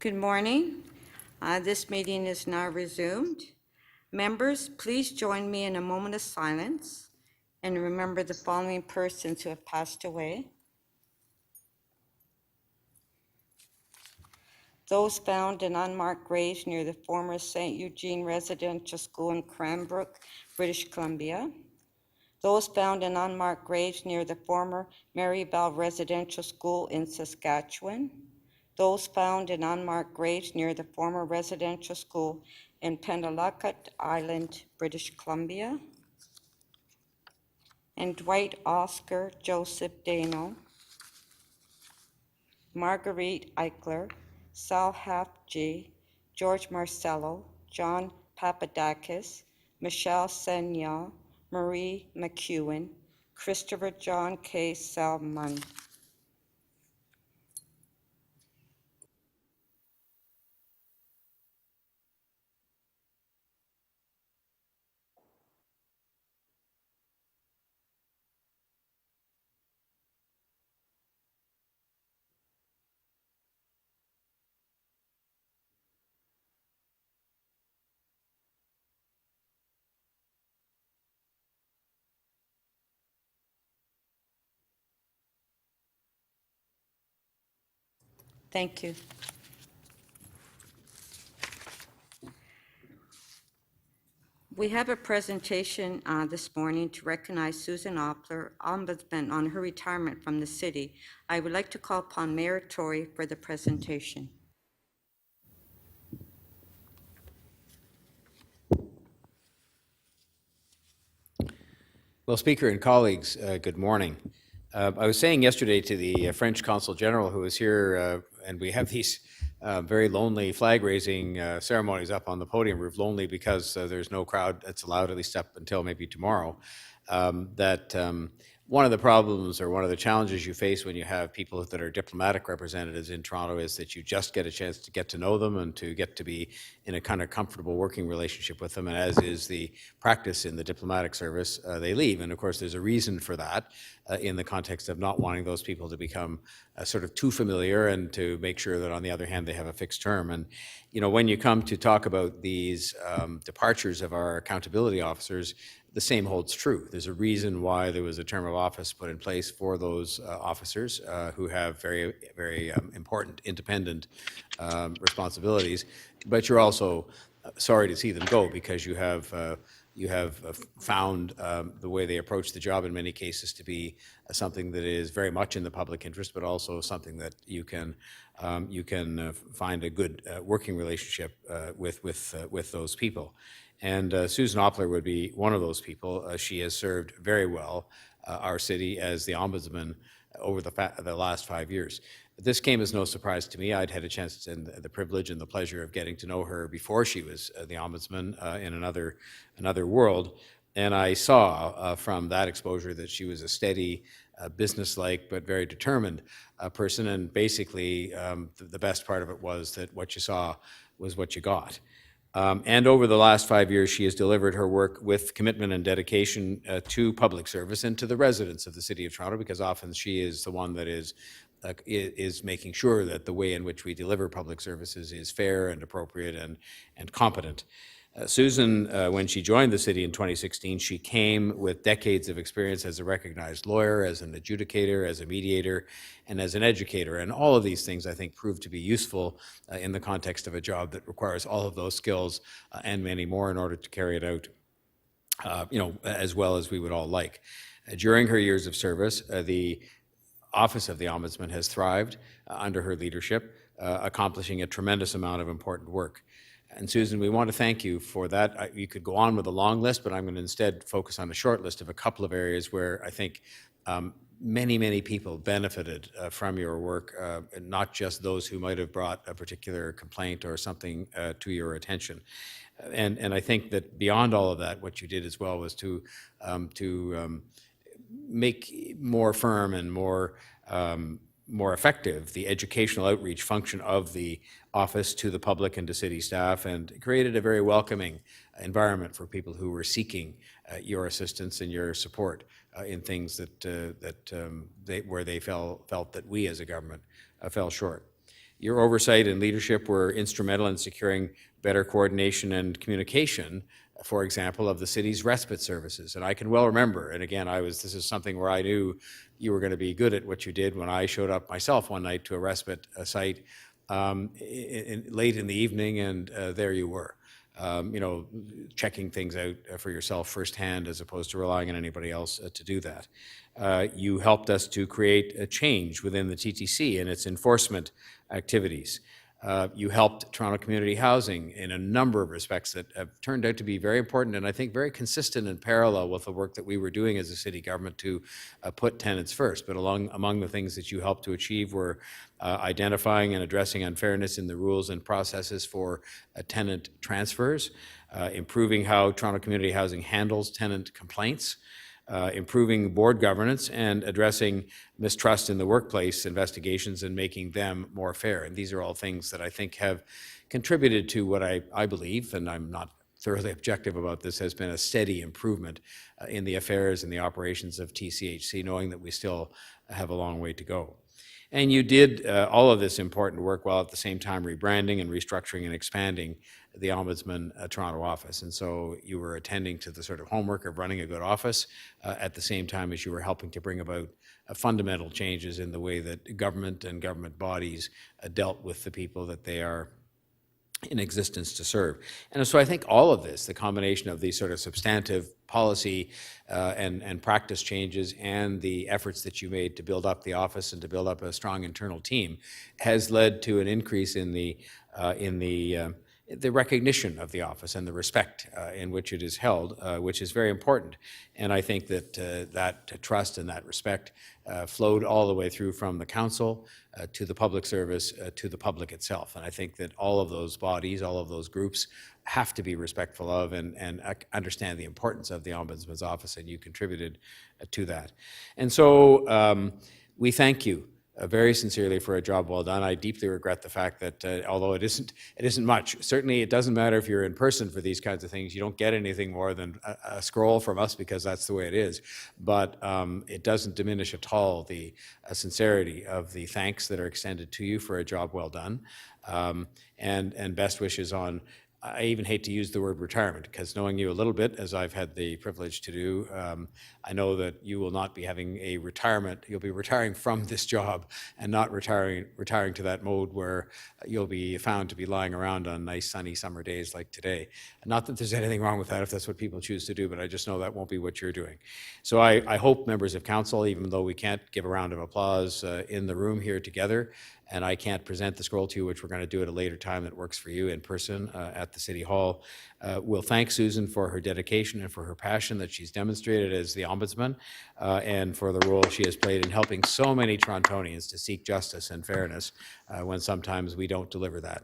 Good morning. This meeting is now resumed. Members, please join me in a moment of silence and remember the following persons who have passed away. Those found in unmarked graves near the former St. Eugene Residential School in Cranbrook, British Columbia. Those found in unmarked graves near the former Marybelle Residential School in Saskatchewan. Those found in unmarked graves near the former residential school in Penalakat Island, British Columbia. And Dwight Oscar Joseph Dano, Marguerite Eichler, Sal Hafji, George Marcello, John Papadakis, Michelle Senya, Marie McEwen, Christopher John K. Salmon. Thank you. We have a presentation this morning to recognize Susan Opler, Ombudsman, on her retirement from the city. I would like to call upon Mayor Tory for the presentation. Well, Speaker and colleagues, good morning. I was saying yesterday to the French Consul General who was here, and we have these very lonely flag-raising ceremonies up on the podium roof, lonely because there's no crowd that's allowed, at least up until maybe tomorrow, that one of the problems or one of the challenges you face when you have people that are diplomatic representatives in Toronto is that you just get a chance to get to know them and to get to be in a kind of comfortable working relationship with them. And as is the practice in the diplomatic service, they leave. And of course, there's a reason for that in the context of not wanting those people to become sort of too familiar and to make sure that on the other hand, they have a fixed term. And, you know, when you come to talk about these departures of our accountability officers, the same holds true. There's a reason why there was a term of office put in place for those officers who have very, very important independent responsibilities. But you're also sorry to see them go because you have found the way they approach the job in many cases to be something that is very much in the public interest, but also something that you can find a good working relationship with those people. And Susan Opler would be one of those people. She has served very well our city as the Ombudsman over the last 5 years. This came as no surprise to me. I'd had a chance and the privilege and the pleasure of getting to know her before she was the Ombudsman in another world. And I saw from that exposure that she was a steady, businesslike, but very determined person. And basically, the best part of it was that what you saw was what you got. And over the last 5 years, she has delivered her work with commitment and dedication to public service and to the residents of the City of Toronto, because often she is the one that is making sure that the way in which we deliver public services is fair and appropriate and competent. Susan, when she joined the city in 2016, she came with decades of experience as a recognized lawyer, as an adjudicator, as a mediator, and as an educator. And all of these things, I think, proved to be useful in the context of a job that requires all of those skills and many more in order to carry it out, as well as we would all like. During her years of service, the Office of the Ombudsman has thrived under her leadership, accomplishing a tremendous amount of important work. And Susan, we want to thank you for that. You could go on with a long list, but I'm going to instead focus on a short list of a couple of areas where I think many, many people benefited from your work, and not just those who might have brought a particular complaint or something to your attention. And I think that beyond all of that, what you did as well was to make more firm and more effective the educational outreach function of the office to the public and to city staff, and created a very welcoming environment for people who were seeking your assistance and your support in things where they felt that we as a government fell short. Your oversight and leadership were instrumental in securing better coordination and communication, for example, of the city's respite services. And I can well remember, and again, this is something where I knew you were going to be good at what you did when I showed up myself one night to a respite site late in the evening, and there you were. Checking things out for yourself firsthand as opposed to relying on anybody else to do that. You helped us to create a change within the TTC and its enforcement activities. You helped Toronto Community Housing in a number of respects that have turned out to be very important and I think very consistent and parallel with the work that we were doing as a city government to put tenants first. But among the things that you helped to achieve were identifying and addressing unfairness in the rules and processes for tenant transfers, improving how Toronto Community Housing handles tenant complaints, improving board governance, and addressing mistrust in the workplace investigations and making them more fair. And these are all things that I think have contributed to what I believe, and I'm not thoroughly objective about this, has been a steady improvement in the affairs and the operations of TCHC, knowing that we still have a long way to go. And you did all of this important work while at the same time rebranding and restructuring and expanding the Ombudsman Toronto office. And so you were attending to the sort of homework of running a good office at the same time as you were helping to bring about fundamental changes in the way that government and government bodies dealt with the people that they are in existence to serve. And so I think all of this, the combination of these sort of substantive policy and practice changes and the efforts that you made to build up the office and to build up a strong internal team, has led to an increase in the recognition of the office and the respect in which it is held, which is very important. And I think that that trust and that respect flowed all the way through from the council to the public service to the public itself. And I think that all of those bodies, all of those groups have to be respectful of and understand the importance of the Ombudsman's office, and you contributed to that. And so we thank you very sincerely for a job well done. I deeply regret the fact that although it isn't much, certainly it doesn't matter if you're in person for these kinds of things. You don't get anything more than a scroll from us because that's the way it is. But it doesn't diminish at all the sincerity of the thanks that are extended to you for a job well done, and best wishes on. I even hate to use the word retirement, because knowing you a little bit, as I've had the privilege to do, I know that you will not be having a retirement. You'll be retiring from this job and not retiring to that mode where you'll be found to be lying around on nice sunny summer days like today. Not that there's anything wrong with that if that's what people choose to do, but I just know that won't be what you're doing. So I hope members of council, even though we can't give a round of applause in the room here together, and I can't present the scroll to you, which we're going to do at a later time that works for you in person at the City Hall. We'll thank Susan for her dedication and for her passion that she's demonstrated as the Ombudsman, and for the role she has played in helping so many Torontonians to seek justice and fairness when sometimes we don't deliver that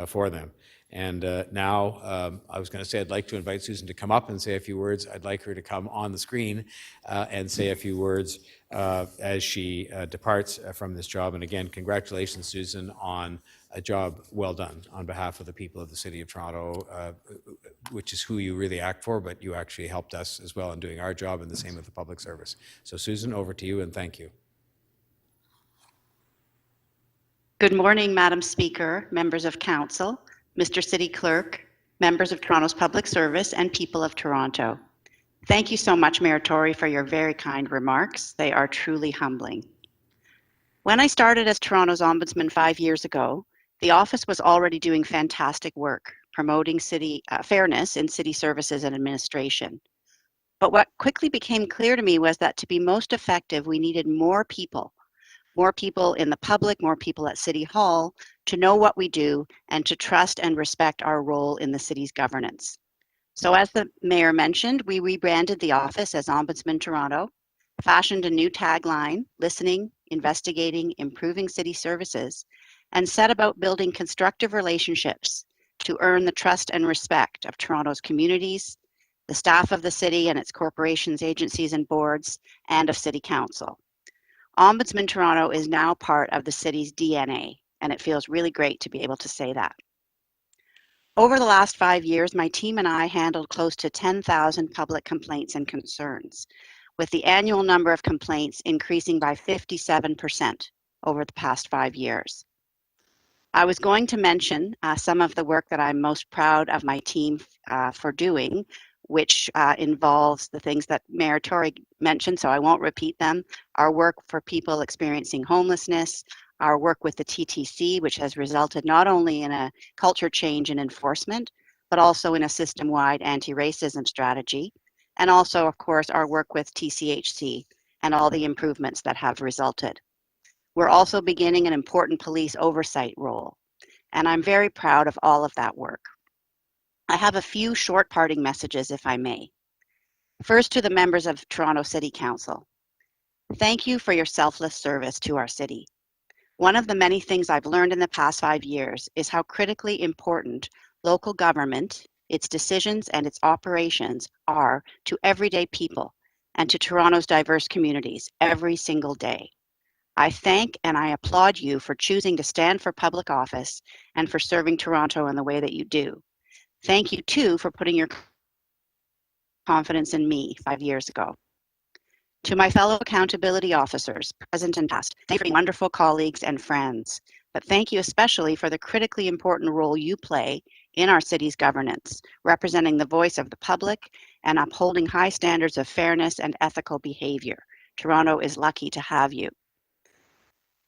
for them. And now, I was going to say I'd like to invite Susan to come up and say a few words. I'd like her to come on the screen and say a few words as she departs from this job. And again, congratulations, Susan, on a job well done on behalf of the people of the City of Toronto, which is who you really act for, but you actually helped us as well in doing our job, and the same with the public service. So Susan, over to you, and thank you. Good morning, Madam Speaker, members of Council, Mr. City Clerk, members of Toronto's Public Service, and people of Toronto. Thank you so much, Mayor Tory, for your very kind remarks. They are truly humbling. When I started as Toronto's Ombudsman 5 years ago, the office was already doing fantastic work, promoting fairness in city services and administration. But what quickly became clear to me was that to be most effective, we needed more people in the public, more people at City Hall, to know what we do and to trust and respect our role in the city's governance. So as the Mayor mentioned, we rebranded the office as Ombudsman Toronto, fashioned a new tagline, listening, investigating, improving city services, and set about building constructive relationships to earn the trust and respect of Toronto's communities, the staff of the city and its corporations, agencies, and boards, and of City Council. Ombudsman Toronto is now part of the city's DNA, and it feels really great to be able to say that. Over the last 5 years, my team and I handled close to 10,000 public complaints and concerns, with the annual number of complaints increasing by 57% over the past 5 years. I was going to mention some of the work that I'm most proud of my team for doing, which involves the things that Mayor Tory mentioned, so I won't repeat them. Our work for people experiencing homelessness, our work with the TTC, which has resulted not only in a culture change in enforcement, but also in a system-wide anti-racism strategy, and also, of course, our work with TCHC and all the improvements that have resulted. We're also beginning an important police oversight role, and I'm very proud of all of that work. I have a few short parting messages, if I may. First, to the members of Toronto City Council. Thank you for your selfless service to our city. One of the many things I've learned in the past 5 years is how critically important local government, its decisions and its operations are to everyday people and to Toronto's diverse communities every single day. I thank and I applaud you for choosing to stand for public office and for serving Toronto in the way that you do. Thank you, too, for putting your confidence in me 5 years ago. To my fellow accountability officers, present and past, thank you for being wonderful colleagues and friends. But thank you especially for the critically important role you play in our city's governance, representing the voice of the public and upholding high standards of fairness and ethical behavior. Toronto is lucky to have you.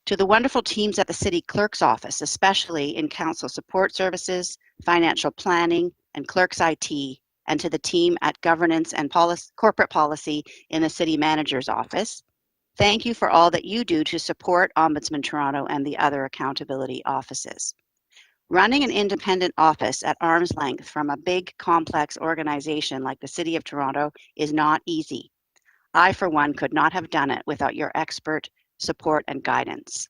To the wonderful teams at the City Clerk's office, especially in Council Support Services, Financial Planning, and Clerk's IT, and to the team at Governance and Corporate Policy in the City Manager's office, thank you for all that you do to support Ombudsman Toronto and the other accountability offices. Running an independent office at arm's length from a big, complex organization like the City of Toronto is not easy. I, for one, could not have done it without your expert support and guidance.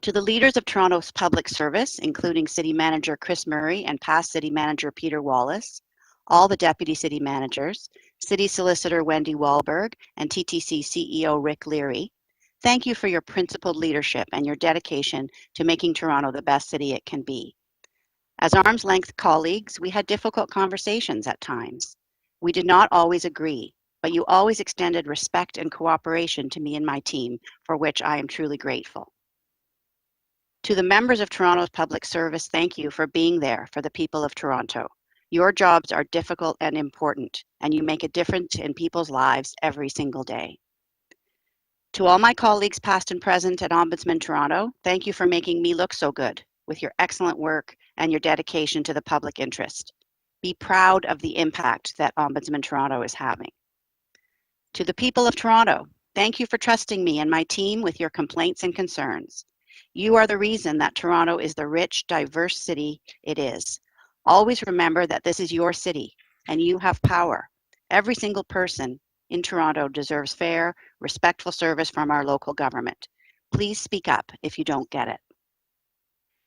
To the leaders of Toronto's public service, including City Manager Chris Murray and past City Manager Peter Wallace, all the Deputy City Managers, City Solicitor Wendy Wahlberg, and TTC CEO Rick Leary, thank you for your principled leadership and your dedication to making Toronto the best city it can be. As arm's length colleagues, we had difficult conversations at times. We did not always agree, but you always extended respect and cooperation to me and my team, for which I am truly grateful. To the members of Toronto's public service, thank you for being there for the people of Toronto. Your jobs are difficult and important, and you make a difference in people's lives every single day. To all my colleagues, past and present at Ombudsman Toronto, thank you for making me look so good with your excellent work and your dedication to the public interest. Be proud of the impact that Ombudsman Toronto is having. To the people of Toronto, thank you for trusting me and my team with your complaints and concerns. You are the reason that Toronto is the rich, diverse city it is. Always remember that this is your city and you have power. Every single person in Toronto deserves fair, respectful service from our local government. Please speak up if you don't get it.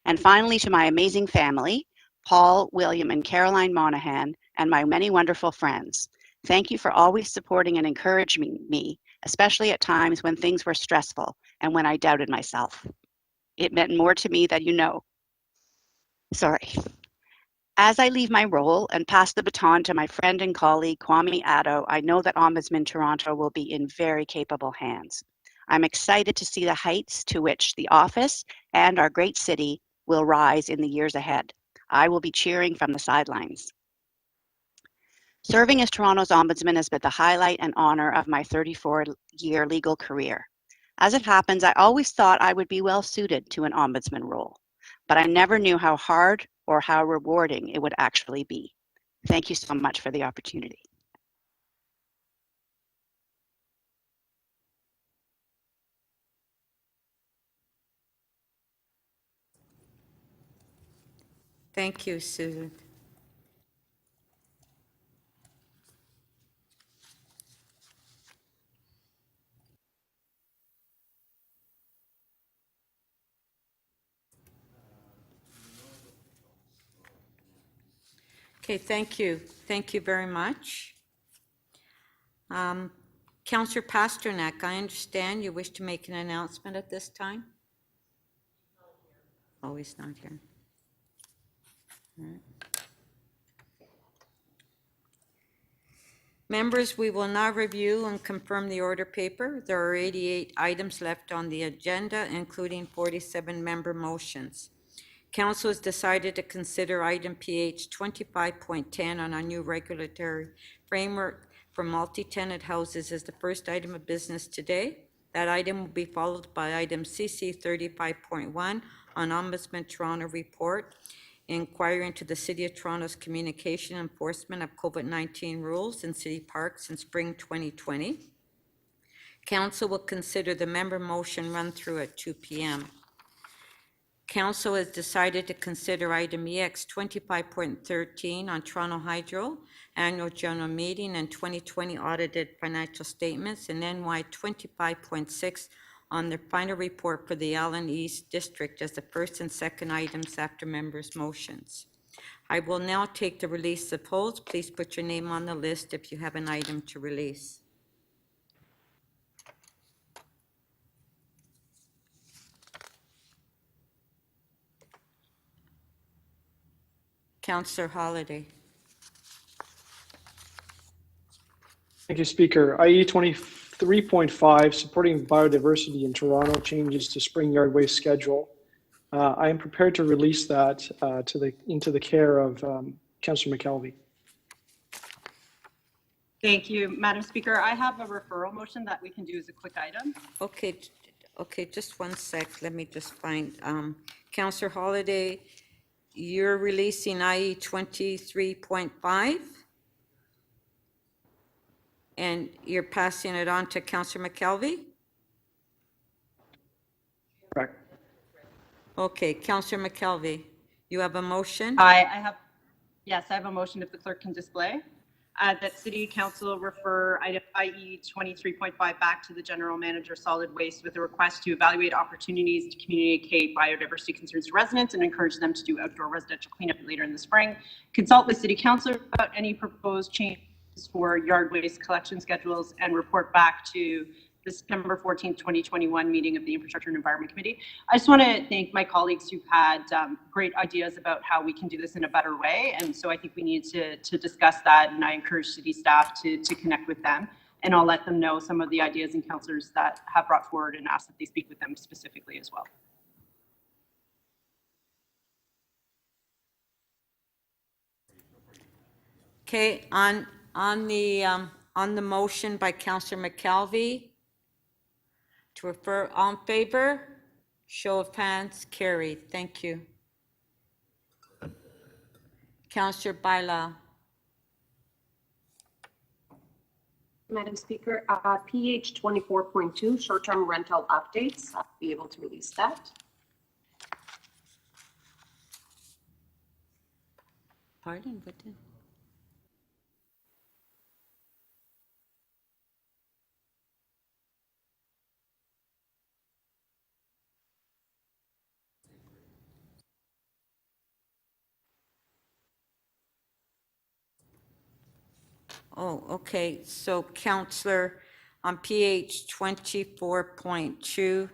And finally, to my amazing family, Paul, William, and Caroline Monahan, and my many wonderful friends. Thank you for always supporting and encouraging me, especially at times when things were stressful and when I doubted myself. It meant more to me than you know. Sorry. As I leave my role and pass the baton to my friend and colleague, Kwame Addo, I know that Ombudsman Toronto will be in very capable hands. I'm excited to see the heights to which the office and our great city will rise in the years ahead. I will be cheering from the sidelines. Serving as Toronto's Ombudsman has been the highlight and honor of my 34-year legal career. As it happens, I always thought I would be well suited to an Ombudsman role, but I never knew how hard or how rewarding it would actually be. Thank you so much for the opportunity. Thank you, Susan. Okay, thank you. Thank you very much. Councillor Pasternak, I understand you wish to make an announcement at this time? Oh, he's not here. All right. Members, we will now review and confirm the order paper. There are 88 items left on the agenda, including 47 member motions. Council has decided to consider item PH 25.10 on a new regulatory framework for multi-tenant houses as the first item of business today. That item will be followed by item CC 35.1 on Ombudsman Toronto report, inquiring into the City of Toronto's communication enforcement of COVID-19 rules in city parks in spring 2020. Council will consider the member motion run through at 2 p.m. Council has decided to consider item EX 25.13 on Toronto Hydro Annual General Meeting and 2020 audited financial statements, and NY 25.6 on the final report for the Allen East District as the first and second items after members' motions. I will now take the release of polls. Please put your name on the list if you have an item to release. Councillor Holiday. Thank you, Speaker. IE 23.5, supporting biodiversity in Toronto, changes to spring yard waste schedule. I am prepared to release that into the care of Councillor McKelvey. Thank you, Madam Speaker. I have a referral motion that we can do as a quick item. Okay, just one sec. Let me just find, Councillor Holiday, you're releasing IE 23.5? And you're passing it on to Councillor McKelvey? Correct. Okay, Councillor McKelvey, you have a motion? I have a motion if the clerk can display. That City Council refer item IE 23.5 back to the General Manager Solid Waste with a request to evaluate opportunities to communicate biodiversity concerns to residents and encourage them to do outdoor residential cleanup later in the spring. Consult with City Council about any proposed changes for yard waste collection schedules and report back to the September 14th, 2021 meeting of the Infrastructure and Environment Committee. I just want to thank my colleagues who've had great ideas about how we can do this in a better way. And so I think we need to discuss that. And I encourage city staff to connect with them. And I'll let them know some of the ideas and councillors that have brought forward and ask that they speak with them specifically as well. Okay, on the motion by Councillor McKelvey to refer, all in favor? Show of hands, carried. Thank you. Councillor Bailao. Madam Speaker, PH 24.2, short-term rental updates. I'll be able to release that. Pardon, what did? Oh, okay, so Councillor, on PH 24.2,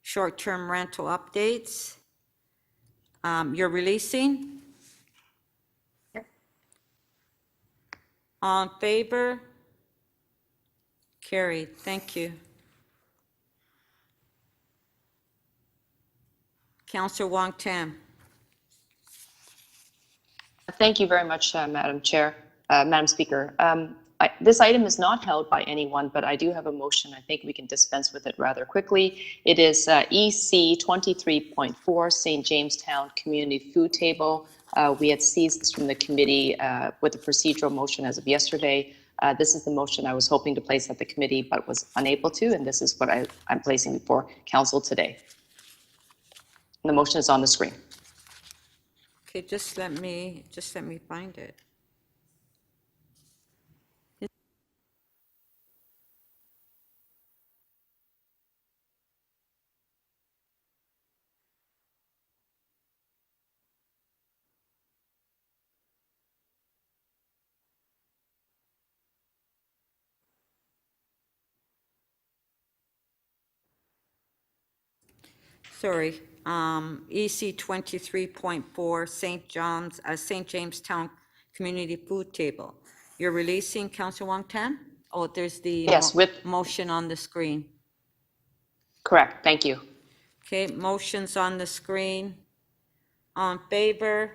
short-term rental updates, you're releasing? Yep. All in favor? Carried, thank you. Councillor Wong Tam. Thank you very much, Madam Chair, Madam Speaker. This item is not held by anyone, but I do have a motion. I think we can dispense with it rather quickly. It is EC 23.4, St. Jamestown Community Food Table. We had seized this from the committee with a procedural motion as of yesterday. This is the motion I was hoping to place at the committee, but was unable to, and this is what I'm placing before Council today. And the motion is on the screen. Okay, just let me find it. Sorry, EC 23.4, St. Jamestown Community Food Table. you're releasing, Councillor Wong-Tam? Oh, there's the Yes, with- motion on the screen. Correct, thank you. Okay, motion's on the screen. All in favor?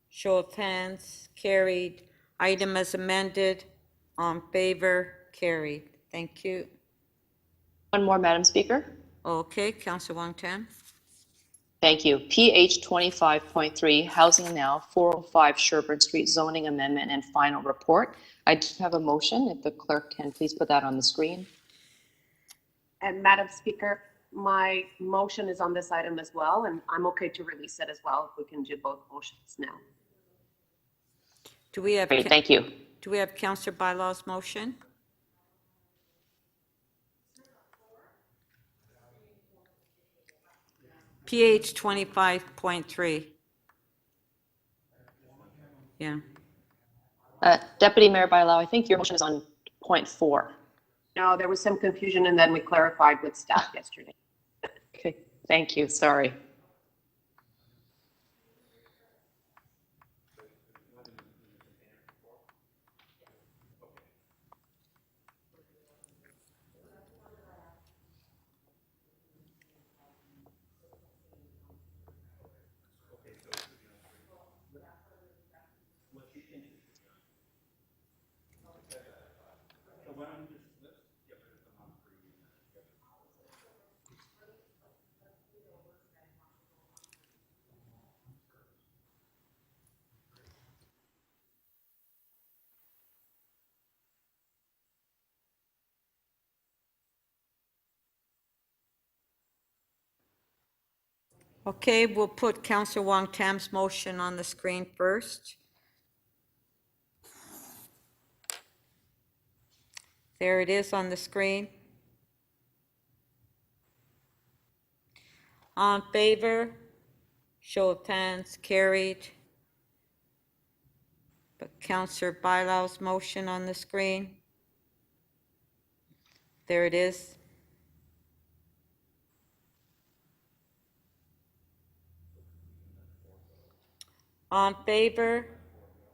Show of hands, carried. Item as amended, all in favor, carried. Thank you. One more, Madam Speaker. Okay, Councillor Wong-Tam. Thank you. PH 25.3, Housing Now, 405 Sherburne Street zoning amendment and final report. I do have a motion. If the clerk can please put that on the screen. And Madam Speaker, my motion is on this item as well, and I'm okay to release it as well if we can do both motions now. Do we have, Great, thank you. do we have Councillor Bylaw's motion? PH 25.3. Yeah. Deputy Mayor Bylaw, I think your motion is on point 4. No, there was some confusion and then we clarified with staff yesterday. Okay, thank you, sorry. Okay, we'll put Councillor Wong-Tam's motion on the screen first. There it is on the screen. All in favor? Show of hands, carried. But Councillor Bylaw's motion on the screen. There it is. All in favor?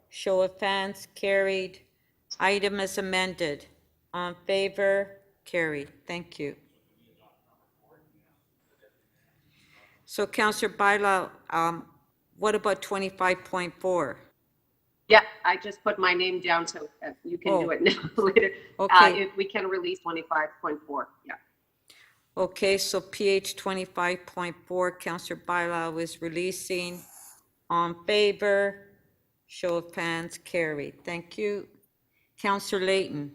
Show of hands, carried. Item is amended. All in favor? Carried. Thank you. So Councillor Bylaw, what about 25.4? Yeah, I just put my name down so you can do it now later. Okay. If we can release 25.4, yeah. Okay, so PH 25.4, Councillor Bylaw is releasing. On favor, show of hands, carried. Thank you. Councillor Layton.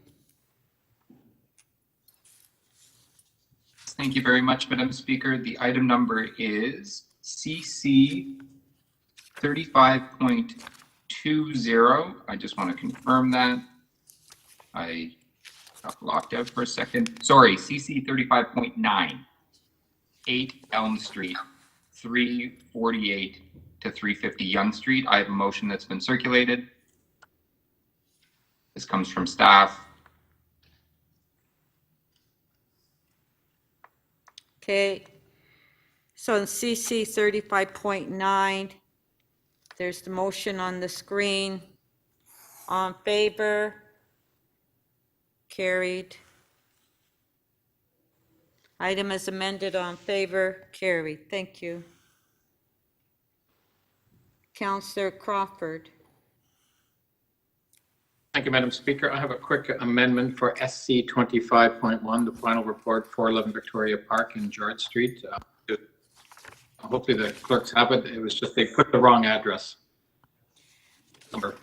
Thank you very much, Madam Speaker. The item number is CC 35.20. I just want to confirm that. I got locked out for a second. Sorry, CC 35.9. 8 Elm Street, 348 to 350 Young Street. I have a motion that's been circulated. This comes from staff. Okay. So in CC 35.9, there's the motion on the screen. On favor, carried. Item is amended, on favor, carried. Thank you. Councillor Crawford. Thank you, Madam Speaker. I have a quick amendment for SC 25.1, the final report, 411 Victoria Park in George Street. Hopefully the clerks have it. It was just they put the wrong address number.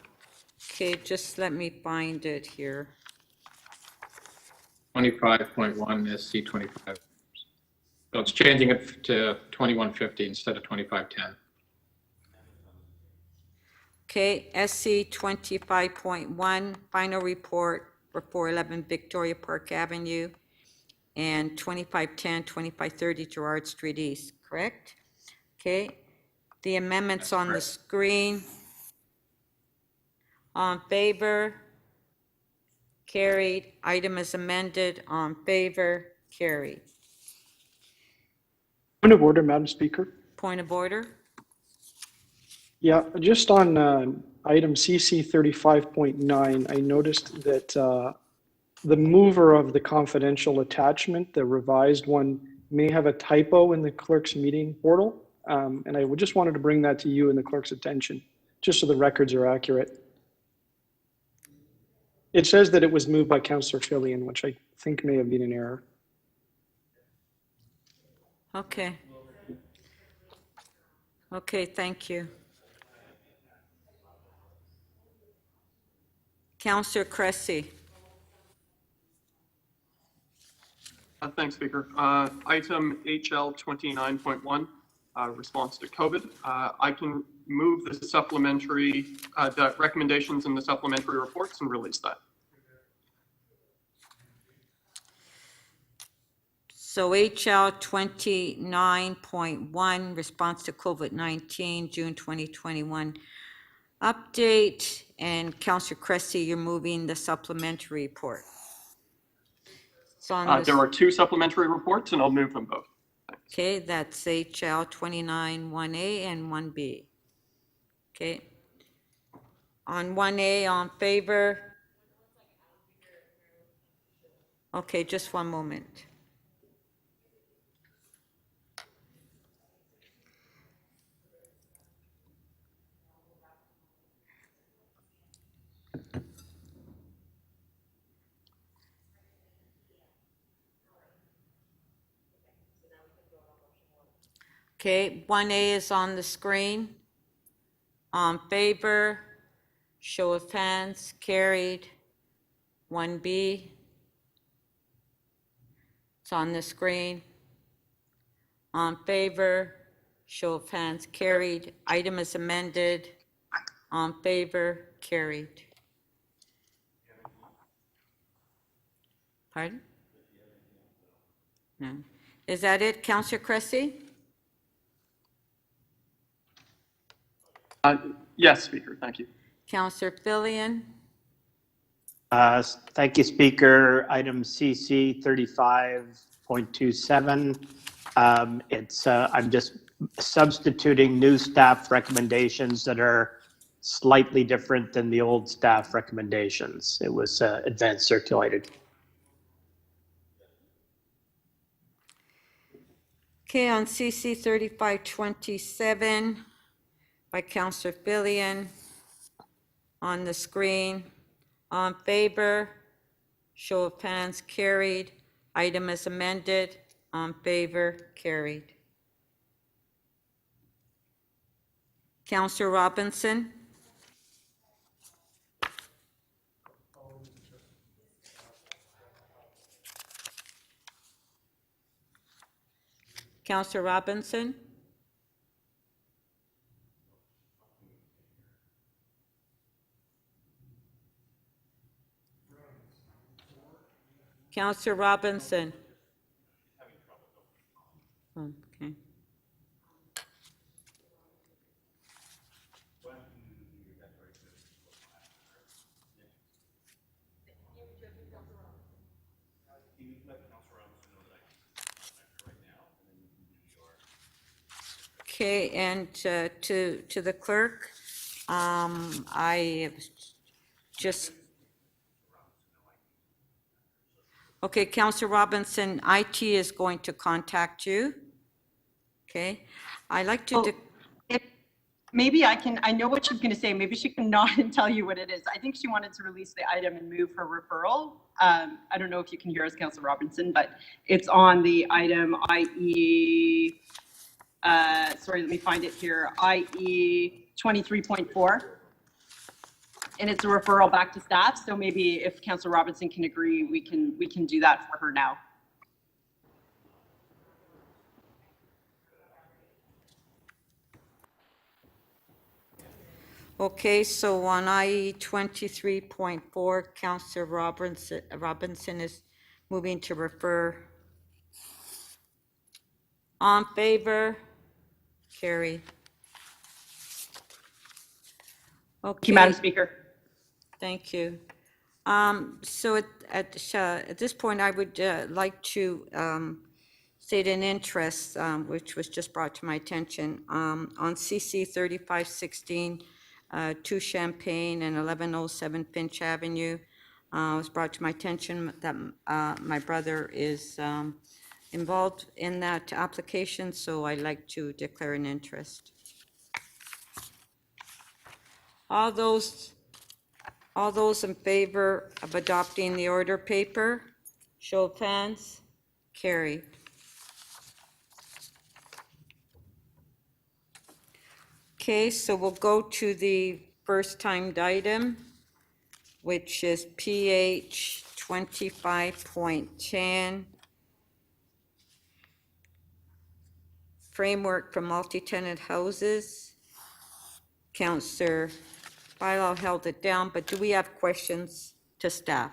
Okay, just let me find it here. 25.1 SC 25. So it's changing it to 2150 instead of 2510. Okay, SC 25.1, final report for 411 Victoria Park Avenue and 2510, 2530 Gerard Street East, correct? Okay, the amendments on the screen. On favor, carried. Item is amended. On favor, carried. Point of order, Madam Speaker. Point of order. Yeah, just on item CC 35.9, I noticed that the mover of the confidential attachment, the revised one, may have a typo in the clerk's meeting portal. And I just wanted to bring that to you and the clerk's attention, just so the records are accurate. It says that it was moved by Councillor Fillion, which I think may have been an error. Okay. Okay, thank you. Councillor Cressy. Thanks, Speaker. Item HL 29.1, response to COVID. I can move the supplementary, the recommendations in the supplementary reports and release that. So HL 29.1, response to COVID-19, June 2021 update. And Councillor Cressy, you're moving the supplementary report. It's on There are two supplementary reports, and I'll move them both. Thanks. Okay, that's HL 29.1A and 1B. Okay. On 1A, on favor? Okay, just one moment. Okay, 1A is on the screen. On favor, show of hands, carried. 1B, it's on the screen. On favor, show of hands, carried. Item is amended. On favor, carried. Pardon? No. Is that it, Councillor Cressy? Yes, Speaker, thank you. Councillor Fillion? Thank you, Speaker. Item CC 35.27. I'm just substituting new staff recommendations that are slightly different than the old staff recommendations. It was advanced circulated. Okay, on CC 3527 by Councillor Fillion on the screen. On favor, show of hands, carried. Item is amended. On favor, carried. Councillor Robinson? Councillor Robinson? Councillor Robinson? Okay. Okay, and to the clerk, I just. Okay, Councillor Robinson, IT is going to contact you. Okay, I'd like to. Maybe I know what she's going to say. Maybe she can nod and tell you what it is. I think she wanted to release the item and move for referral. I don't know if you can hear us, Councillor Robinson, but it's on the item IE, sorry, let me find it here, IE 23.4. And it's a referral back to staff. So maybe if Councillor Robinson can agree, we can do that for her now. Okay, so on IE 23.4, Councillor Robinson is moving to refer. On favor, carry. Okay. Thank you, Madam Speaker. Thank you. So at this point, I would like to state an interest, which was just brought to my attention, on CC 3516, 2 Champaign and 1107 Finch Avenue. It was brought to my attention that my brother is involved in that application, so I'd like to declare an interest. All those in favor of adopting the order paper, show of hands, carried. Okay, so we'll go to the first timed item, which is PH 25.10, framework for multi-tenant houses. Councillor Bylaw held it down, but do we have questions to staff?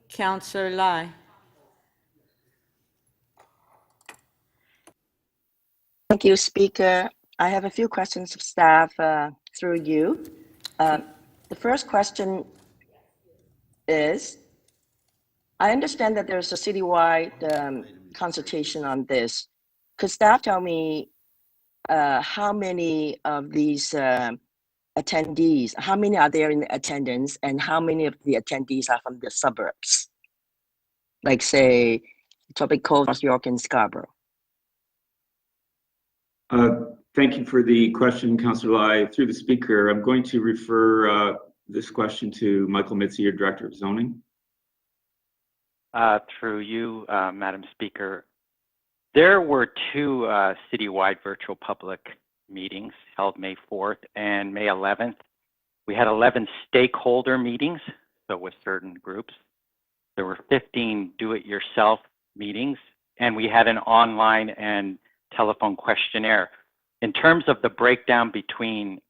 Councillor Lai. Thank you, Speaker. I have a few questions of staff through you. The first question is, I understand that there's a citywide consultation on this. Could staff tell me how many of these attendees, how many are there in attendance, and how many of the attendees are from the suburbs? Like, say, Tropic Cove, North York, and Scarborough. Thank you for the question, Councillor Lai. Through the Speaker, I'm going to refer this question to Michael Mitzi, your Director of Zoning. Through you, Madam Speaker, there were 2 citywide virtual public meetings held May 4th and May 11th. We had 11 stakeholder meetings, so with certain groups. There were 15 do-it-yourself meetings, and we had an online and telephone questionnaire. In terms of the breakdown between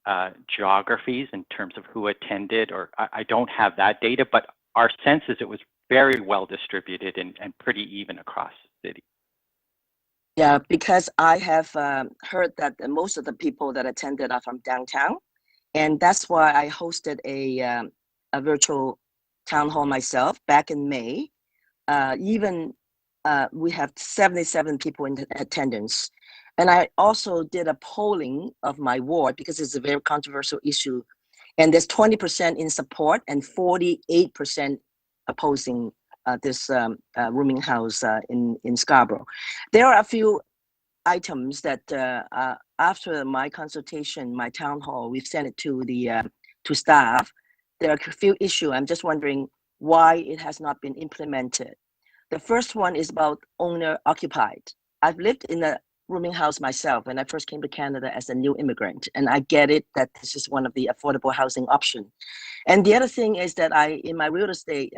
geographies, in terms of who attended, or I don't have that data, but our sense is it was very well distributed and pretty even across the city. Yeah, because I have heard that most of the people that attended are from downtown, and that's why I hosted a virtual town hall myself back in May. We have 77 people in attendance. And I also did a polling of my ward because it's a very controversial issue. And there's 20% in support and 48% opposing this rooming house in Scarborough. There are a few items that after my consultation, my town hall, we've sent it to the to staff. There are a few issues. I'm just wondering why it has not been implemented. The first one is about owner occupied. I've lived in a rooming house myself when I first came to Canada as a new immigrant, and I get it that this is one of the affordable housing options. And the other thing is that in my real estate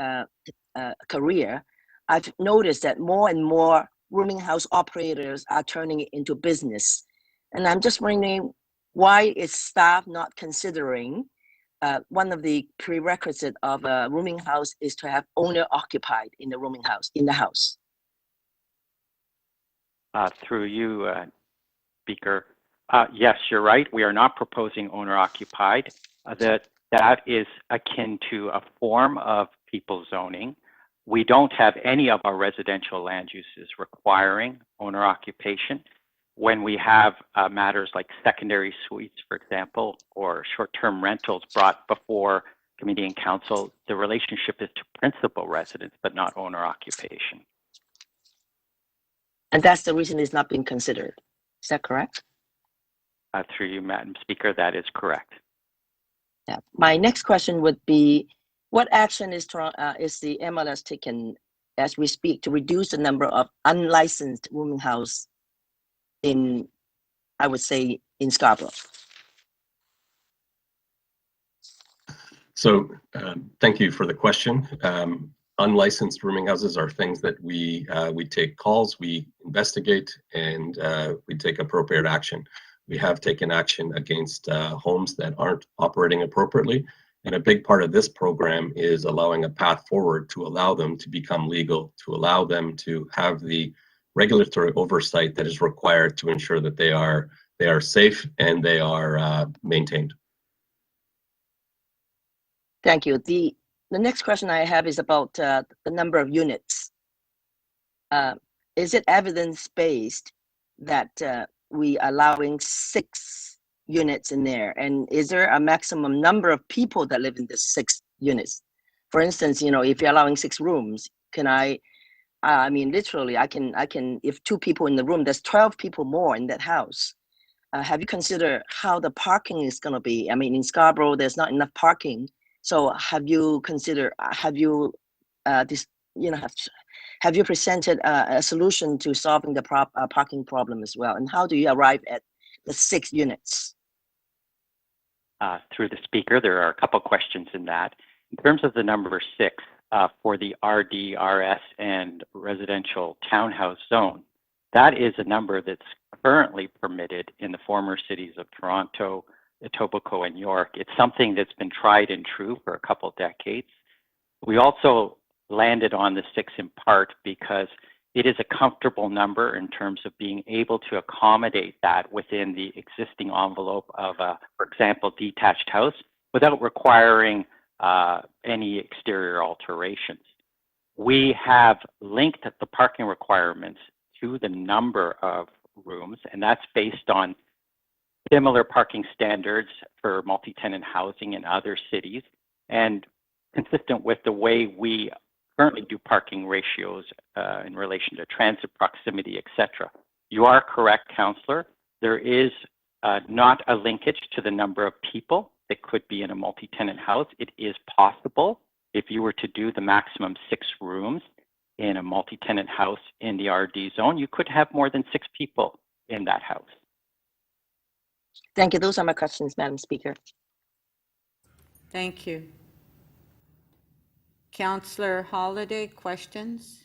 career, I've noticed that more and more rooming house operators are turning it into business. And I'm just wondering, why is staff not considering one of the prerequisites of a rooming house is to have owner occupied in the rooming house, in the house? Through you, Speaker. Yes, you're right. We are not proposing owner occupied. That is akin to a form of people zoning. We don't have any of our residential land uses requiring owner occupation. When we have matters like secondary suites, for example, or short-term rentals brought before committee and council, the relationship is to principal residence, but not owner occupation. And that's the reason it's not being considered. Is that correct? Through you, Madam Speaker, that is correct. Yeah. My next question would be, what action is the MLS taking as we speak to reduce the number of unlicensed rooming house in, I would say, in Scarborough? So thank you for the question. Unlicensed rooming houses are things that we take calls, we investigate, and we take appropriate action. We have taken action against homes that aren't operating appropriately. And a big part of this program is allowing a path forward to allow them to become legal, to allow them to have the regulatory oversight that is required to ensure that they are safe and they are maintained. Thank you. The next question I have is about the number of units. is it evidence-based that we allowing 6 units in there? And is there a maximum number of people that live in the 6 units? For instance, you know, if you're allowing 6 rooms, can I mean, literally, I can, if 2 people in the room, there's 12 people more in that house. Have you considered how the parking is going to be? I mean, in Scarborough, there's not enough parking. So have you considered, have you, have you presented a solution to solving the parking problem as well? And how do you arrive at the 6 units? Through the speaker, there are a couple questions in that. In terms of the number 6, for the RD, RS, and residential townhouse zone, that is a number that's currently permitted in the former cities of Toronto, Etobicoke, and York. It's something that's been tried and true for a couple decades. We also landed on the 6 in part because it is a comfortable number in terms of being able to accommodate that within the existing envelope of a, for example, detached house without requiring any exterior alterations. We have linked the parking requirements to the number of rooms, and that's based on similar parking standards for multi-tenant housing in other cities, and consistent with the way we currently do parking ratios in relation to transit proximity, etc. You are correct, Councillor. There is not a linkage to the number of people that could be in a multi-tenant house. It is possible if you were to do the maximum 6 rooms in a multi-tenant house in the RD zone, you could have more than 6 people in that house. Thank you. Those are my questions, Madam Speaker. Thank you. Councillor Holliday, questions?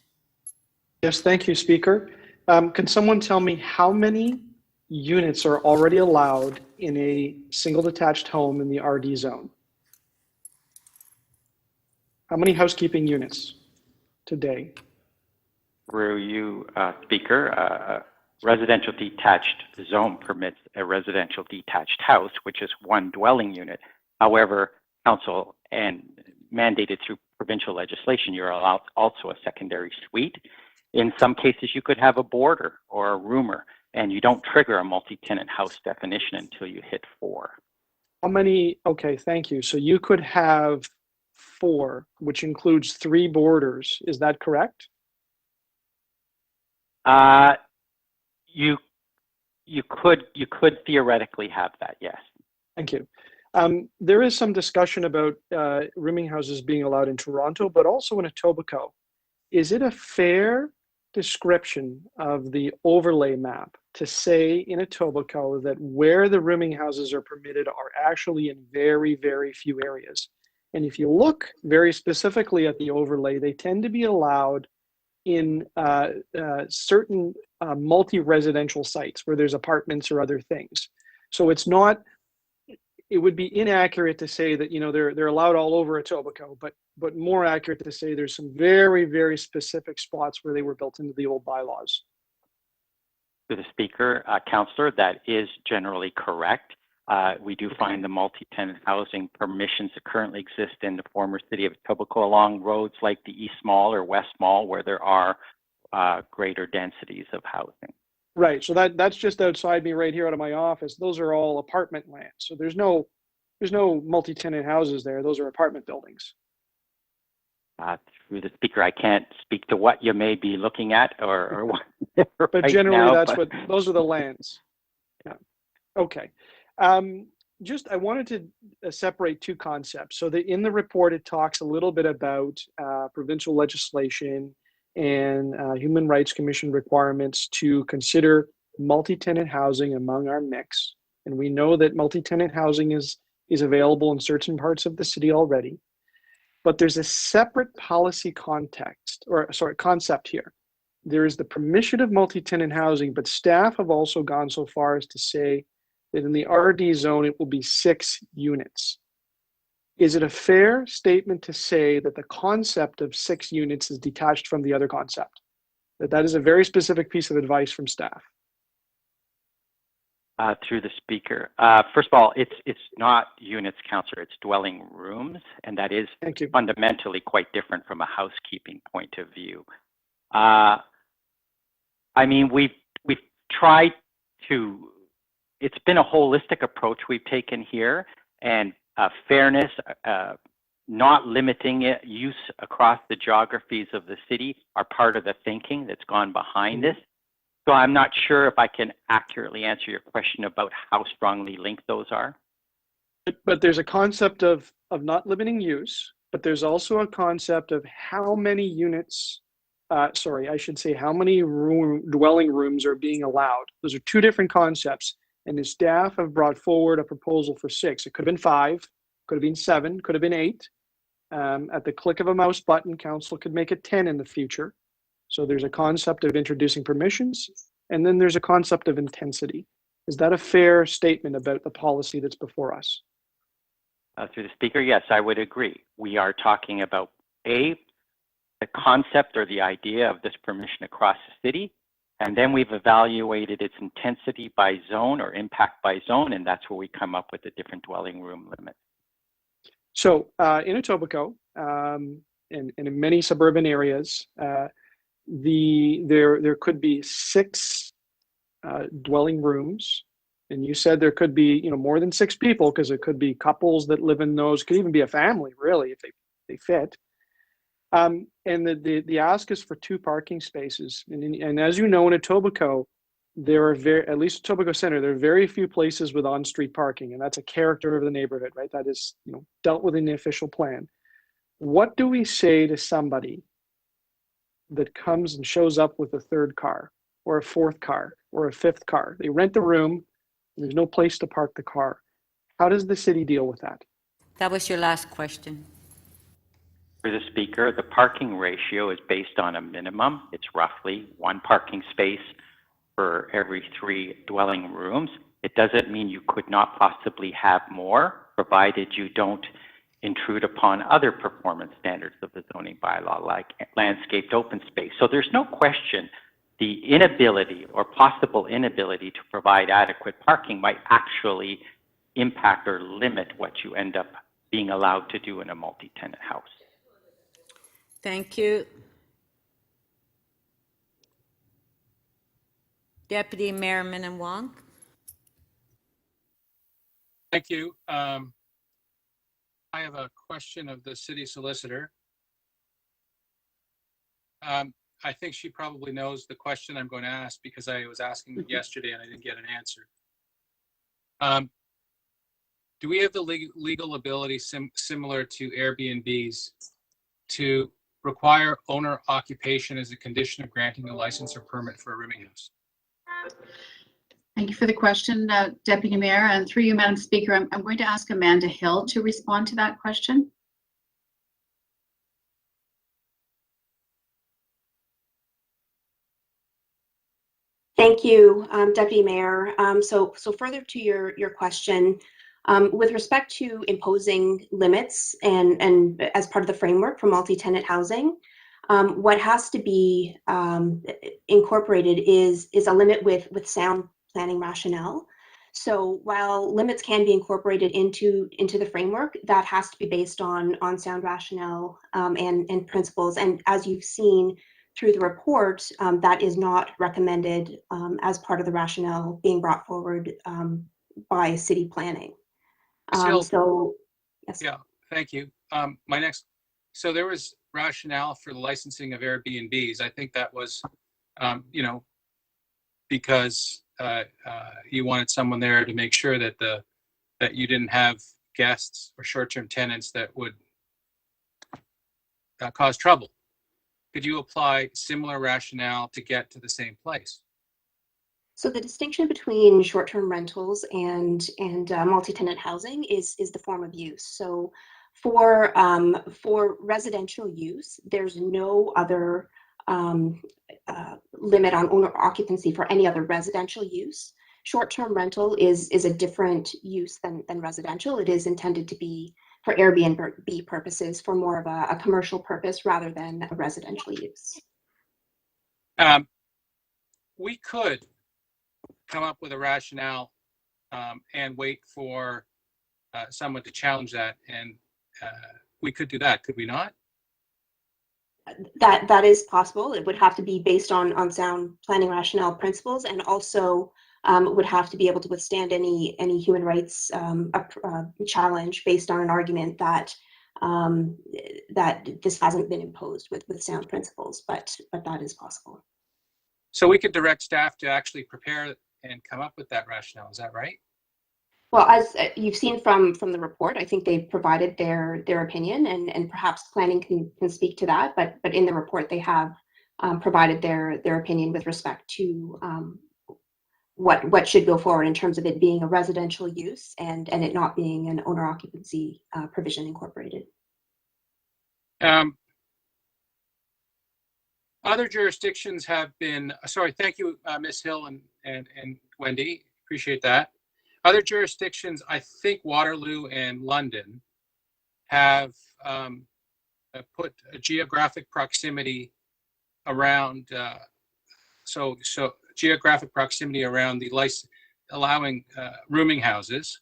Yes, thank you, Speaker. Can someone tell me how many units are already allowed in a single detached home in the RD zone? How many housekeeping units today? Through you, Speaker, residential detached zone permits a residential detached house, which is 1 dwelling unit. However, council and mandated through provincial legislation, you're allowed also a secondary suite. In some cases, you could have a boarder or a roomer, and you don't trigger a multi-tenant house definition until you hit 4. How many? Okay, thank you. So you could have 4, which includes 3 boarders. Is that correct? You could theoretically have that, yes. Thank you. There is some discussion about rooming houses being allowed in Toronto, but also in Etobicoke. Is it a fair description of the overlay map to say in Etobicoke that where the rooming houses are permitted are actually in very, very few areas? And if you look very specifically at the overlay, they tend to be allowed in certain multi-residential sites where there's apartments or other things. So it's not, it would be inaccurate to say that, you know, they're allowed all over Etobicoke, but more accurate to say there's some very, very specific spots where they were built into the old bylaws. To the Speaker, Councillor, that is generally correct. We do find the multi-tenant housing permissions that currently exist in the former city of Etobicoke along roads like the East Mall or West Mall, where there are greater densities of housing. Right. So that's just outside me right here out of my office. Those are all apartment lands. So there's no multi-tenant houses there. Those are apartment buildings. Through the Speaker, I can't speak to what you may be looking at or what. But generally, those are the lands. Yeah. Okay. I wanted to separate 2 concepts. So in the report, it talks a little bit about provincial legislation and Human Rights Commission requirements to consider multi-tenant housing among our mix. And we know that multi-tenant housing is available in certain parts of the city already. But there's a separate policy concept here. There is the permission of multi-tenant housing, but staff have also gone so far as to say that in the RD zone, it will be 6 units. Is it a fair statement to say that the concept of 6 units is detached from the other concept? That is a very specific piece of advice from staff. Through the Speaker. First of all, it's not units, Councillor, it's dwelling rooms, and that is fundamentally quite different from a housekeeping point of view. I mean, we've tried to. It's been a holistic approach we've taken here, and fairness, not limiting use across the geographies of the city are part of the thinking that's gone behind this. So I'm not sure if I can accurately answer your question about how strongly linked those are. But there's a concept of not limiting use, but there's also a concept of how many units, sorry, I should say how many dwelling rooms are being allowed. Those are two different concepts. And the staff have brought forward a proposal for 6. It could have been 5, could have been 7, could have been 8. At the click of a mouse button, council could make it 10 in the future. So there's a concept of introducing permissions, and then there's a concept of intensity. Is that a fair statement about the policy that's before us? Through the speaker, yes, I would agree. We are talking about the concept or the idea of this permission across the city, and then we've evaluated its intensity by zone or impact by zone, and that's where we come up with the different dwelling room limits. So in Etobicoke and in many suburban areas, there could be 6 dwelling rooms, and you said there could be more than 6 people because it could be couples that live in those. Could even be a family, really, if they fit. And the ask is for 2 parking spaces, and as you know, in Etobicoke, there are at least Etobicoke Center, there are very few places with on-street parking, and that's a character of the neighborhood, right? That is dealt with in the official plan. What do we say to somebody that comes and shows up with a 3rd car or a 4th car or a 5th car? They rent the room, and there's no place to park the car. How does the city deal with that? That was your last question. For the speaker, the parking ratio is based on a minimum. It's roughly 1 parking space for every 3 dwelling rooms. It doesn't mean you could not possibly have more, provided you don't intrude upon other performance standards of the zoning bylaw, like landscaped open space. So there's no question the inability or possible inability to provide adequate parking might actually impact or limit what you end up being allowed to do in a multi-tenant house. Thank you. Deputy Mayor Minnan-Wong. Thank you. I have a question of the city solicitor. I think she probably knows the question I'm going to ask because I was asking it yesterday and I didn't get an answer. Do we have the legal ability similar to Airbnbs to require owner occupation as a condition of granting a license or permit for a rooming house? Thank you for the question, Deputy Mayor. And through you, Madam Speaker, I'm going to ask Amanda Hill to respond to that question. Thank you, Deputy Mayor. So further to your question, with respect to imposing limits and as part of the framework for multi-tenant housing, what has to be incorporated is a limit with sound planning rationale. So while limits can be incorporated into the framework, that has to be based on sound rationale and principles. And as you've seen through the report, that is not recommended as part of the rationale being brought forward by city planning. So, yes. Yeah, thank you. So there was rationale for the licensing of Airbnbs. I think that was, because you wanted someone there to make sure that that you didn't have guests or short-term tenants that would cause trouble. Could you apply similar rationale to get to the same place? So the distinction between short-term rentals and multi-tenant housing is the form of use. So for residential use, there's no other limit on owner occupancy for any other residential use. Short-term rental is a different use than residential. It is intended to be for Airbnb purposes, for more of a commercial purpose rather than a residential use. We could come up with a rationale and wait for someone to challenge that, and we could do that, could we not? That is possible. It would have to be based on sound planning rationale principles, and also would have to be able to withstand any human rights challenge based on an argument that that this hasn't been imposed with sound principles. But that is possible. So we could direct staff to actually prepare and come up with that rationale. Is that right? Well, as you've seen from the report, I think they've provided their opinion, and perhaps planning can speak to that. But in the report, they have provided their opinion with respect to what should go forward in terms of it being a residential use and it not being an owner occupancy provision incorporated. Other jurisdictions have been, sorry, thank you, Ms. Hill and Wendy, appreciate that. Other jurisdictions, I think Waterloo and London have put a geographic proximity around, so geographic proximity around the license, allowing rooming houses.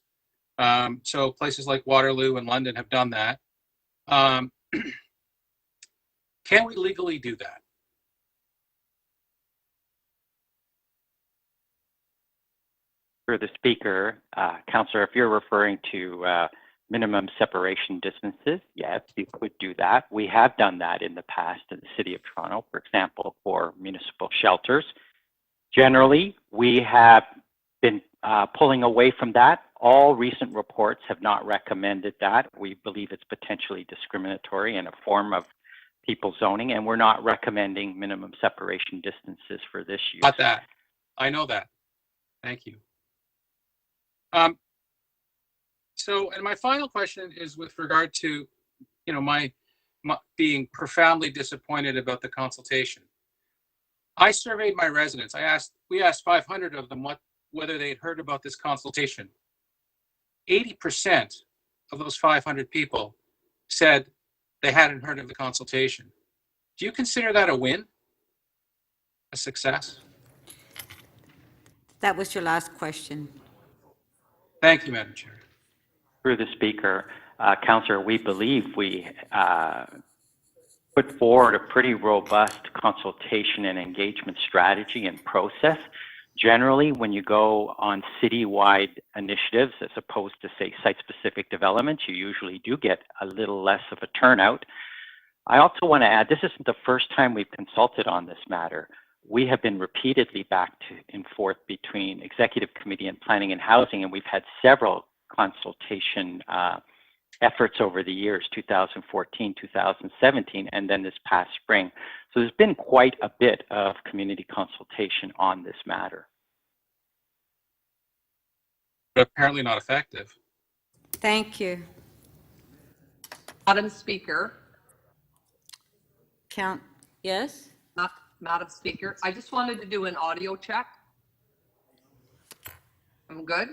So places like Waterloo and London have done that. Can we legally do that? For the speaker, Councillor, if you're referring to minimum separation distances, yes, you could do that. We have done that in the past in the City of Toronto, for example, for municipal shelters. Generally, we have been pulling away from that. All recent reports have not recommended that. We believe it's potentially discriminatory and a form of people zoning, and we're not recommending minimum separation distances for this use. Got that. I know that. Thank you. So, and my final question is with regard to, you know, my being profoundly disappointed about the consultation. I surveyed my residents. We asked 500 of them whether they'd heard about this consultation. 80% of those 500 people said they hadn't heard of the consultation. Do you consider that a win? A success? That was your last question. Thank you, Madam Chair. Through the speaker, Councillor, we believe we put forward a pretty robust consultation and engagement strategy and process. Generally, when you go on citywide initiatives, as opposed to, say, site-specific developments, you usually do get a little less of a turnout. I also want to add, this isn't the first time we've consulted on this matter. We have been repeatedly back and forth between Executive Committee and Planning and Housing, and we've had several consultation efforts over the years, 2014, 2017, and then this past spring. So there's been quite a bit of community consultation on this matter. But apparently not effective. Thank you. Madam Speaker. Yes? Madam Speaker, I just wanted to do an audio check. I'm good?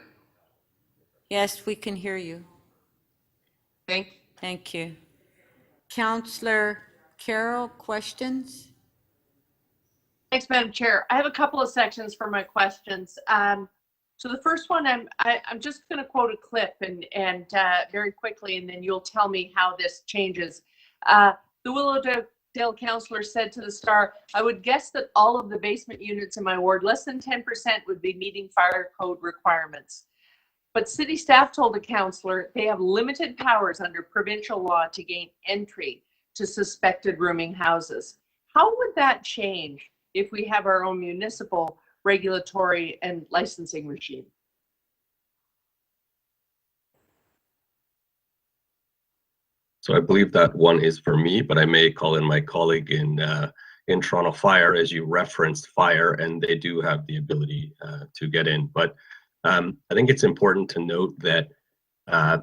Yes, we can hear you. Thank you. Councillor Carroll, questions? Thanks, Madam Chair. I have a couple of sections for my questions. So the first one, I'm just going to quote a clip and very quickly, and then you'll tell me how this changes. The Willowdale councillor said to the Star, "I would guess that all of the basement units in my ward, less than 10%, would be meeting fire code requirements." But city staff told the councillor they have limited powers under provincial law to gain entry to suspected rooming houses. How would that change if we have our own municipal regulatory and licensing regime? So I believe that one is for me, but I may call in my colleague in Toronto Fire, as you referenced fire, and they do have the ability to get in. But I think it's important to note that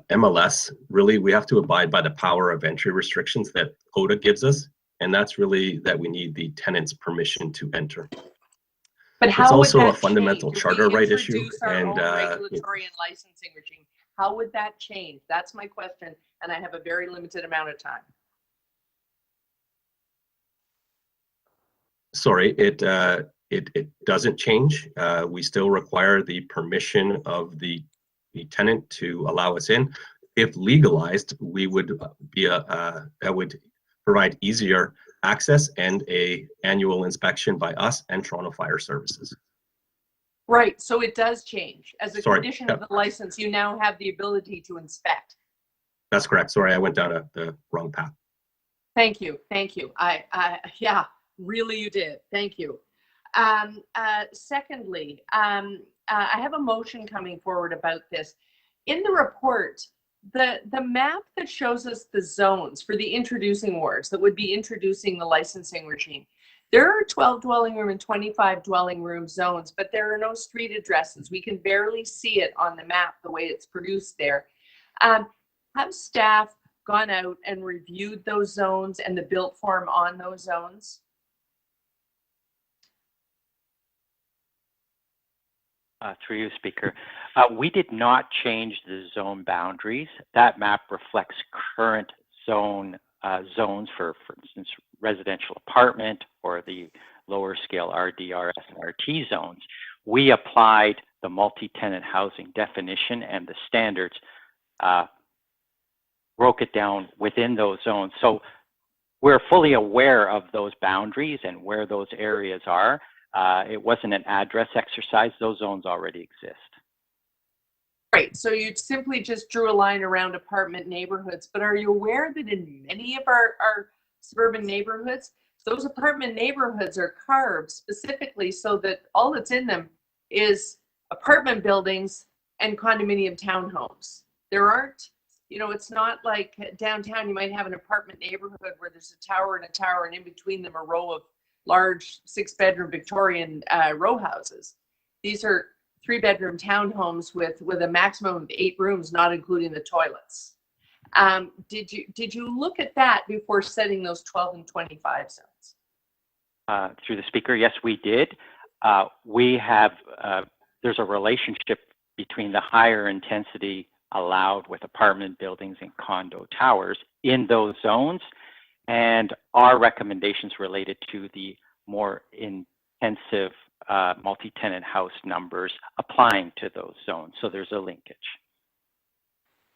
MLS, really, we have to abide by the power of entry restrictions that CODA gives us, and that's really that we need the tenant's permission to enter. But how it's would also that a fundamental change? charter If we right issue, introduce our and own regulatory and licensing regime, how would that change? That's my question, and I have a very limited amount of time. sorry, it doesn't change. We still require the permission of the tenant to allow us in. If legalized, we would be that would provide easier access and a annual inspection by us and Toronto Fire Services. Right, so it does change. As a Sorry, condition of the license, you now have the ability to inspect. That's correct. Sorry, I went down the wrong path. Thank you, thank you. Yeah, really you did, thank you. Secondly, I have a motion coming forward about this. In the report, the map that shows us the zones for the introducing wards that would be introducing the licensing regime, there are 12 dwelling room and 25 dwelling room zones, but there are no street addresses. We can barely see it on the map the way it's produced there. Have staff gone out and reviewed those zones and the built form on those zones? Through you, Speaker. We did not change the zone boundaries. That map reflects current zones for instance, residential apartment or the lower scale RD, RS, and RT zones. We applied the multi-tenant housing definition and the standards, broke it down within those zones. So we're fully aware of those boundaries and where those areas are. It wasn't an address exercise. Those zones already exist. Right, so you simply just drew a line around apartment neighborhoods, but are you aware that in many of our suburban neighborhoods, those apartment neighborhoods are carved specifically so that all that's in them is apartment buildings and condominium townhomes. There aren't, you know, it's not like downtown you might have an apartment neighborhood where there's a tower and in between them a row of large 6-bedroom Victorian row houses. These are 3-bedroom townhomes with a maximum of 8 rooms, not including the toilets. Did you look at that before setting those 12 and 25 zones? Through the Speaker, yes, we did. We have, there's a relationship between the higher intensity allowed with apartment buildings and condo towers in those zones, and our recommendations related to the more intensive multi-tenant house numbers applying to those zones. So there's a linkage.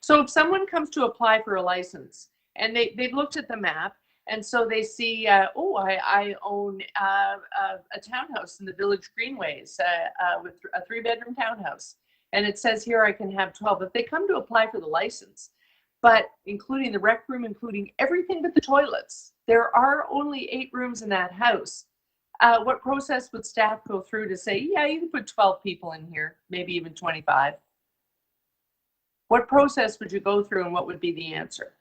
So if someone comes to apply for a license and they've looked at the map and so they see, I own a townhouse in the Village Greenways with a 3-bedroom townhouse, and it says here I can have 12. If they come to apply for the license, but including the rec room, including everything but the toilets, there are only 8 rooms in that house. What process would staff go through to say, yeah, you can put 12 people in here, maybe even 25? What process would you go through and what would be the answer?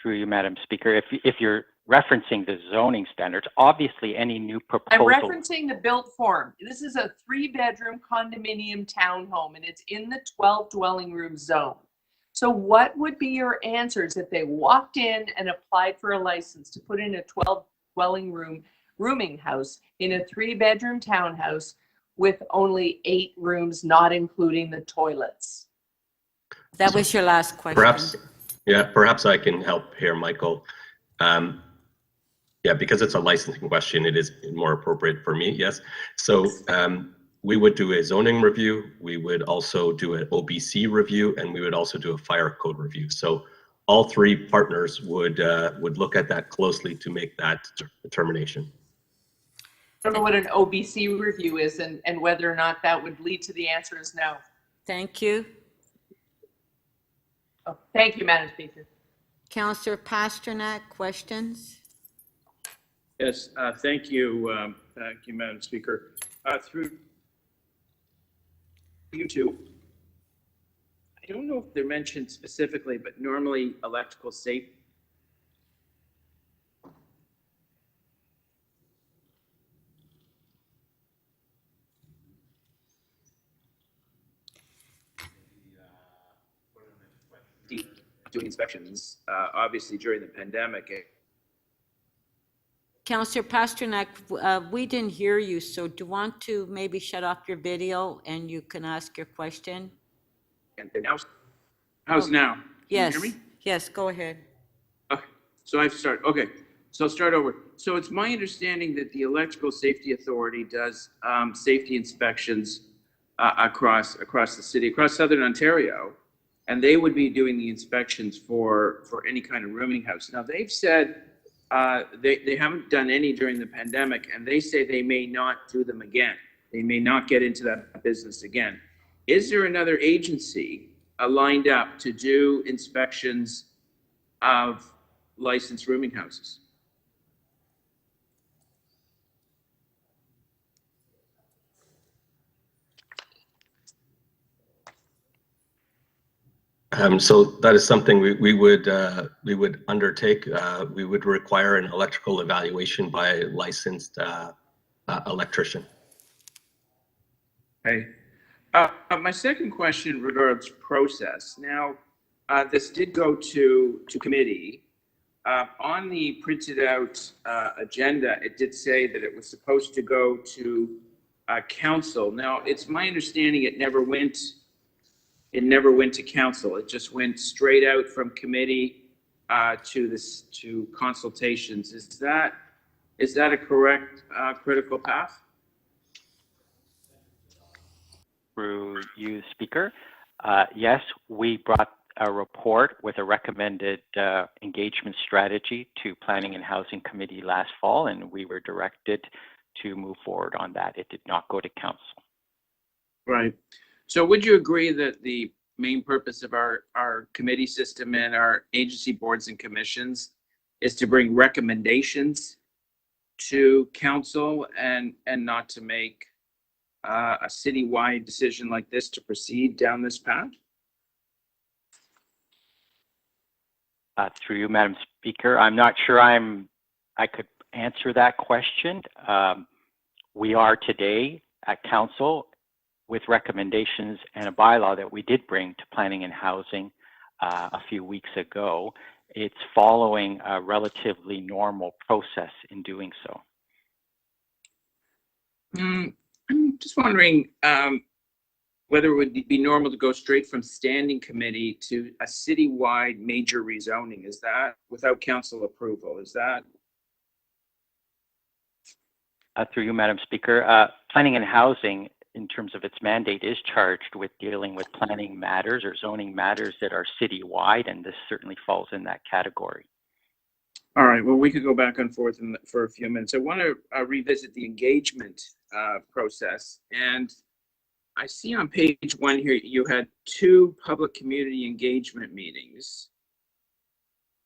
Through you, Madam Speaker, if you're referencing the zoning standards, obviously any new I'm proposal. referencing the built form. This is a 3-bedroom condominium townhome and it's in the 12 dwelling room zone. So what would be your answers if they walked in and applied for a license to put in a 12 dwelling room rooming house in a 3-bedroom townhouse with only 8 rooms, not including the toilets? That was your last question. Perhaps I can help here, Michael. Because it's a licensing question, it is more appropriate for me, yes. So we would do a zoning review, we would also do an OBC review, and we would also do a fire code review. So all 3 partners would look at that closely to make that determination. I don't know what an OBC review is and whether or not that would lead to the answer is no. Thank you. Oh, thank you, Madam Speaker. Councillor Pasternak, questions? Yes, thank you, Madam Speaker. Through you two, I don't know if they're mentioned specifically, but normally electrical safety. Doing inspections, obviously during the pandemic. Councillor Pasternak, we didn't hear you, so do you want to maybe shut off your video and you can ask your question? And how's now? Can Yes, you hear me? yes, go ahead. Okay, so I'll start over. So it's my understanding that the Electrical Safety Authority does safety inspections across the city, across Southern Ontario. and they would be doing the inspections for any kind of rooming house. Now, they've said they haven't done any during the pandemic, and they say they may not do them again. They may not get into that business again. Is there another agency lined up to do inspections of licensed rooming houses? So that is something we would undertake. We would require an electrical evaluation by a licensed electrician. Okay. My second question regards process. Now, this did go to committee. On the printed out agenda, it did say that it was supposed to go to council. Now, it's my understanding it never went to council. It just went straight out from committee to consultations. Is that a correct critical path? Through you, Speaker. Yes, we brought a report with a recommended engagement strategy to Planning and Housing Committee last fall, and we were directed to move forward on that. It did not go to council. Right. So would you agree that the main purpose of our committee system and our agency boards and commissions is to bring recommendations to council and not to make a citywide decision like this to proceed down this path? Through you, Madam Speaker, I'm not sure I could answer that question. We are today at council with recommendations and a bylaw that we did bring to Planning and Housing a few weeks ago. It's following a relatively normal process in doing so. I'm just wondering whether it would be normal to go straight from standing committee to a citywide major rezoning. Is that without council approval? Is that? Through you, Madam Speaker, Planning and Housing, in terms of its mandate, is charged with dealing with planning matters or zoning matters that are citywide, and this certainly falls in that category. All right, well, we could go back and forth for a few minutes. I want to revisit the engagement process. And I see on page 1 here, you had 2 public community engagement meetings.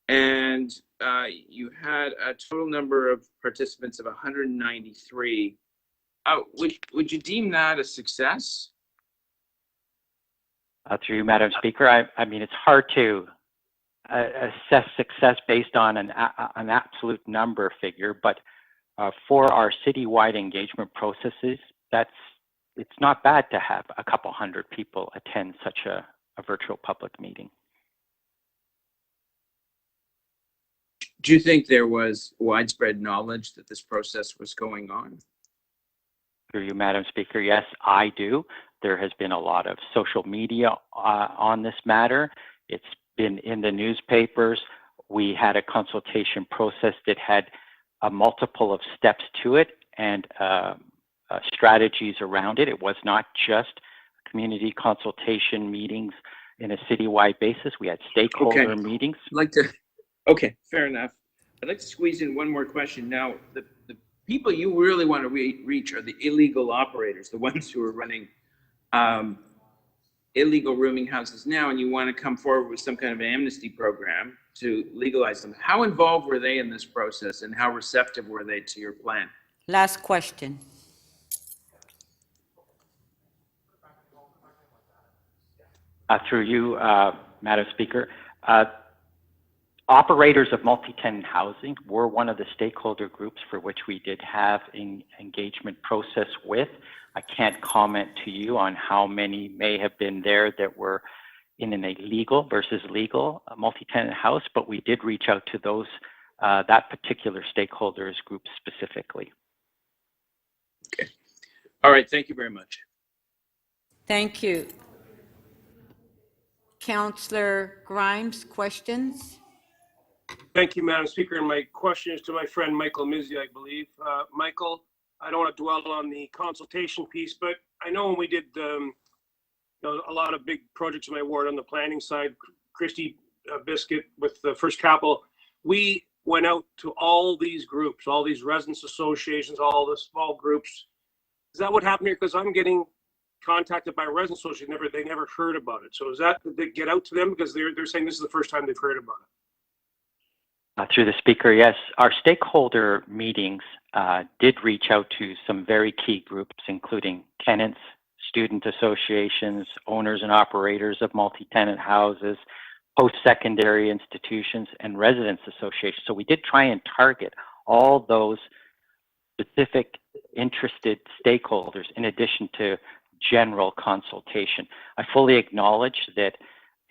And you had a total number of participants of 193. Would you deem that a success? Through you, Madam Speaker, I mean, it's hard to assess success based on an absolute number figure, but for our citywide engagement processes, it's not bad to have a couple hundred people attend such a virtual public meeting. Do you think there was widespread knowledge that this process was going on? Through you, Madam Speaker, yes, I do. There has been a lot of social media on this matter. It's been in the newspapers. We had a consultation process that had a multiple of steps to it and strategies around it. It was not just community consultation meetings in a citywide basis. We had stakeholder meetings. Okay, fair enough. I'd like to squeeze in one more question. Now, the people you really want to reach are the illegal operators, the ones who are running illegal rooming houses now, and you want to come forward with some kind of amnesty program to legalize them. How involved were they in this process, and how receptive were they to your plan? Last question. Through you, Madam Speaker, operators of multi-tenant housing were one of the stakeholder groups for which we did have an engagement process with. I can't comment to you on how many may have been there that were in an illegal versus legal multi-tenant house, but we did reach out to those, that particular stakeholders group specifically. Okay. All right, thank you very much. Thank you. Councillor Grimes, questions? Thank you, Madam Speaker. And my question is to my friend Michael Mizzi, I believe. Michael, I don't want to dwell on the consultation piece, but I know when we did a lot of big projects in my ward on the planning side, Christie Biscuit with the First Capital. We went out to all these groups, all these residents associations, all the small groups. Is that what happened here? Because I'm getting contacted by residents associations, they never heard about it. So is that, did they get out to them because they're saying this is the first time they've heard about it? Through the speaker, yes. Our stakeholder meetings did reach out to some very key groups, including tenants, student associations, owners and operators of multi-tenant houses, post-secondary institutions, and residents associations. So we did try and target all those specific interested stakeholders in addition to general consultation. I fully acknowledge that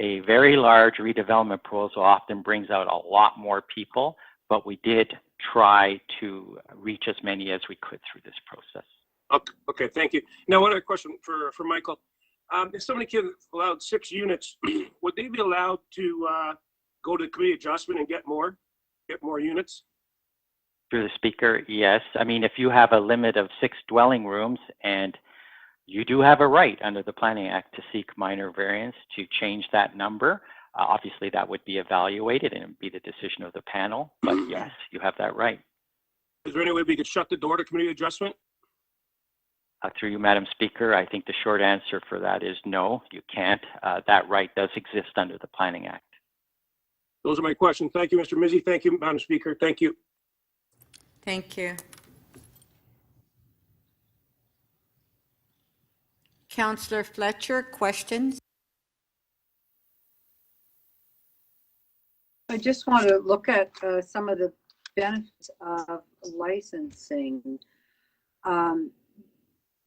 a very large redevelopment proposal often brings out a lot more people, but we did try to reach as many as we could through this process. Okay, thank you. Now, one other question for Michael. If somebody can allowed 6 units, would they be allowed to go to the committee adjustment and get more units? Through the speaker, yes. I mean, if you have a limit of 6 dwelling rooms, and you do have a right under the Planning Act to seek minor variance to change that number. Obviously, that would be evaluated and it would be the decision of the panel, but yes, you have that right. Is there any way we could shut the door to committee adjustment? Through you, Madam Speaker, I think the short answer for that is no, you can't. That right does exist under the Planning Act. Those are my questions. Thank you, Mr. Mizzi. Thank you, Madam Speaker. Thank you. Thank you. Councillor Fletcher, questions? I just want to look at some of the benefits of licensing.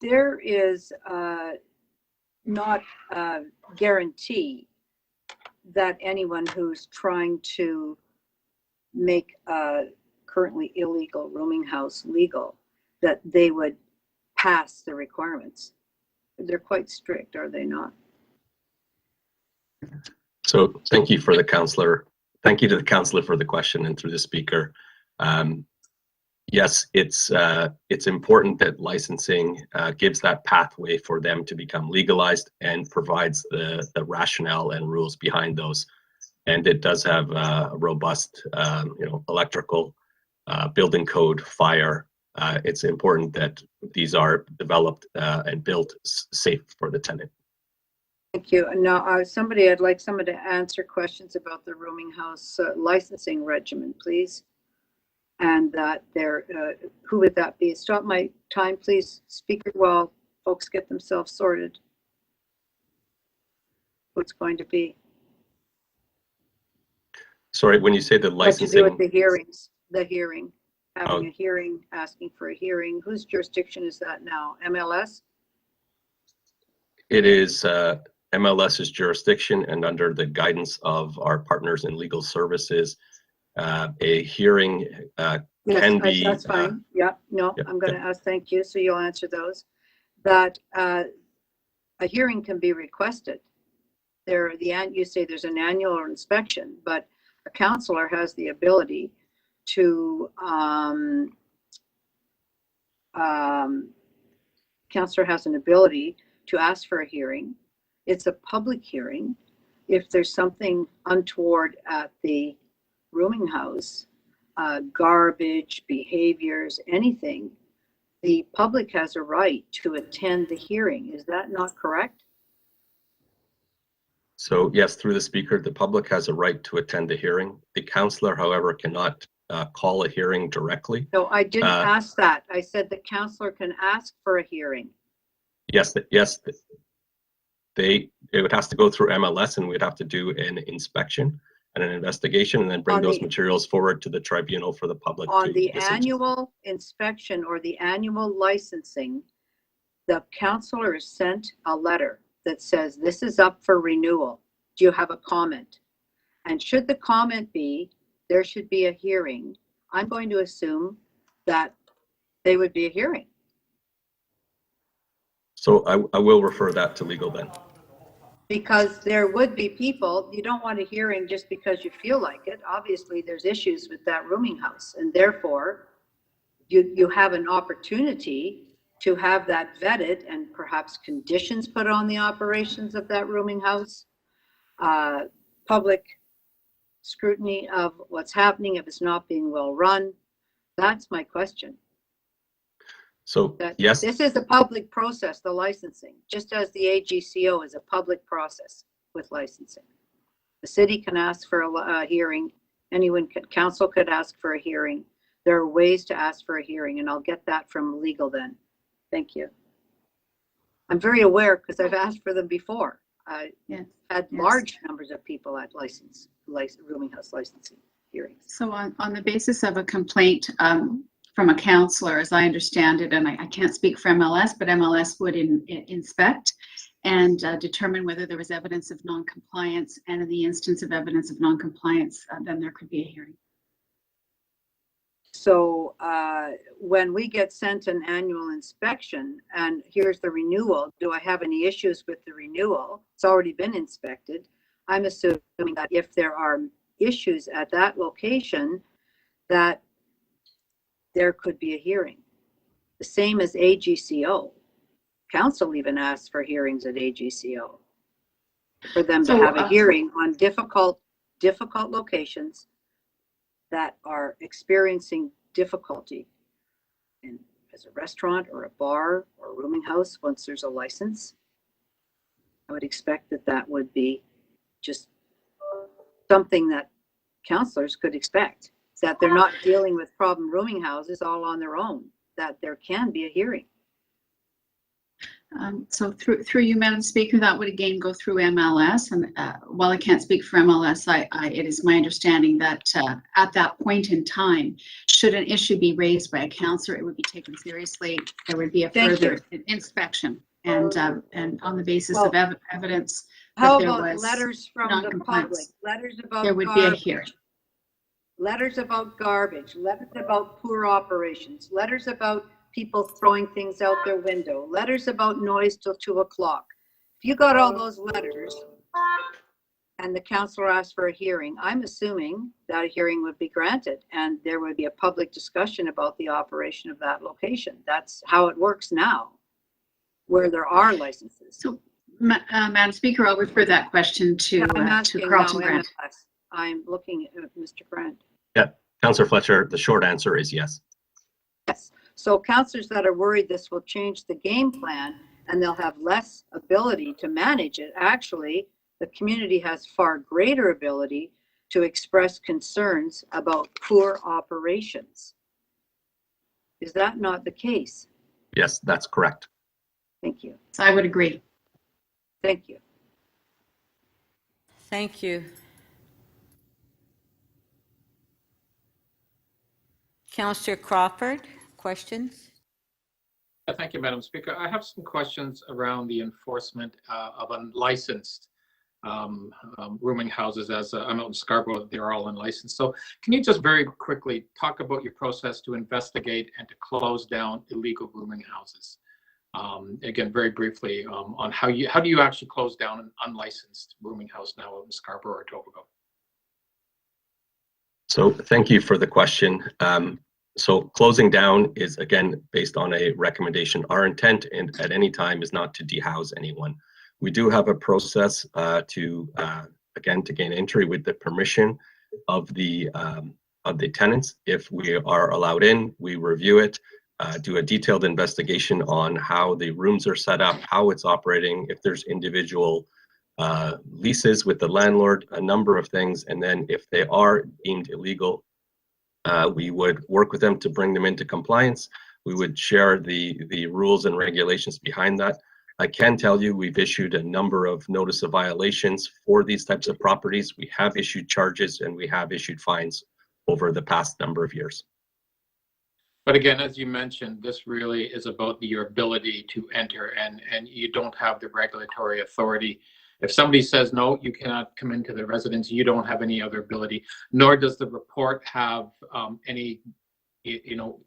There is not a guarantee that anyone who's trying to make a currently illegal rooming house legal, that they would pass the requirements. They're quite strict, are they not? So thank you for the councillor. Thank you to the councillor for the question and through the speaker. Yes, it's important that licensing gives that pathway for them to become legalized and provides the rationale and rules behind those. And it does have a robust, electrical, building code, fire. It's important that these are developed and built safe for the tenant. Thank you. And now I'd like someone to answer questions about the rooming house licensing regimen, please. And that who would that be? Stop my time, please, speaker, while folks get themselves sorted. What's going to be? Sorry, when you say the licensing. What to do with the hearings, having a hearing, asking for a hearing. Whose jurisdiction is that now? MLS? It is MLS's jurisdiction, and under the guidance of our partners in legal services, a hearing can be. That's fine. I'm going to ask. Thank you. So you'll answer those. That a hearing can be requested. You say there's an annual inspection, but a councillor has the ability to. Councillor has an ability to ask for a hearing. It's a public hearing. If there's something untoward at the rooming house, garbage, behaviors, anything, the public has a right to attend the hearing. Is that not correct? So yes, through the speaker, the public has a right to attend the hearing. The councillor, however, cannot call a hearing directly. No, I didn't ask that. I said the councillor can ask for a hearing. Yes, it has to go through MLS, and we'd have to do an inspection and an investigation, and then bring those materials forward to the tribunal for the public. On the annual inspection or the annual licensing, the councillor is sent a letter that says this is up for renewal. Do you have a comment? And should the comment be there should be a hearing, I'm going to assume that there would be a hearing. So I will refer that to legal then. Because there would be people, you don't want a hearing just because you feel like it. Obviously, there's issues with that rooming house, and therefore you have an opportunity to have that vetted and perhaps conditions put on the operations of that rooming house, public scrutiny of what's happening if it's not being well run. That's my question. So, yes. This is a public process, the licensing, just as the AGCO is a public process with licensing. The city can ask for a hearing. Council could ask for a hearing. There are ways to ask for a hearing, and I'll get that from legal then. Thank you. I'm very aware because I've asked for them before. I had large numbers of people at rooming house licensing hearings. So on the basis of a complaint from a counselor, as I understand it, and I can't speak for MLS, but MLS would inspect and determine whether there was evidence of non-compliance, and in the instance of evidence of non-compliance, then there could be a hearing. So when we get sent an annual inspection and here's the renewal, do I have any issues with the renewal? It's already been inspected. I'm assuming that if there are issues at that location, that there could be a hearing. The same as AGCO. Council even asks for hearings at AGCO for them to have a hearing on difficult locations that are experiencing difficulty as a restaurant or a bar or a rooming house once there's a license. I would expect that would be just something that councillors could expect, that they're not dealing with problem rooming houses all on their own, that there can be a hearing. So through you, Madam Speaker, that would again go through MLS. And while I can't speak for MLS, it is my understanding that at that point in time, should an issue be raised by a councillor, it would be taken seriously. There would be a further inspection, and on the basis of evidence How that there about was letters from the public? Letters about there would garbage, be a hearing. Letters about garbage, letters about poor operations, letters about people throwing things out their window, letters about noise till 2 o'clock. If you got all those letters and the councillor asked for a hearing, I'm assuming that a hearing would be granted and there would be a public discussion about the operation of that location. That's how it works now, where there are licenses. So, Madam Speaker, I'll refer that question to Carlton Grant. I'm looking at Mr. Grant. Yeah, Councillor Fletcher, the short answer is yes. Yes. So councillors that are worried this will change the game plan and they'll have less ability to manage it, actually, the community has far greater ability to express concerns about poor operations. Is that not the case? Yes, that's correct. Thank you. So I would agree. Thank you. Thank you. Councillor Crawford, questions? Thank you, Madam Speaker. I have some questions around the enforcement of unlicensed rooming houses. As I'm out in Scarborough, they're all unlicensed. So can you just very quickly talk about your process to investigate and to close down illegal rooming houses? Again, very briefly, on how do you actually close down an unlicensed rooming house now out in Scarborough or Etobicoke? So thank you for the question. So closing down is, again, based on a recommendation. Our intent at any time is not to dehouse anyone. We do have a process to gain entry with the permission of the tenants. If we are allowed in, we review it, do a detailed investigation on how the rooms are set up, how it's operating, if there's individual leases with the landlord, a number of things. And then if they are deemed illegal, we would work with them to bring them into compliance. We would share the rules and regulations behind that. I can tell you we've issued a number of notice of violations for these types of properties. We have issued charges and we have issued fines over the past number of years. But again, as you mentioned, this really is about your ability to enter, and you don't have the regulatory authority. If somebody says, no, you cannot come into the residence, you don't have any other ability, nor does the report have any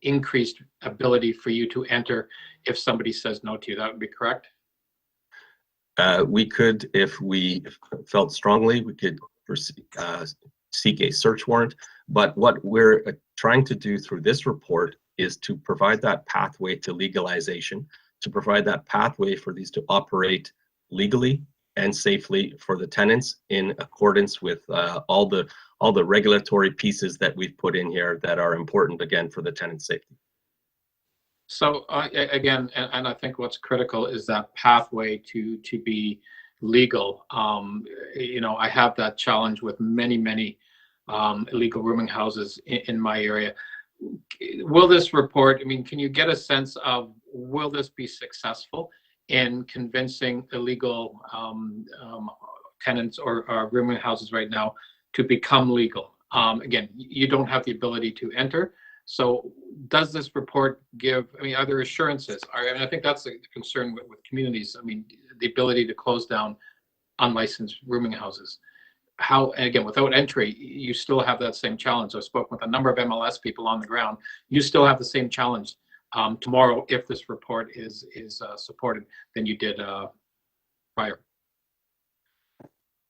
increased ability for you to enter if somebody says no to you. That would be correct? We could, if we felt strongly, we could seek a search warrant. But what we're trying to do through this report is to provide that pathway to legalization, to provide that pathway for these to operate legally and safely for the tenants in accordance with all the regulatory pieces that we've put in here that are important, again, for the tenant safety. So again, and I think what's critical is that pathway to be legal. You know, I have that challenge with many illegal rooming houses in my area. Will this report, I mean, can you get a sense of, will this be successful in convincing illegal tenants or rooming houses right now to become legal? Again, you don't have the ability to enter. So does this report give, I mean, are there assurances? I mean, I think that's a concern with communities. I mean, the ability to close down unlicensed rooming houses. How, and again, without entry, you still have that same challenge. I've spoken with a number of MLS people on the ground. You still have the same challenge tomorrow if this report is supported than you did prior.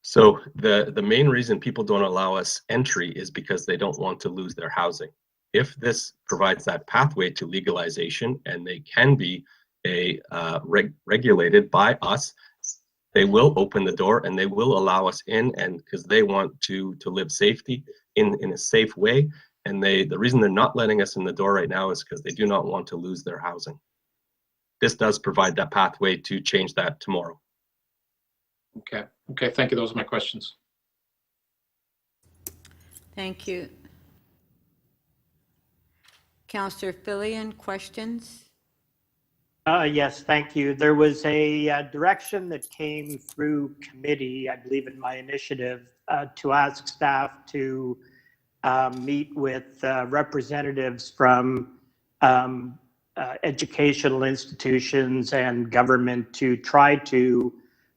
So the main reason people don't allow us entry is because they don't want to lose their housing. If this provides that pathway to legalization and they can be regulated by us, they will open the door and they will allow us in, and because they want to live safety in a safe way. And the reason they're not letting us in the door right now is because they do not want to lose their housing. This does provide that pathway to change that tomorrow. Okay. Okay. Thank you. Those are my questions. Thank you. Councillor Fillion, questions? Yes, thank you. There was a direction that came through committee, I believe in my initiative, to ask staff to meet with representatives from educational institutions and government to try to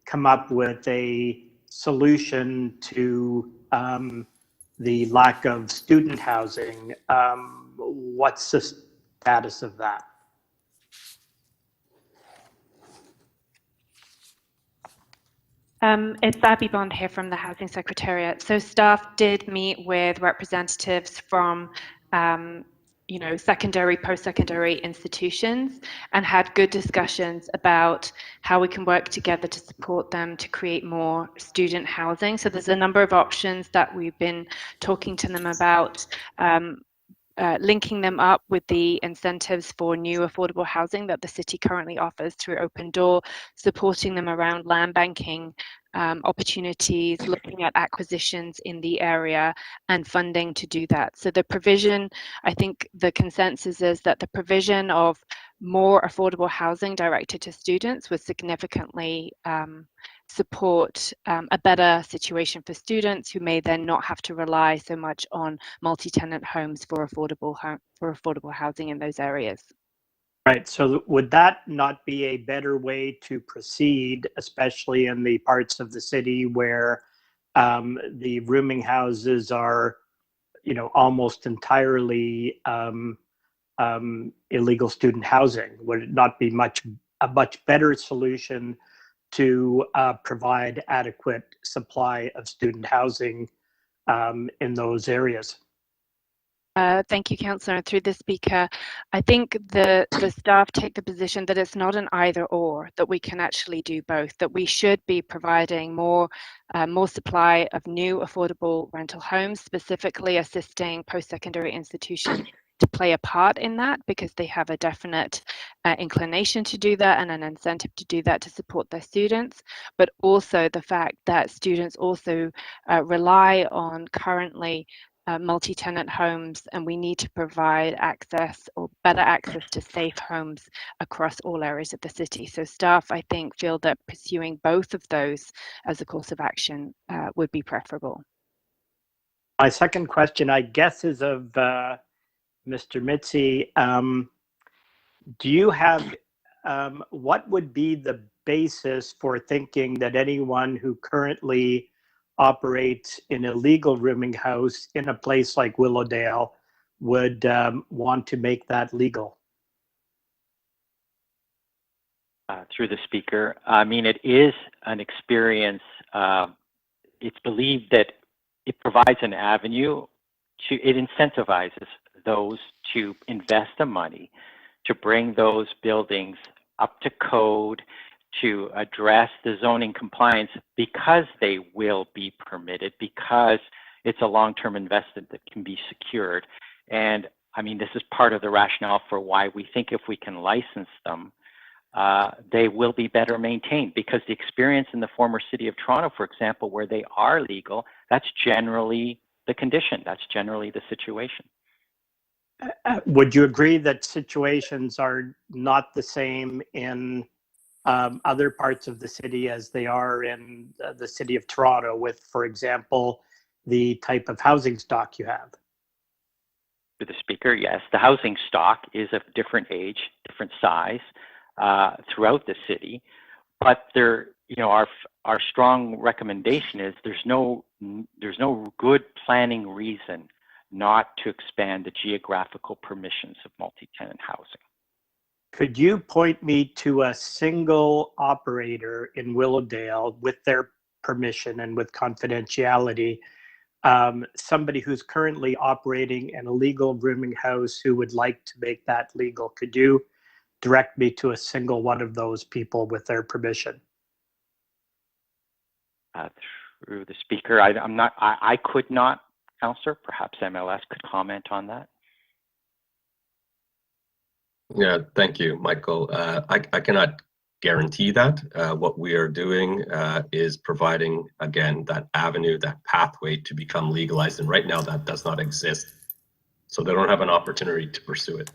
come up with a solution to the lack of student housing. What's the status of that? It's Abby Bond here from the Housing Secretariat. So staff did meet with representatives from, secondary, post-secondary institutions and had good discussions about how we can work together to support them to create more student housing. So there's a number of options that we've been talking to them about. Linking them up with the incentives for new affordable housing that the city currently offers through Open Door, supporting them around land banking opportunities, looking at acquisitions in the area and funding to do that. So the provision, I think the consensus is that the provision of more affordable housing directed to students would significantly support a better situation for students who may then not have to rely so much on multi-tenant homes for affordable housing in those areas. Right. So would that not be a better way to proceed, especially in the parts of the city where the rooming houses are, almost entirely illegal student housing? Would it not be a much better solution to provide adequate supply of student housing in those areas? Thank you, Councillor. Through the Speaker, I think the staff take the position that it's not an either or, that we can actually do both, that we should be providing more supply of new affordable rental homes, specifically assisting post-secondary institutions to play a part in that because they have a definite inclination to do that and an incentive to do that to support their students, but also the fact that students also rely on currently multi-tenant homes, and we need to provide access or better access to safe homes across all areas of the city. So staff, I think, feel that pursuing both of those as a course of action would be preferable. My second question, I guess, is of Mr. Mitzi. Do you have, what would be the basis for thinking that anyone who currently operates in a legal rooming house in a place like Willowdale would want to make that legal? Through the Speaker, I mean, it is an experience. It's believed that it provides an avenue it incentivizes those to invest the money to bring those buildings up to code, to address the zoning compliance, because they will be permitted, because it's a long-term investment that can be secured. And I mean, this is part of the rationale for why we think if we can license them, they will be better maintained, because the experience in the former city of Toronto, for example, where they are legal, that's generally the condition. That's generally the situation. Would you agree that situations are not the same in other parts of the city as they are in the city of Toronto with, for example, the type of housing stock you have? To the speaker, yes, the housing stock is of different age, different size throughout the city, but there, you know, our strong recommendation is there's no good planning reason not to expand the geographical permissions of multi-tenant housing. Could you point me to a single operator in Willowdale with their permission and with confidentiality, somebody who's currently operating an illegal rooming house who would like to make that legal? Could you direct me to a single one of those people with their permission? Through the speaker, I could not, Councillor. Perhaps MLS could comment on that. Yeah, thank you, Michael. I cannot guarantee that. What we are doing is providing, again, that avenue, that pathway to become legalized. And right now that does not exist. So they don't have an opportunity to pursue it.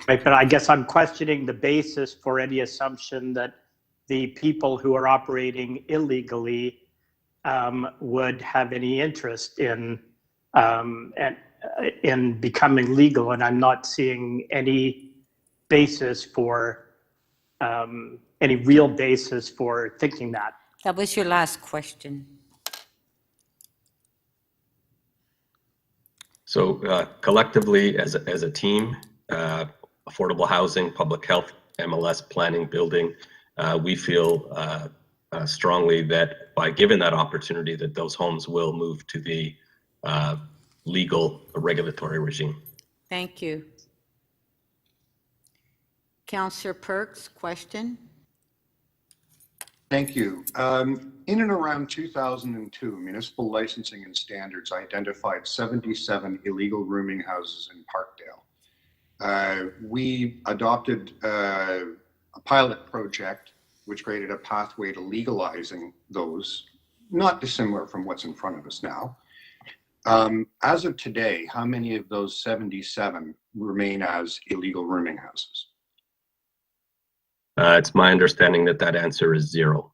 Right, but I guess I'm questioning the basis for any assumption that the people who are operating illegally would have any interest in becoming legal, and I'm not seeing any basis for any real basis for thinking that. That was your last question. So collectively, as a team, affordable housing, public health, MLS, planning, building, we feel strongly that by given that opportunity, that those homes will move to the legal regulatory regime. Thank you. Councillor Perks, question? Thank you. In and around 2002, Municipal Licensing and Standards identified 77 illegal rooming houses in Parkdale. We adopted a pilot project which created a pathway to legalizing those, not dissimilar from what's in front of us now. As of today, how many of those 77 remain as illegal rooming houses? It's my understanding that that answer is 0.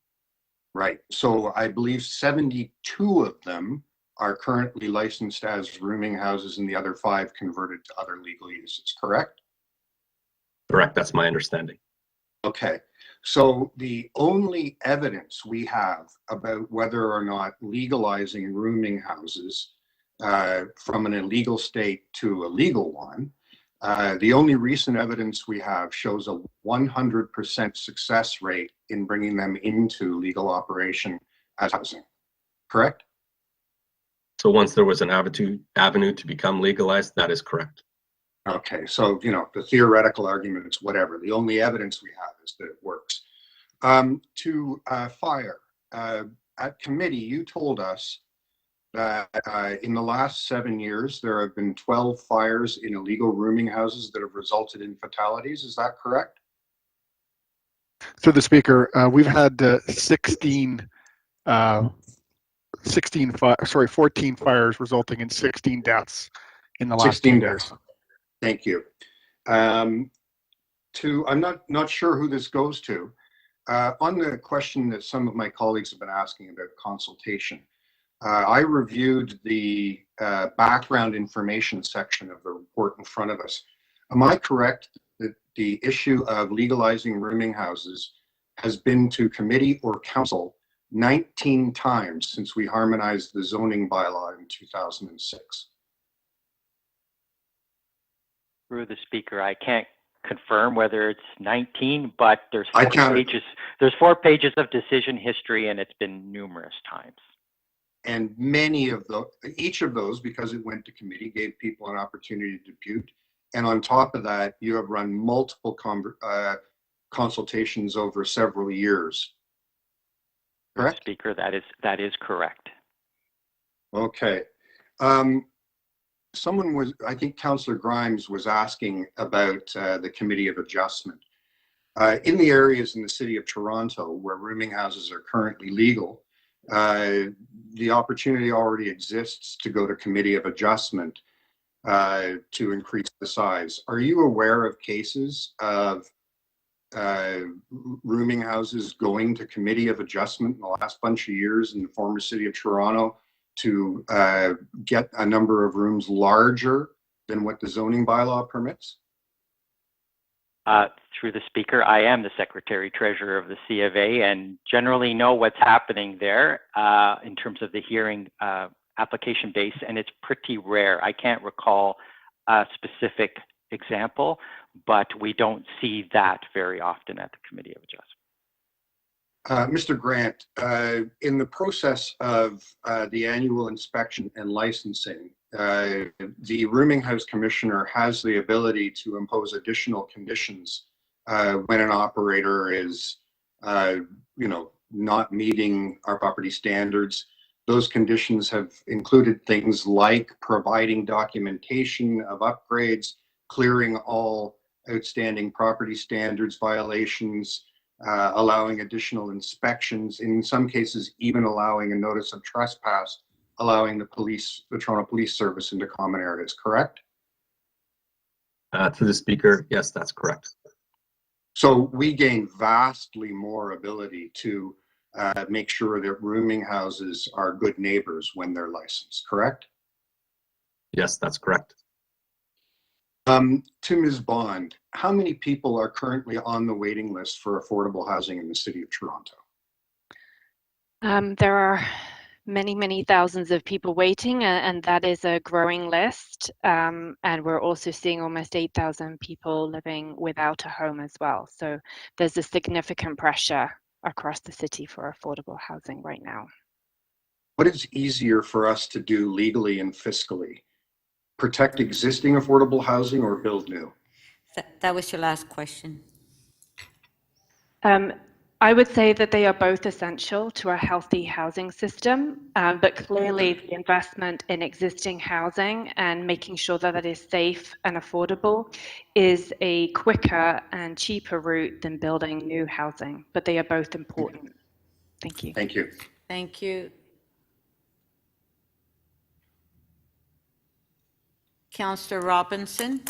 Right. So I believe 72 of them are currently licensed as rooming houses and the other 5 converted to other legal uses, correct? Correct. That's my understanding. Okay. So the only evidence we have about whether or not legalizing rooming houses from an illegal state to a legal one, the only recent evidence we have shows a 100% success rate in bringing them into legal operation as housing, correct? So once there was an avenue to become legalized, that is correct. Okay, so, you know, the theoretical arguments, whatever, the only evidence we have is that it works. To fire, at committee, you told us that in the last 7 years, there have been 12 fires in illegal rooming houses that have resulted in fatalities. Is that correct? Through the speaker, we've had 14 fires resulting in 16 deaths in the last 10 years. Thank you. I'm not sure who this goes to. On the question that some of my colleagues have been asking about consultation, I reviewed the background information section of the report in front of us. Am I correct that the issue of legalizing rooming houses has been to committee or council 19 times since we harmonized the zoning bylaw in 2006? Through the speaker, I can't confirm whether it's 19, but there's 4 pages of decision history, and it's been numerous times. And each of those, because it went to committee, gave people an opportunity to depute. And on top of that, you have run multiple consultations over several years. Correct? Speaker, that is correct. Okay. Someone was, I think Councillor Grimes was asking about the Committee of Adjustment. In the areas in the City of Toronto where rooming houses are currently legal, the opportunity already exists to go to Committee of Adjustment to increase the size. Are you aware of cases of rooming houses going to Committee of Adjustment in the last bunch of years in the former City of Toronto to get a number of rooms larger than what the zoning bylaw permits? Through the Speaker, I am the Secretary Treasurer of the C of A and generally know what's happening there in terms of the hearing application base, and it's pretty rare. I can't recall a specific example, but we don't see that very often at the Committee of Adjustment. Mr. Grant, in the process of the annual inspection and licensing, the Rooming House Commissioner has the ability to impose additional conditions when an operator is, not meeting our property standards. Those conditions have included things like providing documentation of upgrades, clearing all outstanding property standards violations, allowing additional inspections, in some cases even allowing a notice of trespass, allowing the Toronto Police Service into common areas, correct? To the Speaker, yes, that's correct. So we gain vastly more ability to make sure that rooming houses are good neighbors when they're licensed, correct? Yes, that's correct. To Ms. Bond, how many people are currently on the waiting list for affordable housing in the City of Toronto? There are many thousands of people waiting, and that is a growing list. And we're also seeing almost 8,000 people living without a home as well. So there's a significant pressure across the city for affordable housing right now. What is easier for us to do legally and fiscally? Protect existing affordable housing or build new? That was your last question. I would say that they are both essential to a healthy housing system, but clearly the investment in existing housing and making sure that it is safe and affordable is a quicker and cheaper route than building new housing, but they are both important. Thank you. Thank you. Thank you. Councillor Robinson.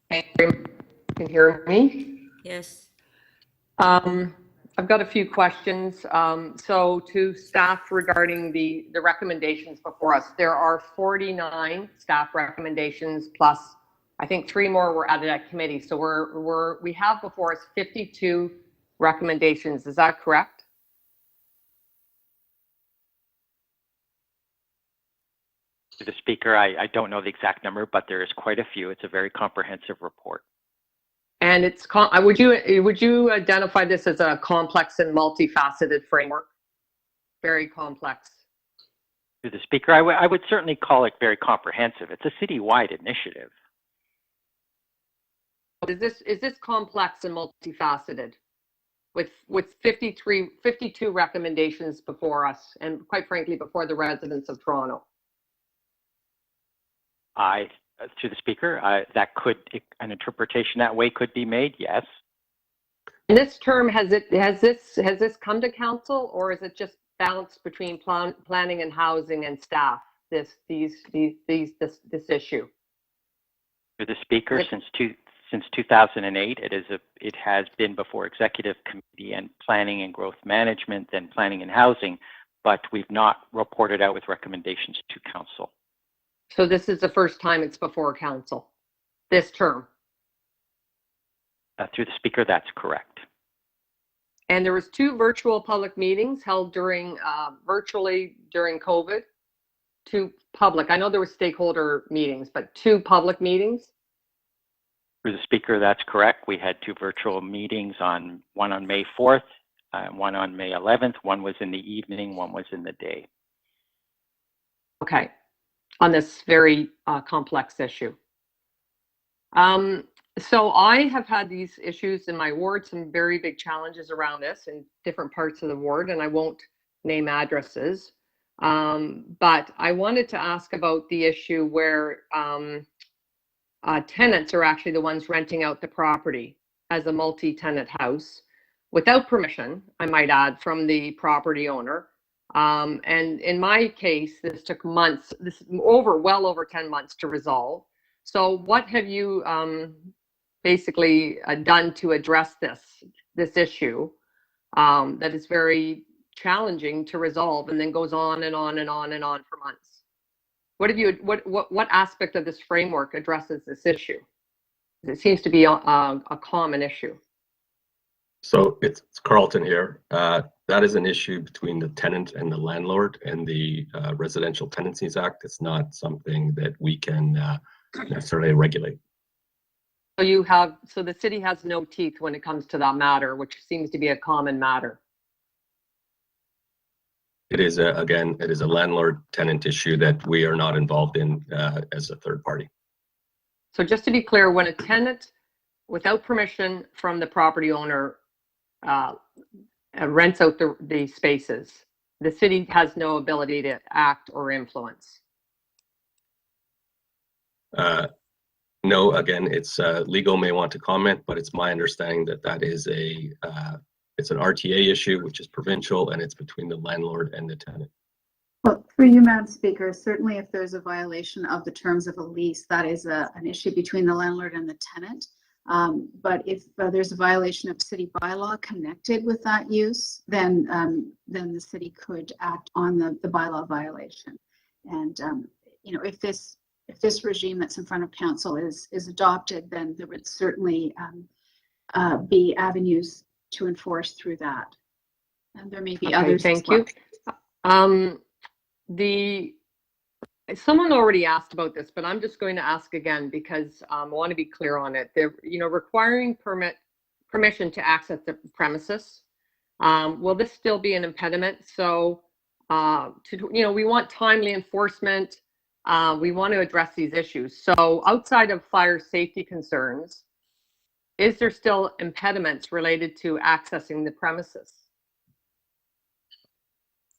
Can hear me? Yes. I've got a few questions. So to staff regarding the recommendations before us, there are 49 staff recommendations plus I think 3 more were added at committee. So we have before us 52 recommendations. Is that correct? To the Speaker, I don't know the exact number, but there is quite a few. It's a very comprehensive report. And it's would you identify this as a complex and multifaceted framework? Very complex. To the Speaker, I would certainly call it very comprehensive. It's a citywide initiative. Is this complex and multifaceted with 52 recommendations before us and quite frankly before the residents of Toronto? To the Speaker, an interpretation that way could be made, yes. In this term, has this come to council, or is it just balanced between planning and housing and staff? This issue. To the Speaker, since 2008, it has been before Executive Committee and Planning and Growth Management, then Planning and Housing, but we've not reported out with recommendations to Council. So this is the first time it's before council, this term? Through the Speaker, that's correct. And there was 2 virtual public meetings held virtually during COVID. 2 public, I know there were stakeholder meetings, but 2 public meetings? Through the Speaker, that's correct. We had 2 virtual meetings, one on May 4th one on May 11th, one was in the evening, one was in the day. Okay, on this very complex issue. So I have had these issues in my ward, some very big challenges around this in different parts of the ward, and I won't name addresses. But I wanted to ask about the issue where tenants are actually the ones renting out the property as a multi-tenant house without permission, I might add, from the property owner. And in my case, this took months, well over 10 months to resolve. So what have you basically done to address this issue that is very challenging to resolve and then goes on and on and on and on for months? What aspect of this framework addresses this issue? It seems to be a common issue. So it's Carlton here. That is an issue between the tenant and the landlord and the Residential Tenancies Act. It's not something that we can necessarily regulate. So the city has no teeth when it comes to that matter, which seems to be a common matter. It is again, it is a landlord-tenant issue that we are not involved in as a third party. So just to be clear, when a tenant, without permission from the property owner, rents out the spaces, the city has no ability to act or influence. No, again, it's legal may want to comment, but it's my understanding that that is it's an RTA issue, which is provincial, and it's between the landlord and the tenant. Well, through you, Madam Speaker, certainly if there's a violation of the terms of a lease, that is an issue between the landlord and the tenant. But if there's a violation of city bylaw connected with that use, then the city could act on the bylaw violation. And you know, if this regime that's in front of council is adopted, then there would certainly be avenues to enforce through that. And there may be Okay, others. thank as well. you. Someone already asked about this, but I'm just going to ask again because I want to be clear on it. They're, requiring permission to access the premises. Will this still be an impediment? So, we want timely enforcement. We want to address these issues. So, outside of fire safety concerns, is there still impediments related to accessing the premises?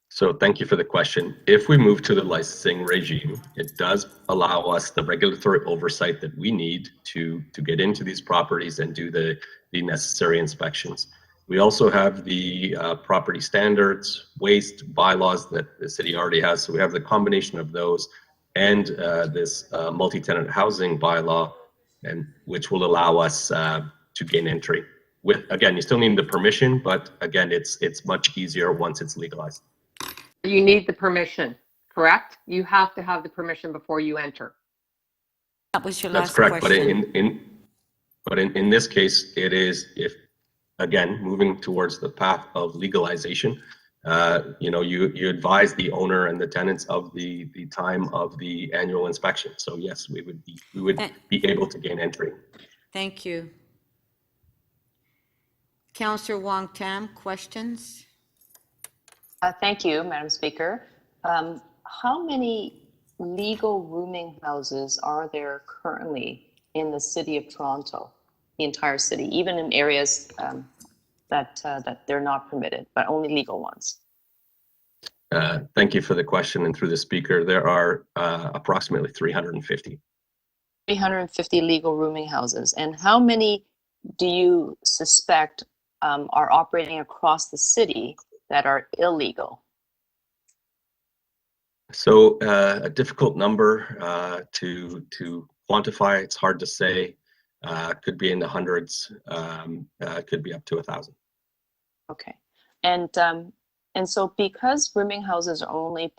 So thank you for the question. If we move to the licensing regime, it does allow us the regulatory oversight that we need to get into these properties and do the necessary inspections. We also have the property standards, waste bylaws that the city already has. So we have the combination of those and this multi-tenant housing bylaw, and which will allow us to gain entry. With, again, you still need the permission, but again, it's much easier once it's legalized. You need the permission, correct? You have to have the permission before you enter. That was your That's last correct, question. but in this case, it is, if again moving towards the path of legalization, you advise the owner and the tenants of the time of the annual inspection. So yes, we would be able to gain entry. Thank you. Councillor Wong Tam, questions? Thank you, Madam Speaker. How many legal rooming houses are there currently in the City of Toronto, the entire city, even in areas that they're not permitted, but only legal ones? Thank you for the question, and through the speaker, there are approximately 350. 350 legal rooming houses. And how many do you suspect are operating across the city that are illegal? So a difficult number to quantify. It's hard to say. Could be in the hundreds. Could be up to 1,000. Okay, and so because rooming houses are only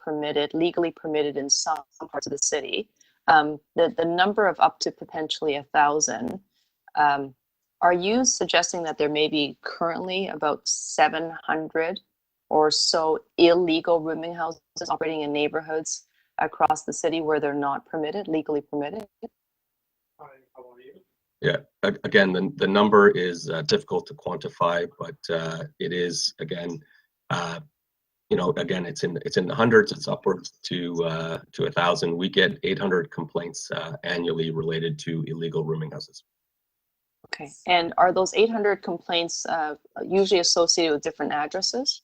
legally permitted in some parts of the city, the number of up to potentially 1,000. Are you suggesting that there may be currently about 700 or so illegal rooming houses operating in neighborhoods across the city where they're not permitted, legally permitted? Yeah, again, the number is difficult to quantify, but it is, again, again, it's in the hundreds. It's upwards to 1,000. We get 800 complaints annually related to illegal rooming houses. Okay, and are those 800 complaints usually associated with different addresses?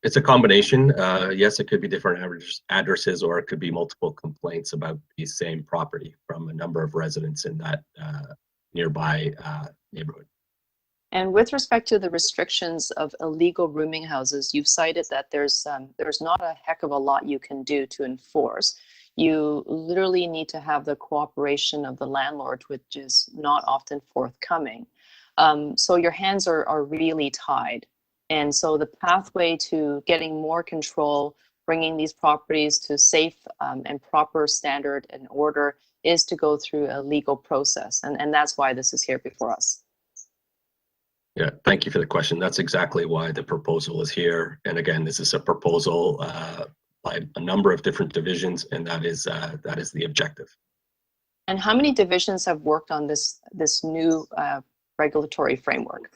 It's a combination. Yes, it could be different addresses, or it could be multiple complaints about the same property from a number of residents in that nearby neighborhood. And with respect to the restrictions of illegal rooming houses, you've cited that there's not a heck of a lot you can do to enforce. You literally need to have the cooperation of the landlord, which is not often forthcoming. So your hands are really tied. And so the pathway to getting more control, bringing these properties to safe and proper standard and order is to go through a legal process. And that's why this is here before us. Yeah, thank you for the question. That's exactly why the proposal is here. And again, this is a proposal by a number of different divisions, and that is the objective. And how many divisions have worked on this new regulatory framework?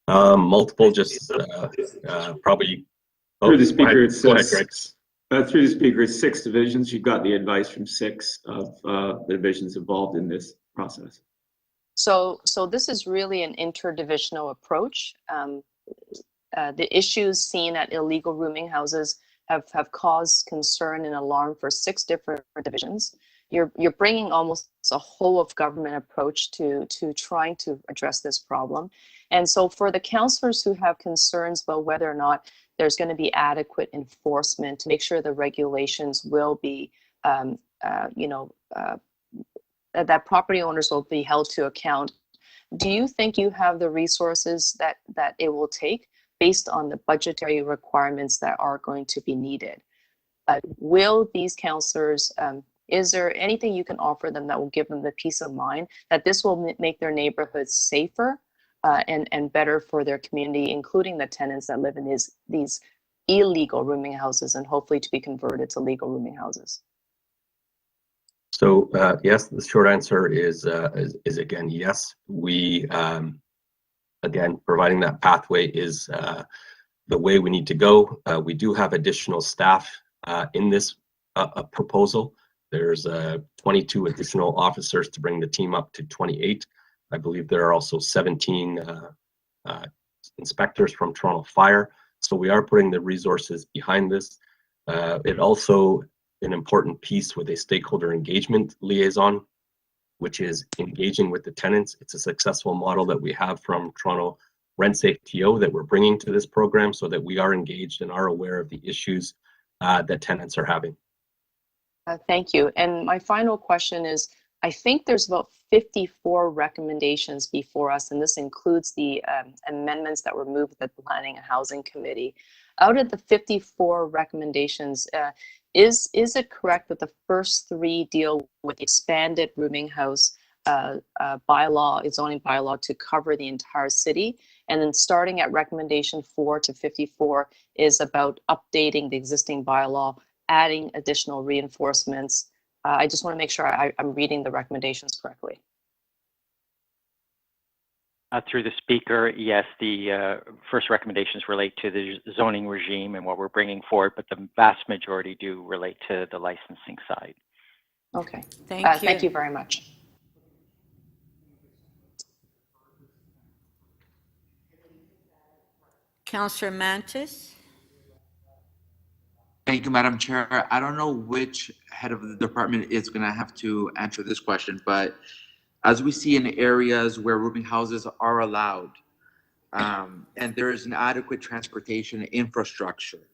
Multiple, just probably. Through the speaker, it's go ahead, Greg. Through the speaker, it's 6 divisions. You've got the advice from 6 of the divisions involved in this process. So this is really an interdivisional approach. The issues seen at illegal rooming houses have caused concern and alarm for 6 different divisions. You're bringing almost a whole of government approach to trying to address this problem. And so for the councillors who have concerns about whether or not there's going to be adequate enforcement to make sure the regulations will be, that property owners will be held to account, do you think you have the resources that it will take based on the budgetary requirements that are going to be needed? Will these councillors, is there anything you can offer them that will give them the peace of mind that this will make their neighborhoods safer and better for their community, including the tenants that live in these illegal rooming houses and hopefully to be converted to legal rooming houses? So yes, the short answer is again yes. We again, providing that pathway is the way we need to go. We do have additional staff in this proposal. There's 22 additional officers to bring the team up to 28. I believe there are also 17 inspectors from Toronto Fire. So we are putting the resources behind this. It also an important piece with a stakeholder engagement liaison, which is engaging with the tenants. It's a successful model that we have from Toronto Rent Safe TO that we're bringing to this program so that we are engaged and are aware of the issues that tenants are having. Thank you. And my final question is, I think there's about 54 recommendations before us, and this includes the amendments that were moved at the Planning and Housing Committee. Out of the 54 recommendations, is it correct that the first 3 deal with the expanded rooming house bylaw, zoning bylaw, to cover the entire city? And then starting at recommendation 4 to 54 is about updating the existing bylaw, adding additional reinforcements. I just want to make sure I'm reading the recommendations correctly. Through the speaker, yes, the first recommendations relate to the zoning regime and what we're bringing forward, but the vast majority do relate to the licensing side. Okay, Thank you. Thank you very much. Councillor Mantis. Thank you, Madam Chair. I don't know which head of the department is going to have to answer this question, but as we see in areas where rooming houses are allowed, and there is an adequate transportation infrastructure,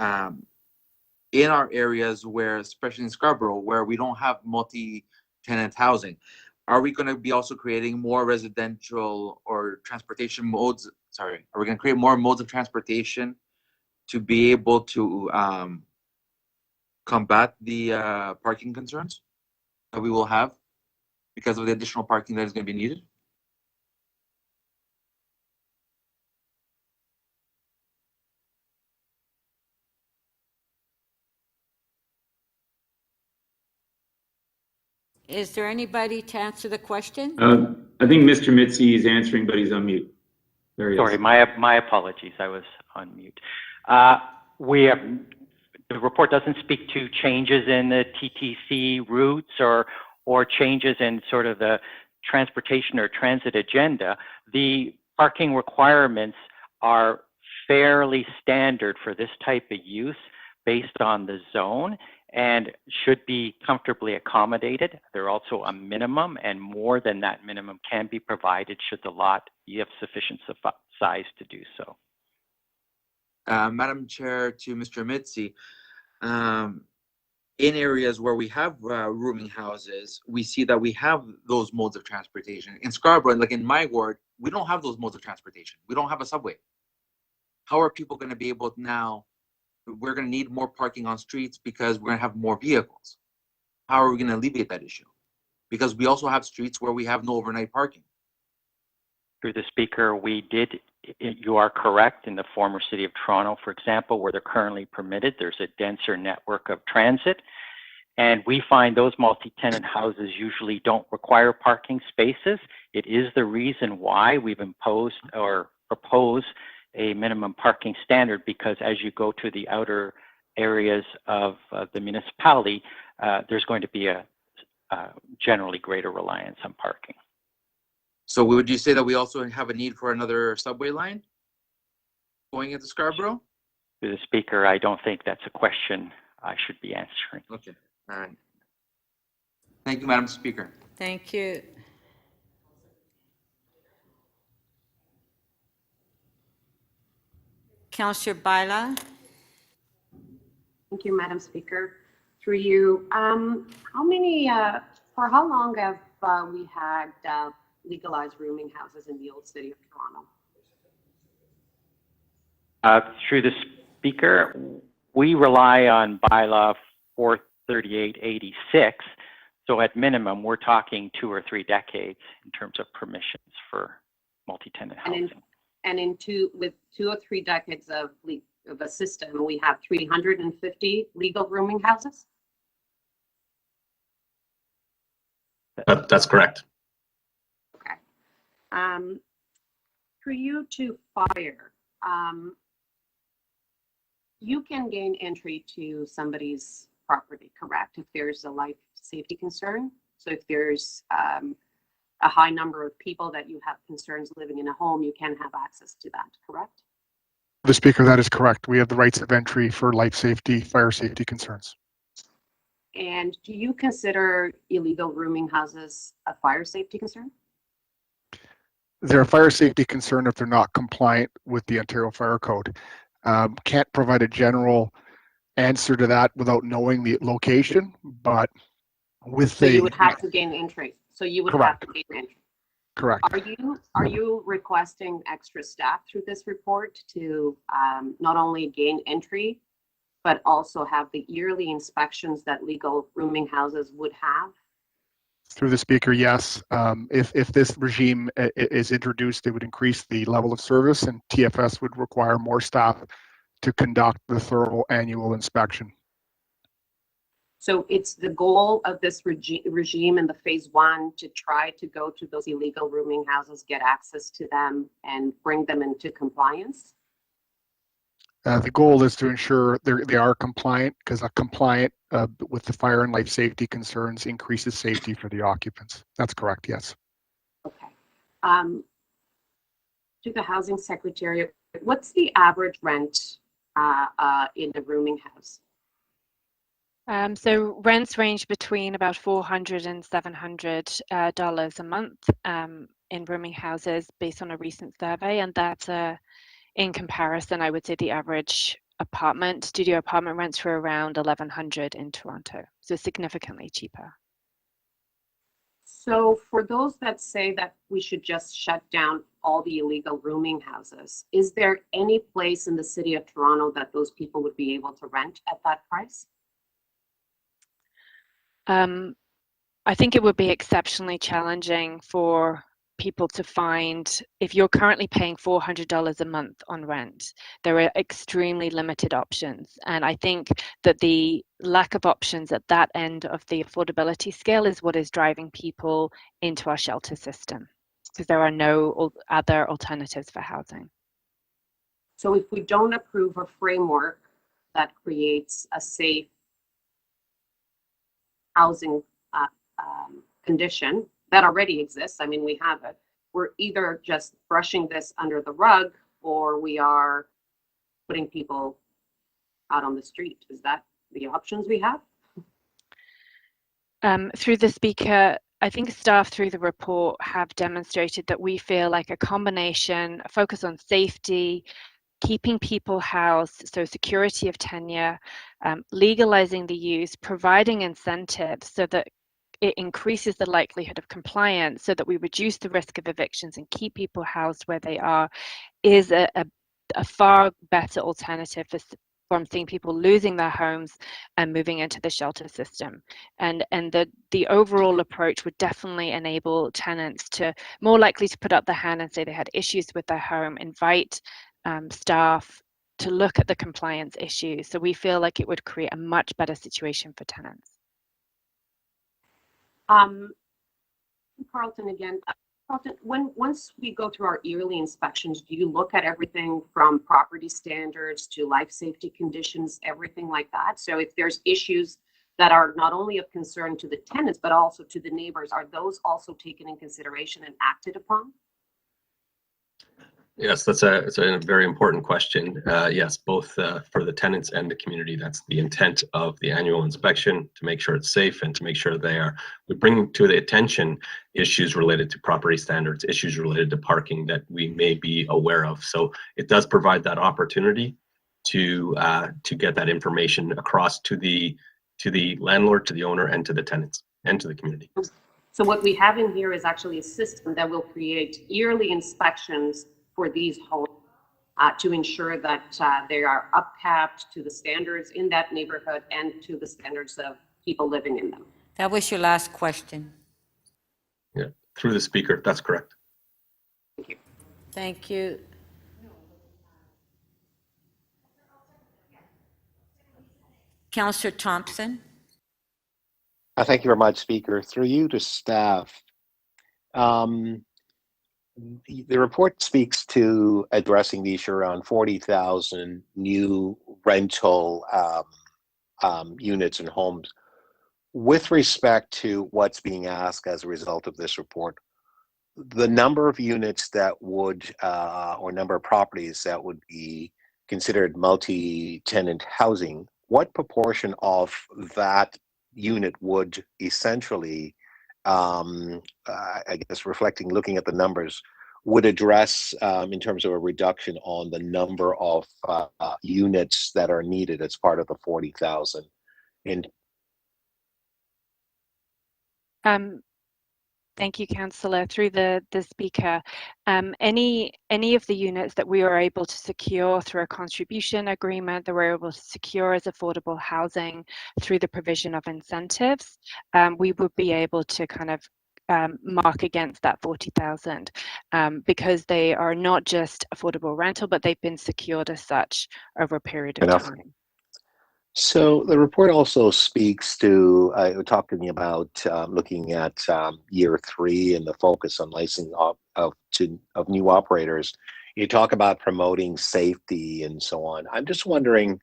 in our areas where, especially in Scarborough, where we don't have multi-tenant housing, are we going to be also creating more residential or transportation modes? Sorry, are we going to create more modes of transportation to be able to combat the parking concerns that we will have because of the additional parking that is going to be needed? Is there anybody to answer the question? I think Mr. Mitzi is answering, but he's on mute. There he Sorry, is. my apologies. I was on mute. We have, the report doesn't speak to changes in the TTC routes or changes in sort of the transportation or transit agenda. The parking requirements are fairly standard for this type of use based on the zone and should be comfortably accommodated. They're also a minimum, and more than that minimum can be provided should the lot be of sufficient size to do so. Madam Chair, to Mr. Mitzi, in areas where we have rooming houses, we see that we have those modes of transportation. In Scarborough, like in my ward, we don't have those modes of transportation. We don't have a subway. How are people going to be able to now? We're going to need more parking on streets because we're going to have more vehicles. How are we going to alleviate that issue? Because we also have streets where we have no overnight parking. Through the speaker, we did, you are correct, in the former city of Toronto, for example, where they're currently permitted, there's a denser network of transit. And we find those multi-tenant houses usually don't require parking spaces. It is the reason why we've imposed or proposed a minimum parking standard, because as you go to the outer areas of the municipality, there's going to be a generally greater reliance on parking. So would you say that we also have a need for another subway line going into Scarborough? To the speaker, I don't think that's a question I should be answering. Okay, all right. Thank you, Madam Speaker. Thank you. Councillor Baila. Thank you, Madam Speaker. Through you, how many, for how long have we had legalized rooming houses in the old city of Toronto? Through the speaker, we rely on bylaw 43886. So at minimum, we're talking 2 or 3 decades in terms of permissions for multi-tenant housing. With 2 or 3 decades of a system, we have 350 legal rooming houses? That's correct. Okay. For you to fire, you can gain entry to somebody's property, correct? If there's a life safety concern. So if there's a high number of people that you have concerns living in a home, you can have access to that, correct? The speaker, that is correct. We have the rights of entry for life safety, fire safety concerns. And do you consider illegal rooming houses a fire safety concern? They're a fire safety concern if they're not compliant with the Ontario Fire Code. Can't provide a general answer to that without knowing the location, but with So you would have to gain entry. So you would have to gain entry. Correct. Are you requesting extra staff through this report to not only gain entry, but also have the yearly inspections that legal rooming houses would have? Through the speaker, yes. If this regime is introduced, it would increase the level of service, and TFS would require more staff to conduct the thorough annual inspection. So it's the goal of this regime in the phase 1 to try to go to those illegal rooming houses, get access to them, and bring them into compliance? The goal is to ensure they are compliant, because a compliant with the fire and life safety concerns increases safety for the occupants. That's correct, yes. Okay. To the housing secretary, what's the average rent in a rooming house? So rents range between about $400 and $700 a month in rooming houses based on a recent survey, and that's in comparison, I would say the average studio apartment rents were around $1,100 in Toronto, so significantly cheaper. So for those that say that we should just shut down all the illegal rooming houses, is there any place in the city of Toronto that those people would be able to rent at that price? I think it would be exceptionally challenging for people to find, if you're currently paying $400 a month on rent, there are extremely limited options. And I think that the lack of options at that end of the affordability scale is what is driving people into our shelter system, because there are no other alternatives for housing. So if we don't approve a framework that creates a safe housing condition that already exists, I mean, we have it, we're either just brushing this under the rug or we are putting people out on the street. Is that the options we have? Through the speaker, I think staff through the report have demonstrated that we feel like a combination, a focus on safety, keeping people housed, so security of tenure, legalizing the use, providing incentives so that it increases the likelihood of compliance so that we reduce the risk of evictions and keep people housed where they are, is a far better alternative from seeing people losing their homes and moving into the shelter system. And the overall approach would definitely enable tenants to more likely to put up their hand and say they had issues with their home, invite staff to look at the compliance issues. So we feel like it would create a much better situation for tenants. Carlton again. Carlton, once we go through our yearly inspections, do you look at everything from property standards to life safety conditions, everything like that? So if there's issues that are not only of concern to the tenants, but also to the neighbors, are those also taken in consideration and acted upon? Yes, it's a very important question. Yes, both for the tenants and the community. That's the intent of the annual inspection, to make sure it's safe and to make sure we bring to the attention issues related to property standards, issues related to parking that we may be aware of. So it does provide that opportunity to get that information across to the landlord, to the owner, and to the tenants and to the community. So what we have in here is actually a system that will create yearly inspections for these homes to ensure that they are upcapped to the standards in that neighborhood and to the standards of people living in them. That was your last question. Yeah, through the speaker, that's correct. Thank you. Thank you. Councillor Thompson. Thank you very much, Speaker. Through you to staff. The report speaks to addressing the issue around 40,000 new rental units and homes. With respect to what's being asked as a result of this report, the number of units that would, or number of properties that would be considered multi-tenant housing, what proportion of that unit would essentially, I guess looking at the numbers, would address in terms of a reduction on the number of units that are needed as part of the 40,000? Thank you, Councillor. Through the speaker, any of the units that we are able to secure through a contribution agreement, that we're able to secure as affordable housing through the provision of incentives, we would be able to kind of mark against that 40,000 because they are not just affordable rental, but they've been secured as such over a period of time. So the report also speaks to talking about looking at year 3 and the focus on licensing of new operators. You talk about promoting safety and so on. I'm just wondering,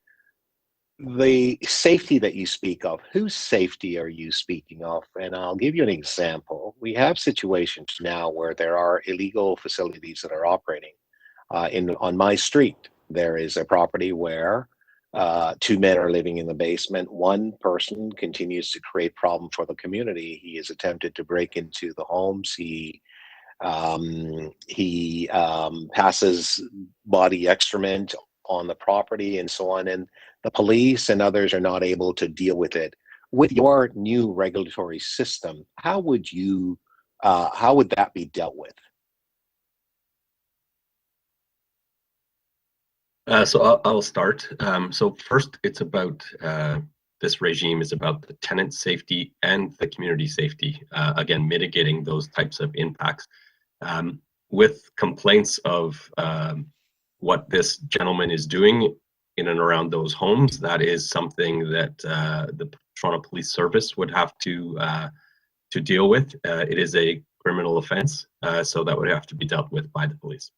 the safety that you speak of, whose safety are you speaking of? And I'll give you an example. We have situations now where there are illegal facilities that are operating. On my street, there is a property where 2 men are living in the basement. One person continues to create problem for the community. He has attempted to break into the homes. He passes body excrement on the property and so on, and the police and others are not able to deal with it. With your new regulatory system, how would that be dealt with? So I'll start. So first, it's about this regime is about the tenant safety and the community safety. Again, mitigating those types of impacts. With complaints of what this gentleman is doing in and around those homes, that is something that the Toronto Police Service would have to deal with. It is a criminal offense, so that would have to be dealt with by the police.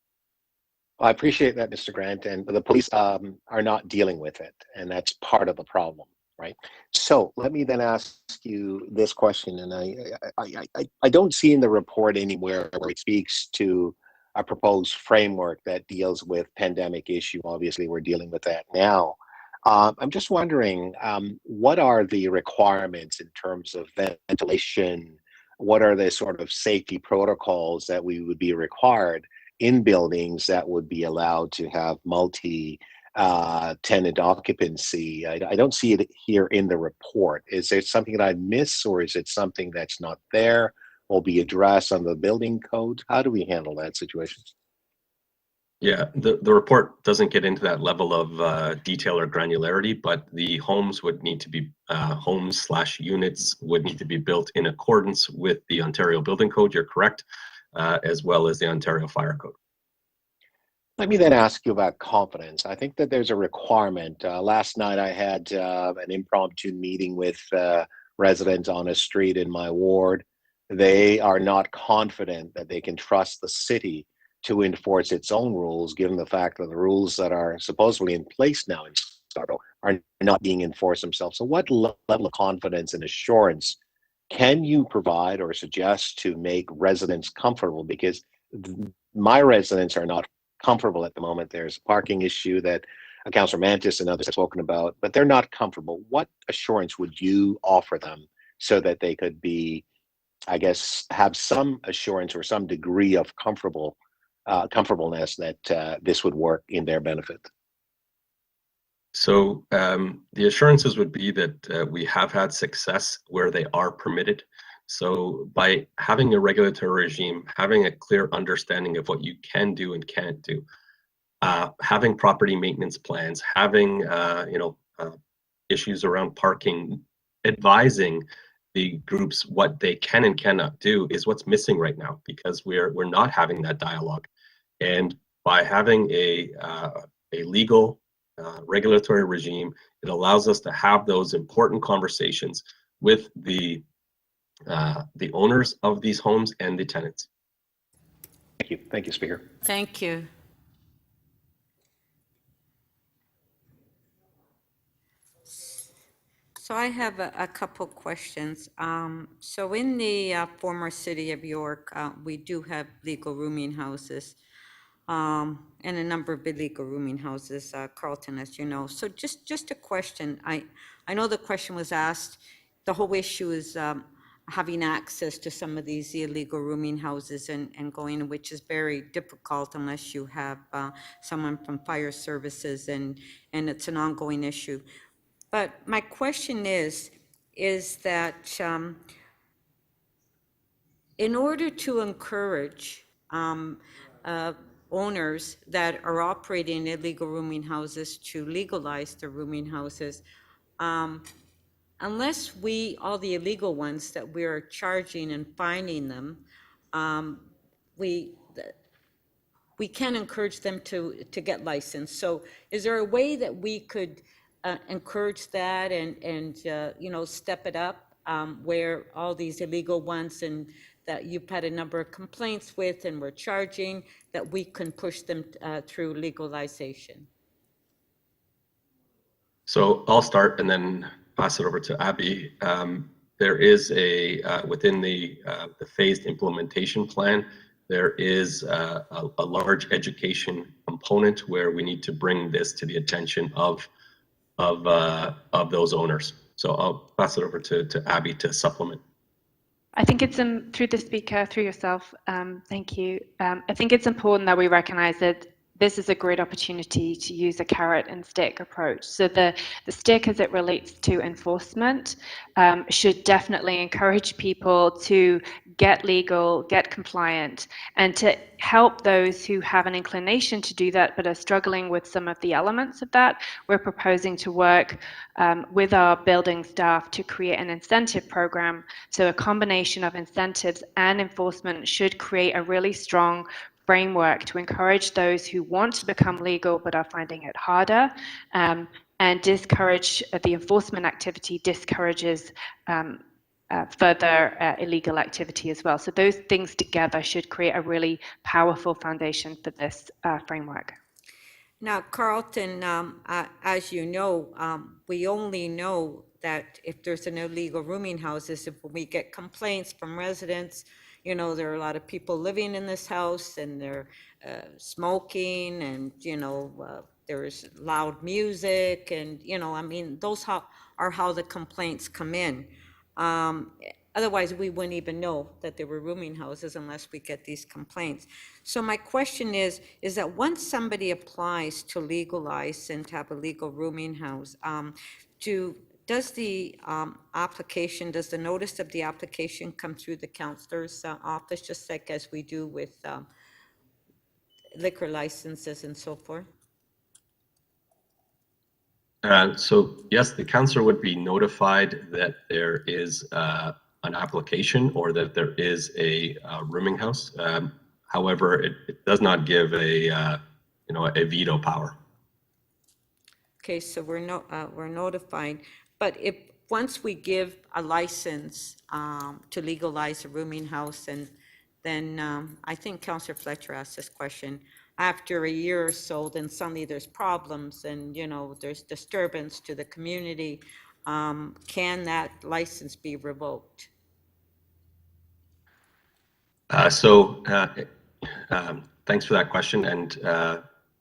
I appreciate that, Mr. Grant, and the police are not dealing with it, and that's part of the problem, right? So let me then ask you this question, and I don't see in the report anywhere where it speaks to a proposed framework that deals with pandemic issue. Obviously, we're dealing with that now. I'm just wondering, what are the requirements in terms of ventilation? What are the sort of safety protocols that we would be required in buildings that would be allowed to have multi-tenant occupancy? I don't see it here in the report. Is there something that I miss, or is it something that's not there, will be addressed on the building code? How do we handle that situation? Yeah, the report doesn't get into that level of detail or granularity, but the homes would need to be, homes/units would need to be built in accordance with the Ontario Building Code, you're correct, as well as the Ontario Fire Code. Let me then ask you about confidence. I think that there's a requirement. Last night I had an impromptu meeting with residents on a street in my ward. They are not confident that they can trust the city to enforce its own rules, given the fact that the rules that are supposedly in place now in Scarborough are not being enforced themselves. So what level of confidence and assurance can you provide or suggest to make residents comfortable? Because my residents are not comfortable at the moment. There's a parking issue that Councillor Mantis and others have spoken about, but they're not comfortable. What assurance would you offer them so that they could be, I guess, have some assurance or some degree of comfortableness that this would work in their benefit? So the assurances would be that we have had success where they are permitted. So by having a regulatory regime, having a clear understanding of what you can do and can't do, having property maintenance plans, having issues around parking, advising the groups what they can and cannot do is what's missing right now, because we're not having that dialogue. And by having a legal regulatory regime, it allows us to have those important conversations with the owners of these homes and the tenants. Thank you, Speaker. Thank you. So I have a couple questions. So in the former city of York, we do have legal rooming houses, and a number of illegal rooming houses, Carlton, as you know. So just a question. I know the question was asked. The whole issue is having access to some of these illegal rooming houses and going, which is very difficult unless you have someone from fire services, and it's an ongoing issue. But my question is that in order to encourage owners that are operating illegal rooming houses to legalize their rooming houses, unless all the illegal ones that we are charging and fining them, we can encourage them to get licensed. So is there a way that we could encourage that and step it up, where all these illegal ones and that you've had a number of complaints with and we're charging, that we can push them through legalization? So I'll start and then pass it over to Abby. There is within the phased implementation plan, there is a large education component where we need to bring this to the attention of those owners. So I'll pass it over to Abby to supplement. I think it's through the speaker, through yourself. Thank you. I think it's important that we recognize that this is a great opportunity to use a carrot and stick approach. So the stick, as it relates to enforcement, should definitely encourage people to get legal, get compliant, and to help those who have an inclination to do that but are struggling with some of the elements of that, we're proposing to work with our building staff to create an incentive program. So a combination of incentives and enforcement should create a really strong framework to encourage those who want to become legal but are finding it harder, and discourage the enforcement activity discourages further illegal activity as well. So those things together should create a really powerful foundation for this framework. Now, Carlton, as you know, we only know that if there's an illegal rooming houses, if we get complaints from residents, you know, there are a lot of people living in this house and they're smoking and, you know, there's loud music and, you know, I mean, those are how the complaints come in. Otherwise, we wouldn't even know that there were rooming houses unless we get these complaints. So my question is that once somebody applies to legalize and to have a legal rooming house, does the application, does the notice of the application come through the counselor's office, just like as we do with liquor licenses and so forth? So yes, the counselor would be notified that there is an application or that there is a rooming house. However, it does not give a a veto power. Okay, so we're notified, but if once we give a license to legalize a rooming house, and then I think Councillor Fletcher asked this question, after a year or so, then suddenly there's problems and, you know, there's disturbance to the community. Can that license be revoked? Thanks for that question. And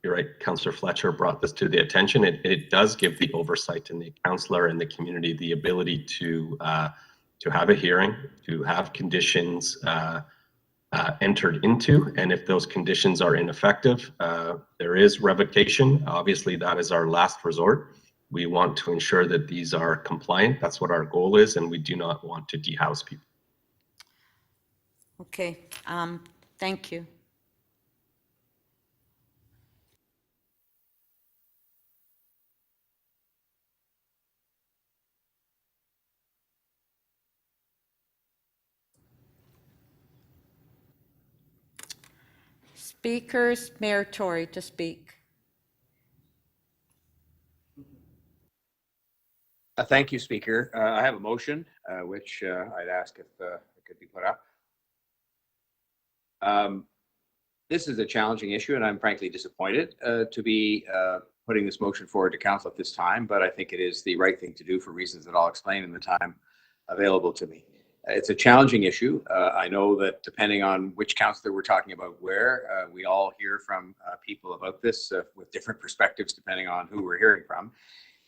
you're right, Councillor Fletcher brought this to the attention. It does give the oversight and the councillor and the community the ability to have a hearing, to have conditions entered into, and if those conditions are ineffective, there is revocation. Obviously, that is our last resort. We want to ensure that these are compliant. That's what our goal is, and we do not want to dehouse people. Okay, thank you. Speakers, Mayor Tory to speak. Thank you, Speaker. I have a motion, which I'd ask if it could be put up. This is a challenging issue, and I'm frankly disappointed to be putting this motion forward to Council at this time, but I think it is the right thing to do for reasons that I'll explain in the time available to me. It's a challenging issue. I know that depending on which councillor we're talking about where, we all hear from people about this with different perspectives depending on who we're hearing from.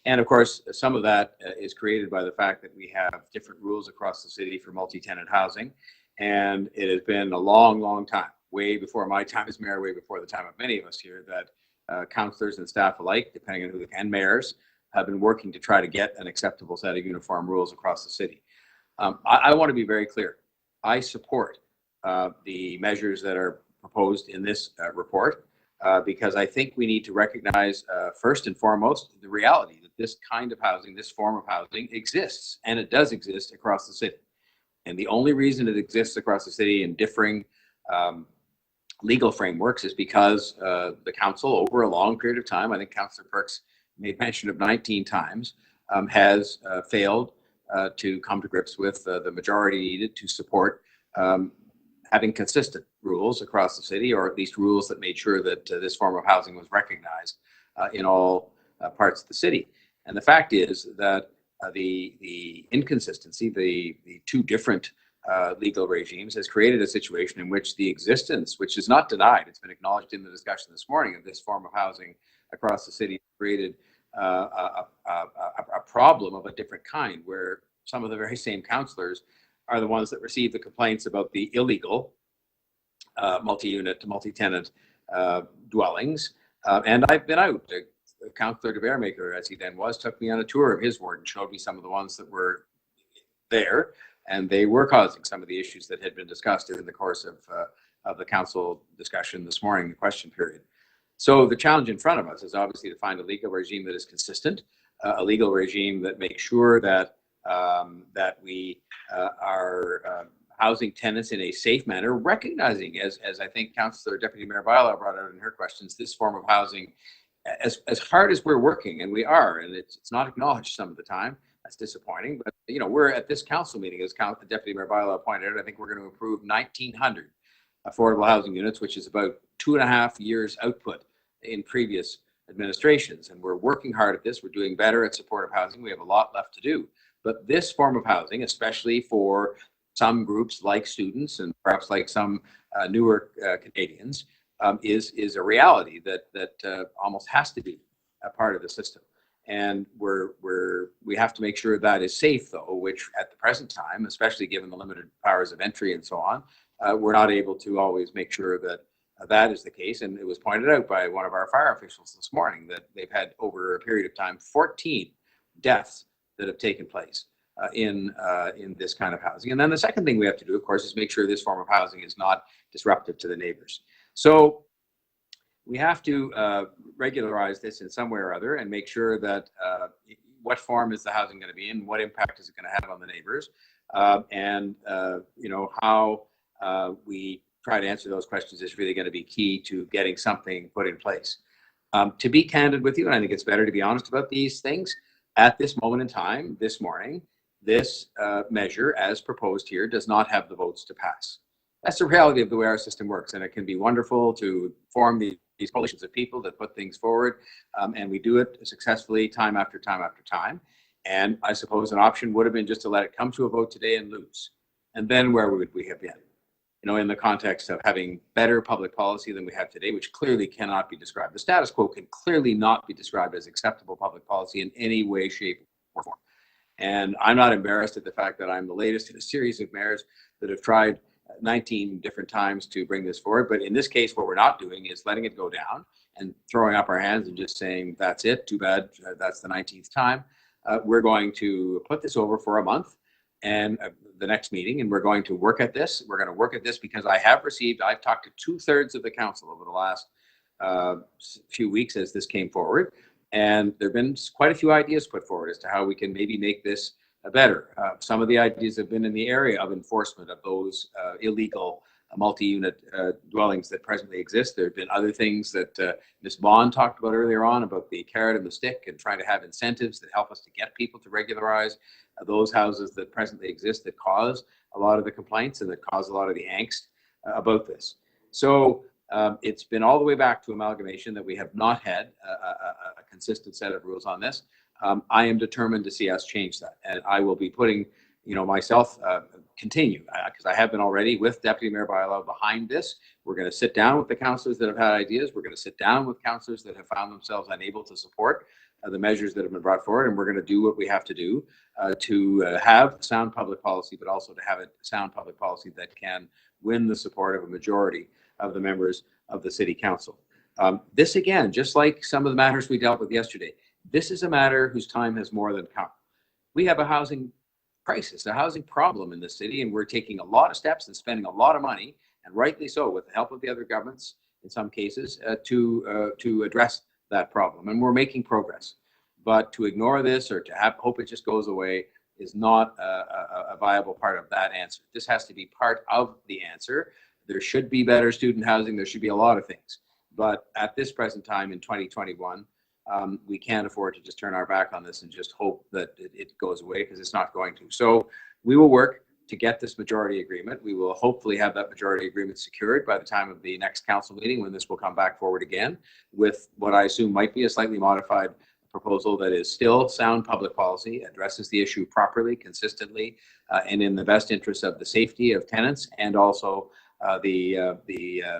And of course, some of that is created by the fact that we have different rules across the city for multi-tenant housing. And it has been a long, long time, way before my time as mayor, way before the time of many of us here, that councillors and staff alike, depending on who, and mayors, have been working to try to get an acceptable set of uniform rules across the city. I want to be very clear. I support the measures that are proposed in this report because I think we need to recognize first and foremost the reality that this kind of housing, this form of housing exists, and it does exist across the city. And the only reason it exists across the city in differing legal frameworks is because the council, over a long period of time, I think Councillor Perks made mention of 19 times, has failed to come to grips with the majority needed to support having consistent rules across the city, or at least rules that made sure that this form of housing was recognized in all parts of the city. And the fact is that the inconsistency, the two different legal regimes has created a situation in which the existence, which is not denied, it's been acknowledged in the discussion this morning, of this form of housing across the city created a problem of a different kind, where some of the very same councillors are the ones that receive the complaints about the illegal multi-unit to multi-tenant dwellings. And I've been out. Councillor Deferral, as he then was, took me on a tour of his ward and showed me some of the ones that were there. And they were causing some of the issues that had been discussed in the course of the council discussion this morning, the question period. So the challenge in front of us is obviously to find a legal regime that is consistent, a legal regime that makes sure that that we are housing tenants in a safe manner, recognizing, as I think Councillor Deputy Mayor Bylaw brought out in her questions, this form of housing, as hard as we're working, and we are, and it's not acknowledged some of the time. That's disappointing, but you know, we're at this council meeting, as the Deputy Mayor Bylaw pointed out, I think we're going to approve 1,900 affordable housing units, which is about 2.5 years output in previous administrations. And we're working hard at this. We're doing better at supportive housing. We have a lot left to do. But this form of housing, especially for some groups like students and perhaps like some newer Canadians, is a reality that almost has to be a part of the system. And we have to make sure that is safe, though, which at the present time, especially given the limited powers of entry and so on, we're not able to always make sure that that is the case. And it was pointed out by one of our fire officials this morning that they've had, over a period of time, 14 deaths that have taken place in this kind of housing. And then the second thing we have to do, of course, is make sure this form of housing is not disruptive to the neighbors. So we have to regularize this in some way or other and make sure that what form is the housing going to be in, what impact is it going to have on the neighbors, and you know, how we try to answer those questions is really going to be key to getting something put in place. To be candid with you, and I think it's better to be honest about these things, at this moment in time, this morning, this measure as proposed here does not have the votes to pass. That's the reality of the way our system works, and it can be wonderful to form these coalitions of people that put things forward, and we do it successfully time after time after time. And I suppose an option would have been just to let it come to a vote today and lose. And then where would we have been? You know, in the context of having better public policy than we have today, which clearly cannot be described. The status quo can clearly not be described as acceptable public policy in any way, shape, or form. And I'm not embarrassed at the fact that I'm the latest in a series of mayors that have tried 19 different times to bring this forward. But in this case, what we're not doing is letting it go down and throwing up our hands and just saying, that's it, too bad, that's the 19th time. We're going to put this over for a month and the next meeting, and we're going to work at this. We're going to work at this because I've talked to 2/3 of the council over the last few weeks as this came forward. And there have been quite a few ideas put forward as to how we can maybe make this better. Some of the ideas have been in the area of enforcement of those illegal multi-unit dwellings that presently exist. There have been other things that Ms. Bond talked about earlier on, about the carrot and the stick, and trying to have incentives that help us to get people to regularize those houses that presently exist that cause a lot of the complaints and that cause a lot of the angst about this. So it's been all the way back to amalgamation that we have not had a consistent set of rules on this. I am determined to see us change that, and I will be putting, you know, myself continue, because I have been already with Deputy Mayor Bylaw behind this. We're going to sit down with the councillors that have had ideas. We're going to sit down with councillors that have found themselves unable to support the measures that have been brought forward, and we're going to do what we have to do to have sound public policy, but also to have a sound public policy that can win the support of a majority of the members of the City Council. This, again, just like some of the matters we dealt with yesterday, this is a matter whose time has more than come. We have a housing crisis, a housing problem in this city, and we're taking a lot of steps and spending a lot of money, and rightly so, with the help of the other governments in some cases, to address that problem. And we're making progress. But to ignore this or to hope it just goes away is not a viable part of that answer. This has to be part of the answer. There should be better student housing. There should be a lot of things. But at this present time in 2021, we can't afford to just turn our back on this and just hope that it goes away, because it's not going to. So we will work to get this majority agreement. We will hopefully have that majority agreement secured by the time of the next council meeting, when this will come back forward again with what I assume might be a slightly modified proposal that is still sound public policy, addresses the issue properly, consistently, and in the best interest of the safety of tenants and also the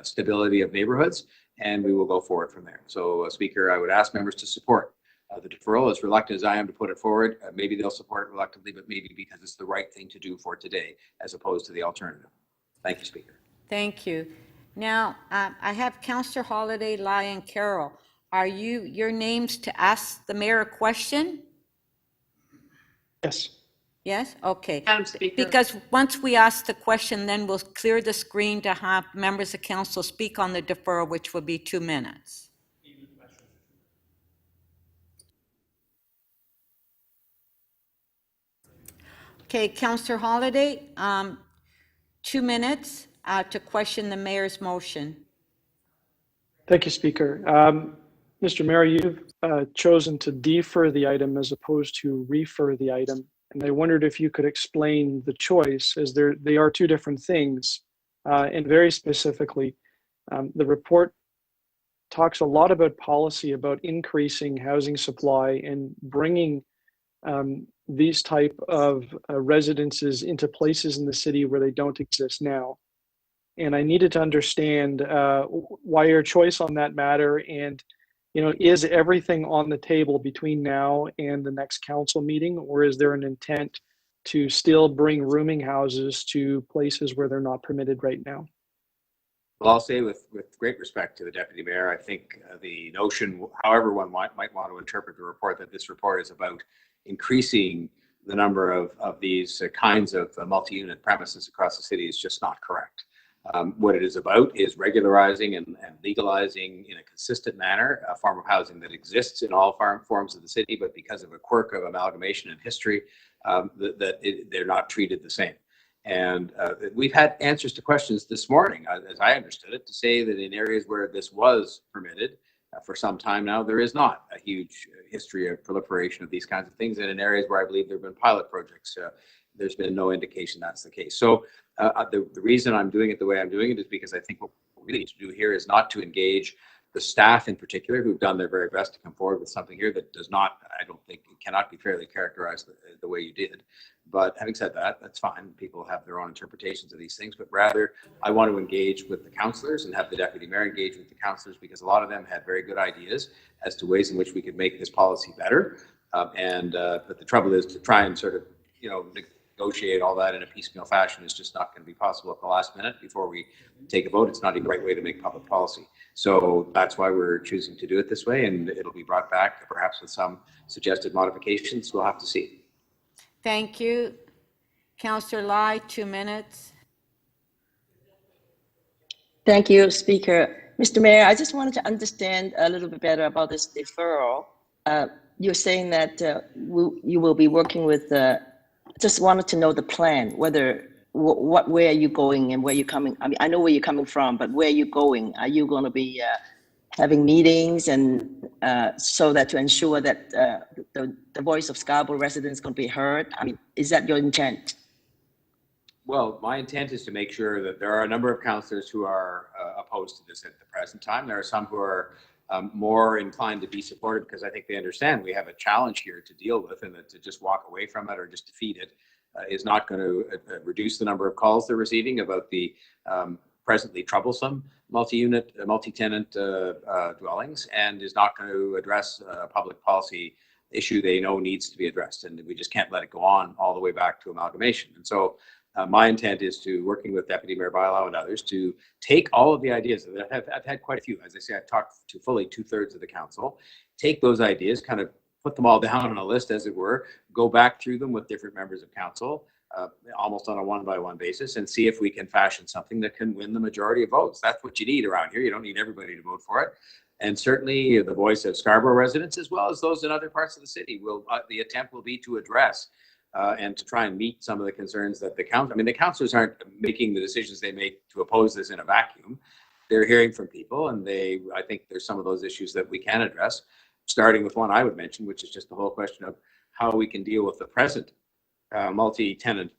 stability of neighborhoods. And we will go forward from there. So, Speaker, I would ask members to support the deferral. As reluctant as I am to put it forward, maybe they'll support it reluctantly, but maybe because it's the right thing to do for today, as opposed to the alternative. Thank you, Speaker. Thank you. Now, I have Councillor Holiday, Lai, and Carroll. Are your names to ask the mayor a question? Yes. Yes, okay. Madam Speaker. Because once we ask the question, then we'll clear the screen to have members of council speak on the deferral, which will be 2 minutes. Okay, Councillor Holliday, 2 minutes to question the mayor's motion. Thank you, Speaker. Mr. Mayor, you've chosen to defer the item as opposed to refer the item. And I wondered if you could explain the choice, as they are two different things. And very specifically, the report talks a lot about policy, about increasing housing supply and bringing these type of residences into places in the city where they don't exist now. And I needed to understand why your choice on that matter, and is everything on the table between now and the next council meeting, or is there an intent to still bring rooming houses to places where they're not permitted right now? Well, I'll say with great respect to the Deputy Mayor, I think the notion, however one might want to interpret the report, that this report is about increasing the number of these kinds of multi-unit premises across the city is just not correct. What it is about is regularizing and legalizing in a consistent manner a form of housing that exists in all forms of the city, but because of a quirk of amalgamation and history, they're not treated the same. And we've had answers to questions this morning, as I understood it, to say that in areas where this was permitted for some time now, there is not a huge history of proliferation of these kinds of things. And in areas where I believe there have been pilot projects, there's been no indication that's the case. So the reason I'm doing it the way I'm doing it is because I think what we really need to do here is not to engage the staff in particular, who've done their very best to come forward with something here that does not, I don't think, it cannot be fairly characterized the way you did. But having said that, that's fine. People have their own interpretations of these things, but rather I want to engage with the councillors and have the Deputy Mayor engage with the councillors, because a lot of them had very good ideas as to ways in which we could make this policy better. But the trouble is to try and sort of, negotiate all that in a piecemeal fashion is just not going to be possible at the last minute before we take a vote. It's not even the right way to make public policy. So that's why we're choosing to do it this way, and it'll be brought back perhaps with some suggested modifications. We'll have to see. Thank you. Councillor Lai, 2 minutes. Thank you, Speaker. Mr. Mayor, I just wanted to understand a little bit better about this deferral. You're saying that you will be working with just wanted to know the plan, where are you going and where you're coming? I mean, I know where you're coming from, but where are you going? Are you going to be having meetings and so that to ensure that the voice of Scarborough residents can be heard? I mean, is that your intent? Well, my intent is to make sure that there are a number of councillors who are opposed to this at the present time. There are some who are more inclined to be supportive because I think they understand we have a challenge here to deal with, and that to just walk away from it or just defeat it is not going to reduce the number of calls they're receiving about the presently troublesome multi-unit, multi-tenant dwellings, and is not going to address a public policy issue they know needs to be addressed. And we just can't let it go on all the way back to amalgamation. And so my intent is to, working with Deputy Mayor Bylaw and others, to take all of the ideas that I've had quite a few. As I say, I've talked to fully 2/3 of the council, take those ideas, kind of put them all down on a list, as it were, go back through them with different members of council, almost on a one-by-one basis, and see if we can fashion something that can win the majority of votes. That's what you need around here. You don't need everybody to vote for it. And certainly the voice of Scarborough residents, as well as those in other parts of the city, will the attempt will be to address and to try and meet some of the concerns that the council, I mean, the councillors aren't making the decisions they make to oppose this in a vacuum. They're hearing from people, and I think there's some of those issues that we can address, starting with one I would mention, which is just the whole question of how we can deal with the present multi-tenant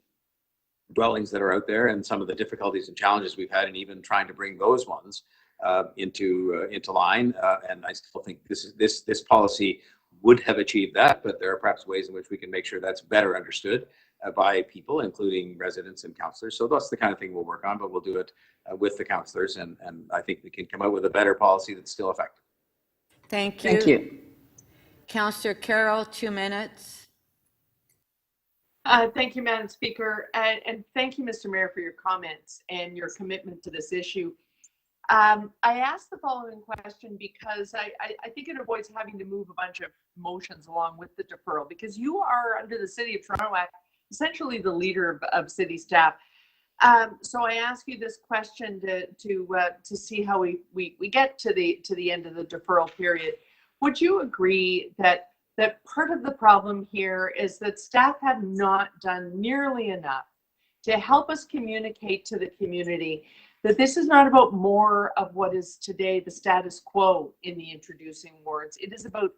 dwellings that are out there, and some of the difficulties and challenges we've had in even trying to bring those ones into line. And I still think this policy would have achieved that, but there are perhaps ways in which we can make sure that's better understood by people, including residents and councillors. So that's the kind of thing we'll work on, but we'll do it with the councillors, and I think we can come out with a better policy that's still effective. Thank you. Thank you. Councillor Carroll, 2 minutes. Thank you, Madam Speaker, and thank you, Mr. Mayor, for your comments and your commitment to this issue. I asked the following question because I think it avoids having to move a bunch of motions along with the deferral, because you are, under the City of Toronto Act, essentially the leader of city staff. So I ask you this question to see how we get to the end of the deferral period. Would you agree that part of the problem here is that staff have not done nearly enough to help us communicate to the community that this is not about more of what is today the status quo in the introducing wards. It is about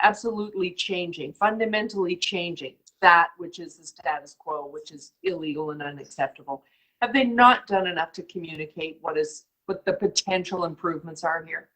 absolutely changing, fundamentally changing that which is the status quo, which is illegal and unacceptable. Have they not done enough to communicate what the potential improvements are here?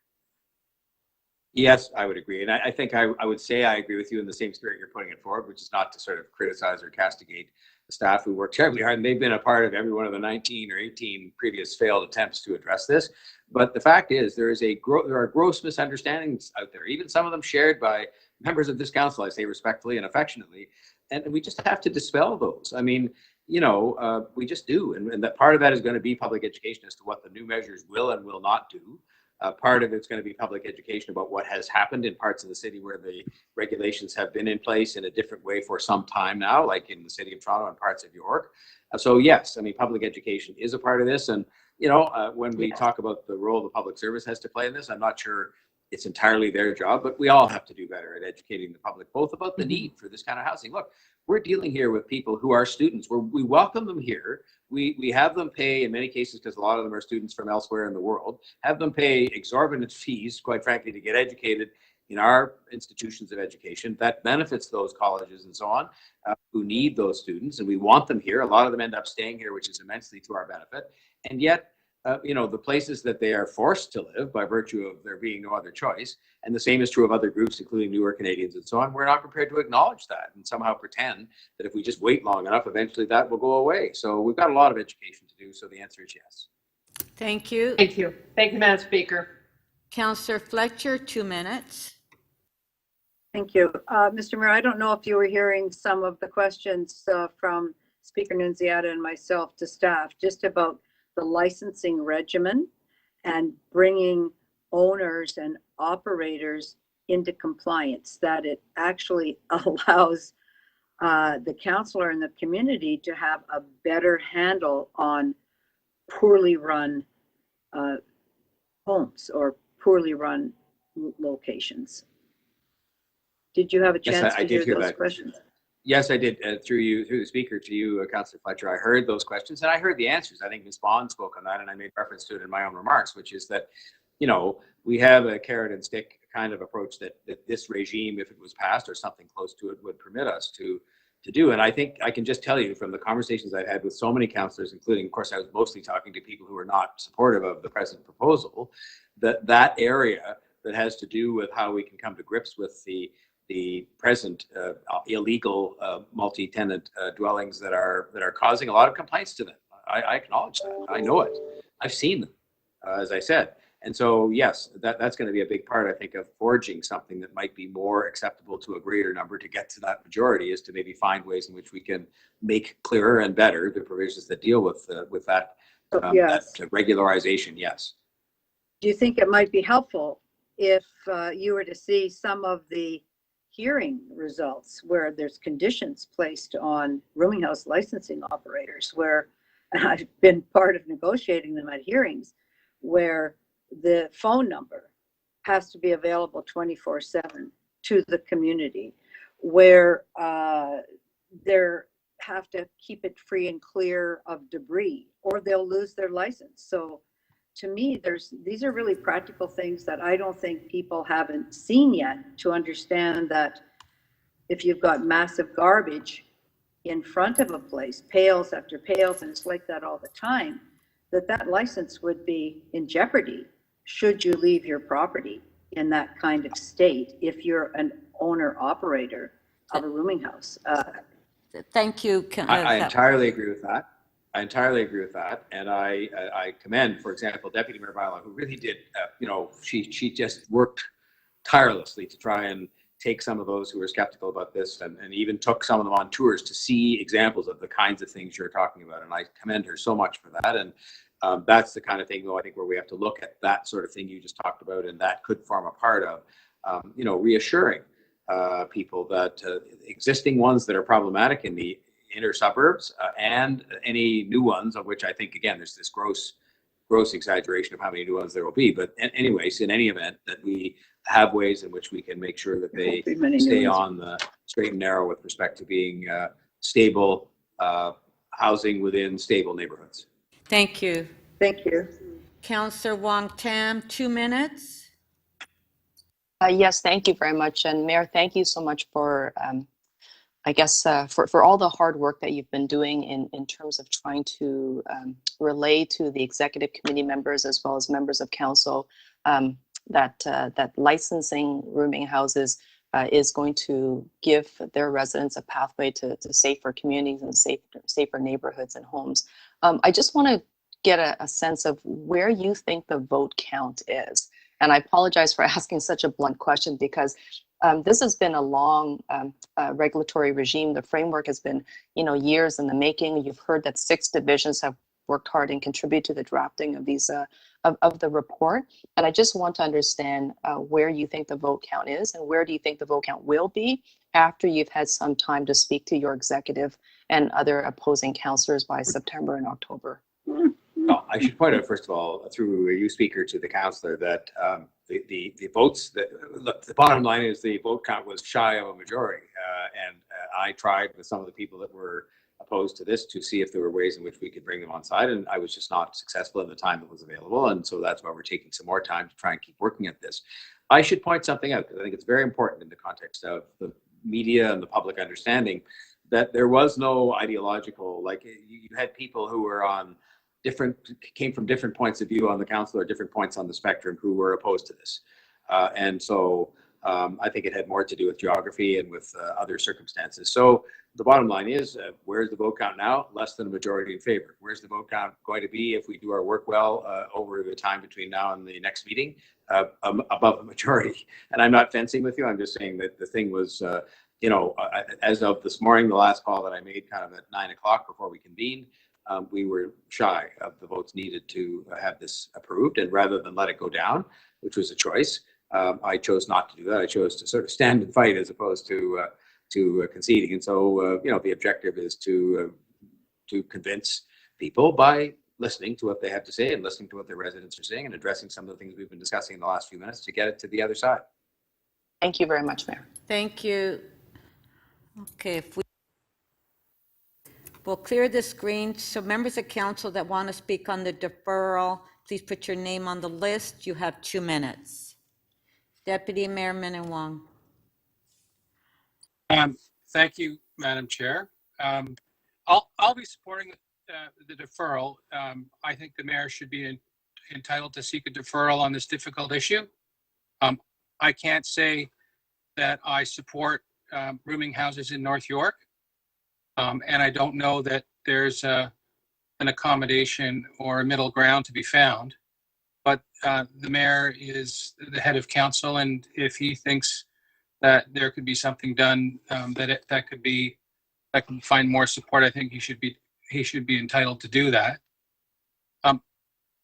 Yes, I would agree. And I think I would say I agree with you in the same spirit you're putting it forward, which is not to sort of criticize or castigate the staff who work terribly hard. And they've been a part of every one of the 19 or 18 previous failed attempts to address this. But the fact is, there are gross misunderstandings out there, even some of them shared by members of this council, I say respectfully and affectionately. And we just have to dispel those. I mean, we just do. And that part of that is going to be public education as to what the new measures will and will not do. Part of it's going to be public education about what has happened in parts of the city where the regulations have been in place in a different way for some time now, like in the city of Toronto and parts of York. So yes, I mean, public education is a part of this. And, when we talk about the role the public service has to play in this, I'm not sure it's entirely their job, but we all have to do better at educating the public, both about the need for this kind of housing. Look, we're dealing here with people who are students. We welcome them here. We have them pay, in many cases, because a lot of them are students from elsewhere in the world, have them pay exorbitant fees, quite frankly, to get educated in our institutions of education. That benefits those colleges and so on who need those students, and we want them here. A lot of them end up staying here, which is immensely to our benefit. And yet, the places that they are forced to live by virtue of there being no other choice, and the same is true of other groups, including newer Canadians and so on, we're not prepared to acknowledge that and somehow pretend that if we just wait long enough, eventually that will go away. So we've got a lot of education to do. So the answer is yes. Thank you. Thank you. Thank you, Madam Speaker. Councillor Fletcher, 2 minutes. Thank you. Mr. Mayor, I don't know if you were hearing some of the questions from Speaker Nunziata and myself to staff just about the licensing regimen and bringing owners and operators into compliance, that it actually allows the councillor and the community to have a better handle on poorly run homes or poorly run locations. Did you have a chance to hear those questions? Yes, I did. Through the speaker to you, Councillor Fletcher, I heard those questions and I heard the answers. I think Ms. Bond spoke on that, and I made reference to it in my own remarks, which is that, we have a carrot and stick kind of approach that this regime, if it was passed or something close to it, would permit us to do. And I think I can just tell you from the conversations I've had with so many councillors, including, of course, I was mostly talking to people who are not supportive of the present proposal, that area that has to do with how we can come to grips with the present illegal multi-tenant dwellings that are causing a lot of complaints to them. I acknowledge that. I know it. I've seen them, as I said. And so, yes, that's going to be a big part, I think, of forging something that might be more acceptable to a greater number to get to that majority, is to maybe find ways in which we can make clearer and better the provisions that deal with that, Yes. that regularization. Yes. Do you think it might be helpful if you were to see some of the hearing results where there's conditions placed on rooming house licensing operators, where I've been part of negotiating them at hearings, where the phone number has to be available 24/7 to the community, where they have to keep it free and clear of debris, or they'll lose their license. So to me, these are really practical things that I don't think people haven't seen yet, to understand that if you've got massive garbage in front of a place, pails after pails, and it's like that all the time, that license would be in jeopardy should you leave your property in that kind of state if you're an owner operator of a rooming house. Thank you. I entirely agree with that. I entirely agree with that, and I commend, for example, Deputy Mayor Bylaw, who really did, she just worked tirelessly to try and take some of those who were skeptical about this, and even took some of them on tours to see examples of the kinds of things you're talking about, and I commend her so much for that. And that's the kind of thing, though, I think, where we have to look at that sort of thing you just talked about, and that could form a part of, reassuring people that existing ones that are problematic in the inner suburbs and any new ones, of which I think, again, there's this gross exaggeration of how many new ones there will be. But anyways, in any event, that we have ways in which we can make sure that they stay on the straight and narrow with respect to being stable housing within stable neighborhoods. Thank you. Thank you. Councillor Wong Tam, 2 minutes. Yes, thank you very much. And Mayor, thank you so much for, I guess, for all the hard work that you've been doing in terms of trying to relay to the executive committee members as well as members of council that licensing rooming houses is going to give their residents a pathway to safer communities and safer neighborhoods and homes. I just want to get a sense of where you think the vote count is. And I apologize for asking such a blunt question because this has been a long regulatory regime. The framework has been, years in the making. You've heard that 6 divisions have worked hard and contributed to the drafting of these of the report. And I just want to understand where you think the vote count is and where do you think the vote count will be after you've had some time to speak to your executive and other opposing councillors by September and October. Well, I should point out, first of all, through you, Speaker, to the councillor, that the votes, look, the bottom line is the vote count was shy of a majority. And I tried with some of the people that were opposed to this to see if there were ways in which we could bring them on side. And I was just not successful in the time that was available. And so that's why we're taking some more time to try and keep working at this. I should point something out because I think it's very important in the context of the media and the public understanding that there was no ideological, like you had people who were on came from different points of view on the council or different points on the spectrum who were opposed to this. And so I think it had more to do with geography and with other circumstances. So the bottom line is, where's the vote count now? Less than a majority in favor. Where's the vote count going to be if we do our work well over the time between now and the next meeting? Above a majority. And I'm not fencing with you. I'm just saying that the thing was, as of this morning, the last call that I made kind of at 9 o'clock before we convened, we were shy of the votes needed to have this approved. And rather than let it go down, which was a choice, I chose not to do that. I chose to sort of stand and fight as opposed to conceding. And so, the objective is to convince people by listening to what they have to say and listening to what their residents are saying and addressing some of the things we've been discussing in the last few minutes to get it to the other side. Thank you very much, Mayor. Thank you. Okay, we'll clear the screen. So members of council that want to speak on the deferral, please put your name on the list. You have 2 minutes. Deputy Mayor Minnan-Wong. Thank you, Madam Chair. I'll be supporting the deferral. I think the mayor should be entitled to seek a deferral on this difficult issue. I can't say that I support rooming houses in North York. And I don't know that there's an accommodation or a middle ground to be found. But the mayor is the head of council, and if he thinks that there could be something done that can find more support, I think he should be entitled to do that.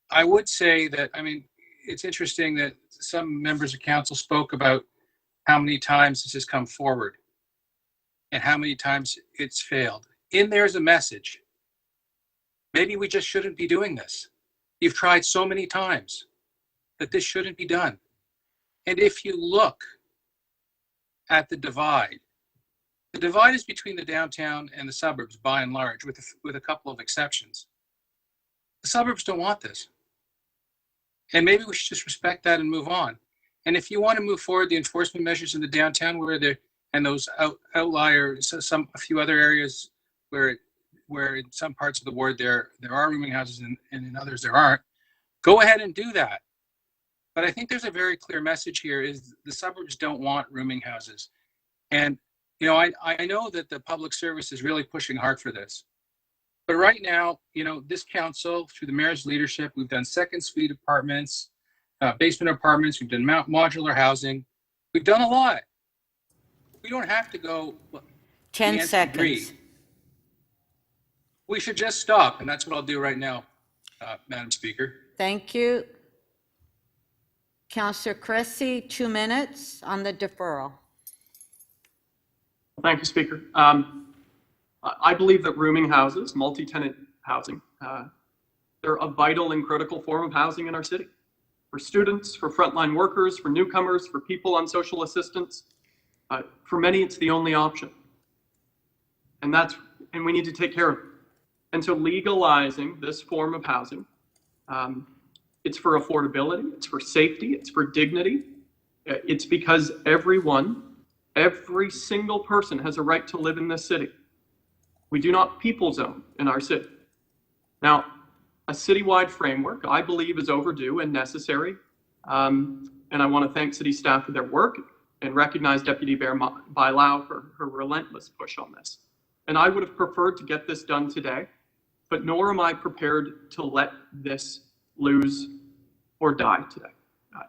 I would say that, it's interesting that some members of council spoke about how many times this has come forward and how many times it's failed. In there's a message. Maybe we just shouldn't be doing this. You've tried so many times that this shouldn't be done. And if you look at the divide is between the downtown and the suburbs by and large, with a couple of exceptions. The suburbs don't want this. And maybe we should just respect that and move on. And if you want to move forward the enforcement measures in the downtown and those outliers, a few other areas where in some parts of the ward there are rooming houses and in others there aren't, go ahead and do that. But I think there's a very clear message here is the suburbs don't want rooming houses. And, I know that the public service is really pushing hard for this. But right now, this council, through the mayor's leadership, we've done second suite apartments, basement apartments, we've done modular housing. We've done a lot. We don't have to go 10 seconds. We should just stop, and that's what I'll do right now, Madam Speaker. Thank you. Councillor Cressy, 2 minutes on the deferral. Thank you, Speaker. I believe that rooming houses, multi-tenant housing, they're a vital and critical form of housing in our city. For students, for frontline workers, for newcomers, for people on social assistance. For many, it's the only option. And we need to take care of it. And so legalizing this form of housing, it's for affordability, it's for safety, it's for dignity. It's because every single person has a right to live in this city. We do not people zone in our city. Now, a citywide framework, I believe, is overdue and necessary. And I want to thank city staff for their work and recognize Deputy Mayor Bailão for her relentless push on this. And I would have preferred to get this done today, but nor am I prepared to let this lose or die today.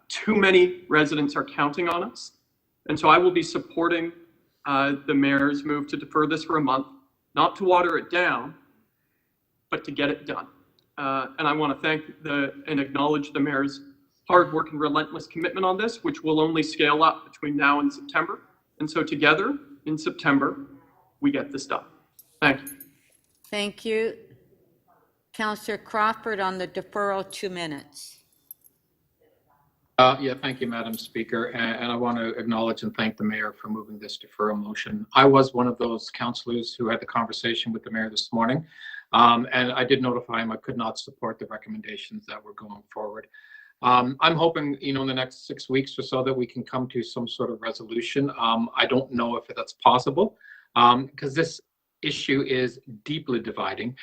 Too many residents are counting on us. And so I will be supporting the mayor's move to defer this for a month, not to water it down, but to get it done. And I want to thank and acknowledge the mayor's hard work and relentless commitment on this, which will only scale up between now and September. And so together in September, we get this done. Thank you. Thank you. Councillor Crawford on the deferral, 2 minutes. Yeah, thank you, Madam Speaker. And I want to acknowledge and thank the mayor for moving this deferral motion. I was one of those councillors who had the conversation with the mayor this morning. And I did notify him I could not support the recommendations that were going forward. I'm hoping, in the next 6 weeks or so that we can come to some sort of resolution. I don't know if that's possible because this issue is deeply dividing.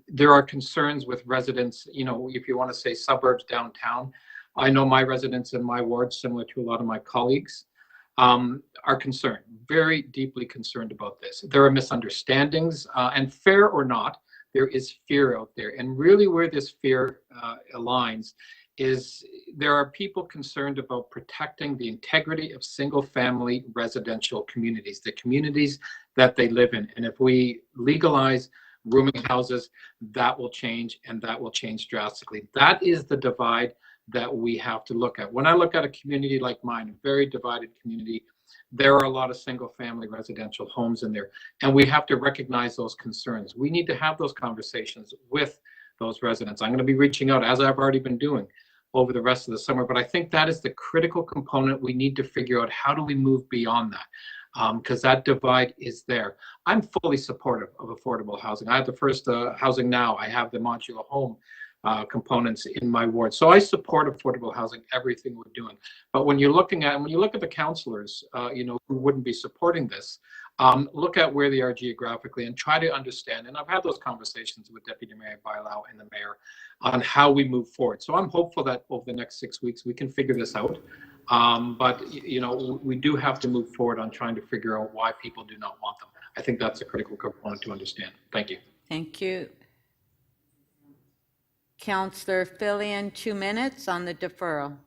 There are concerns with residents, if you want to say suburbs, downtown. I know my residents in my ward, similar to a lot of my colleagues, are concerned, very deeply concerned about this. There are misunderstandings, and fair or not, there is fear out there. And really where this fear aligns is there are people concerned about protecting the integrity of single-family residential communities, the communities that they live in. And if we legalize rooming houses, that will change, and that will change drastically. That is the divide that we have to look at. When I look at a community like mine, a very divided community, there are a lot of single-family residential homes in there, and we have to recognize those concerns. We need to have those conversations with those residents. I'm going to be reaching out, as I've already been doing, over the rest of the summer, but I think that is the critical component. We need to figure out how do we move beyond that, because that divide is there. I'm fully supportive of affordable housing. I have the first housing now. I have the modular home components in my ward. So I support affordable housing, everything we're doing. But when you look at the councillors, who wouldn't be supporting this, look at where they are geographically and try to understand. And I've had those conversations with Deputy Mayor Bailão and the mayor on how we move forward. So I'm hopeful that over the next 6 weeks, we can figure this out. But we do have to move forward on trying to figure out why people do not want them. I think that's a critical component to understand. Thank you. Thank you. Councillor Fillion, 2 minutes on the deferral.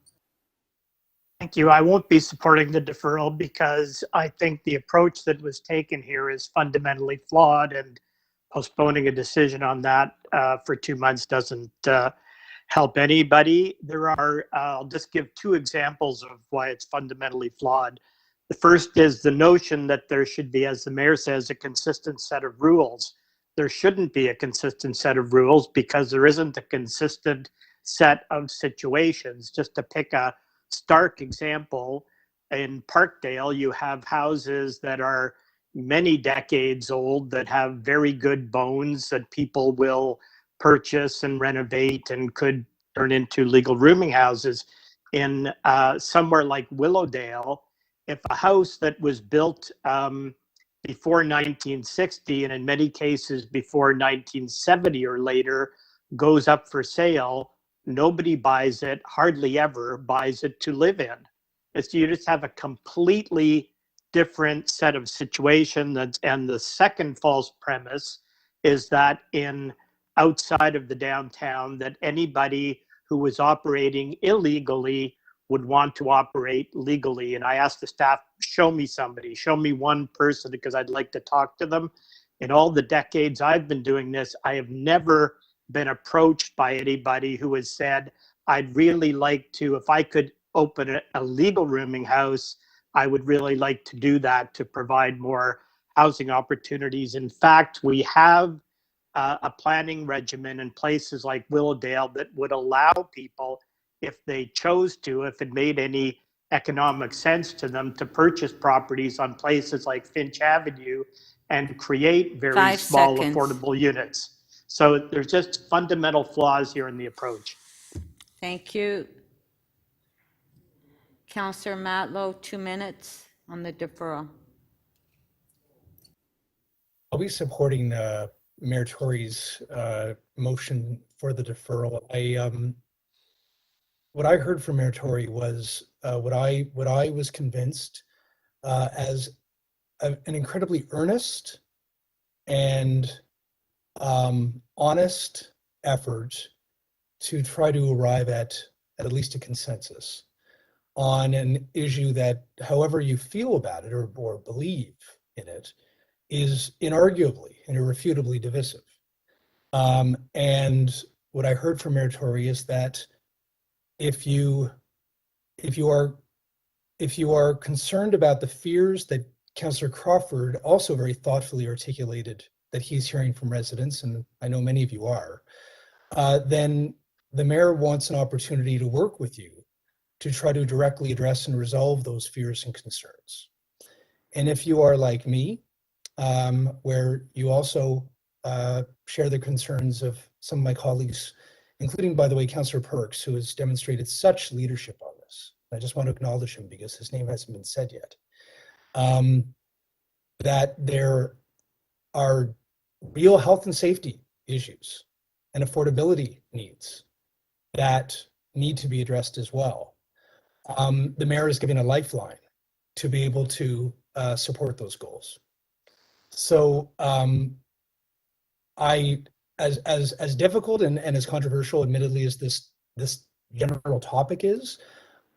Thank you. I won't be supporting the deferral because I think the approach that was taken here is fundamentally flawed, and postponing a decision on that for 2 months doesn't help anybody. I'll just give 2 examples of why it's fundamentally flawed. The first is the notion that there should be, as the mayor says, a consistent set of rules. There shouldn't be a consistent set of rules because there isn't a consistent set of situations. Just to pick a stark example, in Parkdale, you have houses that are many decades old that have very good bones that people will purchase and renovate and could turn into legal rooming houses. In somewhere like Willowdale, if a house that was built before 1960, and in many cases before 1970 or later, goes up for sale, nobody buys it, hardly ever buys it to live in. You just have a completely different set of situations. And the second false premise is that outside of the downtown, that anybody who was operating illegally would want to operate legally. And I asked the staff, show me somebody, show me one person, because I'd like to talk to them. In all the decades I've been doing this, I have never been approached by anybody who has said, I'd really like to, if I could open a legal rooming house, I would really like to do that to provide more housing opportunities. In fact, we have a planning regimen in places like Willowdale that would allow people, if they chose to, if it made any economic sense to them, to purchase properties on places like Finch Avenue and create very 5 small seconds. affordable units. So there's just fundamental flaws here in the approach. Thank you. Councillor Matlow, 2 minutes on the deferral. I'll be supporting Mayor Tory's motion for the deferral. What I heard from Mayor Tory was what I was convinced as an incredibly earnest and honest effort to try to arrive at least a consensus on an issue that, however you feel about it or believe in it, is inarguably and irrefutably divisive. And what I heard from Mayor Tory is that if you are concerned about the fears that Councillor Crawford also very thoughtfully articulated that he's hearing from residents, and I know many of you are, then the mayor wants an opportunity to work with you to try to directly address and resolve those fears and concerns. And if you are like me, where you also share the concerns of some of my colleagues, including, by the way, Councillor Perks, who has demonstrated such leadership on this. I just want to acknowledge him because his name hasn't been said yet. That there are real health and safety issues and affordability needs that need to be addressed as well. The mayor is giving a lifeline to be able to support those goals. So as difficult and as controversial, admittedly, as this general topic is,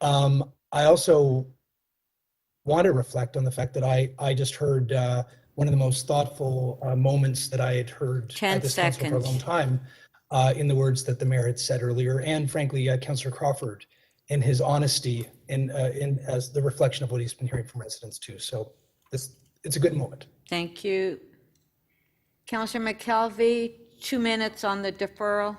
I also want to reflect on the fact that I just heard one of the most thoughtful moments that I had heard at this council for a long time, in the words that the mayor had said earlier, and frankly, Councillor Crawford, in his honesty, in as the reflection of what he's been hearing from residents too. So it's a good moment. Thank you. Councillor McKelvey, 2 minutes on the deferral.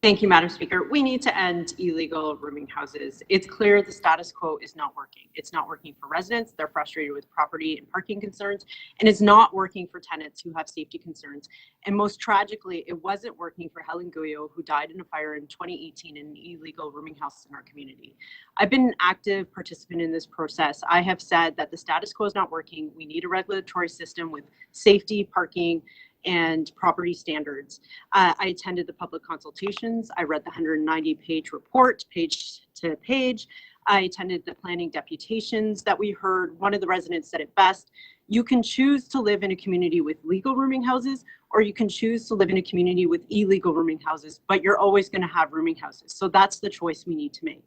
Thank you, Madam Speaker. We need to end illegal rooming houses. It's clear the status quo is not working. It's not working for residents. They're frustrated with property and parking concerns, and it's not working for tenants who have safety concerns. And most tragically, it wasn't working for Helen Guyo, who died in a fire in 2018 in an illegal rooming house in our community. I've been an active participant in this process. I have said that the status quo is not working. We need a regulatory system with safety, parking, and property standards. I attended the public consultations. I read the 190-page report, page to page. I attended the planning deputations that we heard. One of the residents said it best: you can choose to live in a community with legal rooming houses, or you can choose to live in a community with illegal rooming houses, but you're always going to have rooming houses. So that's the choice we need to make.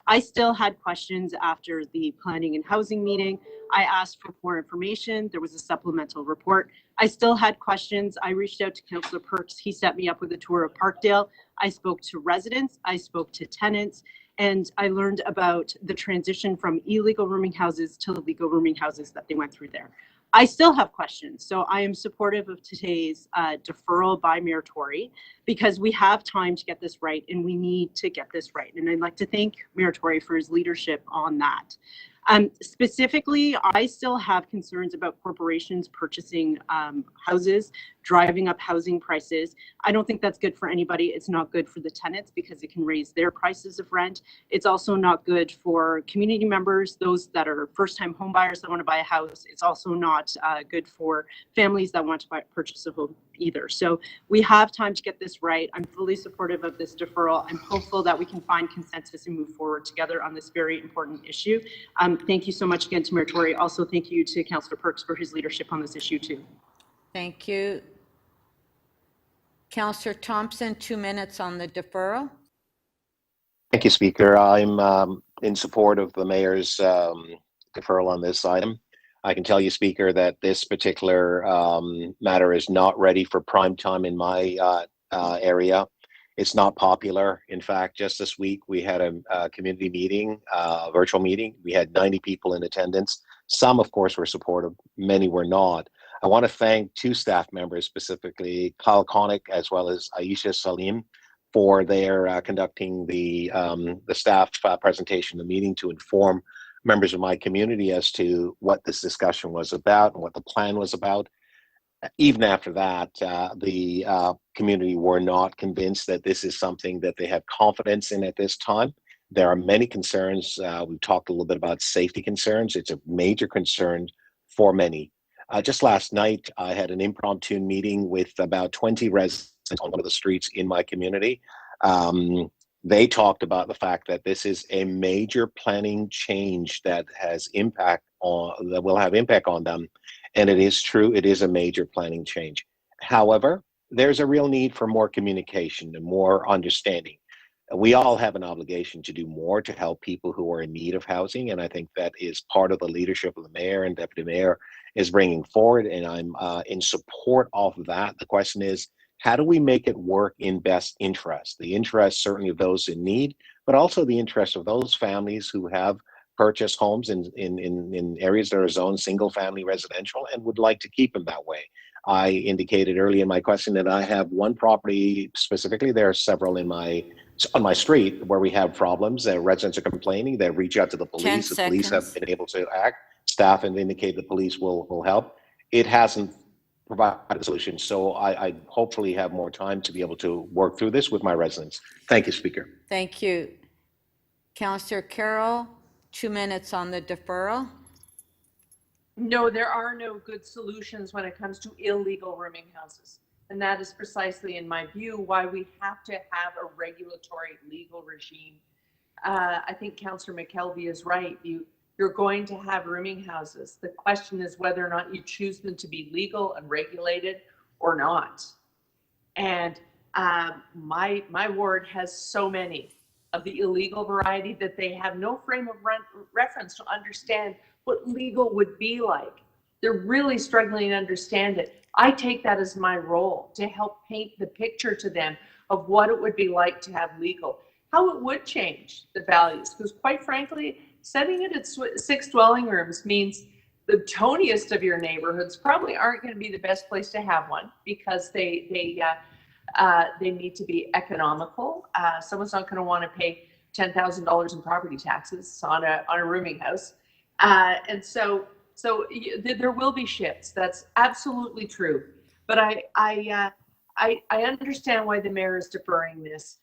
I still had questions after the planning and housing meeting. I asked for more information. There was a supplemental report. I still had questions. I reached out to Councillor Perks. He set me up with a tour of Parkdale. I spoke to residents. I spoke to tenants. And I learned about the transition from illegal rooming houses to legal rooming houses that they went through there. I still have questions. So I am supportive of today's deferral by Mayor Tory, because we have time to get this right and we need to get this right. And I'd like to thank Mayor Tory for his leadership on that. Specifically, I still have concerns about corporations purchasing houses, driving up housing prices. I don't think that's good for anybody. It's not good for the tenants because it can raise their prices of rent. It's also not good for community members, those that are first-time home buyers that want to buy a house. It's also not good for families that want to purchase a home either. So we have time to get this right. I'm fully supportive of this deferral. I'm hopeful that we can find consensus and move forward together on this very important issue. Thank you so much again to Mayor Tory. Also, thank you to Councillor Perks for his leadership on this issue too. Thank you. Councillor Thompson, 2 minutes on the deferral. Thank you, Speaker. I'm in support of the mayor's deferral on this item. I can tell you, Speaker, that this particular matter is not ready for prime time in my area. It's not popular. In fact, just this week, we had a community meeting, a virtual meeting. We had 90 people in attendance. Some, of course, were supportive, many were not. I want to thank two staff members, specifically Kyle Connick as well as Aisha Salim, for their conducting the staff presentation, the meeting, to inform members of my community as to what this discussion was about and what the plan was about. Even after that, the community were not convinced that this is something that they have confidence in at this time. There are many concerns. We've talked a little bit about safety concerns. It's a major concern for many. Just last night, I had an impromptu meeting with about 20 residents on one of the streets in my community. They talked about the fact that this is a major planning change that will have impact on them. And it is true, it is a major planning change. However, there's a real need for more communication and more understanding. We all have an obligation to do more to help people who are in need of housing, and I think that is part of the leadership of the mayor and deputy mayor is bringing forward, and I'm in support of that. The question is, how do we make it work in best interest? The interest certainly of those in need, but also the interest of those families who have purchased homes in areas that are zoned single family residential and would like to keep them that way. I indicated earlier in my question that I have one property specifically. There are several on my street where we have problems. Residents are complaining. They reach out to the police. The police have been able to act. Staff have indicated the police will help. It hasn't provided a solution. So I hopefully have more time to be able to work through this with my residents. Thank you, Speaker. Thank you. Councillor Carroll, 2 minutes on the deferral. No, there are no good solutions when it comes to illegal rooming houses. And that is precisely, in my view, why we have to have a regulatory legal regime. I think Councillor McKelvey is right. You're going to have rooming houses. The question is whether or not you choose them to be legal and regulated or not. And my ward has so many of the illegal variety that they have no frame of reference to understand what legal would be like. They're really struggling to understand it. I take that as my role, to help paint the picture to them of what it would be like to have legal, how it would change the values. Because quite frankly, setting it at 6 dwelling rooms means the toniest of your neighborhoods probably aren't going to be the best place to have one, because they need to be economical. Someone's not going to want to pay $10,000 in property taxes on a rooming house. And so there will be shifts. That's absolutely true. But I understand why the mayor is deferring this.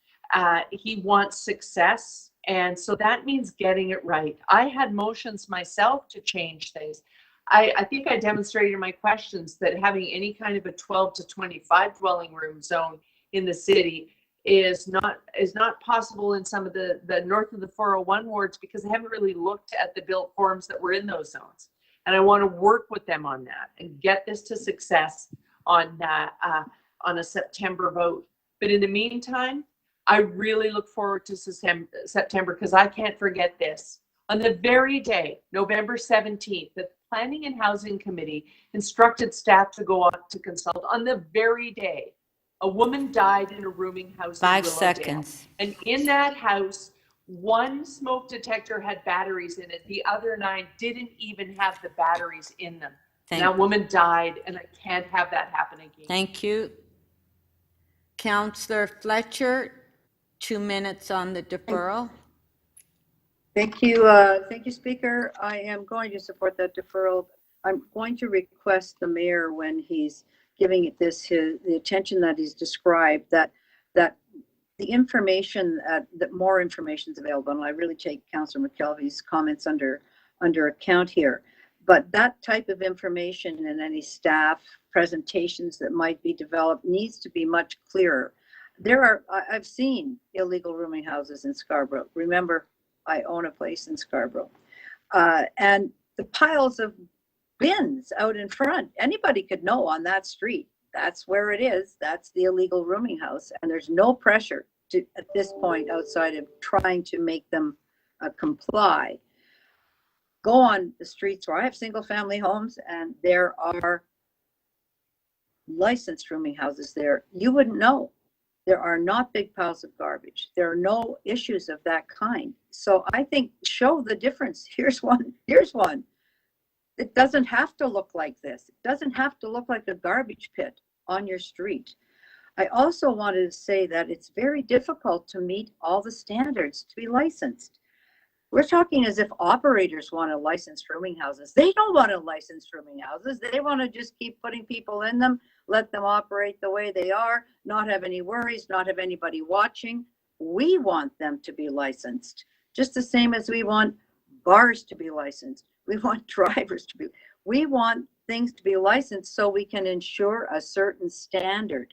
He wants success, and so that means getting it right. I had motions myself to change things. I think I demonstrated in my questions that having any kind of a 12 to 25 dwelling room zone in the city is not possible in some of the north of the 401 wards, because they haven't really looked at the built forms that were in those zones. And I want to work with them on that and get this to success on a September vote. But in the meantime, I really look forward to September, because I can't forget this. On the very day, November 17th, the Planning and Housing Committee instructed staff to go out to consult. On the very day, a woman died in a rooming house. 5 in Willowdale. seconds. And in that house, one smoke detector had batteries in it. The other 9 didn't even have the batteries in them. That woman died, and I can't have that happen again. Thank you. Councillor Fletcher, 2 minutes on the deferral. Thank you, Speaker. I am going to support that deferral. I'm going to request the mayor, when he's giving it the attention that he's described, that the information, that more information is available. And I really take Councillor McKelvey's comments under account here. But that type of information and any staff presentations that might be developed needs to be much clearer. I've seen illegal rooming houses in Scarborough. Remember, I own a place in Scarborough. And the piles of bins out in front, anybody could know on that street, that's where it is. That's the illegal rooming house. And there's no pressure at this point outside of trying to make them comply. Go on the streets where I have single family homes and there are licensed rooming houses there. You wouldn't know. There are not big piles of garbage. There are no issues of that kind. So I think show the difference. Here's one. It doesn't have to look like this. It doesn't have to look like a garbage pit on your street. I also wanted to say that it's very difficult to meet all the standards to be licensed. We're talking as if operators want to license rooming houses. They don't want to license rooming houses. They want to just keep putting people in them, let them operate the way they are, not have any worries, not have anybody watching. We want them to be licensed, just the same as we want bars to be licensed. We want drivers to be, we want things to be licensed so we can ensure a certain standard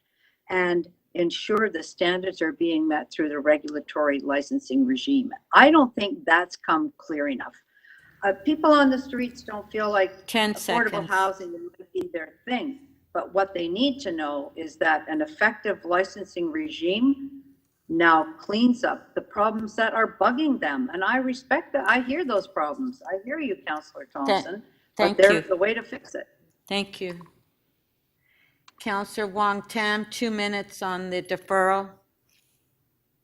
and ensure the standards are being met through the regulatory licensing regime. I don't think that's come clear enough. People on the streets don't feel like 10 affordable seconds. housing might be their thing, but what they need to know is that an effective licensing regime now cleans up the problems that are bugging them. And I respect that. I hear those problems. I hear you, Councillor Thompson, Thank but there's you. a way to fix it. Thank you. Councillor Wong Tam, 2 minutes on the deferral.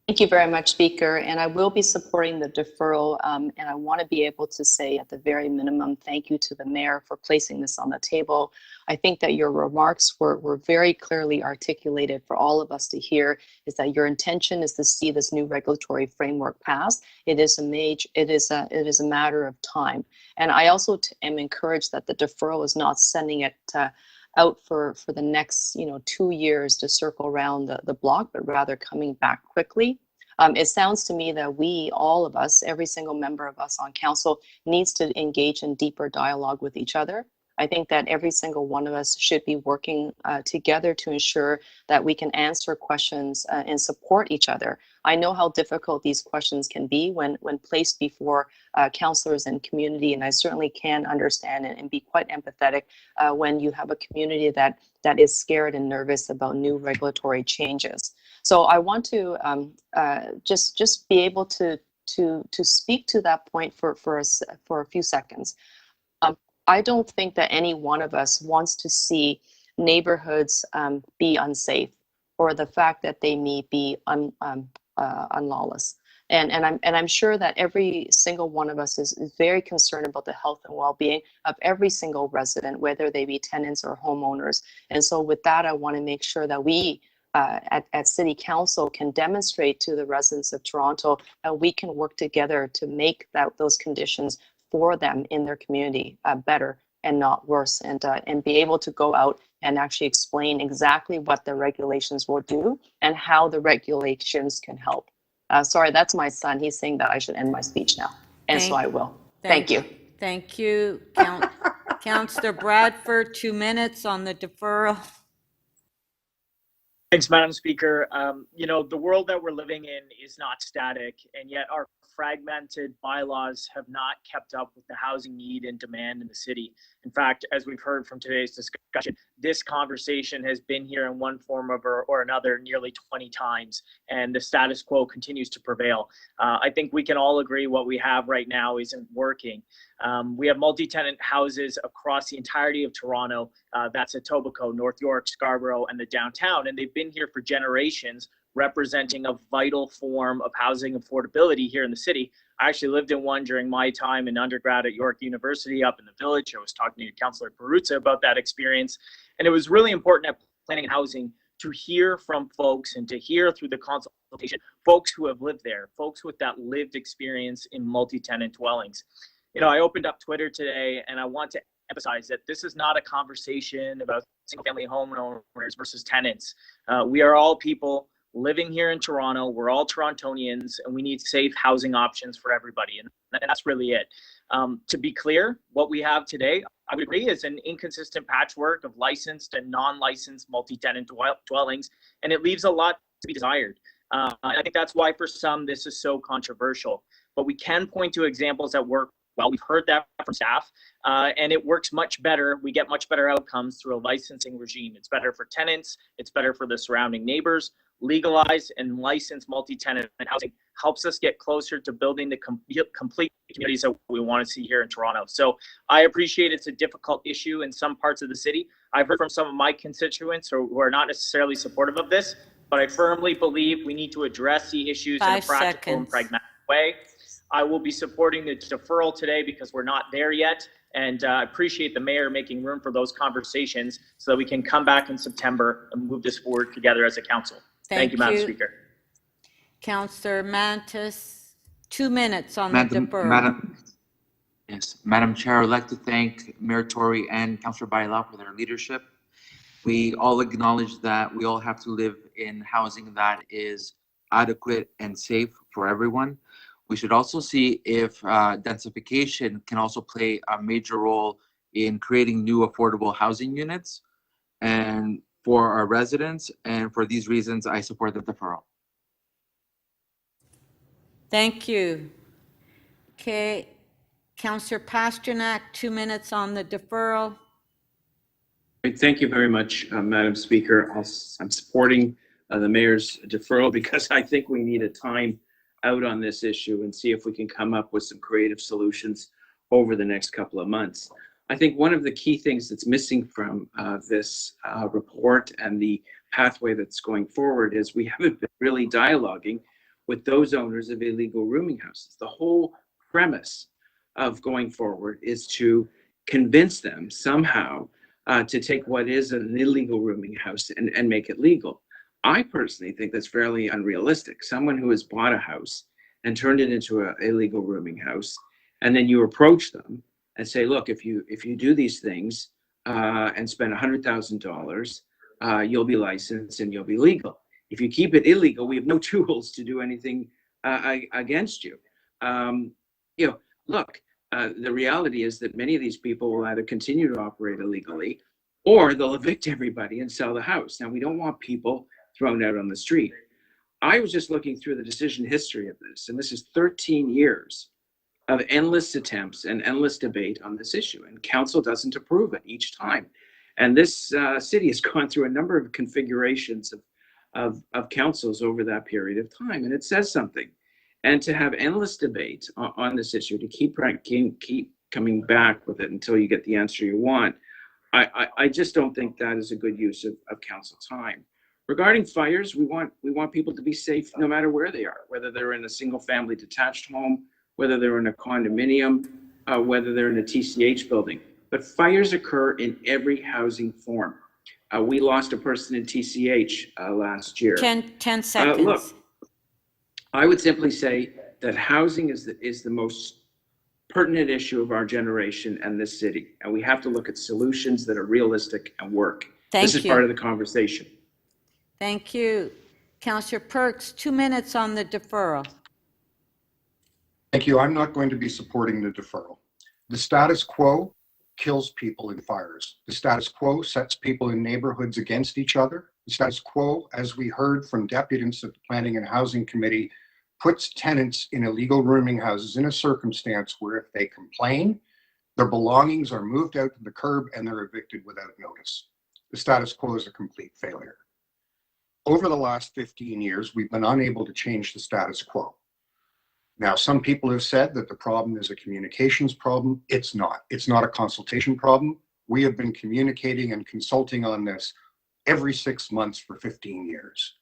Thank you very much, Speaker. And I will be supporting the deferral. And I want to be able to say at the very minimum, thank you to the mayor for placing this on the table. I think that your remarks were very clearly articulated for all of us to hear, is that your intention is to see this new regulatory framework passed. It is a matter of time. And I also am encouraged that the deferral is not sending it out for the next 2 years to circle around the block, but rather coming back quickly. It sounds to me that we, all of us, every single member of us on council, needs to engage in deeper dialogue with each other. I think that every single one of us should be working together to ensure that we can answer questions and support each other. I know how difficult these questions can be when placed before councillors and community, and I certainly can understand and be quite empathetic when you have a community that is scared and nervous about new regulatory changes. So I want to just be able to speak to that point for a few seconds. I don't think that any one of us wants to see neighborhoods be unsafe, or the fact that they may be unlawless. And I'm sure that every single one of us is very concerned about the health and well-being of every single resident, whether they be tenants or homeowners. And so with that, I want to make sure that we at City Council can demonstrate to the residents of Toronto that we can work together to make those conditions for them in their community better and not worse, and be able to go out and actually explain exactly what the regulations will do and how the regulations can help. Sorry, that's my son. He's saying that I should end my speech now, and so I will. Thank you. Thank you. Councillor Bradford, 2 minutes on the deferral. Thanks, Madam Speaker. The world that we're living in is not static, and yet our fragmented bylaws have not kept up with the housing need and demand in the city. In fact, as we've heard from today's discussion, this conversation has been here in one form or another nearly 20 times, and the status quo continues to prevail. I think we can all agree what we have right now isn't working. We have multi-tenant houses across the entirety of Toronto. That's Etobicoke, North York, Scarborough, and the downtown, and they've been here for generations, representing a vital form of housing affordability here in the city. I actually lived in one during my time in undergrad at York University up in the Village. I was talking to Councillor Peruzza about that experience. And it was really important at planning and housing to hear from folks and to hear through the consultation, folks who have lived there, folks with that lived experience in multi-tenant dwellings. I opened up Twitter today, and I want to emphasize that this is not a conversation about single-family homeowners versus tenants. We are all people living here in Toronto. We're all Torontonians, and we need safe housing options for everybody. And that's really it. To be clear, what we have today, I would agree, is an inconsistent patchwork of licensed and non-licensed multi-tenant dwellings, and it leaves a lot to be desired. I think that's why for some this is so controversial. But we can point to examples that work well. We've heard that from staff, and it works much better. We get much better outcomes through a licensing regime. It's better for tenants. It's better for the surrounding neighbors. Legalized and licensed multi-tenant housing helps us get closer to building the complete communities that we want to see here in Toronto. So I appreciate it's a difficult issue in some parts of the city. I've heard from some of my constituents who are not necessarily supportive of this, but I firmly believe we need to address the issues in a practical and pragmatic way. I will be supporting the deferral today because we're not there yet. And I appreciate the mayor making room for those conversations so that we can come back in September and move this forward together as a council. Thank you, Madam Speaker. Councillor Mantis, 2 minutes on the deferral. Madam Chair, I'd like to thank Mayor Tory and Councillor Bailao for their leadership. We all acknowledge that we all have to live in housing that is adequate and safe for everyone. We should also see if densification can also play a major role in creating new affordable housing units and for our residents. And for these reasons, I support the deferral. Thank you. Okay, Councillor Pasternak, 2 minutes on the deferral. Thank you very much, Madam Speaker. I'm supporting the mayor's deferral because I think we need a time out on this issue and see if we can come up with some creative solutions over the next couple of months. I think one of the key things that's missing from this report and the pathway that's going forward is we haven't been really dialoguing with those owners of illegal rooming houses. The whole premise of going forward is to convince them somehow to take what is an illegal rooming house and make it legal. I personally think that's fairly unrealistic. Someone who has bought a house and turned it into an illegal rooming house, and then you approach them and say, look, if you do these things and spend $100,000, you'll be licensed and you'll be legal. If you keep it illegal, we have no tools to do anything against you. Look, the reality is that many of these people will either continue to operate illegally or they'll evict everybody and sell the house. Now, we don't want people thrown out on the street. I was just looking through the decision history of this, and this is 13 years of endless attempts and endless debate on this issue, and council doesn't approve it each time. And this city has gone through a number of configurations of councils over that period of time, and it says something. And to have endless debate on this issue, to keep coming back with it until you get the answer you want, I just don't think that is a good use of council time. Regarding fires, we want people to be safe no matter where they are, whether they're in a single family detached home, whether they're in a condominium, whether they're in a TCH building. But fires occur in every housing form. We lost a person in TCH last year. 10 seconds. Look, I would simply say that housing is the most pertinent issue of our generation and this city. And we have to look at solutions that are realistic and work. This is part of the conversation. Thank you. Councillor Perks, 2 minutes on the deferral. Thank you. I'm not going to be supporting the deferral. The status quo kills people in fires. The status quo sets people in neighborhoods against each other. The status quo, as we heard from deputants of the Planning and Housing Committee, puts tenants in illegal rooming houses in a circumstance where if they complain, their belongings are moved out to the curb and they're evicted without notice. The status quo is a complete failure. Over the last 15 years, we've been unable to change the status quo. Now, some people have said that the problem is a communications problem. It's not. It's not a consultation problem. We have been communicating and consulting on this every 6 months for 15 years.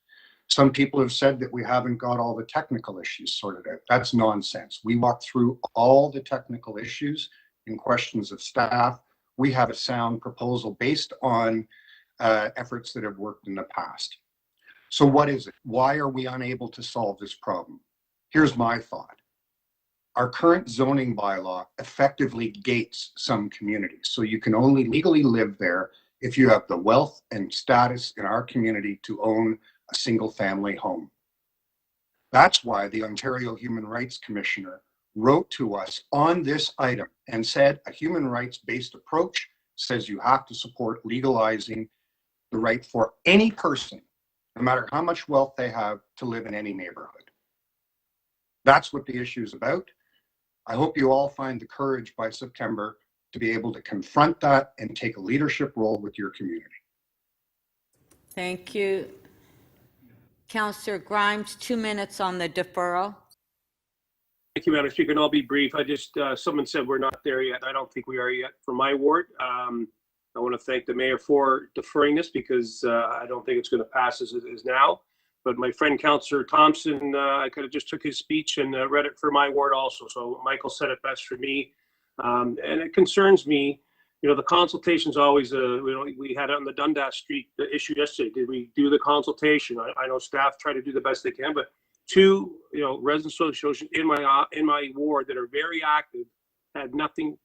Some people have said that we haven't got all the technical issues sorted out. That's nonsense. We walked through all the technical issues in questions of staff. We have a sound proposal based on efforts that have worked in the past. So what is it? Why are we unable to solve this problem? Here's my thought. Our current zoning bylaw effectively gates some communities. So you can only legally live there if you have the wealth and status in our community to own a single family home. That's why the Ontario Human Rights Commissioner wrote to us on this item and said a human rights-based approach says you have to support legalizing the right for any person, no matter how much wealth they have, to live in any neighborhood. That's what the issue is about. I hope you all find the courage by September to be able to confront that and take a leadership role with your community. Thank you. Councillor Grimes, 2 minutes on the deferral. Thank you, Madam Speaker, and I'll be brief. I just, someone said we're not there yet. I don't think we are yet for my ward. I want to thank the mayor for deferring this because I don't think it's going to pass as it is now. But my friend, Councillor Thompson, I could have just took his speech and read it for my ward also. So Michael said it best for me. And it concerns me. You know, the consultation's always we had it on the Dundas Street issue yesterday. Did we do the consultation? I know staff try to do the best they can, but two, resident associations in my ward that are very active had nothing,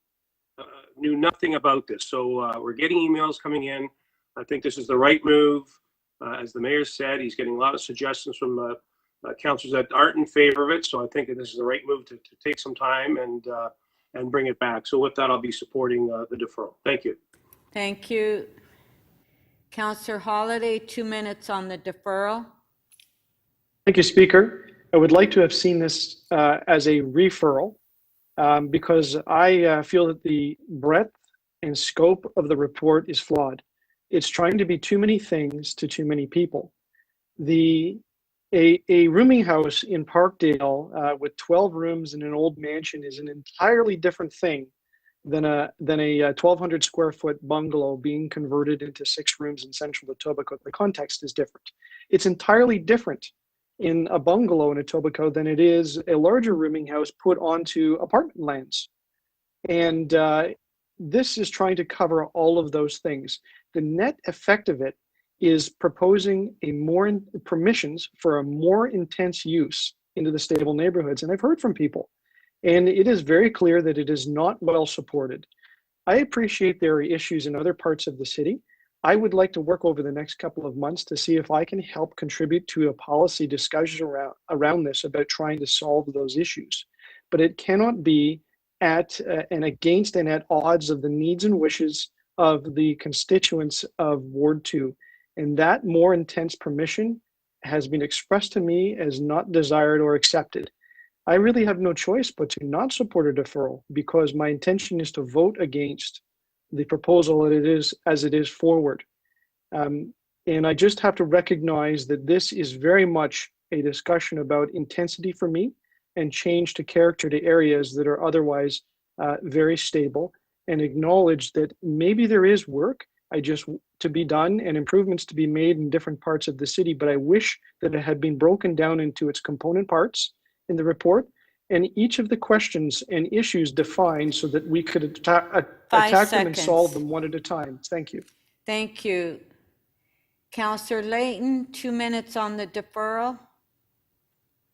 knew nothing about this. So we're getting emails coming in. I think this is the right move. As the mayor said, he's getting a lot of suggestions from councillors that aren't in favor of it. So I think that this is the right move to take some time and bring it back. So with that, I'll be supporting the deferral. Thank you. Thank you. Councillor Holiday, 2 minutes on the deferral. Thank you, Speaker. I would like to have seen this as a referral because I feel that the breadth and scope of the report is flawed. It's trying to be too many things to too many people. A rooming house in Parkdale with 12 rooms in an old mansion is an entirely different thing than a 1,200 square foot bungalow being converted into 6 rooms in central Etobicoke. The context is different. It's entirely different in a bungalow in Etobicoke than it is a larger rooming house put onto apartment lands. And this is trying to cover all of those things. The net effect of it is proposing permissions for a more intense use into the stable neighborhoods. And I've heard from people, and it is very clear that it is not well supported. I appreciate there are issues in other parts of the city. I would like to work over the next couple of months to see if I can help contribute to a policy discussion around this about trying to solve those issues. But it cannot be at and against and at odds of the needs and wishes of the constituents of Ward 2. And that more intense permission has been expressed to me as not desired or accepted. I really have no choice but to not support a deferral because my intention is to vote against the proposal as it is forward. And I just have to recognize that this is very much a discussion about intensity for me and change to character to areas that are otherwise very stable, and acknowledge that maybe there is work to be done and improvements to be made in different parts of the city, but I wish that it had been broken down into its component parts in the report, and each of the questions and issues defined so that we could attack them and solve them one at a time. Thank you. Thank you. Councillor Layton, 2 minutes on the deferral.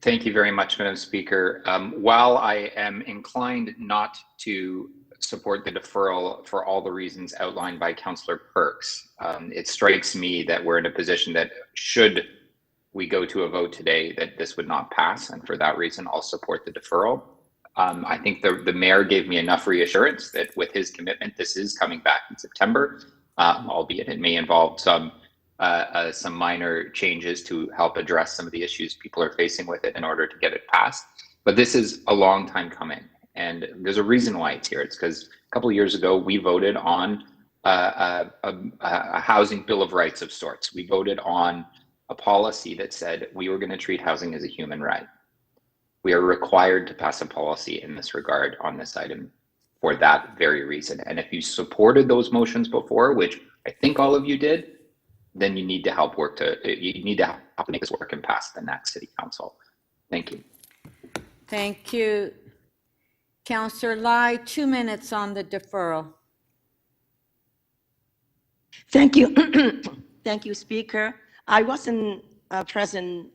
Thank you very much, Madam Speaker. While I am inclined not to support the deferral for all the reasons outlined by Councillor Perks, it strikes me that we're in a position that should we go to a vote today, that this would not pass, and for that reason, I'll support the deferral. I think the mayor gave me enough reassurance that with his commitment, this is coming back in September, albeit it may involve some minor changes to help address some of the issues people are facing with it in order to get it passed. But this is a long time coming, and there's a reason why it's here. It's because a couple of years ago, we voted on a housing bill of rights of sorts. We voted on a policy that said we were going to treat housing as a human right. We are required to pass a policy in this regard on this item for that very reason. And if you supported those motions before, which I think all of you did, then you need to help you need to help to make this work and pass the next city council. Thank you. Thank you. Councillor Lai, 2 minutes on the deferral. Thank you. Thank you, Speaker. I wasn't present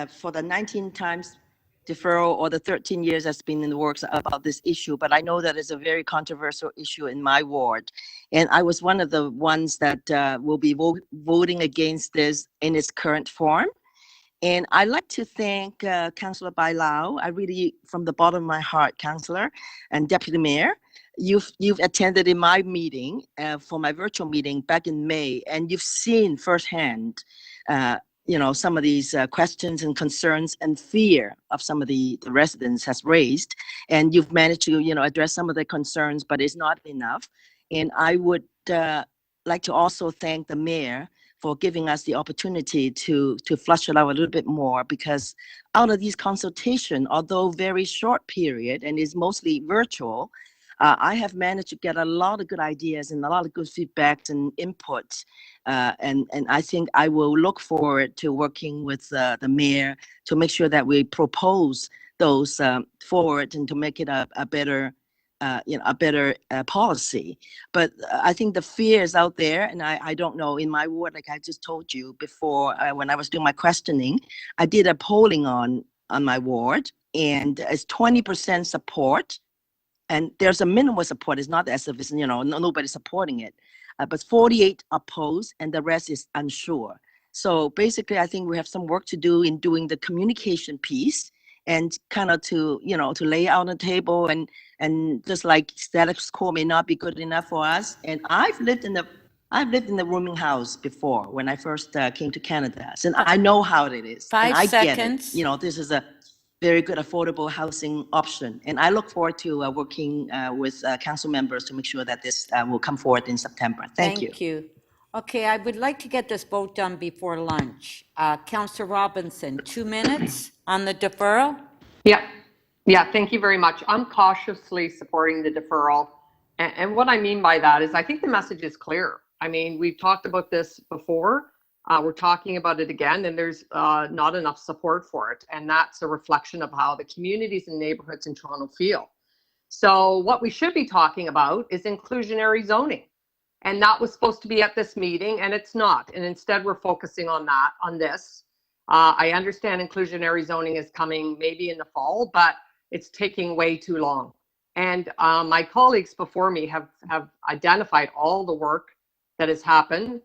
for the 19 times deferral or the 13 years that's been in the works about this issue, but I know that it's a very controversial issue in my ward. And I was one of the ones that will be voting against this in its current form. And I'd like to thank Councillor Bailao. I really, from the bottom of my heart, Councillor and Deputy Mayor, you've attended in my meeting for my virtual meeting back in May, and you've seen firsthand some of these questions and concerns and fear of some of the residents has raised, and you've managed to address some of the concerns, but it's not enough. And I would like to also thank the mayor for giving us the opportunity to flush it out a little bit more, because out of these consultation, although very short period and is mostly virtual, I have managed to get a lot of good ideas and a lot of good feedbacks and input. And I think I will look forward to working with the mayor to make sure that we propose those forward and to make it a better a better policy. But I think the fear is out there, and I don't know, in my ward, like I just told you before, when I was doing my questioning, I did a polling on my ward, and it's 20% support, and there's a minimal support. It's not as if it's, nobody's supporting it, but 48 oppose, and the rest is unsure. So basically, I think we have some work to do in doing the communication piece, and kind of to lay out on the table, and just like status quo may not be good enough for us. And I've lived in the rooming house before when I first came to Canada, so I know how it is. 5 and I seconds. get it. This is a very good affordable housing option, and I look forward to working with council members to make sure that this will come forward in September. Thank you. Okay, I would like to get this vote done before lunch. Councillor Robinson, 2 minutes on the deferral. Yeah, thank you very much. I'm cautiously supporting the deferral. And what I mean by that is I think the message is clear. I mean, we've talked about this before. We're talking about it again, and there's not enough support for it. And that's a reflection of how the communities and neighborhoods in Toronto feel. So what we should be talking about is inclusionary zoning. And that was supposed to be at this meeting, and it's not. And instead, we're focusing on this. I understand inclusionary zoning is coming maybe in the fall, but it's taking way too long. And my colleagues before me have identified all the work that has happened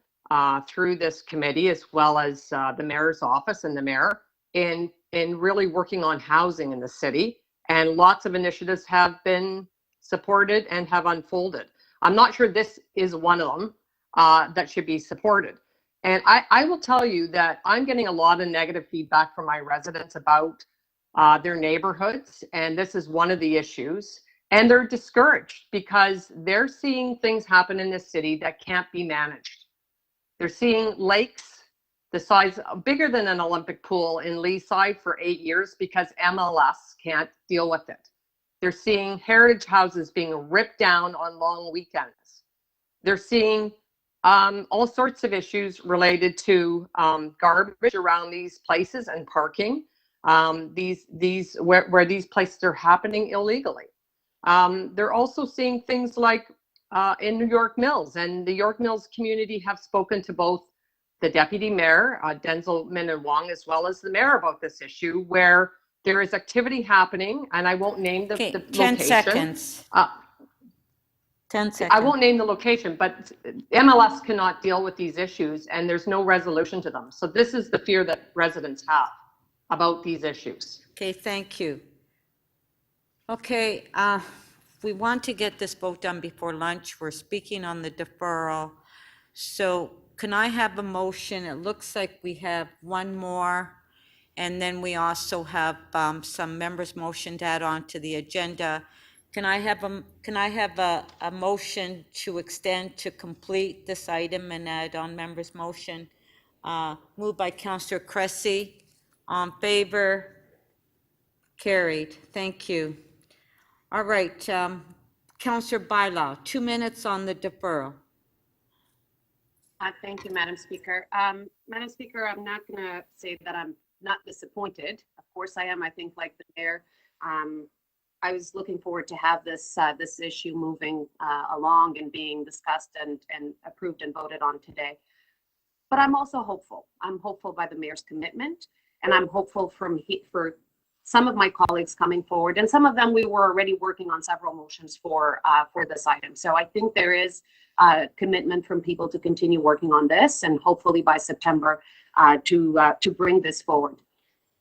through this committee, as well as the mayor's office and the mayor, in really working on housing in the city. And lots of initiatives have been supported and have unfolded. I'm not sure this is one of them that should be supported. And I will tell you that I'm getting a lot of negative feedback from my residents about their neighborhoods, and this is one of the issues. And they're discouraged because they're seeing things happen in this city that can't be managed. They're seeing lakes the size bigger than an Olympic pool in Leaside for 8 years because MLS can't deal with it. They're seeing heritage houses being ripped down on long weekends. They're seeing all sorts of issues related to garbage around these places and parking. Where these places are happening illegally. They're also seeing things like in New York Mills, and the York Mills community have spoken to both the deputy mayor, Denzel Minnan-Wong, as well as the mayor about this issue, where there is activity happening, and I won't name the location. 10 seconds. 10 seconds. I won't name the location, but MLS cannot deal with these issues, and there's no resolution to them. So this is the fear that residents have about these issues. Okay, thank you. Okay, we want to get this vote done before lunch. We're speaking on the deferral. So can I have a motion? It looks like we have one more. And then we also have some members' motion to add on to the agenda. Can I have a motion to extend to complete this item and add on members' motion? Moved by Councillor Cressy. On favor? Carried. Thank you. All right, Councillor Bylaw, 2 minutes on the deferral. Thank you, Madam Speaker. Madam Speaker, I'm not going to say that I'm not disappointed. Of course I am. I think, like the mayor, I was looking forward to have this issue moving along and being discussed and approved and voted on today. But I'm also hopeful. I'm hopeful by the mayor's commitment, and I'm hopeful for some of my colleagues coming forward, and some of them we were already working on several motions for this item. So I think there is commitment from people to continue working on this, and hopefully by September to bring this forward.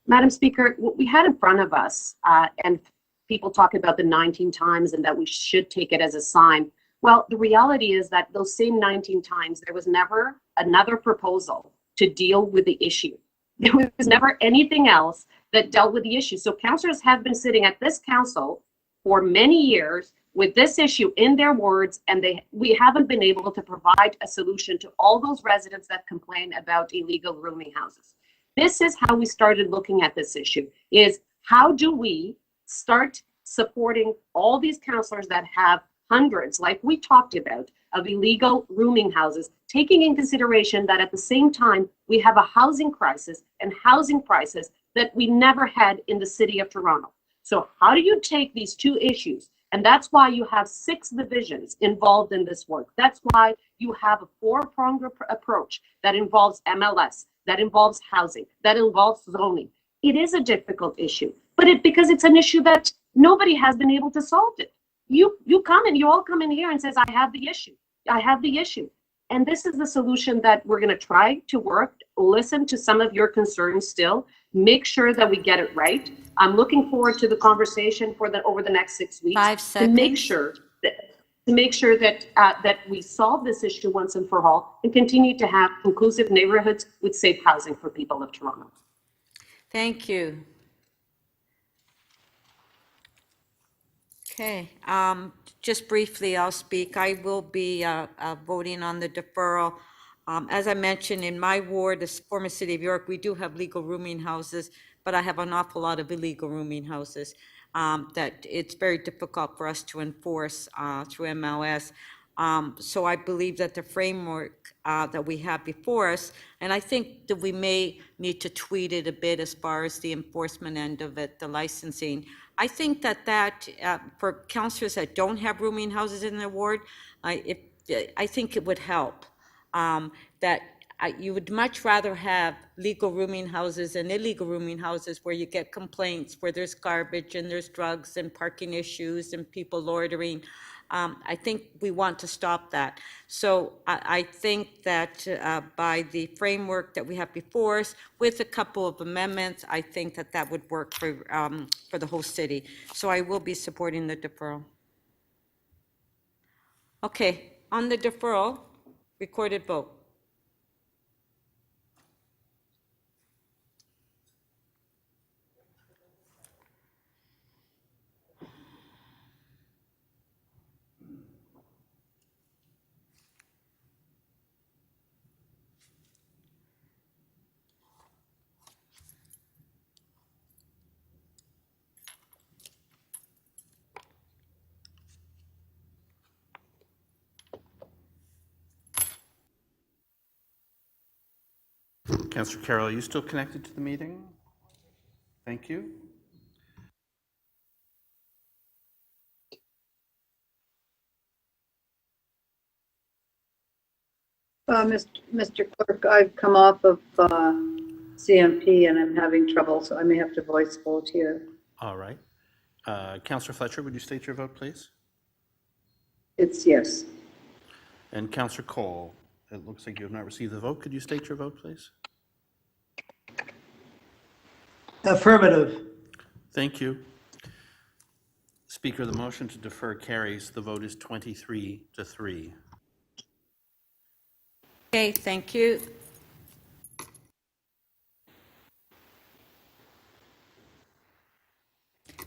Madam Speaker, what we had in front of us, and people talk about the 19 times and that we should take it as a sign. Well, the reality is that those same 19 times, there was never another proposal to deal with the issue. There was never anything else that dealt with the issue. So councillors have been sitting at this council for many years with this issue in their wards, and we haven't been able to provide a solution to all those residents that complain about illegal rooming houses. This is how we started looking at this issue, is how do we start supporting all these councillors that have hundreds, like we talked about, of illegal rooming houses, taking in consideration that at the same time, we have a housing crisis and housing prices that we never had in the city of Toronto. So how do you take these two issues And that's why you have 6 divisions involved in this work. That's why you have a 4-pronged approach that involves MLS, that involves housing, that involves zoning. It is a difficult issue, but because it's an issue that nobody has been able to solve it. You all come in here and says, I have the issue. I have the issue. And this is the solution that we're going to try to work, listen to some of your concerns still, make sure that we get it right. I'm looking forward to the conversation over the next 6 weeks. 5 seconds. To make sure that we solve this issue once and for all and continue to have inclusive neighborhoods with safe housing for people of Toronto. Thank you. Okay, just briefly, I'll speak. I will be voting on the deferral. As I mentioned, in my ward, the former city of York, we do have legal rooming houses, but I have an awful lot of illegal rooming houses that it's very difficult for us to enforce through MLS. So I believe that the framework that we have before us, and I think that we may need to tweak it a bit as far as the enforcement end of it, the licensing. I think that for councillors that don't have rooming houses in their ward, I think it would help. You would much rather have legal rooming houses and illegal rooming houses where you get complaints, where there's garbage and there's drugs and parking issues and people loitering. I think we want to stop that. So I think that by the framework that we have before us, with a couple of amendments, I think that would work for the whole city. So I will be supporting the deferral. Okay, on the deferral, recorded vote. Councillor Carroll, are you still connected to the meeting? Thank you. Mr. Clerk, I've come off of CMP and I'm having trouble, so I may have to voice vote here. All right. Councillor Fletcher, would you state your vote, please? It's yes. And Councillor Cole, it looks like you have not received the vote. Could you state your vote, please? Affirmative. Thank you. Speaker, the motion to defer carries. The vote is 23-3. Okay, thank you.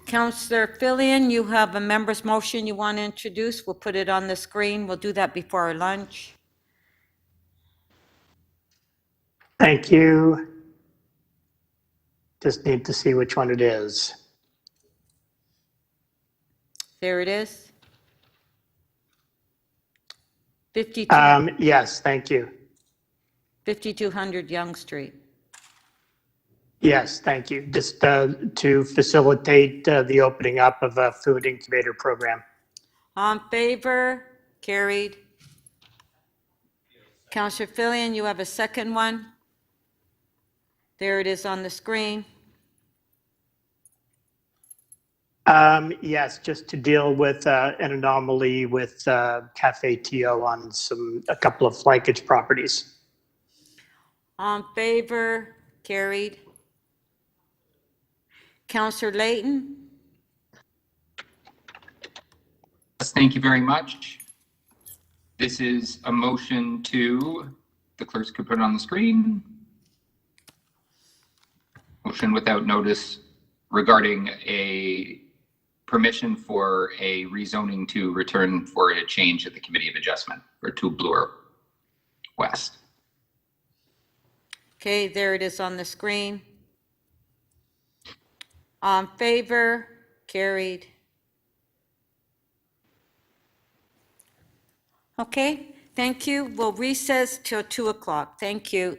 Councillor Fillion, you have a member's motion you want to introduce. We'll put it on the screen. We'll do that before our lunch. Thank you. Just need to see which one it is. There it is. Yes, thank you. 5200 Yonge Street. Yes, thank you. Just to facilitate the opening up of a food incubator program. On favor? Carried. Councillor Fillion, you have a second one. There it is on the screen. Yes, just to deal with an anomaly with Cafe TO on a couple of flankage properties. On favor? Carried. Councillor Layton? Yes, thank you very much. This is a motion to, the clerks could put it on the screen. Motion without notice regarding a permission for a rezoning to return for a change at the Committee of Adjustment for 2 Bloor West. Okay, there it is on the screen. On favor? Carried. Okay, thank you. We'll recess till 2 o'clock. Thank you.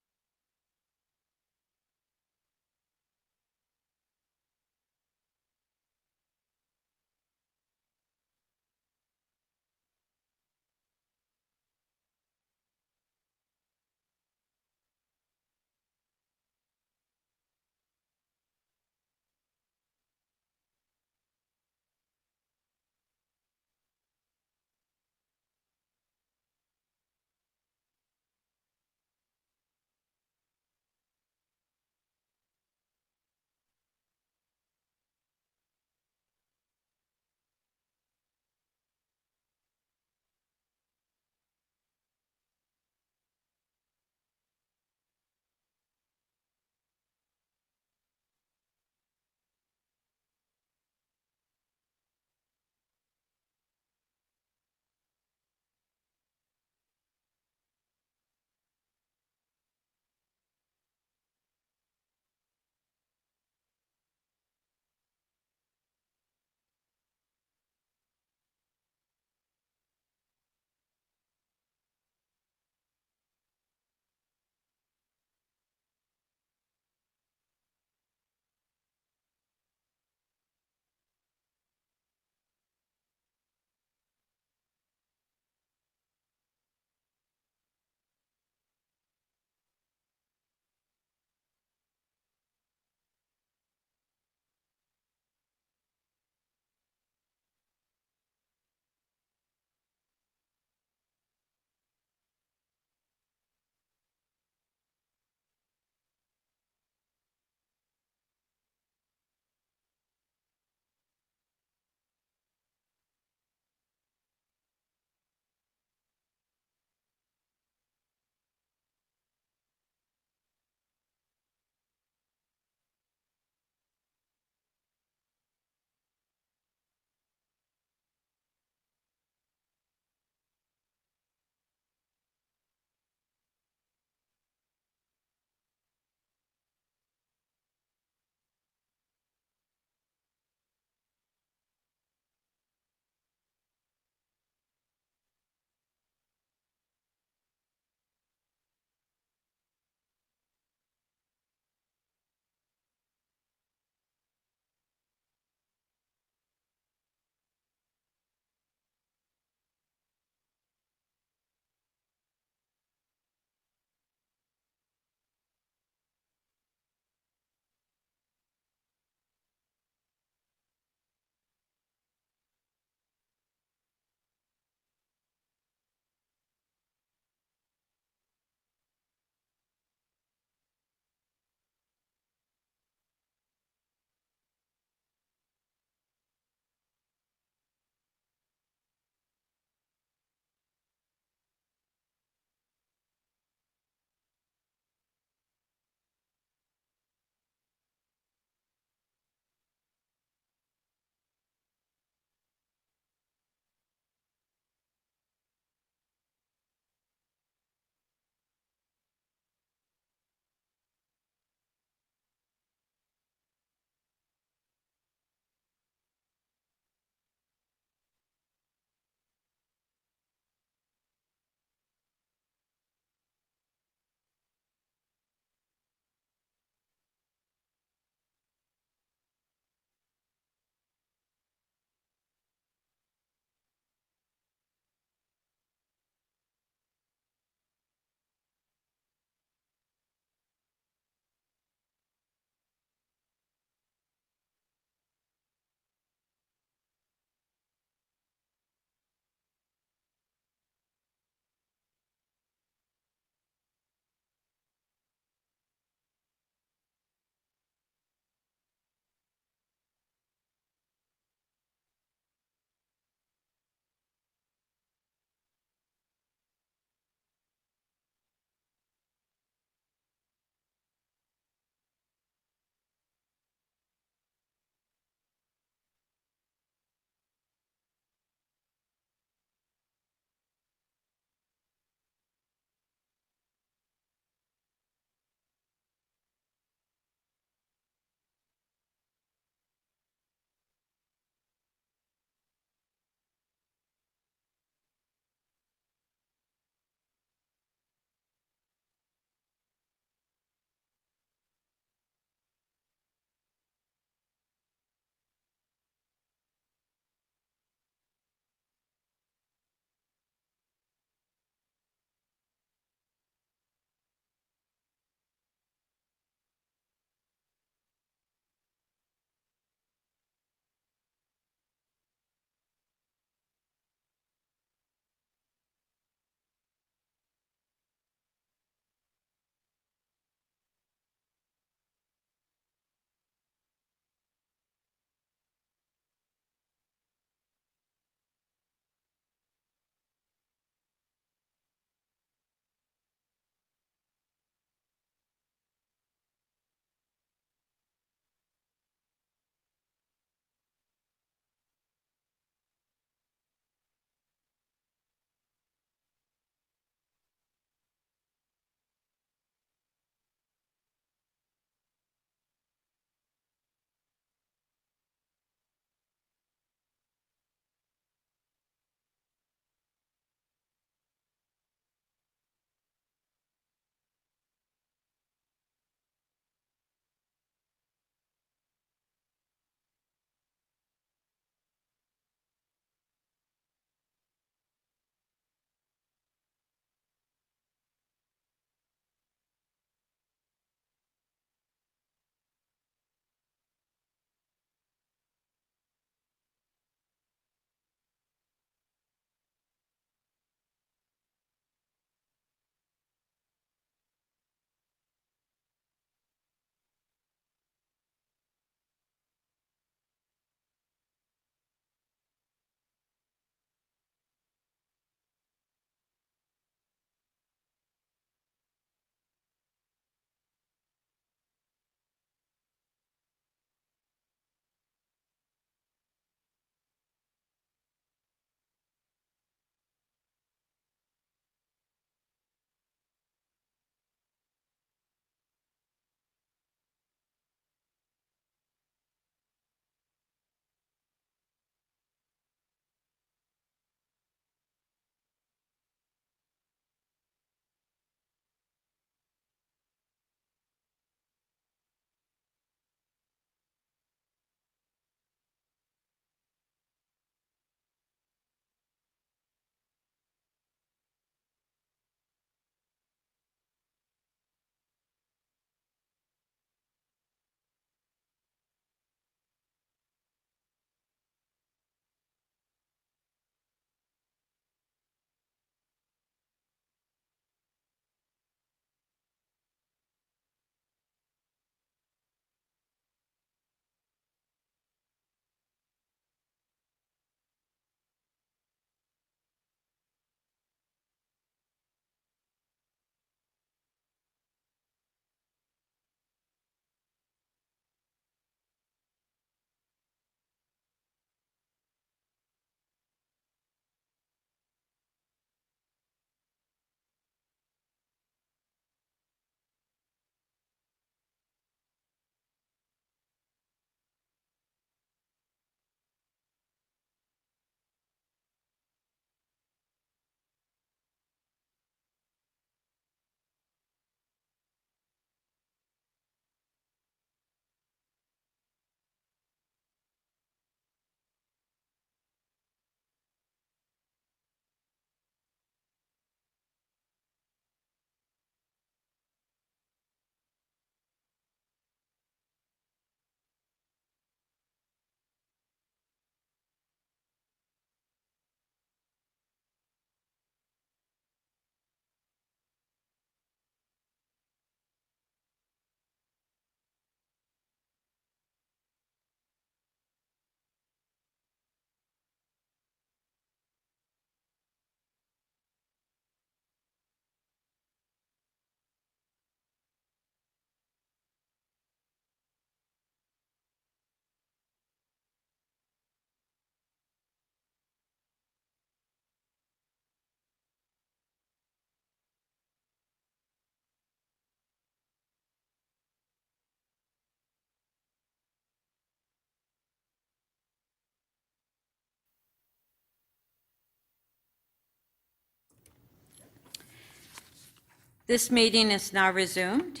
This meeting is now resumed.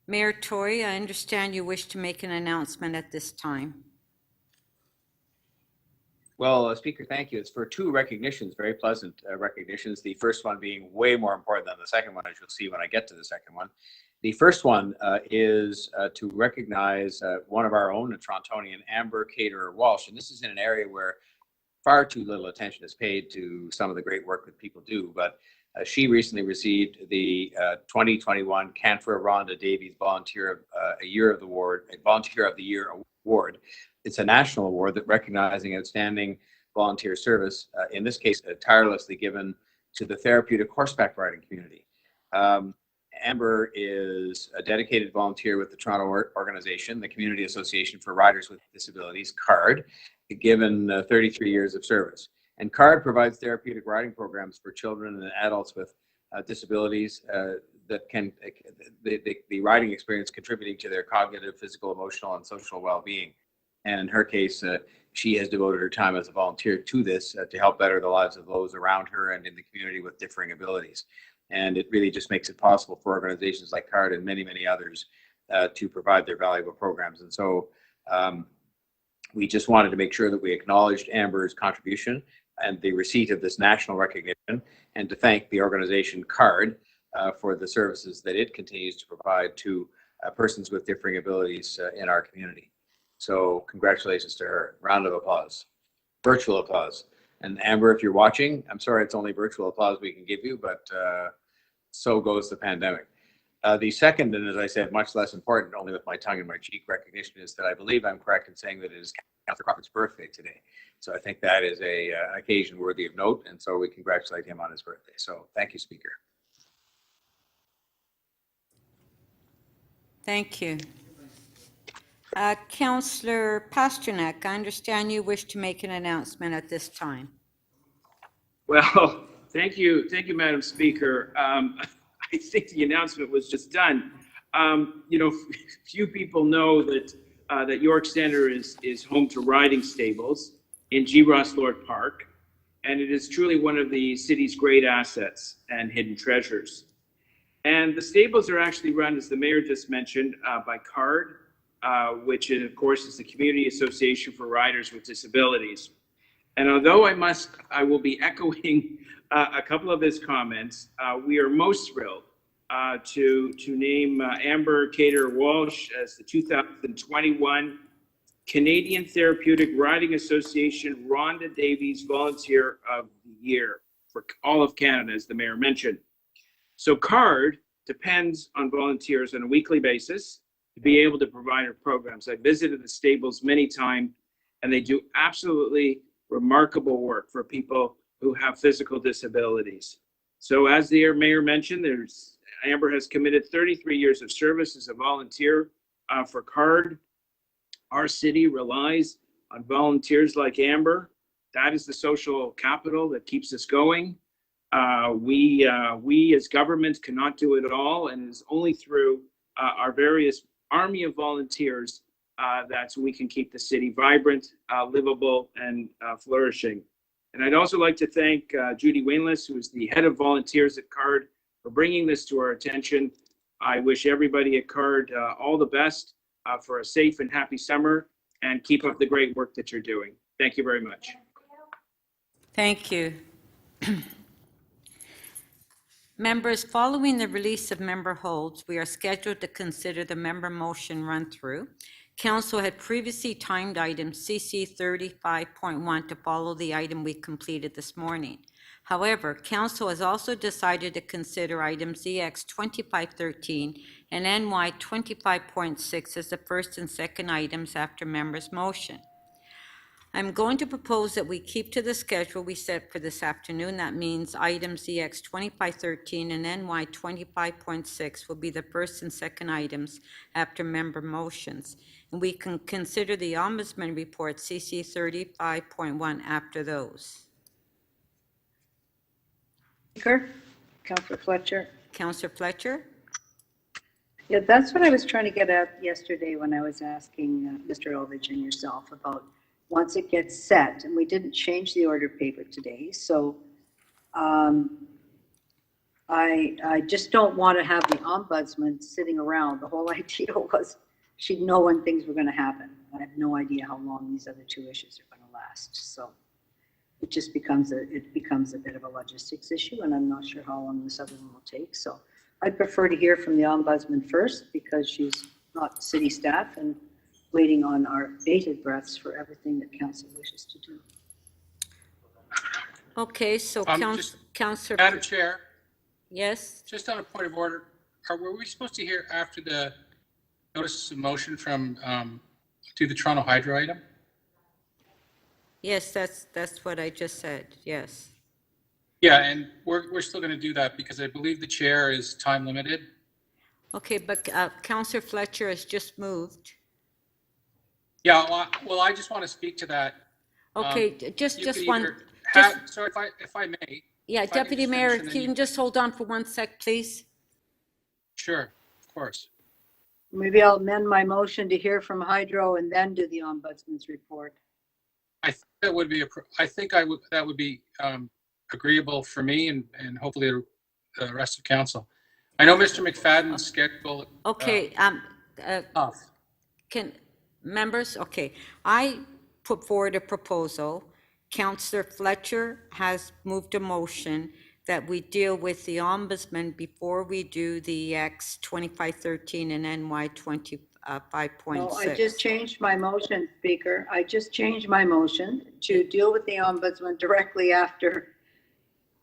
Mayor Tory, I understand you wish to make an announcement at this time. Well, Speaker, thank you. It's for two recognitions, very pleasant recognitions. The first one being way more important than the second one, as you'll see when I get to the second one. The first one is to recognize one of our own, a Torontonian, Amber Caterer-Walsh. And this is in an area where far too little attention is paid to some of the great work that people do. But she recently received the 2021 Canfor Rhonda Davies Volunteer of the Year Award. It's a national award that recognizing outstanding volunteer service, in this case, tirelessly given to the therapeutic horseback riding community. Amber is a dedicated volunteer with the Toronto organization, the Community Association for Riders with Disabilities, CARD, given 33 years of service. And CARD provides therapeutic riding programs for children and adults with disabilities that can, the riding experience contributing to their cognitive, physical, emotional, and social well-being. And in her case, she has devoted her time as a volunteer to this to help better the lives of those around her and in the community with differing abilities. And it really just makes it possible for organizations like CARD and many, many others to provide their valuable programs. And so we just wanted to make sure that we acknowledged Amber's contribution and the receipt of this national recognition, and to thank the organization CARD for the services that it continues to provide to persons with differing abilities in our community. So congratulations to her. Round of applause, virtual applause. And Amber, if you're watching, I'm sorry it's only virtual applause we can give you, but so goes the pandemic. The second, and as I said, much less important, only with my tongue in my cheek recognition, is that I believe I'm correct in saying that it is Councillor Crawford's birthday today. So I think that is an occasion worthy of note, and so we congratulate him on his birthday. So thank you, Speaker. Thank you. Councillor Pasternak, I understand you wish to make an announcement at this time. Well, thank you, Madam Speaker. I think the announcement was just done. You know, few people know that that York Centre is home to riding stables in G. Ross Lord Park, and it is truly one of the city's great assets and hidden treasures. And the stables are actually run, as the mayor just mentioned, by CARD, which of course is the Community Association for Riders with Disabilities. And although I will be echoing a couple of his comments, we are most thrilled to name Amber Caterer-Walsh as the 2021 Canadian Therapeutic Riding Association Rhonda Davies Volunteer of the Year for all of Canada, as the mayor mentioned. So CARD depends on volunteers on a weekly basis to be able to provide our programs. I visited the stables many times, and they do absolutely remarkable work for people who have physical disabilities. So as the mayor mentioned, Amber has committed 33 years of service as a volunteer for CARD. Our city relies on volunteers like Amber. That is the social capital that keeps us going. We as government cannot do it all, and it's only through our various army of volunteers that we can keep the city vibrant, livable, and flourishing. And I'd also like to thank Judy Wainless, who is the head of volunteers at CARD, for bringing this to our attention. I wish everybody at CARD all the best for a safe and happy summer, and keep up the great work that you're doing. Thank you very much. Thank you. Members, following the release of member holds, we are scheduled to consider the member motion run through. Council had previously timed item CC 35.1 to follow the item we completed this morning. However, Council has also decided to consider items ZX 2513 and NY 25.6 as the first and second items after members' motion. I'm going to propose that we keep to the schedule we set for this afternoon. That means items ZX 2513 and NY 25.6 will be the first and second items after member motions. And we can consider the Ombudsman report CC 35.1 after those. Speaker, Councillor Fletcher. Councillor Fletcher? Yeah, that's what I was trying to get at yesterday when I was asking Mr. Eldridge and yourself about once it gets set, and we didn't change the order paper today, so I just don't want to have the ombudsman sitting around. The whole idea was she'd know when things were going to happen. I have no idea how long these other two issues are going to last. So it just becomes a bit of a logistics issue, and I'm not sure how long this other one will take. So I'd prefer to hear from the ombudsman first, because she's not city staff and waiting on our bated breaths for everything that council wishes to do. Okay, so Councillor. Madam Chair, Yes, just on a point of order, were we supposed to hear after the notice of motion from, to the Toronto Hydro item? yes, that's what I just said, yes. Yeah, and we're still going to do that because I believe the chair is time limited. Okay, but Councillor Fletcher has just moved. Yeah, well, I just want to speak to that. Okay, You just could one. either have, sorry, if I may. Yeah, if I could Deputy just Mayor, finish and then can you just hold on for 1 sec, please? Sure, of course. Maybe I'll amend my motion to hear from Hydro and then do the ombudsman's report. I think that would be that would be agreeable for me and hopefully the rest of council. I know Mr. McFadden's schedule. Okay, Off. can members, okay, I put forward a proposal. Councillor Fletcher has moved a motion that we deal with the ombudsman before we do the X 2513 and NY 25.6. No, I just changed my motion, Speaker. I just changed my motion to deal with the ombudsman directly after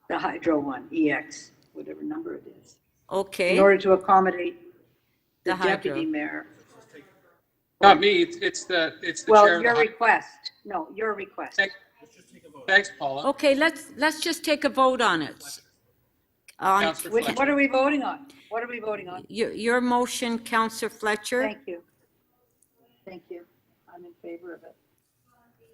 the Hydro one, EX, whatever number it is. Okay. In order to accommodate the Hydro. deputy mayor. Not me, it's the Well, chair of your the. request. No, your request. Thanks, Paula. Okay, let's just take a vote on it. What are we voting on? What are we voting on? Your motion, Councillor Fletcher. Thank you. Thank you. I'm in favor of it.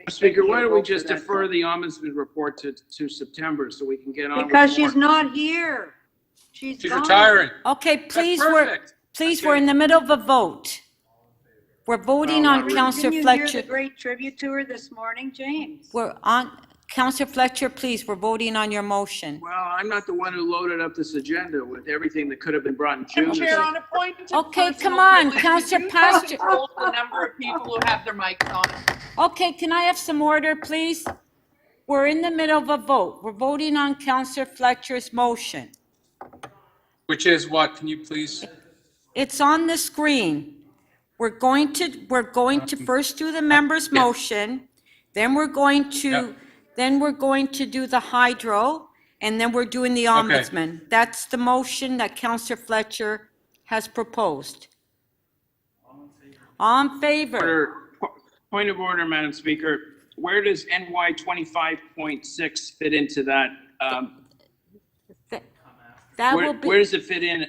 Speaker, why don't we just defer the ombudsman report to September so we can get on with Because more? she's not here. She's gone. retiring. Okay, please, we're in the middle of a vote. We're voting on Councillor Didn't you hear Fletcher. the great tribute to her this morning, James? We're on, Councillor Fletcher, please, we're voting on your motion. Well, I'm not the one who loaded up this agenda with everything that could have been brought in June. Chair, on a point of Okay, come personal on, privilege, Councillor you do have to Pastor. hold the number of people who have their mics on. Okay, can I have some order, please? We're in the middle of a vote. We're voting on Councillor Fletcher's motion. Which is what? Can you please? It's on the screen. We're going to first do the member's motion, then we're going to do the Hydro, and then we're doing the ombudsman. That's the motion that Councillor Fletcher has proposed. On favor. Point of order, Madam Speaker. Where does NY 25.6 fit into that? Where does it fit in?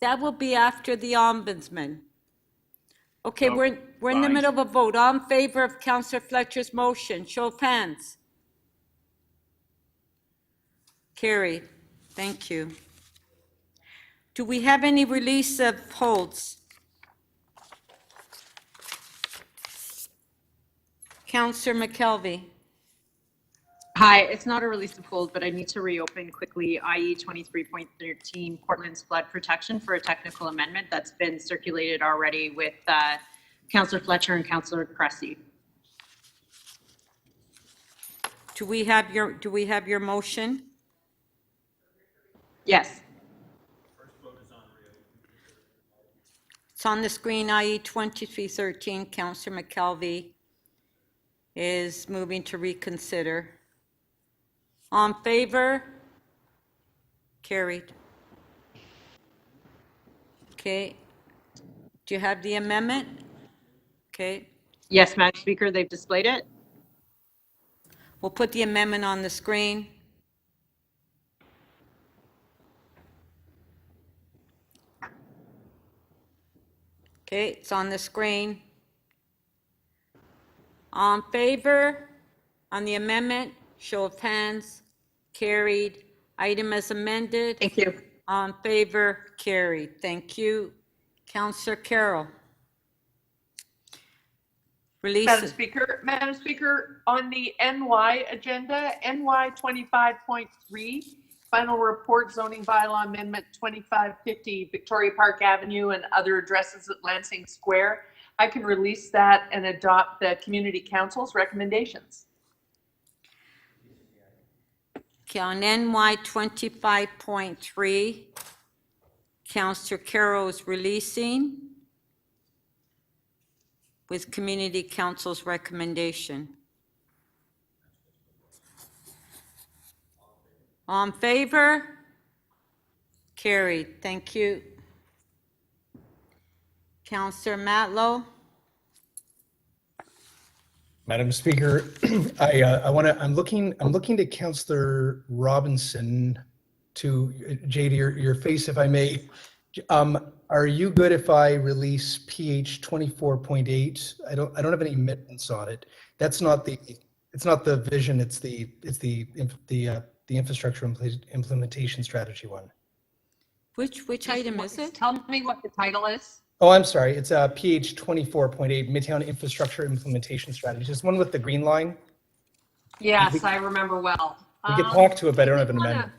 That will be after the ombudsman. Okay, we're in the middle of a vote. All in favor of Councillor Fletcher's motion, show of hands. Carried. Thank you. Do we have any release of holds? Councillor McKelvey. Hi, it's not a release of hold, but I need to reopen quickly IE 23.13 Portland's flood protection for a technical amendment that's been circulated already with Councillor Fletcher and Councillor Cressy. Do we have your motion? Yes. It's on the screen, IE 2313. Councillor McKelvey is moving to reconsider. On favor? Carried. Okay. Do you have the amendment? Okay. Yes, Madam Speaker, they've displayed it. We'll put the amendment on the screen. Okay, it's on the screen. On favor on the amendment, show of hands. Carried. Item as amended. Thank you. On favor, carried. Thank you. Councillor Carroll. Release. Madam Speaker, on the NY agenda, NY 25.3 Final report zoning bylaw amendment 2550 Victoria Park Avenue and other addresses at Lansing Square. I can release that and adopt the community council's recommendations. Okay, on NY 25.3, Councillor Carroll is releasing with community council's recommendation. All in favor? Carried. Thank you. Councillor Matlow. Madam Speaker, I'm looking to Councillor Robinson, to Jade, your face, if I may. Are you good if I release PH 24.8? I don't have any amendments on it. It's not the vision. It's the infrastructure implementation strategy one. Which item is it? Tell me what the title is. Oh, I'm sorry. It's PH 24.8, Midtown Infrastructure Implementation Strategy. It's one with the green line. Yes, I remember well. We could talk to it, but I don't have an amendment.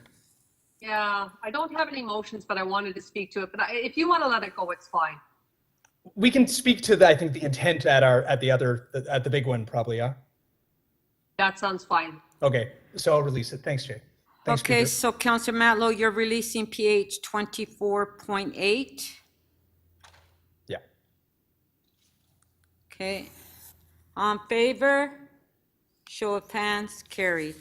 Yeah, I don't have any motions, but I wanted to speak to it. But if you want to let it go, it's fine. We can speak to the, I think, the intent at the big one, probably, yeah? That sounds fine. Okay, so I'll release it. Thanks, Jay. Thanks, Okay, Peter. so Councillor Matlow, you're releasing PH 24.8. Yeah. Okay. On favor? Show of hands. Carried.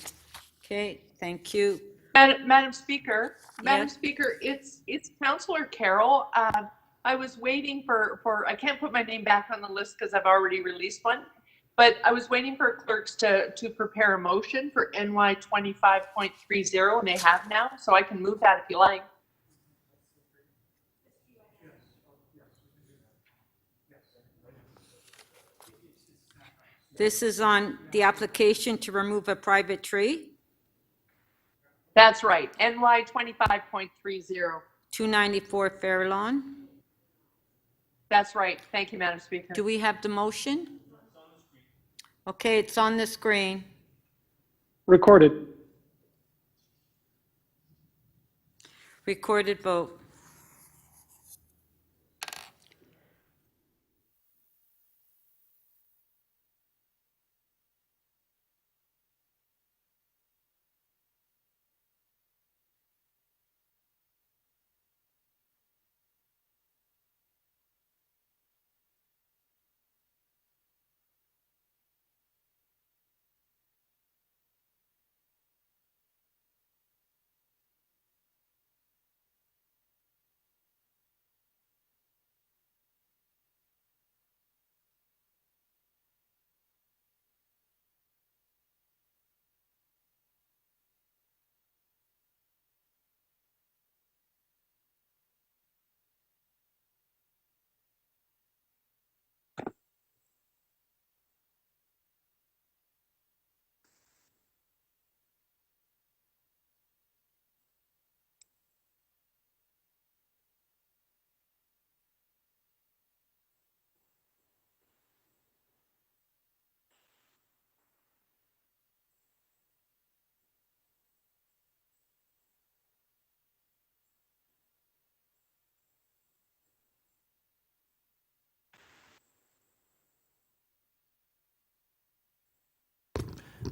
Okay, thank you. Madam Speaker, Yes. it's Councillor Carroll. I was waiting for I can't put my name back on the list because I've already released one, but I was waiting for clerks to prepare a motion for NY 25.30, and they have now, so I can move that if you like. This is on the application to remove a private tree. That's right, NY 25.30. 294 Fairlawn. That's right. Thank you, Madam Speaker. Do we have the motion? Okay, it's on the screen. Recorded. Recorded vote.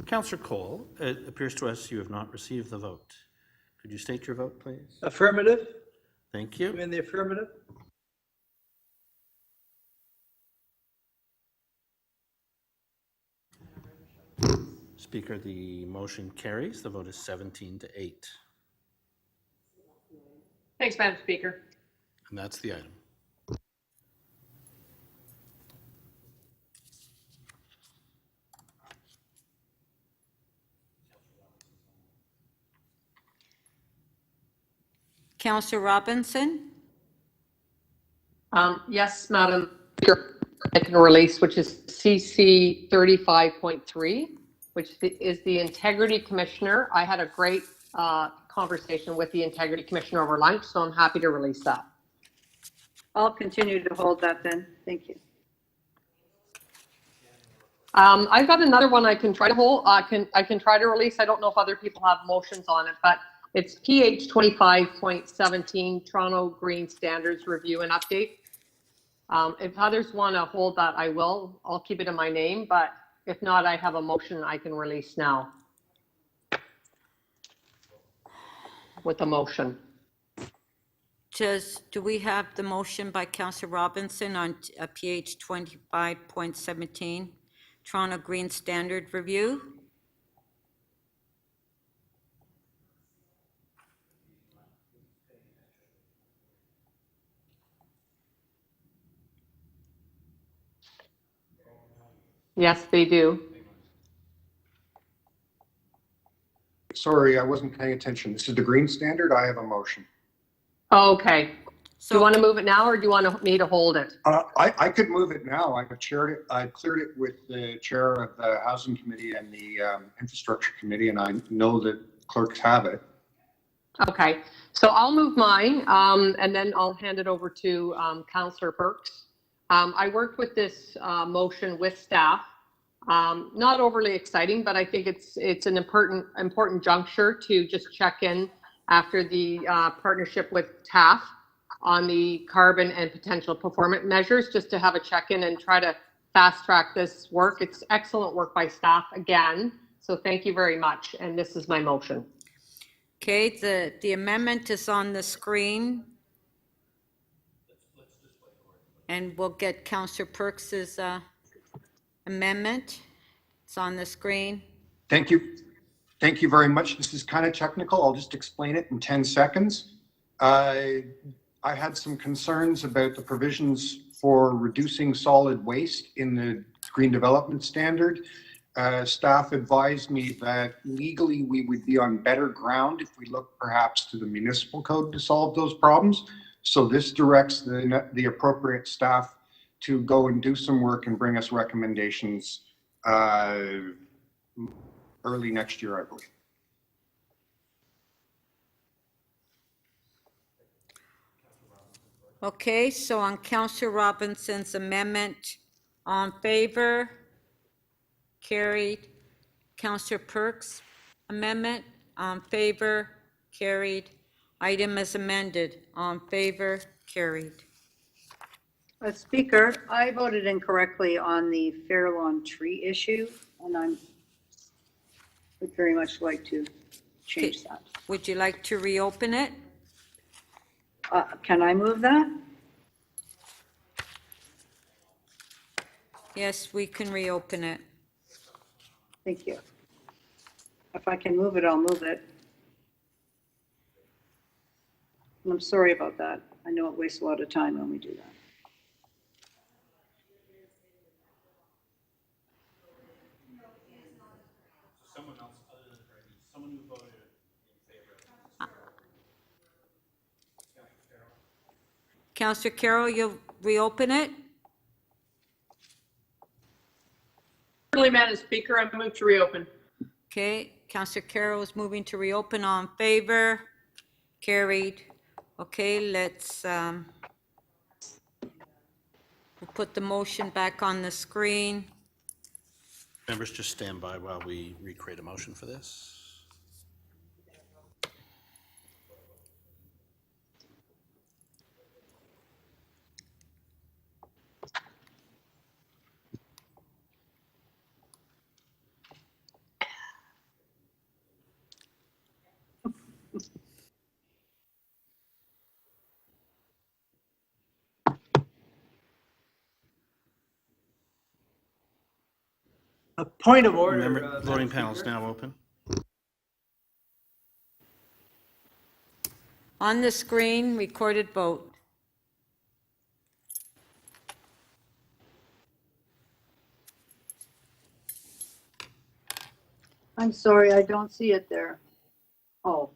Councillor Cole, it appears to us you have not received the vote. Could you state your vote, please? Affirmative. Thank you. I'm in the affirmative. Speaker, the motion carries. The vote is 17-8. Thanks, Madam Speaker. And that's the item. Councillor Robinson. Yes, Madam Speaker, I can release, which is CC 35.3, which is the Integrity Commissioner. I had a great conversation with the Integrity Commissioner over lunch, so I'm happy to release that. I'll continue to hold that then. Thank you. I've got another one I can try to hold. I can try to release. I don't know if other people have motions on it, but It's PH 25.17, Toronto Green Standards Review and Update. If others want to hold that, I will. I'll keep it in my name, but if not, I have a motion I can release now. With a motion. Do we have the motion by Councillor Robinson on PH 25.17, Toronto Green Standard Review? Yes, they do. Sorry, I wasn't paying attention. This is the green standard. I have a motion. Okay. Do you want to move it now or do you want me to hold it? I could move it now. I've chaired it. I cleared it with the chair of the Housing Committee and the Infrastructure Committee, and I know that clerks have it. Okay. So I'll move mine and then I'll hand it over to Councillor Perks. I worked with this motion with staff. Not overly exciting, but I think it's an important juncture to just check in after the partnership with TAF on the carbon and potential performance measures, just to have a check-in and try to fast track this work. It's excellent work by staff again. So thank you very much. And this is my motion. Okay, the amendment is on the screen. And we'll get Councillor Perks's amendment. It's on the screen. Thank you. Thank you very much. This is kind of technical. I'll just explain it in 10 seconds. I had some concerns about the provisions for reducing solid waste in the Green Development Standard. Staff advised me that legally we would be on better ground if we look perhaps to the municipal code to solve those problems. So this directs the appropriate staff to go and do some work and bring us recommendations early next year, I believe. Okay, so on Councillor Robinson's amendment, on favor, carried. Councillor Perks' amendment, on favor, carried. Item as amended, on favor, carried. Speaker, I voted incorrectly on the fair lawn tree issue, and I would very much like to change that. Would you like to reopen it? Can I move that? Yes, we can reopen it. Thank you. If I can move it, I'll move it. And I'm sorry about that. I know it wastes a lot of time when we do that. Someone else other than Freddie, someone who voted in favor of it. Councillor Carroll, you'll reopen it? Certainly, Madam Speaker, I move to reopen. Okay, Councillor Carroll is moving to reopen. On favor, carried. Okay, let's we'll put the motion back on the screen. Members, just stand by while we recreate a motion for this. A point of order. Remember, voting panel is now open. On the screen, recorded vote. I'm sorry, I don't see it there. Oh.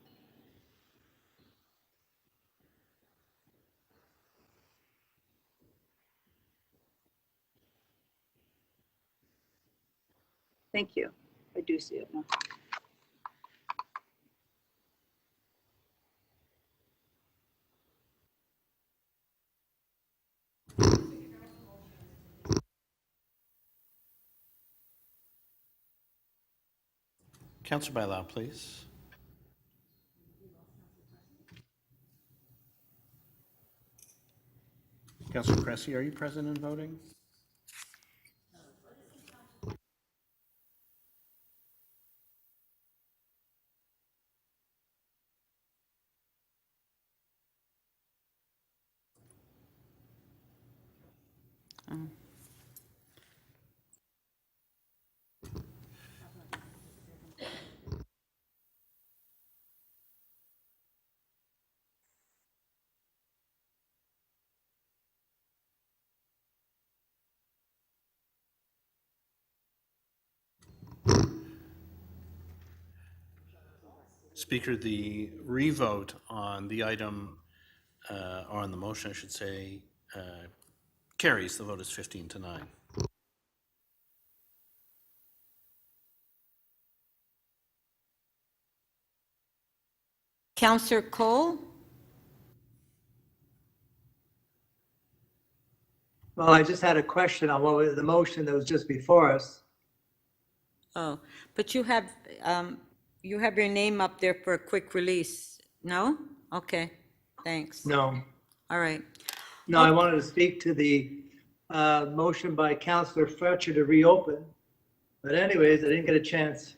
Thank you. I do see it now. Councillor Bailao, please. Councillor Cressy, are you present and voting? Speaker, the revote on the item, or on the motion, I should say, carries. The vote is 15-9. Councillor Cole? Well, I just had a question on what was the motion that was just before us. Oh, but you have your name up there for a quick release, no? Okay, thanks. No, All right. no, I wanted to speak to the motion by Councillor Fletcher to reopen. But anyways, I didn't get a chance.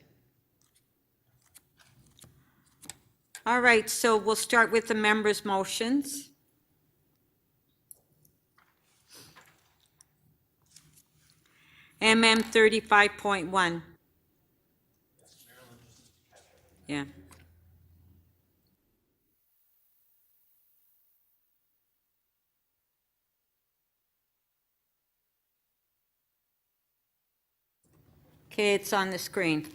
All right, so we'll start with the members' motions. MM 35.1. Yeah. Okay, it's on the screen.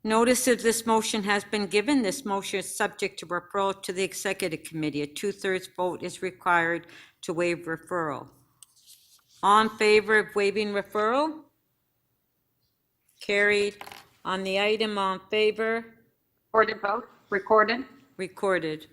Notice of this motion has been given. This motion is subject to referral to the Executive Committee. A 2/3 vote is required to waive referral. All in favor of waiving referral? Carried. On the item, all in favor? Recorded vote, recorded. Recorded.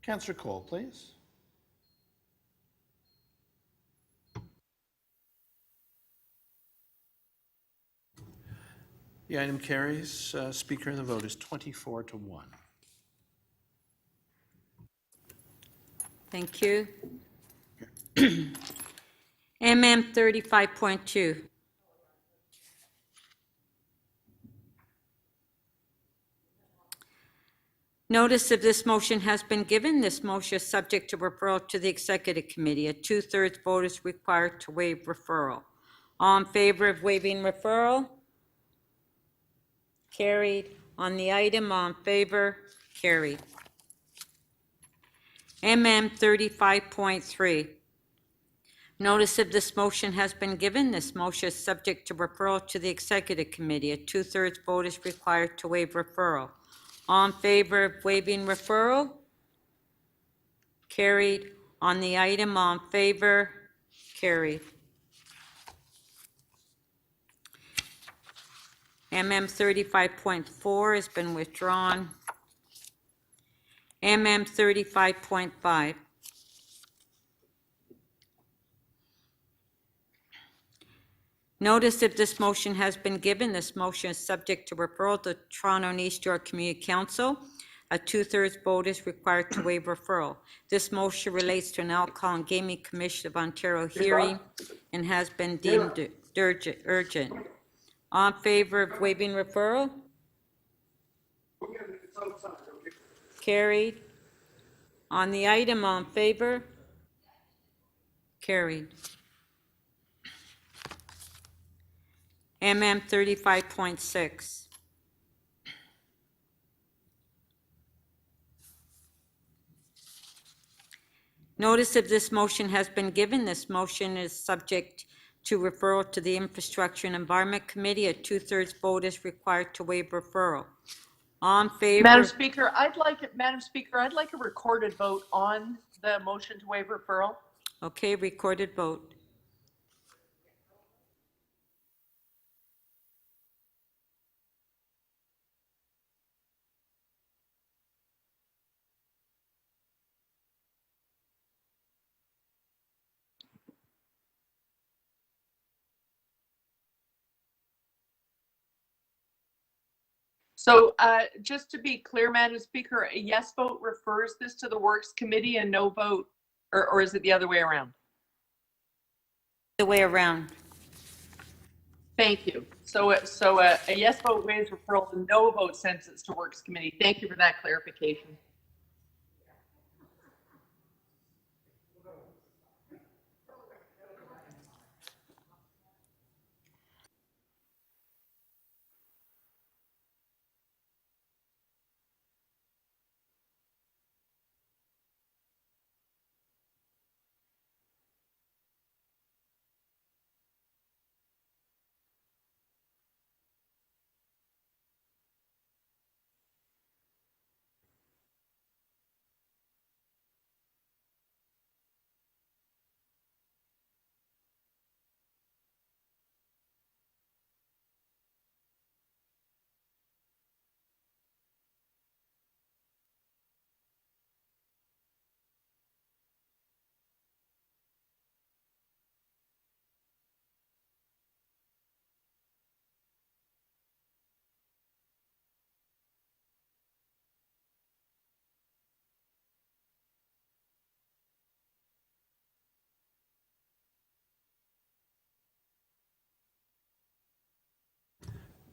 Councillor Cole, please. The item carries. Speaker, the vote is 24-1. Thank you. MM 35.2. Notice of this motion has been given. This motion is subject to referral to the Executive Committee. A 2/3 vote is required to waive referral. All in favor of waiving referral? Carried. On the item, all in favor? Carried. MM 35.3. Notice of this motion has been given. This motion is subject to referral to the Executive Committee. A 2/3 vote is required to waive referral. All in favor of waiving referral? Carried. On the item, all in favor? Carried. MM 35.4 has been withdrawn. MM 35.5. Notice of this motion has been given. This motion is subject to referral to Toronto and East York Community Council. A 2/3 vote is required to waive referral. This motion relates to an Alcohol and Gaming Commission of Ontario hearing and has been deemed urgent. All in favor of waiving referral? Carried. On the item, all in favor? Carried. MM 35.6. Notice of this motion has been given. This motion is subject to referral to the Infrastructure and Environment Committee. A 2/3 vote is required to waive referral. All in favor? Madam Speaker, I'd like a recorded vote on the motion to waive referral. Okay, recorded vote. So just to be clear, Madam Speaker, a yes vote refers this to the Works Committee and no vote, or is it the other way around? The way around. Thank you. So a yes vote waives referral, and no vote sends it to Works Committee. Thank you for that clarification.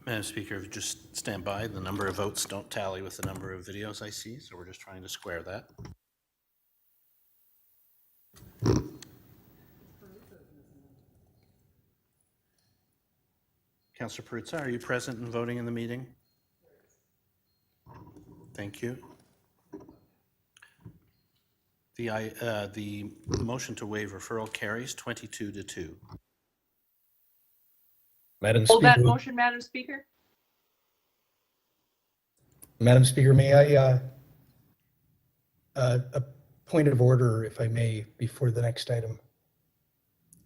Madam Speaker, if you just stand by, the number of votes don't tally with the number of videos I see, so we're just trying to square that. Councillor Perruzza, are you present and voting in the meeting? Thank you. The motion to waive referral carries 22-2. Madam Hold Speaker, that motion, Madam Speaker. Madam Speaker, may I, a point of order, if I may, before the next item?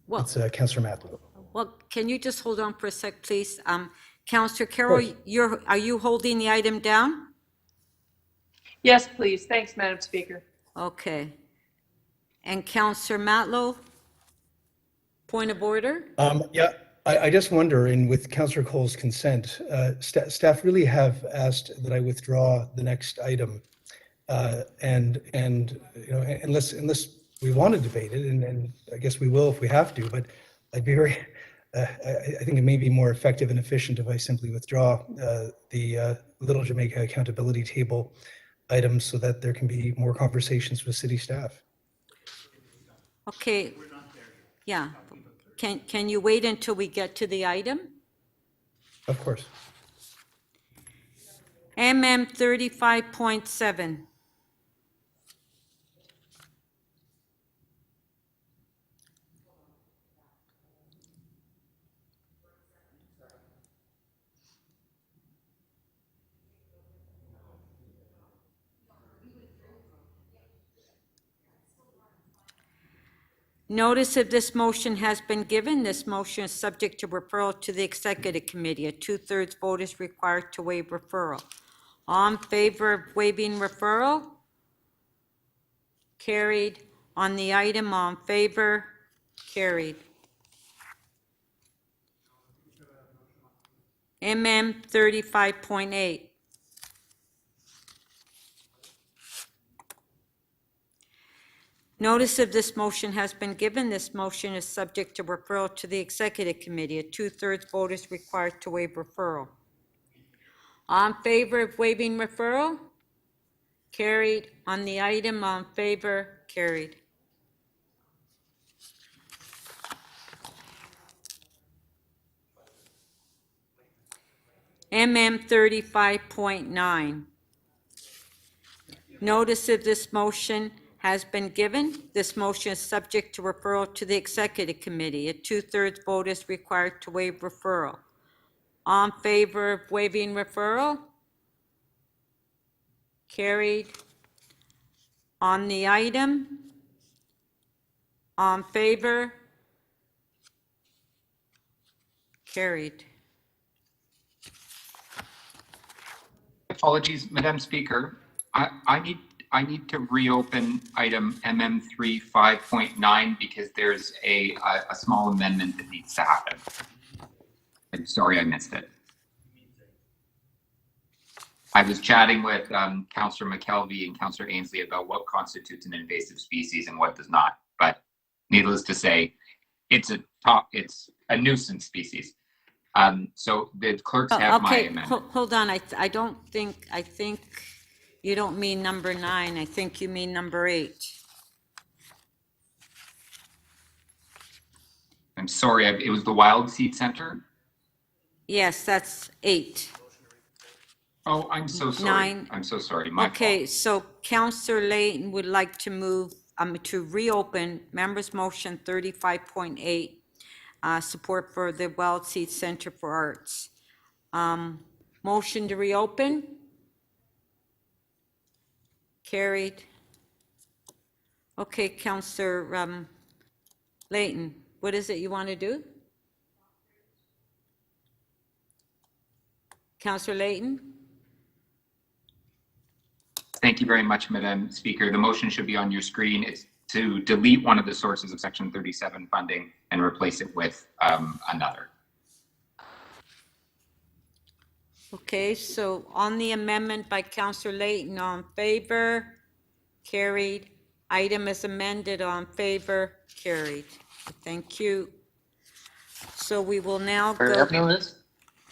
Well, It's Councillor Matlow. well, can you just hold on for a sec, please? Councillor Carroll, are you holding the item down? Yes, please. Thanks, Madam Speaker. Okay. And Councillor Matlow, point of order? Yeah, I just wonder, and with Councillor Cole's consent, staff really have asked that I withdraw the next item. And you know, unless we want to debate it, and I guess we will if we have to, but I'd be very, I think it may be more effective and efficient if I simply withdraw the Little Jamaica Accountability Table items so that there can be more conversations with city staff. Okay. Yeah. Can you wait until we get to the item? Of course. MM 35.7. Notice of this motion has been given. This motion is subject to referral to the Executive Committee. A 2/3 vote is required to waive referral. All in favor of waiving referral? Carried. On the item, all in favor? Carried. MM 35.8. Notice of this motion has been given. This motion is subject to referral to the Executive Committee. A 2/3 vote is required to waive referral. All in favor of waiving referral? Carried. On the item, all in favor? Carried. MM 35.9. Notice of this motion has been given. This motion is subject to referral to the Executive Committee. A 2/3 vote is required to waive referral. All in favor of waiving referral? Carried. On the item? All in favor? Carried. Apologies, Madam Speaker. I need to reopen item MM3 5.9 because there's a small amendment that needs to happen. I'm sorry I missed it. I was chatting with Councillor McKelvey and Councillor Ainsley about what constitutes an invasive species and what does not. But needless to say, it's a nuisance species. So the clerks have my Okay, amendment. hold on. I think you don't mean number 9. I think you mean number 8. I'm sorry, it was the Wild Seed Center. Yes, that's 8. Oh, I'm so sorry. 9. I'm so sorry. My Okay, so Councillor Layton would like to move, to reopen members' motion 35.8, support for the Wild Seed Center for Arts. Motion to reopen? Carried. Okay, Councillor Layton, what is it you want to do? Councillor Layton? Thank you very much, Madam Speaker. The motion should be on your screen. It's to delete one of the sources of Section 37 funding and replace it with another. Okay, so on the amendment by Councillor Layton, all in favor? Carried. Item is amended, all in favor? Carried. Thank you. So we will now go.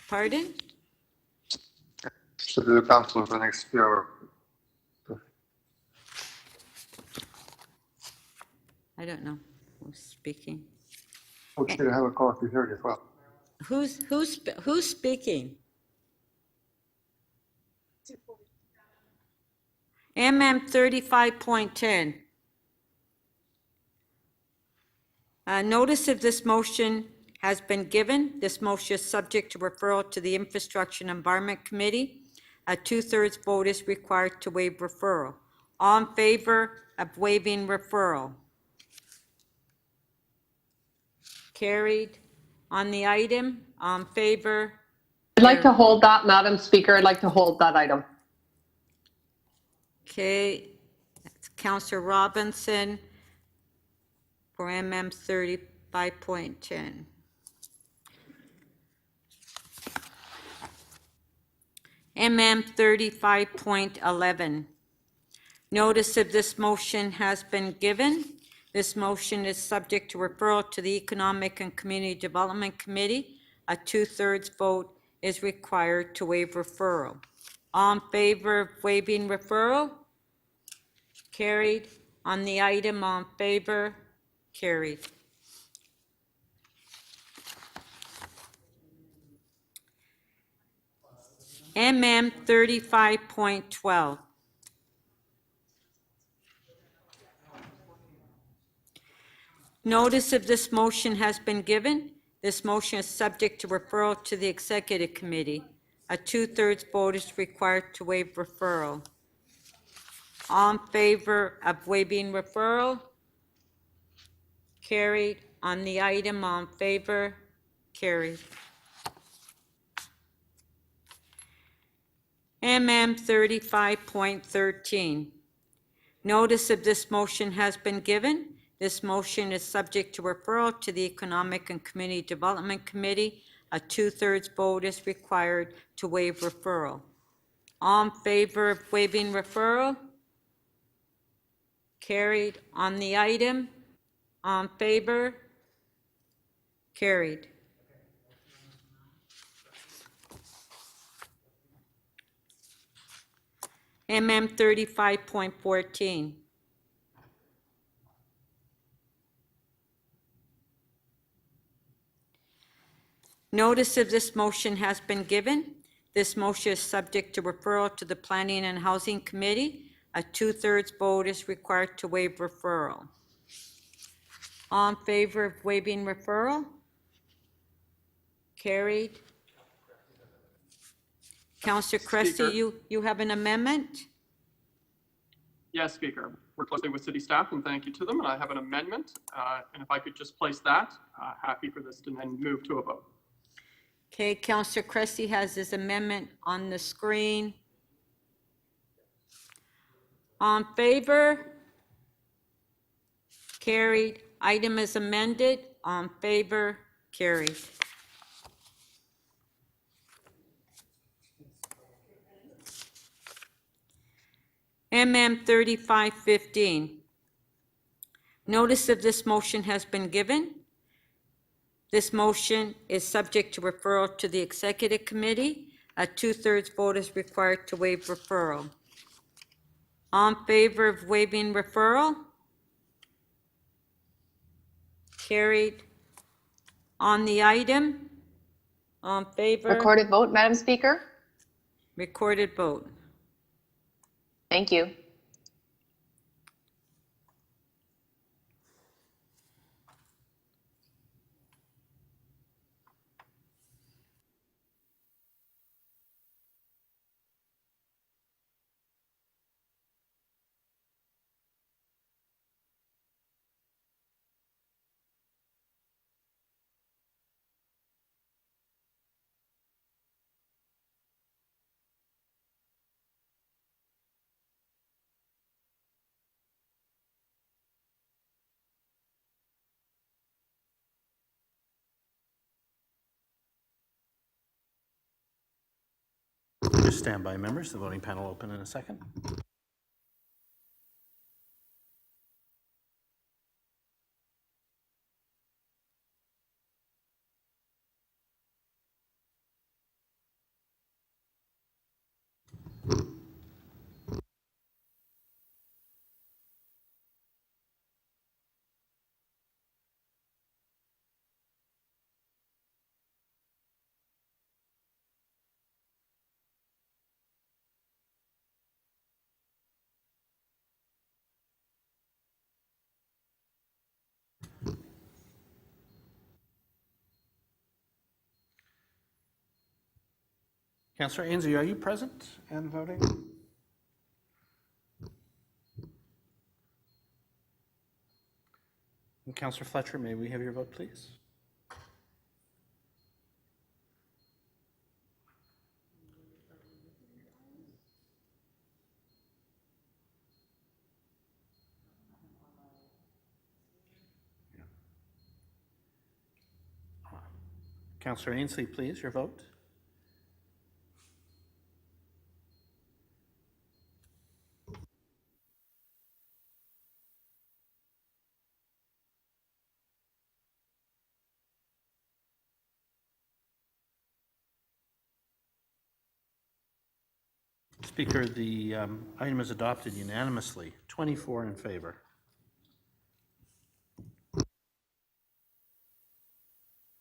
Pardon? To the council for the next year. I don't know who's speaking. We should have a coffee here as well. Who's speaking? MM 35.10. Notice of this motion has been given. This motion is subject to referral to the Infrastructure and Environment Committee. A 2/3 vote is required to waive referral. All in favor of waiving referral? Carried. On the item, all in favor? I'd like to hold that, Madam Speaker. I'd like to hold that item. Okay, that's Councillor Robinson for MM 35.10. MM 35.11. Notice of this motion has been given. This motion is subject to referral to the Economic and Community Development Committee. A 2/3 vote is required to waive referral. All in favor of waiving referral? Carried. On the item, all in favor? Carried. MM 35.12. Notice of this motion has been given. This motion is subject to referral to the Executive Committee. A 2/3 vote is required to waive referral. All in favor of waiving referral? Carried. On the item, all in favor? Carried. MM 35.13. Notice of this motion has been given. This motion is subject to referral to the Economic and Community Development Committee. A 2/3 vote is required to waive referral. All in favor of waiving referral? Carried. On the item, all in favor? Carried. MM 35.14. Notice of this motion has been given. This motion is subject to referral to the Planning and Housing Committee. A 2/3 vote is required to waive referral. All in favor of waiving referral? Carried. Councillor Cressy, Speaker. you have an amendment? Yes, Speaker. Work closely with city staff and thank you to them. And I have an amendment. And if I could just place that, happy for this to then move to a vote. Okay, Councillor Cressy has his amendment on the screen. All in favor? Carried. Item is amended. All in favor? Carried. MM 3515. Notice of this motion has been given. This motion is subject to referral to the Executive Committee. A 2/3 vote is required to waive referral. All in favor of waiving referral? Carried. On the item? All in favor? Recorded vote, Madam Speaker. Recorded vote. Thank you. Just stand by, members. The voting panel will open in a second. Councillor Ainslie, are you present and voting? And Councillor Fletcher, may we have your vote, please? Councillor Ainslie, please, your vote. Speaker, the item is adopted unanimously, 24 in favor.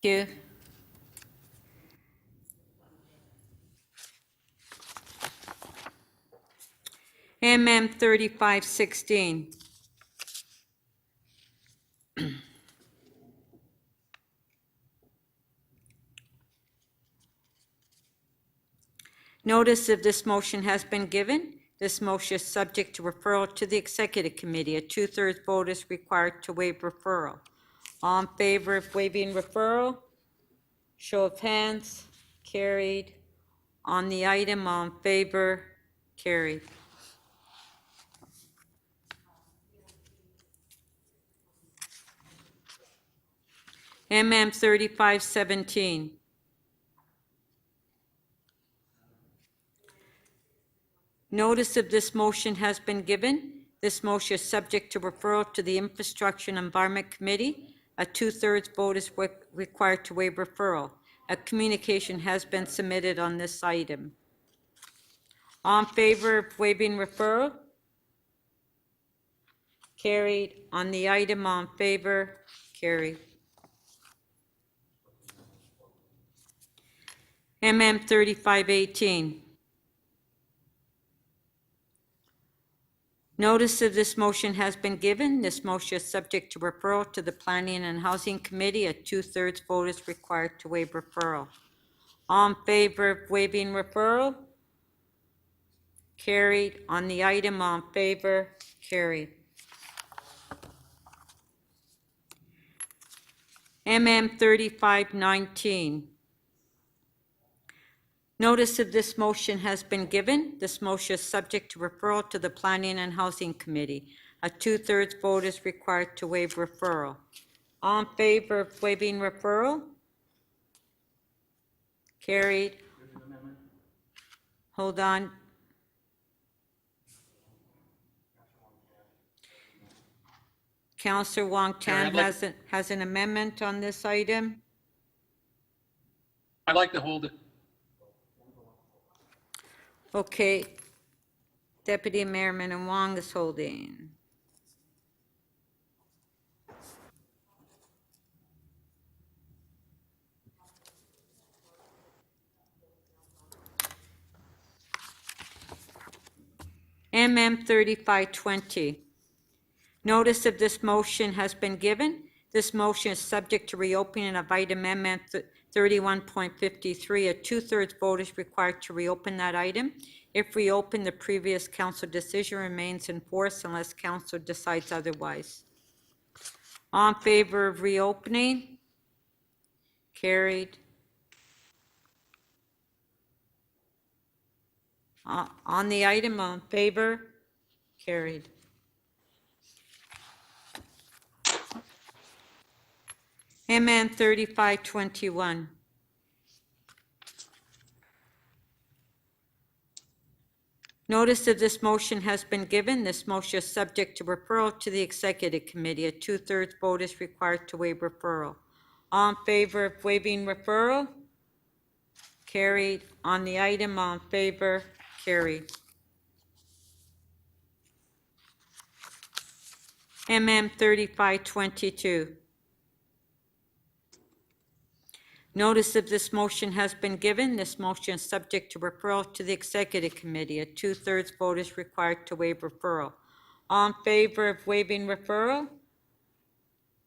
Thank you. MM 3516. Notice of this motion has been given. This motion is subject to referral to the Executive Committee. A 2/3 vote is required to waive referral. All in favor of waiving referral? Show of hands. Carried. On the item, all in favor? Carried. MM 3517. Notice of this motion has been given. This motion is subject to referral to the Infrastructure and Environment Committee. A 2/3 vote is required to waive referral. A communication has been submitted on this item. All in favor of waiving referral? Carried. On the item, all in favor? Carried. MM 3518. Notice of this motion has been given. This motion is subject to referral to the Planning and Housing Committee. A 2/3 vote is required to waive referral. All in favor of waiving referral? Carried. On the item, all in favor? Carried. MM 3519. Notice of this motion has been given. This motion is subject to referral to the Planning and Housing Committee. A 2/3 vote is required to waive referral. All in favor of waiving referral? Carried. Hold on. Councillor Wong Tam has an amendment on this item. I'd like to hold it. Okay. Deputy Mayor Minnan-Wong is holding. MM 3520. Notice of this motion has been given. This motion is subject to reopening of item MM 31.53. A 2/3 vote is required to reopen that item. If reopened, the previous council decision remains in force unless council decides otherwise. All in favor of reopening? Carried. On the item, all in favor? Carried. MN 3521. Notice of this motion has been given. This motion is subject to referral to the Executive Committee. A 2/3 vote is required to waive referral. All in favor of waiving referral? Carried. On the item, all in favor? Carried. MM 3522. Notice of this motion has been given. This motion is subject to referral to the Executive Committee. A 2/3 vote is required to waive referral. All in favor of waiving referral?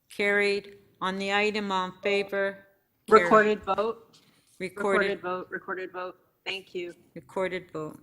Carried. On the item, all in favor? Carried. Recorded vote. Recorded vote. Recorded vote. Thank you. Recorded vote.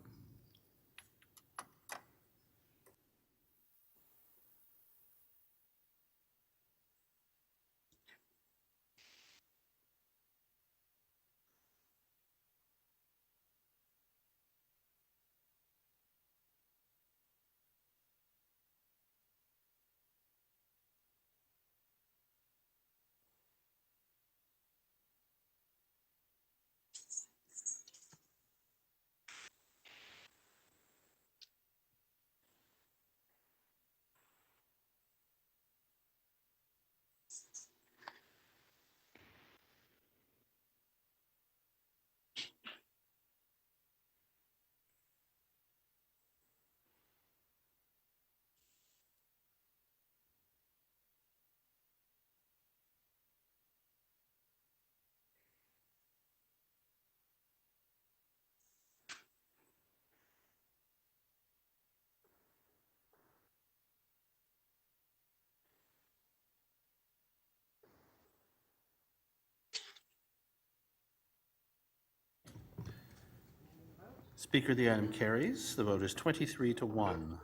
Speaker, the item carries. The vote is 23-1.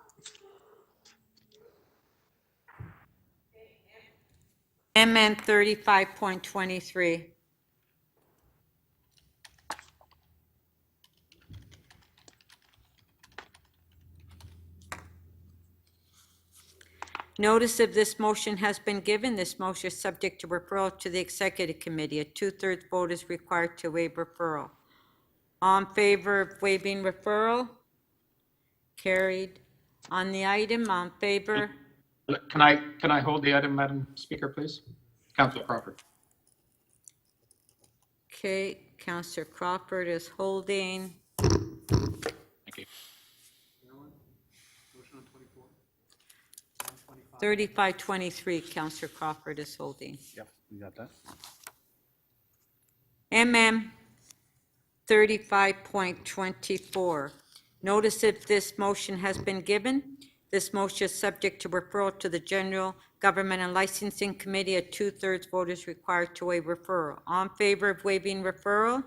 MN 35.23. Notice of this motion has been given. This motion is subject to referral to the Executive Committee. A 2/3 vote is required to waive referral. All in favor of waiving referral? Carried. On the item, all in favor? Can I hold the item, Madam Speaker, please? Councillor Crawford. Okay, Councillor Crawford is holding. Thank you. 3523, Councillor Crawford is holding. Yep, we got that. MM 35.24. Notice of this motion has been given. This motion is subject to referral to the General Government and Licensing Committee. A 2/3 vote is required to waive referral. All in favor of waiving referral?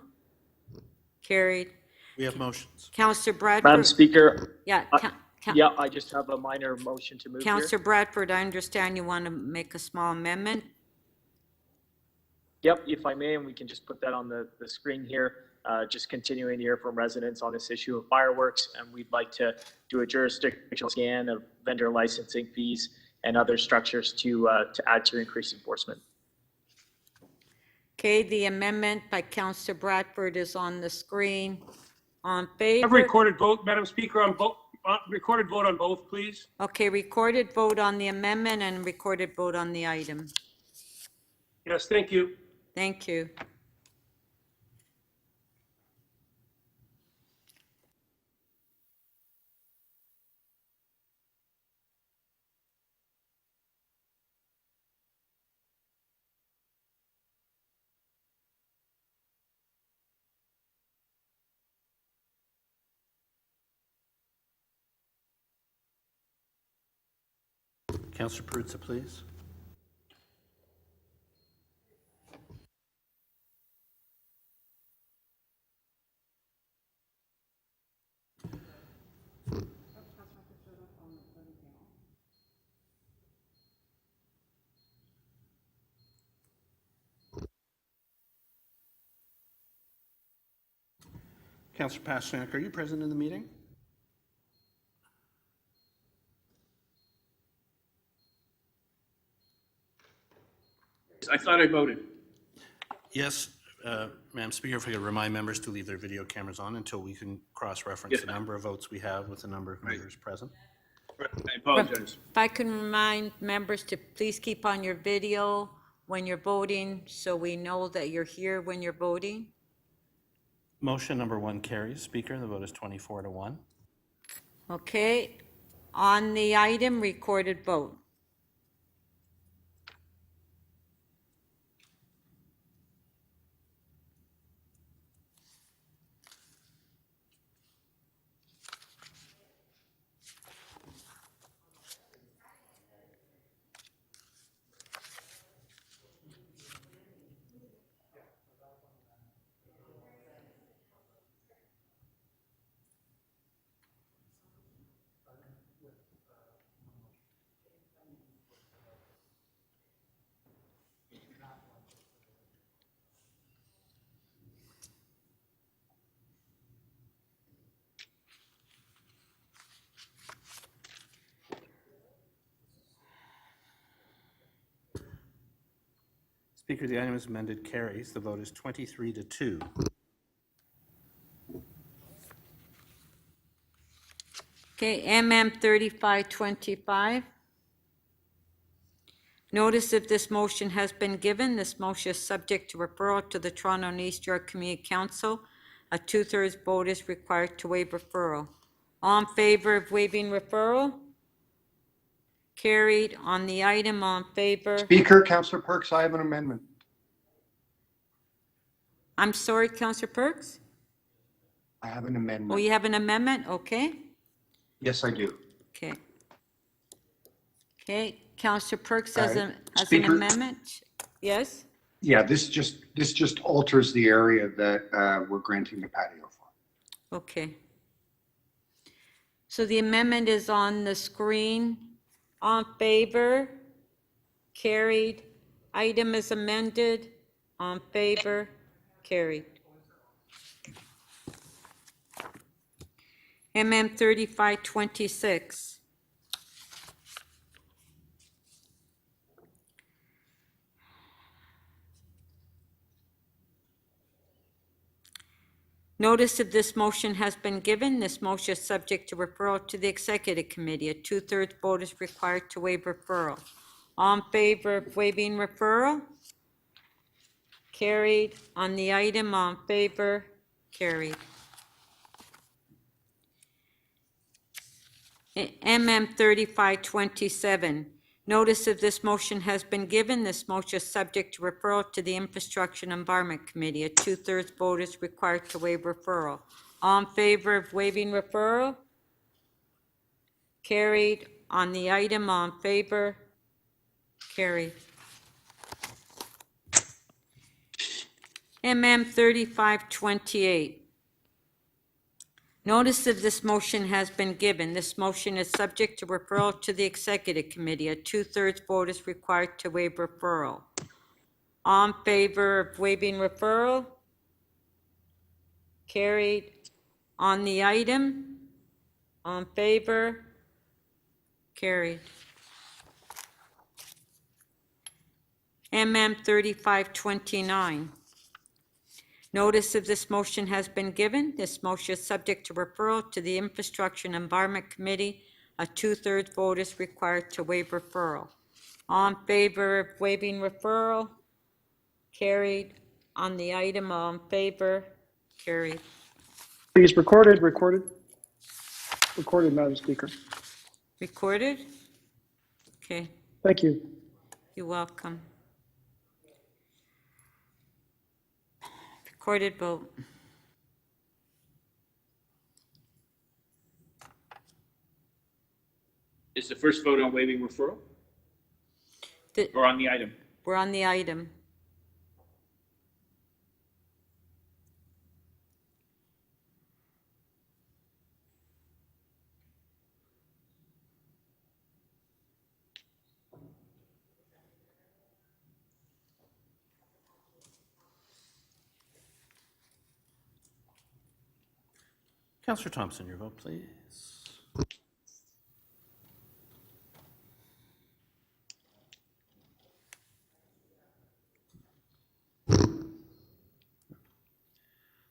Carried. We have motions. Councillor Bradford. Madam Speaker, Yeah, yeah, I just have a minor motion to move here. Councillor Bradford, I understand you want to make a small amendment. Yep, if I may, and we can just put that on the screen here. Just continuing to hear from residents on this issue of fireworks, and we'd like to do a jurisdictional scan of vendor licensing fees and other structures to add to increased enforcement. Okay, the amendment by Councillor Bradford is on the screen. On favor? Have recorded vote, Madam Speaker, on both, recorded vote on both, please. Okay, recorded vote on the amendment and recorded vote on the item. Yes, thank you. Thank you. Councillor Perruzza, please. Councillor Pasternak, are you present in the meeting? I thought I voted. Yes, Madam Speaker, if I could remind members to leave their video cameras on until we can cross-reference Yes, the number of votes we have with the number of members present. I apologize. If I can remind members to please keep on your video when you're voting so we know that you're here when you're voting. Motion number 1 carries. Speaker, the vote is 24-1. Okay, on the item, recorded vote. Speaker, the item is amended, carries. The vote is 23-2. Okay, MM 3525. Notice if this motion has been given. This motion is subject to referral to the Toronto and East York Community Council. A 2/3 vote is required to waive referral. All in favor of waiving referral? Carried. On the item, all in favor? Speaker, Councillor Perks, I have an amendment. I'm sorry, Councillor Perks? I have an amendment. Oh, you have an amendment? Okay. Yes, I do. Okay. Okay, Councillor Perks All has right. an Speaker? amendment? Yes? Yeah, this just alters the area that we're granting the patio for. Okay. So the amendment is on the screen. On favor? Carried. Item is amended. On favor? Carried. MM 3526. Notice of this motion has been given. This motion is subject to referral to the Executive Committee. A 2/3 vote is required to waive referral. All in favor of waiving referral? Carried. On the item, all in favor? Carried. MM 3527. Notice of this motion has been given. This motion is subject to referral to the Infrastructure and Environment Committee. A 2/3 vote is required to waive referral. All in favor of waiving referral? Carried. On the item, all in favor? Carried. MM 3528. Notice of this motion has been given. This motion is subject to referral to the Executive Committee. A 2/3 vote is required to waive referral. All in favor of waiving referral? Carried. On the item? All in favor? Carried. MM 3529. Notice of this motion has been given. This motion is subject to referral to the Infrastructure and Environment Committee. A 2/3 vote is required to waive referral. All in favor of waiving referral? Carried. On the item, all in favor? Carried. Please, recorded, Madam Speaker. Recorded? Okay, Thank you. you're welcome. Recorded vote. Is the first vote on waiving referral or on the item? We're on the item. Councillor Thompson, your vote, please.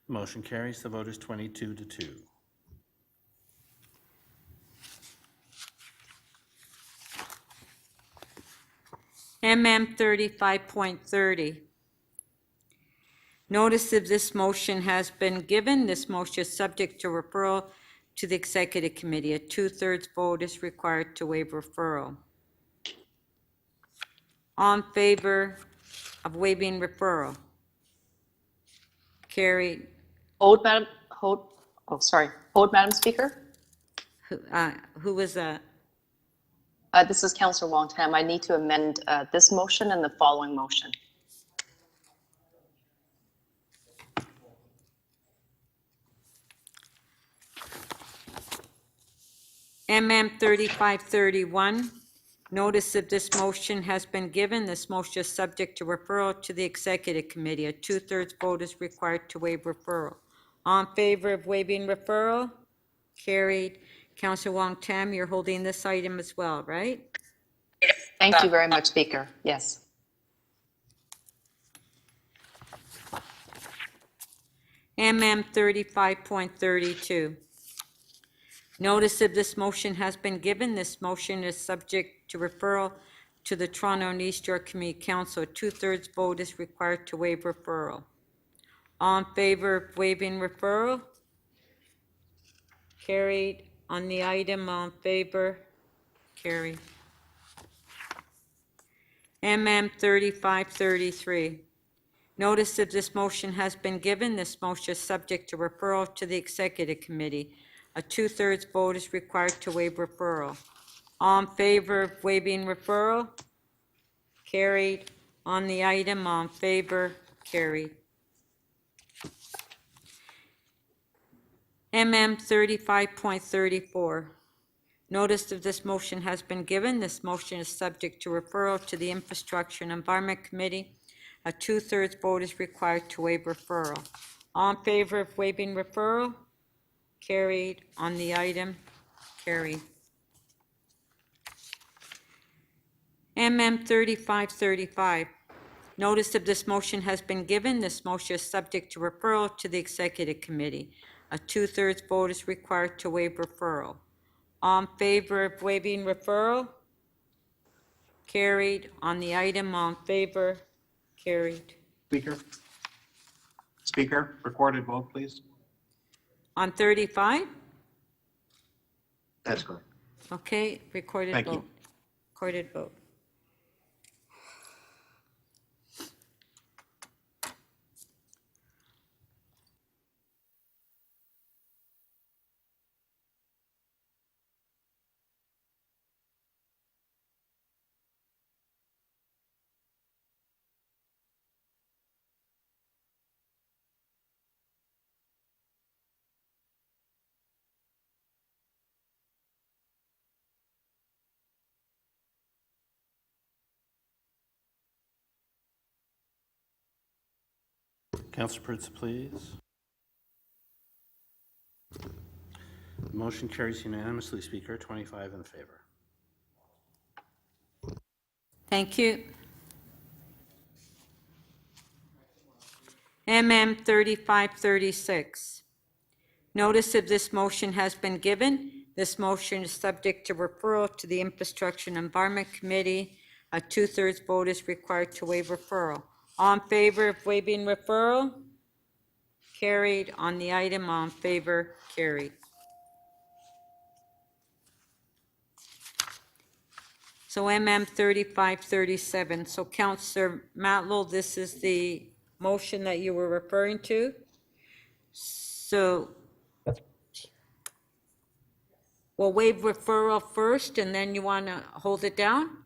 Motion carries. The vote is 22-2. MM 35.30. Notice of this motion has been given. This motion is subject to referral to the Executive Committee. A 2/3 vote is required to waive referral. All in favor of waiving referral? Carried. Hold, Madam Speaker. Who was that? This is Councillor Wong-Tam. I need to amend this motion and the following motion. MM 3531. Notice of this motion has been given. This motion is subject to referral to the Executive Committee. A 2/3 vote is required to waive referral. All in favor of waiving referral? Carried. Councillor Wong-Tam, you're holding this item as well, right? Thank you very much, Speaker. Yes. MM 35.32. Notice of this motion has been given. This motion is subject to referral to the Toronto and East York Community Council. A 2/3 vote is required to waive referral. All in favor of waiving referral? Carried. On the item, all in favor? Carried. MM 3533. Notice of this motion has been given. This motion is subject to referral to the Executive Committee. A 2/3 vote is required to waive referral. All in favor of waiving referral? Carried. On the item, all in favor? Carried. MM 35.34. Notice of this motion has been given. This motion is subject to referral to the Infrastructure and Environment Committee. A 2/3 vote is required to waive referral. All in favor of waiving referral? Carried. On the item? Carried. MM 3535. Notice of this motion has been given. This motion is subject to referral to the Executive Committee. A 2/3 vote is required to waive referral. All in favor of waiving referral? Carried. On the item, all in favor? Carried. Speaker, recorded vote, please. On 35? That's correct. Okay, recorded Thank you. vote. Recorded vote. Councillor Pertz, please. Motion carries unanimously, Speaker. 25 in favor. Thank you. MM 3536. Notice of this motion has been given. This motion is subject to referral to the Infrastructure and Environment Committee. A 2/3 vote is required to waive referral. All in favor of waiving referral? Carried. On the item, all in favor? Carried. So MM 3537. So Councillor Matlow, this is the motion that you were referring to? So we'll waive referral first, and then you want to hold it down?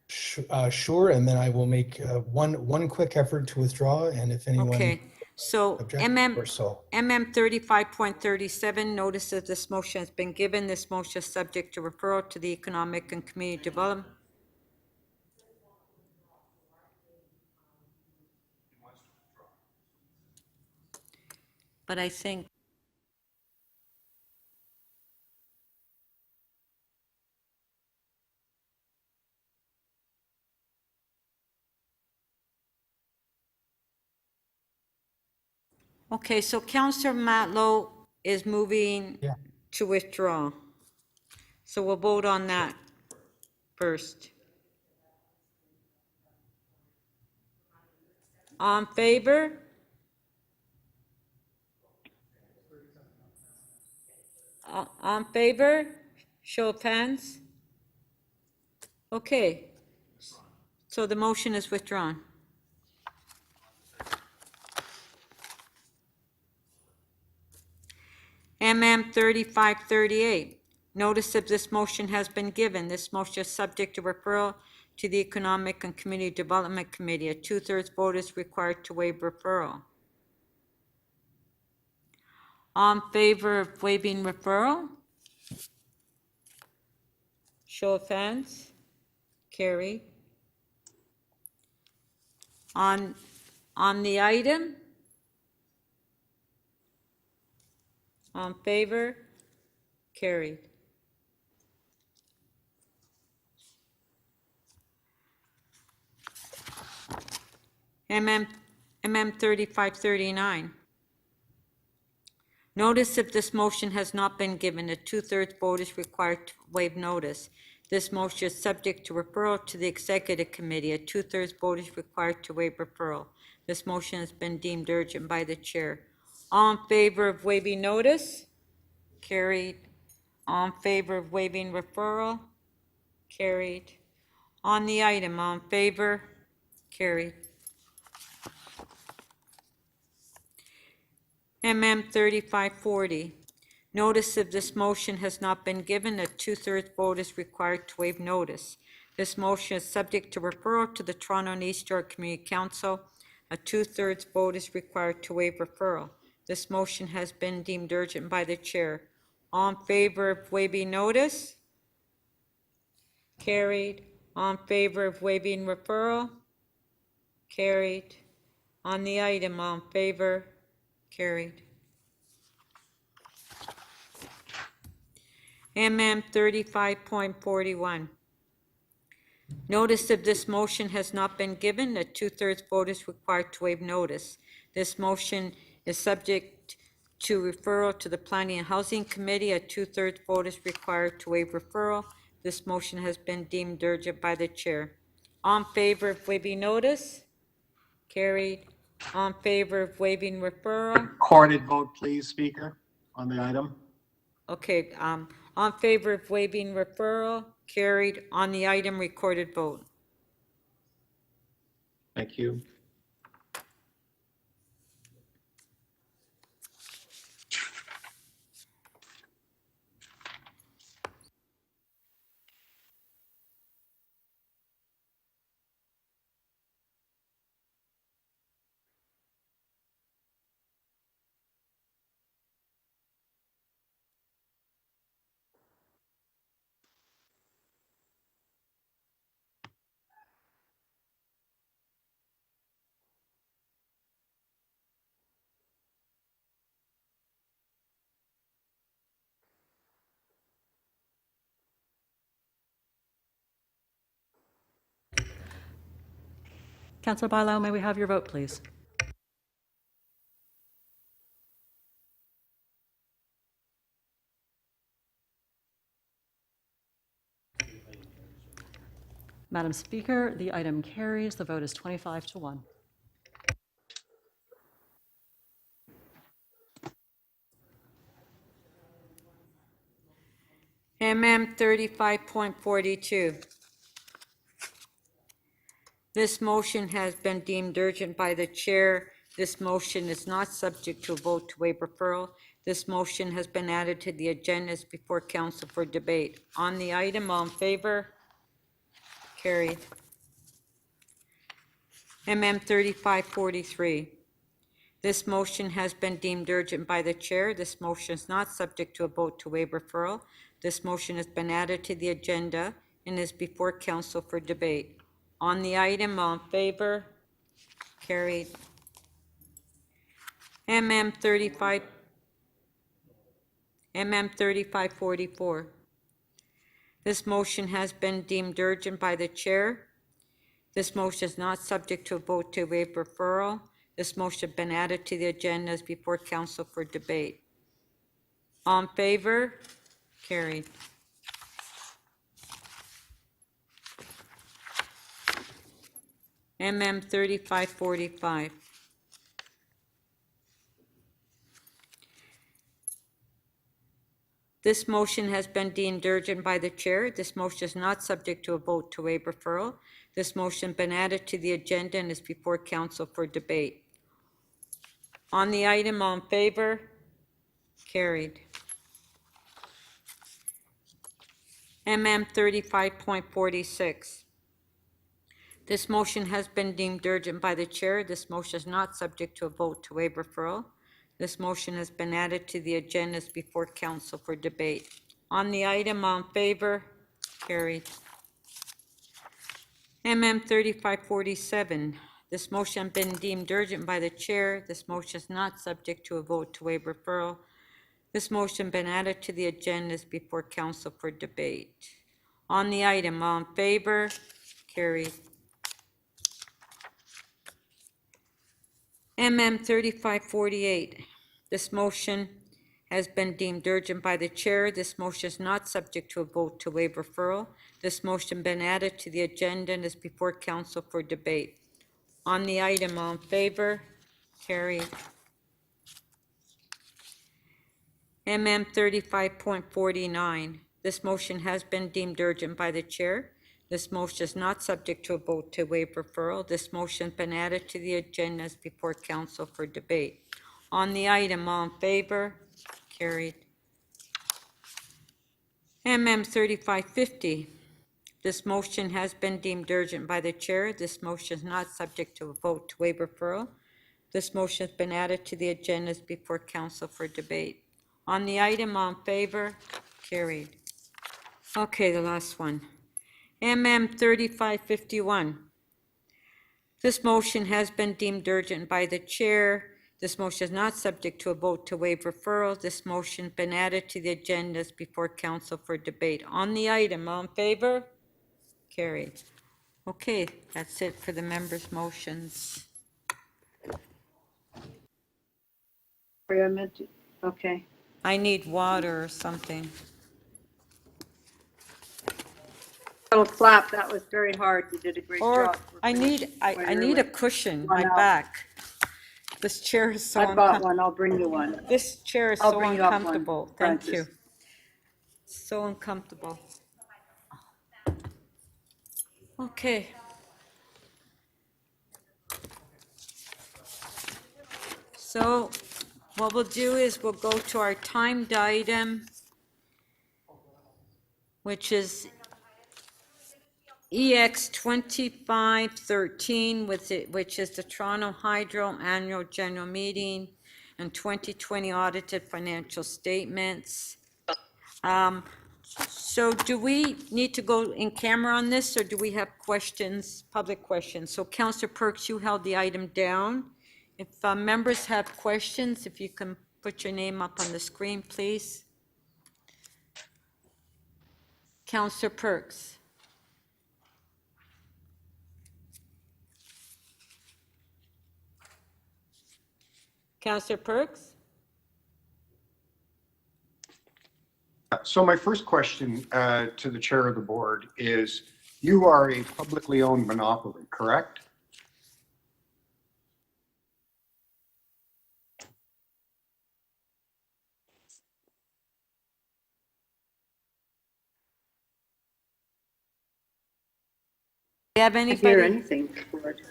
Sure, and then I will make one quick effort to withdraw, and if anyone Okay, so objects, or so. MM 35.37, notice that this motion has been given. This motion is subject to referral to the Economic and Community Development. But I think okay, so Councillor Matlow is moving to withdraw. So we'll vote on that first. On favor? On favor? Show of hands? Okay. So the motion is withdrawn. MM 3538. Notice of this motion has been given. This motion is subject to referral to the Economic and Community Development Committee. A 2/3 vote is required to waive referral. All in favor of waiving referral? Show of hands. Carried. On the item? On favor? Carried. MM 3539. Notice if this motion has not been given, a 2/3 vote is required to waive notice. This motion is subject to referral to the Executive Committee. A 2/3 vote is required to waive referral. This motion has been deemed urgent by the chair. All in favor of waiving notice? Carried. All in favor of waiving referral? Carried. On the item, all in favor? Carried. MM 3540. Notice of this motion has not been given. A 2/3 vote is required to waive notice. This motion is subject to referral to the Toronto and East York Community Council. A 2/3 vote is required to waive referral. This motion has been deemed urgent by the chair. All in favor of waiving notice? Carried. All in favor of waiving referral? Carried. On the item, all in favor? Carried. MM 35.41. Notice of this motion has not been given. A 2/3 vote is required to waive notice. This motion is subject to referral to the Planning and Housing Committee. A 2/3 vote is required to waive referral. This motion has been deemed urgent by the chair. All in favor of waiving notice? Carried. All in favor of waiving referral? Recorded vote, please, Speaker, on the item. Okay, all in favor of waiving referral? Carried. On the item, recorded vote. Thank you. Councillor Bailao, may we have your vote, please? Madam Speaker, the item carries. The vote is 25-1. MM 35.42. This motion has been deemed urgent by the chair. This motion is not subject to a vote to waive referral. This motion has been added to the agenda as before council for debate. On the item, all in favor? Carried. MM 3543. This motion has been deemed urgent by the chair. This motion is not subject to a vote to waive referral. This motion has been added to the agenda and is before council for debate. On the item, all in favor? Carried. MM 3544. This motion has been deemed urgent by the chair. This motion is not subject to a vote to waive referral. This motion has been added to the agenda as before council for debate. All in favor? Carried. MM 3545. This motion has been deemed urgent by the chair. This motion is not subject to a vote to waive referral. This motion has been added to the agenda and is before council for debate. On the item, all in favor? Carried. MM 35.46. This motion has been deemed urgent by the chair. This motion is not subject to a vote to waive referral. This motion has been added to the agenda as before council for debate. On the item, all in favor? Carried. MM 3547. This motion has been deemed urgent by the chair. This motion is not subject to a vote to waive referral. This motion has been added to the agenda as before council for debate. On the item, all in favor? Carried. MM 3548. This motion has been deemed urgent by the chair. This motion is not subject to a vote to waive referral. This motion has been added to the agenda and is before council for debate. On the item, all in favor? Carried. MM 35.49. This motion has been deemed urgent by the chair. This motion is not subject to a vote to waive referral. This motion has been added to the agenda as before council for debate. On the item, all in favor? Carried. MM 3550. This motion has been deemed urgent by the chair. This motion is not subject to a vote to waive referral. This motion has been added to the agenda as before council for debate. On the item, all in favor? Carried. Okay, the last one. MM 3551. This motion has been deemed urgent by the chair. This motion is not subject to a vote to waive referral. This motion has been added to the agendas before council for debate. On the item, all in favor? Carried. Okay, that's it for the members' motions. Okay. I need water or something. Little clap, that was very hard. You did a great Or job. I need a cushion, my back. This chair is so I bought one, I'll bring you one. This chair is I'll so bring you up one, uncomfortable. Thank you. Francis. So uncomfortable. Okay. So what we'll do is we'll go to our timed item, which is EX 2513, which is the Toronto Hydro Annual General Meeting and 2020 audited financial statements. So do we need to go in camera on this, or do we have questions, public questions? So Councillor Perks, you held the item down. If members have questions, if you can put your name up on the screen, please. Councillor Perks. Councillor Perks? So my first question to the chair of the board is, you are a publicly owned monopoly, correct? Do you have I anybody? hear anything for it.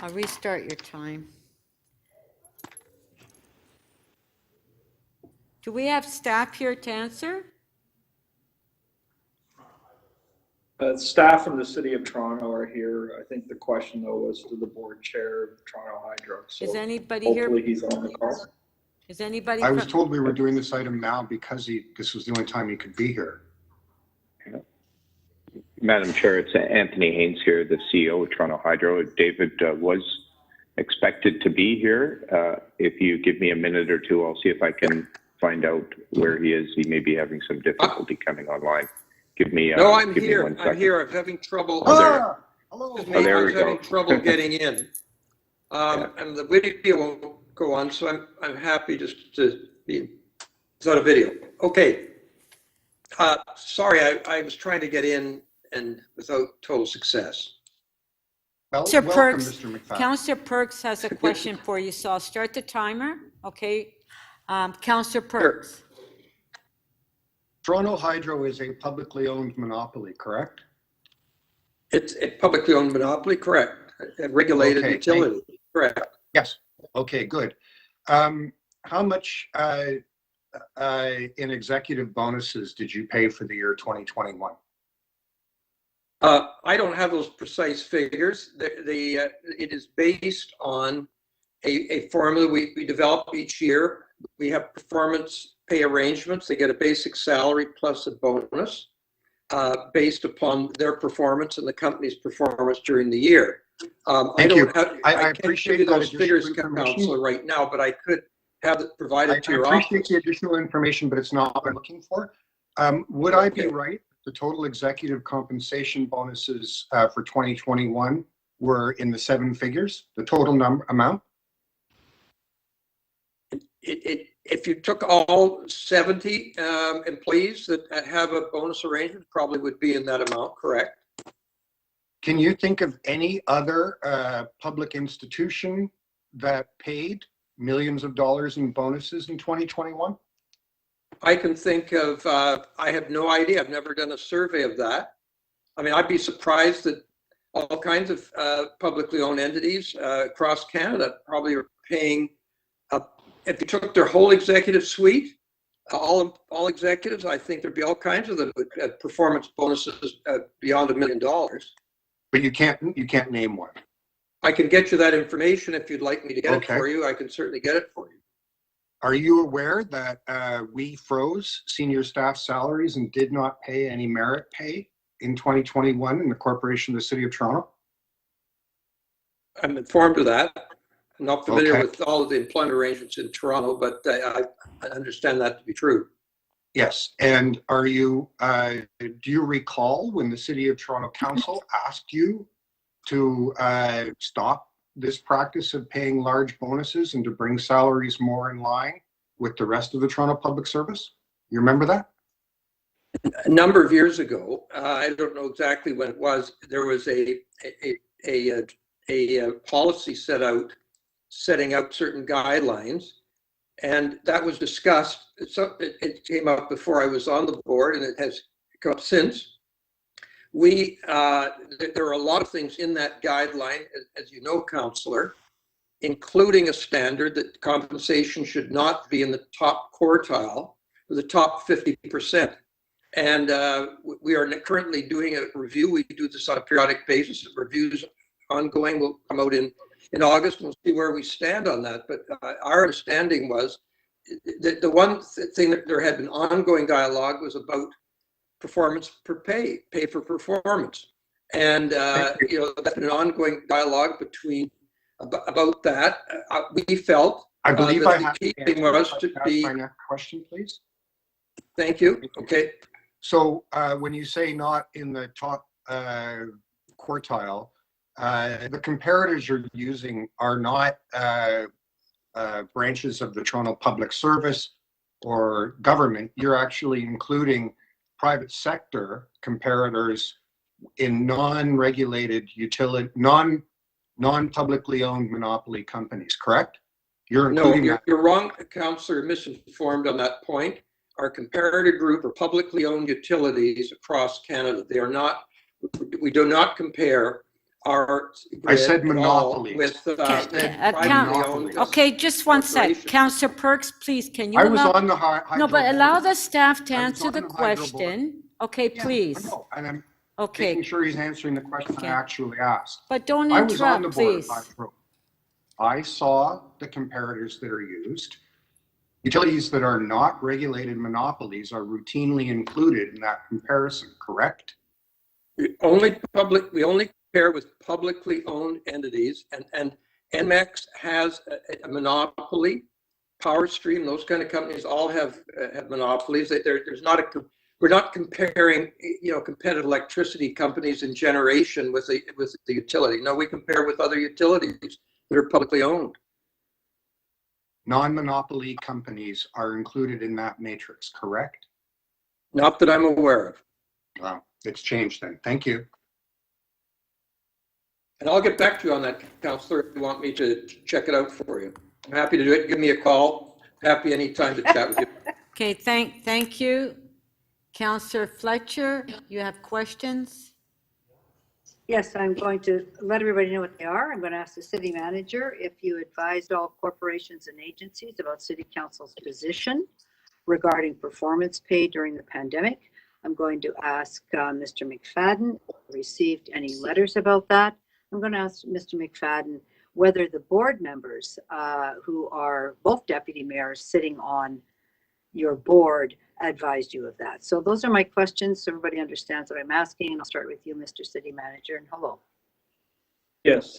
I'll restart your time. Do we have staff here to answer? Staff from the City of Toronto are here. I think the question, though, was to the board chair of Toronto Hydro. So Is anybody here? hopefully he's on the call. Is anybody? I was told we were doing this item now because this was the only time he could be here. Madam Chair, it's Anthony Haynes here, the CEO of Toronto Hydro. David was expected to be here. If you give me a minute or two, I'll see if I can find out where he is. He may be having some difficulty coming online. Give me. No, I'm give me here. 1 second. I'm here. I'm having trouble. Oh, Hello. Oh, there I we was go. having trouble getting in. And the video won't go on, so I'm happy just to be without a video. Okay. Sorry, I was trying to get in and without total success. Well, Councillor welcome, Perks, Mr. McFadden. Councillor Perks has a question for you, so I'll start the timer. Okay. Councillor Perks. Toronto Hydro is a publicly owned monopoly, correct? It's a publicly owned monopoly, correct? A regulated Okay, utility, correct? Yes. Okay, good. How much in executive bonuses did you pay for the year 2021? I don't have those precise figures. It is based on a formula we develop each year. We have performance pay arrangements. They get a basic salary plus a bonus based upon their performance and the company's performance during the year. I can't appreciate give you that those additional figures, information. Councillor, right now, but I could have it provided to your I appreciate office. the additional information, but it's not what I'm looking for. Would I be right? The total executive compensation bonuses for 2021 were in the 7 figures, the total amount? If you took all 70 employees that have a bonus arrangement, probably would be in that amount, correct? Can you think of any other public institution that paid millions of dollars in bonuses in 2021? I can think of, I have no idea. I've never done a survey of that. I mean, I'd be surprised that all kinds of publicly owned entities across Canada probably are paying, if you took their whole executive suite, all executives, I think there'd be all kinds of them performance bonuses beyond $1 million. But you can't name one. I can get you that information if you'd like me to get it Okay. for you. I can certainly get it for you. Are you aware that we froze senior staff salaries and did not pay any merit pay in 2021 in the corporation of the City of Toronto? I'm informed of that. I'm not familiar Okay. with all of the employment arrangements in Toronto, but I understand that to be true. Yes, and are you, do you recall when the City of Toronto Council asked you to stop this practice of paying large bonuses and to bring salaries more in line with the rest of the Toronto Public Service? You remember that? A number of years ago, I don't know exactly when it was, there was a policy setting out certain guidelines, and that was discussed. It came up before I was on the board, and it has come up since. There are a lot of things in that guideline, as you know, Councillor, including a standard that compensation should not be in the top quartile or the top 50%. And we are currently doing a review. We do this on a periodic basis. Reviews ongoing will come out in August, and we'll see where we stand on that. But our understanding was that the one thing that there had been ongoing dialogue was about performance per pay for performance. And, that's been an ongoing dialogue about that. We felt I believe I have the key thing was to be. my next question, please. Thank you. Okay. So when you say not in the top quartile, The comparators you're using are not branches of the Toronto Public Service or government. You're actually including private sector comparators in non-regulated utility, non-publicly owned monopoly companies, correct? You're No, including that. you're wrong, Councillor, misinformed on that point. Our comparator group are publicly owned utilities across Canada. They are not, we do not compare our I said grid at all monopolies. with Privately owned. Okay, just one sec. corporations. Councillor Perks, please, can you I was allow? on the hydro No, but allow board. the staff to I was answer on the the hydro board. question. Okay, Yeah, please. I know, and I'm Okay, making sure he's answering the question I actually asked. but don't I was on the interrupt, board of please. hydro. I saw the comparators that are used. Utilities that are not regulated monopolies are routinely included in that comparison, correct? We only compare with publicly owned entities, and NMEX has a monopoly. Power Stream, those kind of companies all have monopolies. There's not we're not comparing, competitive electricity companies in generation with the utility. No, we compare with other utilities that are publicly owned. Non-monopoly companies are included in that matrix, correct? Not that I'm aware of. Wow, it's changed then. Thank you. And I'll get back to you on that, Councillor, if you want me to check it out for you. I'm happy to do it. Give me a call. Happy anytime to chat with you. Okay, thank you. Councillor Fletcher, you have questions? Yes, I'm going to let everybody know what they are. I'm going to ask the city manager if you advised all corporations and agencies about city council's position regarding performance pay during the pandemic. I'm going to ask Mr. McFadden if he received any letters about that. I'm going to ask Mr. McFadden whether the board members who are both deputy mayors sitting on your board advised you of that. So those are my questions, so everybody understands what I'm asking. I'll start with you, Mr. City Manager, and hello. Yes,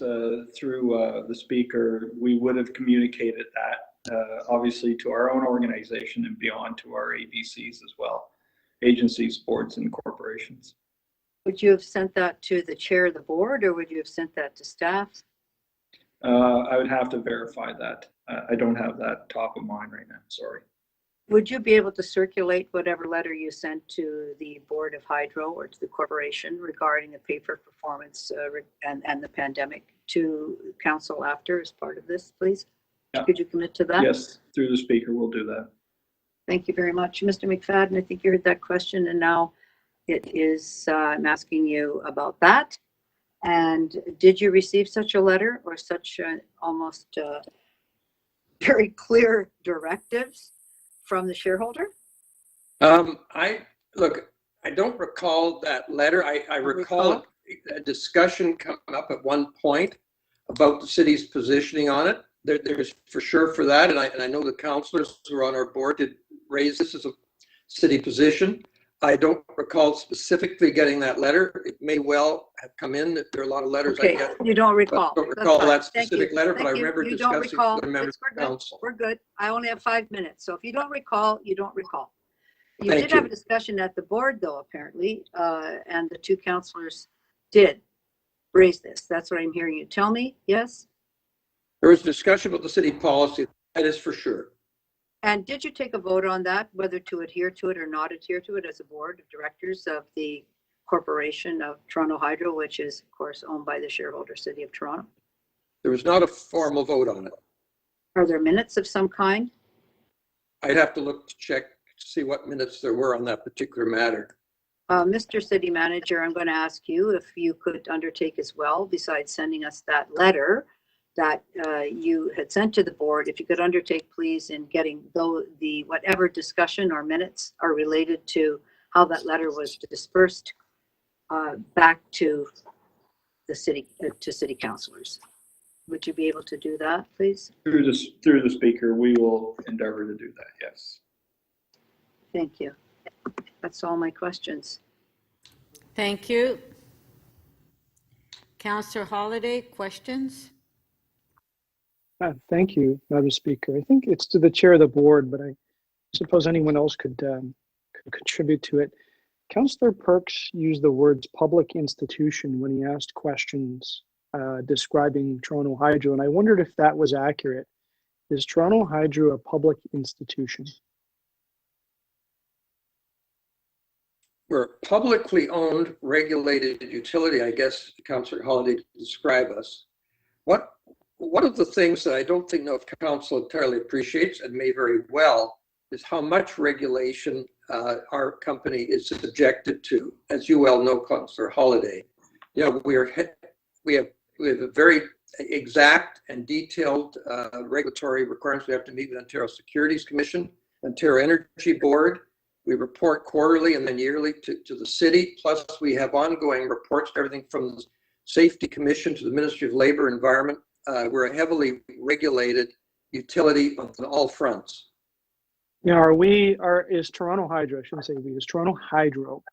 through the speaker, we would have communicated that, obviously, to our own organization and beyond to our ABCs as well, agencies, boards, and corporations. Would you have sent that to the chair of the board, or would you have sent that to staff? I would have to verify that. I don't have that top of mind right now, sorry. Would you be able to circulate whatever letter you sent to the Board of Hydro or to the corporation regarding the pay for performance and the pandemic to council after as part of this, please? Yeah. Could you commit to that? Yes, through the speaker, we'll do that. Thank you very much. Mr. McFadden, I think you heard that question, and now it is, I'm asking you about that. And did you receive such a letter or such almost very clear directives from the shareholder? I don't recall that letter. I recall a discussion coming up at one point about the city's positioning on it. There's for sure for that, and I know the councillors who are on our board did raise this as a city position. I don't recall specifically getting that letter. It may well have come in. There are a lot of letters I Okay, get. you don't recall. I don't recall That's fine. that Thank specific you. letter, Thank but I you. remember You don't discussing recall. with members We're of good. council. We're good. I only have 5 minutes. So if you don't recall, you don't recall. You Thank did you. have a discussion at the board though, apparently, and the two councillors did raise this. That's what I'm hearing you tell me. Yes? There was discussion about the city policy. That is for sure. And did you take a vote on that, whether to adhere to it or not adhere to it as a board of directors of the corporation of Toronto Hydro, which is of course owned by the shareholder city of Toronto? There was not a formal vote on it. Are there minutes of some kind? I'd have to look to check to see what minutes there were on that particular matter. Mr. City Manager, I'm going to ask you if you could undertake as well, besides sending us that letter that you had sent to the board, if you could undertake, please, in getting the whatever discussion or minutes are related to how that letter was dispersed back to the city, to city councilors. Would you be able to do that, please? Through the speaker, we will endeavor to do that, yes. Thank you. That's all my questions. Thank you. Councillor Holliday, questions? Thank you, Madam Speaker. I think it's to the chair of the board, but I suppose anyone else could contribute to it. Councillor Perks used the words public institution when he asked questions describing Toronto Hydro, and I wondered if that was accurate. Is Toronto Hydro a public institution? We're a publicly owned, regulated utility, I guess, Councillor Holiday to describe us. One of the things that I don't think Council entirely appreciates, and may very well, is how much regulation our company is subjected to. As you well know, Councillor Holiday, you know, we have a very exact and detailed regulatory requirements. We have to meet with Ontario Securities Commission, Ontario Energy Board. We report quarterly and then yearly to the city. Plus, we have ongoing reports, everything from the Safety Commission to the Ministry of Labor and Environment. We're a heavily regulated utility on all fronts. Now, is Toronto Hydro, I shouldn't say we, is Toronto Hydro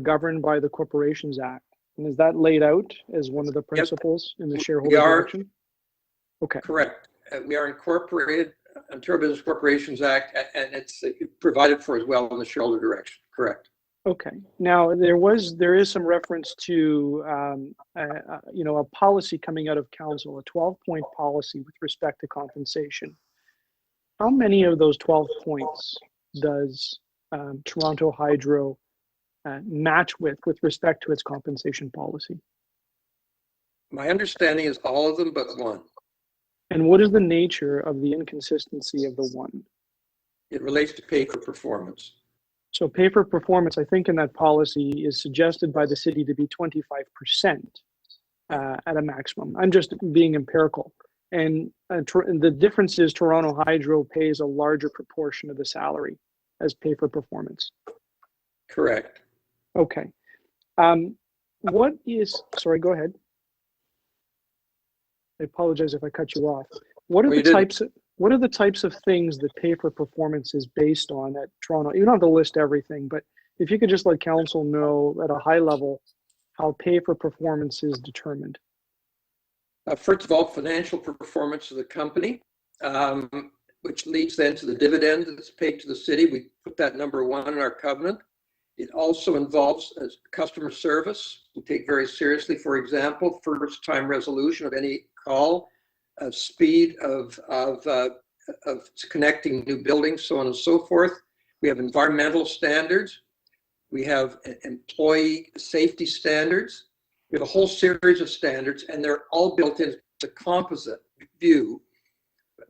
governed by the Corporations Act? And is that laid out as one of the principles in the shareholder direction? Okay. Correct. We are incorporated, Ontario Business Corporations Act, and it's provided for as well in the shareholder direction. Correct. Okay. Now there is some reference to a policy coming out of council, a 12-point policy with respect to compensation. How many of those 12 points does Toronto Hydro match with respect to its compensation policy? My understanding is all of them but one. And what is the nature of the inconsistency of the one? It relates to pay for performance. So pay for performance, I think in that policy is suggested by the city to be 25% at a maximum. I'm just being empirical. And the difference is Toronto Hydro pays a larger proportion of the salary as pay for performance. Correct. Okay. Sorry, go ahead. I apologize if I cut you off. What are the types of things that pay for performance is based on at Toronto? You don't have to list everything, but if you could just let council know at a high level how pay for performance is determined. First of all, financial performance of the company, which leads then to the dividend that's paid to the city. We put that number one in our covenant. It also involves customer service. We take very seriously, for example, first time resolution of any call, speed of connecting new buildings, so on and so forth. We have environmental standards. We have employee safety standards. We have a whole series of standards, and they're all built into the composite view,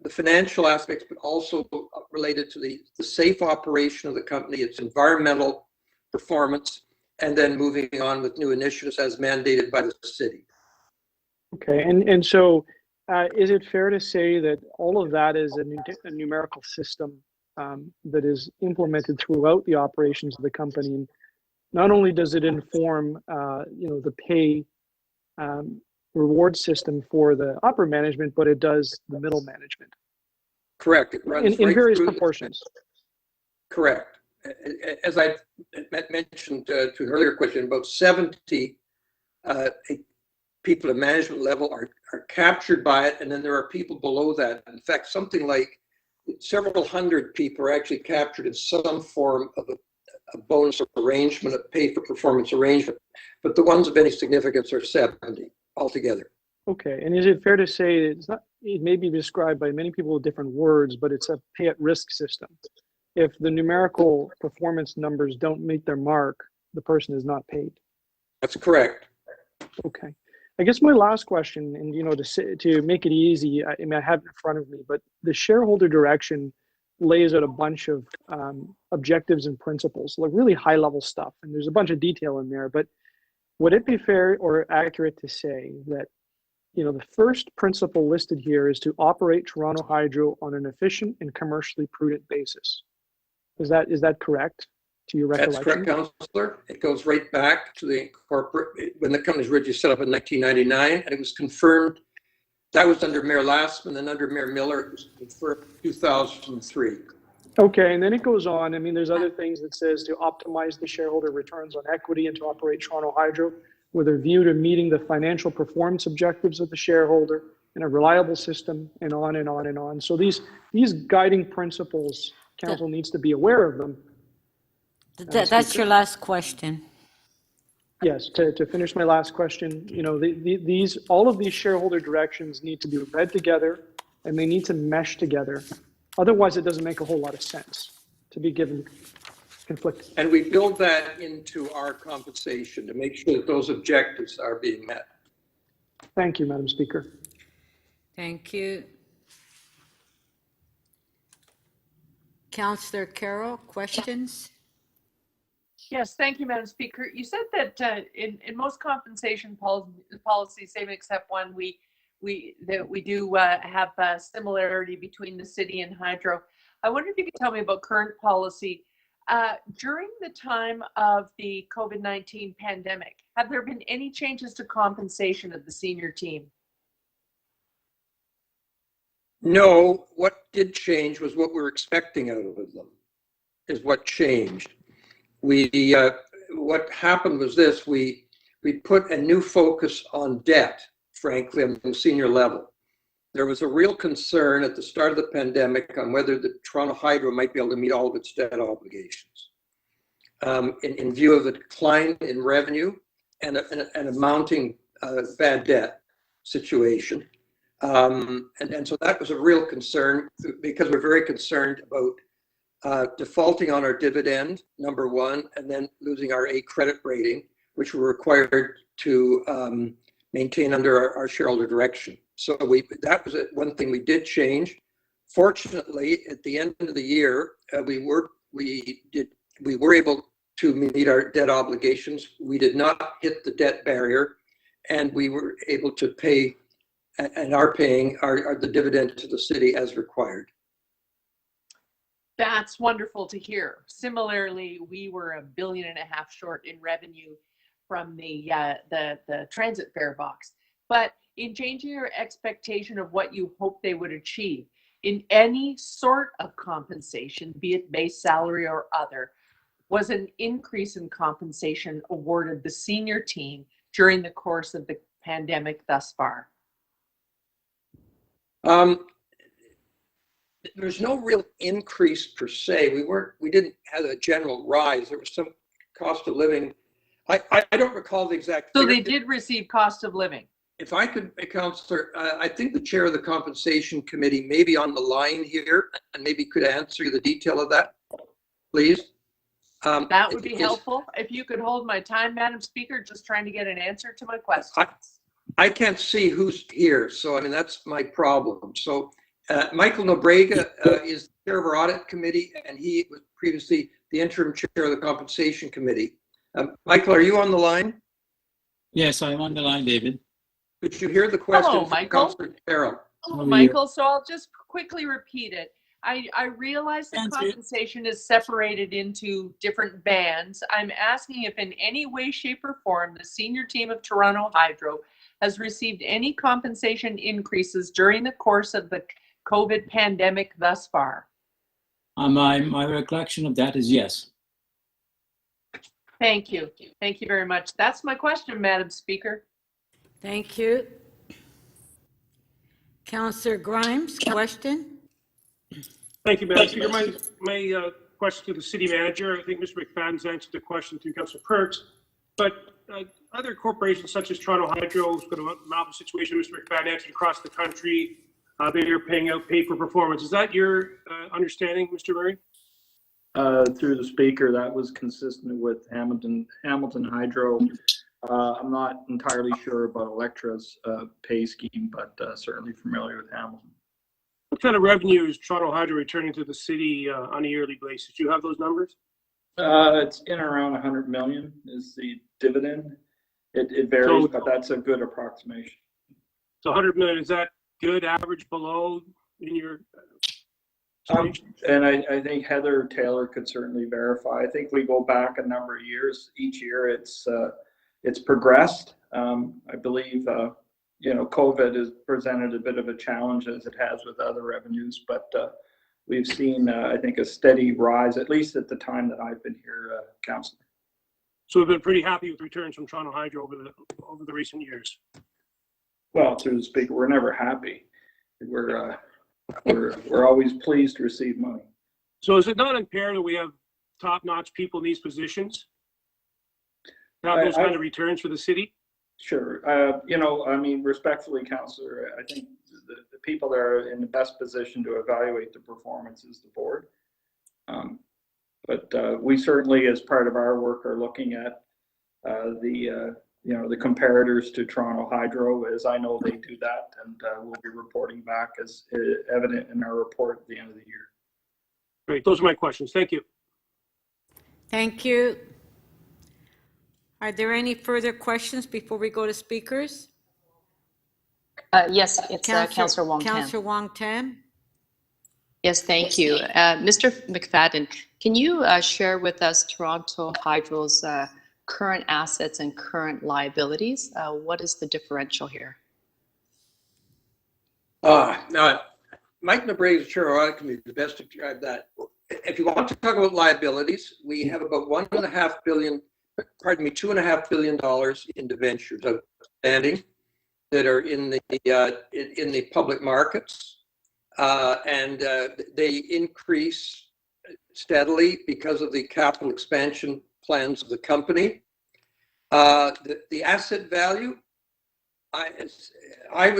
the financial aspects, but also related to the safe operation of the company, its environmental performance, and then moving on with new initiatives as mandated by the city. Okay, and so is it fair to say that all of that is a numerical system that is implemented throughout the operations of the company? And not only does it inform, the pay reward system for the upper management, but it does the middle management. Correct. It runs in right various through proportions. Correct. As I mentioned to an earlier question, about 70 people at management level are captured by it, and then there are people below that. In fact, something like several hundred people are actually captured in some form of a bonus arrangement, a pay for performance arrangement. But the ones of any significance are 70 altogether. Okay, and is it fair to say it may be described by many people with different words, but it's a pay at risk system? If the numerical performance numbers don't meet their mark, the person is not paid. That's correct. Okay. I guess my last question, and to make it easy, I have it in front of me, but the shareholder direction lays out a bunch of objectives and principles, like really high level stuff, and there's a bunch of detail in there. But would it be fair or accurate to say that the first principle listed here is to operate Toronto Hydro on an efficient and commercially prudent basis? Is that correct to your recollection? That's correct, Councillor. It goes right back to the corporate, when the company was originally set up in 1999, and it was confirmed. That was under Mayor Lastman, and under Mayor Miller, it was confirmed in 2003. Okay, and then it goes on. I mean, there's other things that says to optimize the shareholder returns on equity and to operate Toronto Hydro with a view to meeting the financial performance objectives of the shareholder in a reliable system, and on and on and on. So these guiding principles, council needs to be aware of them. That's your last question. Yes, to finish my last question, you know, all of these shareholder directions need to be read together and they need to mesh together. Otherwise, it doesn't make a whole lot of sense to be given conflict. And we build that into our compensation to make sure that those objectives are being met. Thank you, Madam Speaker. Thank you. Councillor Carroll, questions? Yes, thank you, Madam Speaker. You said that in most compensation policies, save except one, we do have a similarity between the city and hydro. I wonder if you could tell me about current policy. During the time of the COVID-19 pandemic, have there been any changes to compensation of the senior team? No, what did change was what we're expecting out of them is what changed. What happened was this, we put a new focus on debt, frankly, on the senior level. There was a real concern at the start of the pandemic on whether the Toronto Hydro might be able to meet all of its debt obligations. In view of the decline in revenue and a mounting bad debt situation. And so that was a real concern because we're very concerned about defaulting on our dividend, number one, and then losing our A credit rating, which we're required to maintain under our shareholder direction. So that was one thing we did change. Fortunately, at the end of the year, we were able to meet our debt obligations. We did not hit the debt barrier, and we were able to pay and are paying the dividend to the city as required. That's wonderful to hear. Similarly, we were $1.5 billion short in revenue from the transit fare box. But in changing your expectation of what you hope they would achieve in any sort of compensation, be it base salary or other, was an increase in compensation awarded the senior team during the course of the pandemic thus far? There's no real increase per se. We didn't have a general rise. There was some cost of living. I don't recall the exact So figure. they did receive cost of living. If I could, Councillor, I think the chair of the compensation committee may be on the line here and maybe could answer the detail of that, please. That would be helpful. If you could hold my time, Madam Speaker, just trying to get an answer to my questions. I can't see who's here, so I mean, that's my problem. So Michael Nobrega is the chair of our audit committee, and he was previously the interim chair of the compensation committee. Michael, are you on the line? Yes, I'm on the line, David. Could you hear the question? Hello, from Michael. Councillor Carroll? Hello, Michael. So I'll just quickly repeat it. I realize that compensation is separated into different bands. I'm asking if in any way, shape, or form the senior team of Toronto Hydro has received any compensation increases during the course of the COVID pandemic thus far. My recollection of that is yes. Thank you. Thank you very much. That's my question, Madam Speaker. Thank you. Councillor Grimes, question? Thank you, Madam Speaker. My question to the city manager, I think Mr. McFadden's answered the question to Councillor Perks, but other corporations such as Toronto Hydro has got a mountain situation Mr. McFadden answered across the country. They are paying out pay for performance. Is that your understanding, Mr. Murray? Through the speaker, that was consistent with Hamilton Hydro. I'm not entirely sure about Electra's pay scheme, but certainly familiar with Hamilton. What kind of revenue is Toronto Hydro returning to the city on a yearly basis? Do you have those numbers? It's in around 100 million is the dividend. It varies, but that's a good approximation. So 100 million, is that good, average, below in your? And I think Heather Taylor could certainly verify. I think we go back a number of years. Each year it's progressed. I believe COVID has presented a bit of a challenge as it has with other revenues, but we've seen I think a steady rise, at least at the time that I've been here, Councillor. So we've been pretty happy with returns from Toronto Hydro over the recent years. Well, through the speaker, we're never happy. We're always pleased to receive money. So is it not imperative that we have top-notch people in these positions? Have those kind of returns for the city? Sure. I mean, respectfully, Councillor, I think the people that are in the best position to evaluate the performance is the board. But we certainly, as part of our work, are looking at the comparators to Toronto Hydro, as I know they do that, and we'll be reporting back as evident in our report at the end of the year. Great. Those are my questions. Thank you. Thank you. Are there any further questions before we go to speakers? Yes, it's Councillor Wong Tam. Councillor Wong Tam. Yes, thank you. Mr. McFadden, can you share with us Toronto Hydro's current assets and current liabilities? What is the differential here? Now, Mike NeBray, Chair of Audit Committee, is the best to describe that. If you want to talk about liabilities, we have about $2.5 billion in debentures outstanding that are in the public markets, and they increase steadily because of the capital expansion plans of the company. The asset value, I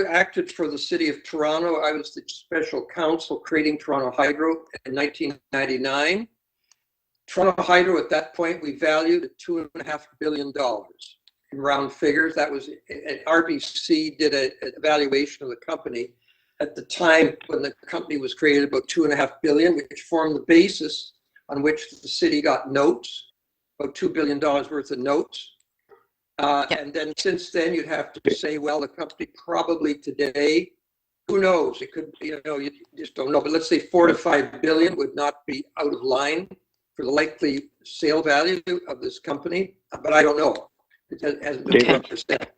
acted for the City of Toronto. I was the special counsel creating Toronto Hydro in 1999. Toronto Hydro at that point, we valued at $2.5 billion in round figures. That was, RBC did an evaluation of the company at the time when the company was created, about $2.5 billion, which formed the basis on which the city got notes, about $2 billion worth of notes. And then since then, you'd have to say, well, the company probably today, who knows? It could, you just don't know. But let's say $4 to $5 billion would not be out of line for the likely sale value of this company. But I don't know. It hasn't been 100%.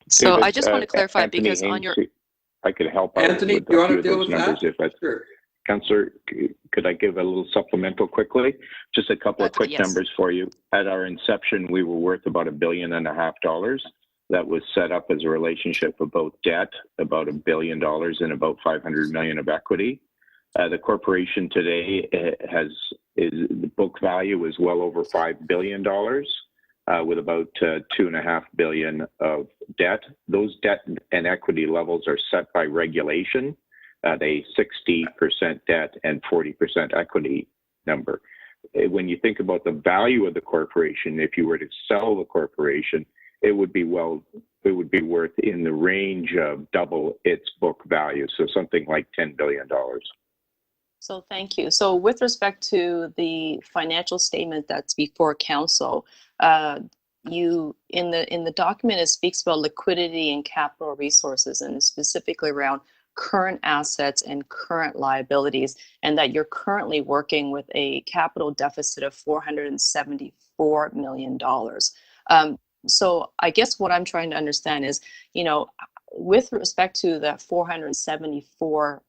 So David, I just want to clarify Anthony because on Haynes, your... I could help out Anthony, with do you a want few to of deal those with numbers that? if that's... Sure. Councillor, could I give a little supplemental quickly? Just a couple of quick yes. numbers for you. At our inception, we were worth about $1.5 billion. That was set up as a relationship of both debt, about $1 billion, and about $500 million of equity. The corporation today the book value is well over $5 billion, with about $2.5 billion of debt. Those debt and equity levels are set by regulation. They 60% debt and 40% equity number. When you think about the value of the corporation, if you were to sell the corporation, it would be worth in the range of double its book value, so something like $10 billion. So thank you. So with respect to the financial statement that's before council, you in the document it speaks about liquidity and capital resources, and specifically around current assets and current liabilities, and that you're currently working with a capital deficit of $474 million. So I guess what I'm trying to understand is, with respect to that $474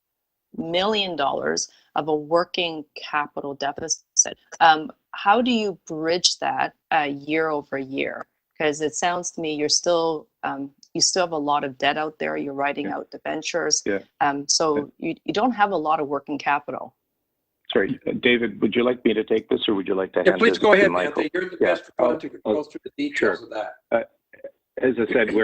million of a working capital deficit, how do you bridge that year over year? Because it sounds to me you still have a lot of debt out there. You're writing out debentures. So you don't have a lot of working capital. Sorry, David, would you like me to take this, or would you like to hand Please this go to ahead, Michael? Anthony. You're the best one to go through the details of that. As I said,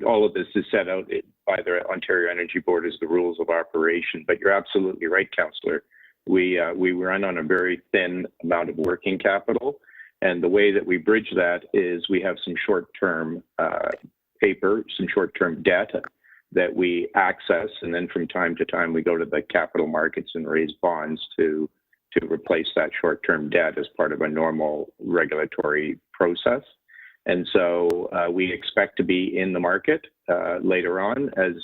all of this is set out by the Ontario Energy Board as the rules of operation. But you're absolutely right, Councillor. We run on a very thin amount of working capital, and the way that we bridge that is we have some short-term paper, some short-term debt that we access, and then from time to time we go to the capital markets and raise bonds to replace that short-term debt as part of a normal regulatory process. And so we expect to be in the market later on as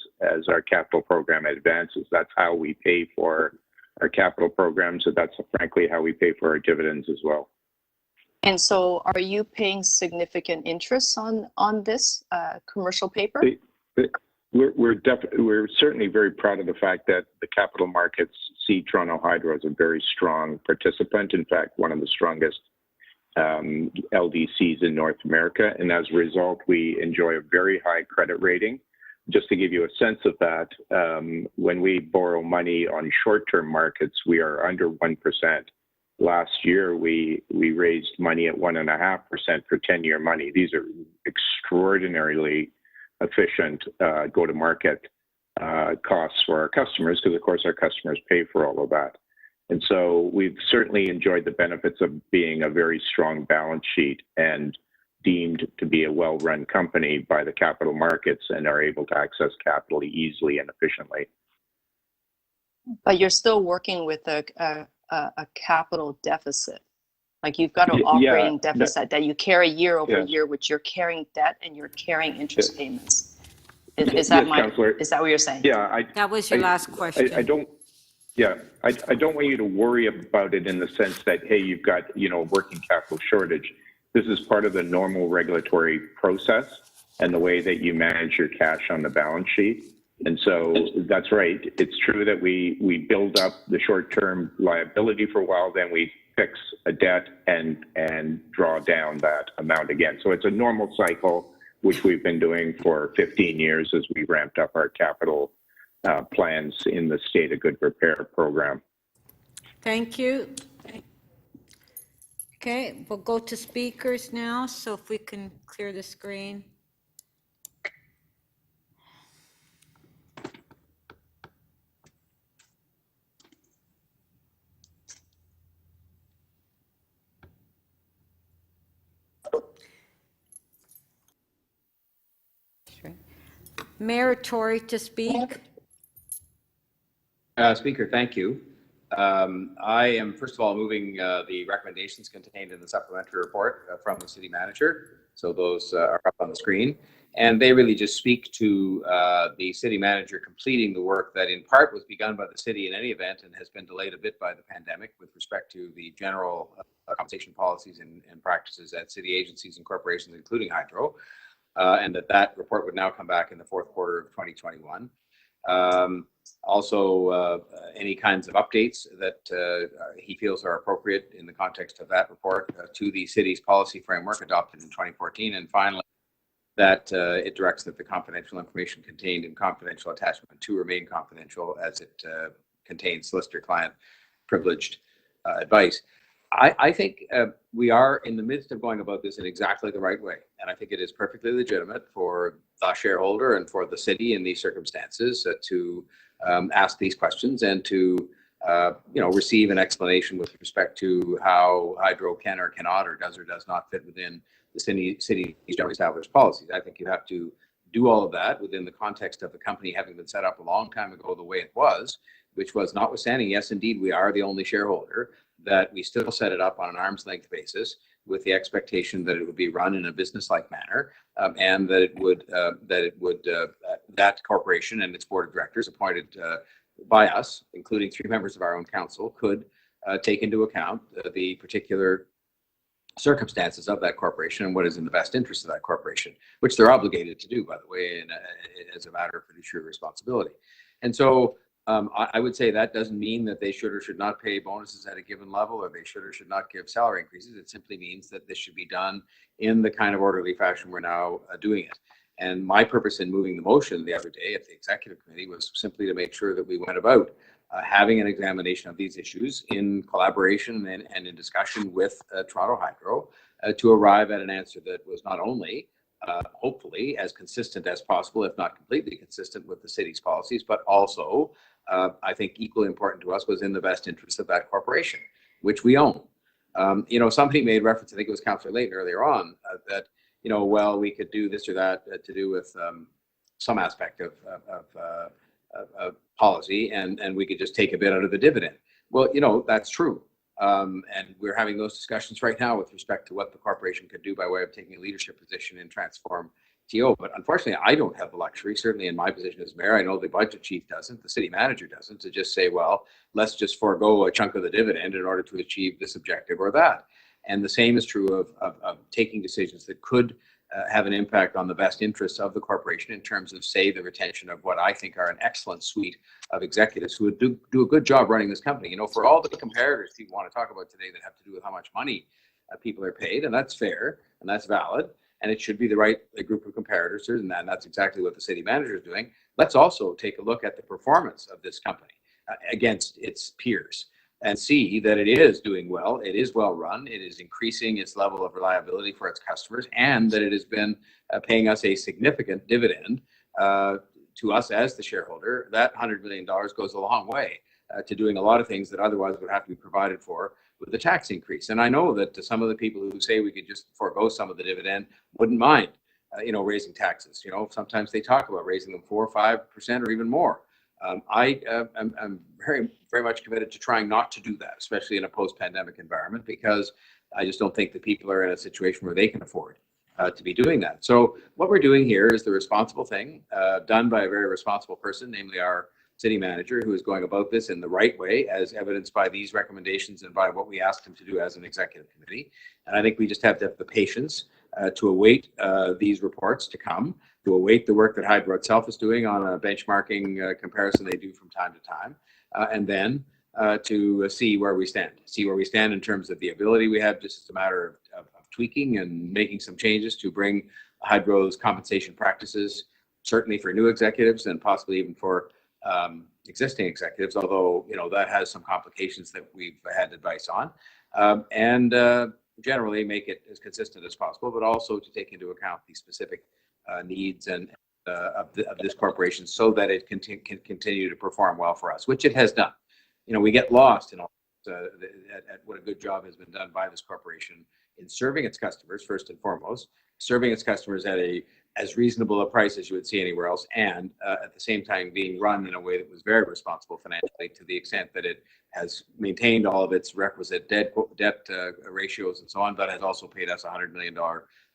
our capital program advances. That's how we pay for our capital programs, so that's frankly how we pay for our dividends as well. And so are you paying significant interest on this commercial paper? We're certainly very proud of the fact that the capital markets see Toronto Hydro as a very strong participant. In fact, one of the strongest LDCs in North America. And as a result, we enjoy a very high credit rating. Just to give you a sense of that, when we borrow money on short-term markets, we are under 1%. last year we raised money at 1.5% for 10-year money. These are extraordinarily efficient go-to-market costs for our customers, because of course our customers pay for all of that. And so we've certainly enjoyed the benefits of being a very strong balance sheet and deemed to be a well-run company by the capital markets and are able to access capital easily and efficiently. But you're still working with a capital deficit. Like you've got an operating deficit that you carry year over year, which you're carrying debt and you're carrying interest payments. Is that what you're saying? Yeah. That was your last question. I don't want you to worry about it in the sense that, hey, you've got, working capital shortage. This is part of the normal regulatory process and the way that you manage your cash on the balance sheet. And so that's right. It's true that we build up the short-term liability for a while, then we fix a debt and draw down that amount again. So it's a normal cycle, which we've been doing for 15 years as we ramped up our capital plans in the State of Good Repair program. Thank you. Okay, we'll go to speakers now. So if we can clear the screen. Mayor Tory to speak. Speaker, thank you. I am, first of all, moving the recommendations contained in the supplementary report from the city manager. So those are up on the screen. And they really just speak to the city manager completing the work that in part was begun by the city in any event and has been delayed a bit by the pandemic with respect to the general compensation policies and practices at city agencies and corporations, including Hydro. And that report would now come back in the fourth quarter of 2021. Also, any kinds of updates that he feels are appropriate in the context of that report to the city's policy framework adopted in 2014. And finally, that it directs that the confidential information contained in confidential attachment 2 remain confidential as it contains solicitor-client privileged advice. I think we are in the midst of going about this in exactly the right way. And I think it is perfectly legitimate for the shareholder and for the city in these circumstances to ask these questions and to receive an explanation with respect to how Hydro can or cannot or does not fit within the city's generally established policies. I think you have to do all of that within the context of the company having been set up a long time ago the way it was, which was notwithstanding, yes, indeed, we are the only shareholder, that we still set it up on an arm's length basis with the expectation that it would be run in a business-like manner, and that corporation and its board of directors appointed by us, including 3 members of our own council, could take into account the particular circumstances of that corporation and what is in the best interest of that corporation, which they're obligated to do, by the way, as a matter of fiduciary responsibility. And so I would say that doesn't mean that they should or should not pay bonuses at a given level, or they should or should not give salary increases. It simply means that this should be done in the kind of orderly fashion we're now doing it. And my purpose in moving the motion the other day at the executive committee was simply to make sure that we went about having an examination of these issues in collaboration and in discussion with Toronto Hydro to arrive at an answer that was not only hopefully as consistent as possible, if not completely consistent with the city's policies, but also I think equally important to us was in the best interest of that corporation, which we own. Somebody made reference, I think it was Councillor Layton earlier on, that, well, we could do this or that to do with some aspect of policy and we could just take a bit out of the dividend. Well, that's true. And we're having those discussions right now with respect to what the corporation could do by way of taking a leadership position in Transform TO. But unfortunately, I don't have the luxury, certainly in my position as mayor. I know the budget chief doesn't, the city manager doesn't, to just say, well, let's just forego a chunk of the dividend in order to achieve this objective or that. And the same is true of taking decisions that could have an impact on the best interests of the corporation in terms of, say, the retention of what I think are an excellent suite of executives who would do a good job running this company. For all the comparators people want to talk about today that have to do with how much money people are paid, and that's fair and that's valid, and it should be the right group of comparators, and that's exactly what the city manager is doing. Let's also take a look at the performance of this company against its peers. and see that it is doing well, it is well run, it is increasing its level of reliability for its customers, and that it has been paying us a significant dividend to us as the shareholder. That $100 million goes a long way to doing a lot of things that otherwise would have to be provided for with the tax increase. And I know that some of the people who say we could just forego some of the dividend wouldn't mind, raising taxes. Sometimes they talk about raising them 4 or 5% or even more. I'm very, very much committed to trying not to do that, especially in a post-pandemic environment, because I just don't think that people are in a situation where they can afford to be doing that. So what we're doing here is the responsible thing, done by a very responsible person, namely our city manager, who is going about this in the right way, as evidenced by these recommendations and by what we asked him to do as an executive committee. And I think we just have to have the patience to await these reports to come, to await the work that Hydro itself is doing on a benchmarking comparison they do from time to time, and then to see where we stand in terms of the ability we have, just as a matter of tweaking and making some changes to bring Hydro's compensation practices, certainly for new executives and possibly even for existing executives, although that has some complications that we've had advice on, and generally make it as consistent as possible, but also to take into account the specific needs and of this corporation, so that it can continue to perform well for us, which it has done. We get lost in all at what a good job has been done by this corporation in serving its customers, first and foremost, serving its customers at as reasonable a price as you would see anywhere else, and at the same time being run in a way that was very responsible financially, to the extent that it has maintained all of its requisite debt ratios and so on, but has also paid us a $100 million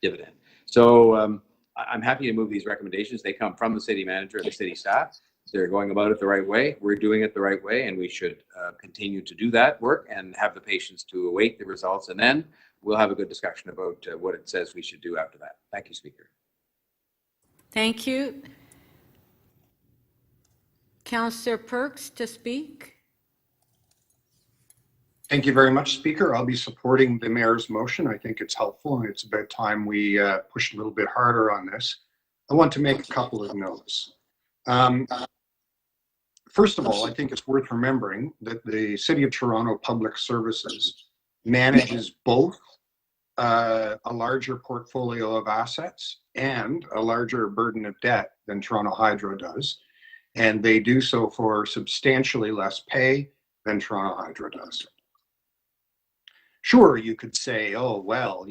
dividend. So I'm happy to move these recommendations. They come from the city manager and the city staff. They're going about it the right way. We're doing it the right way, and we should continue to do that work and have the patience to await the results, and then we'll have a good discussion about what it says we should do after that. Thank you, Speaker. Thank you. Councillor Perks to speak. Thank you very much, Speaker. I'll be supporting the mayor's motion. I think it's helpful, and it's about time we push a little bit harder on this. I want to make a couple of notes. First of all, I think it's worth remembering that the City of Toronto Public Services manages both a larger portfolio of assets and a larger burden of debt than Toronto Hydro does, and they do so for substantially less pay than Toronto Hydro does. Sure, you could say, oh, well,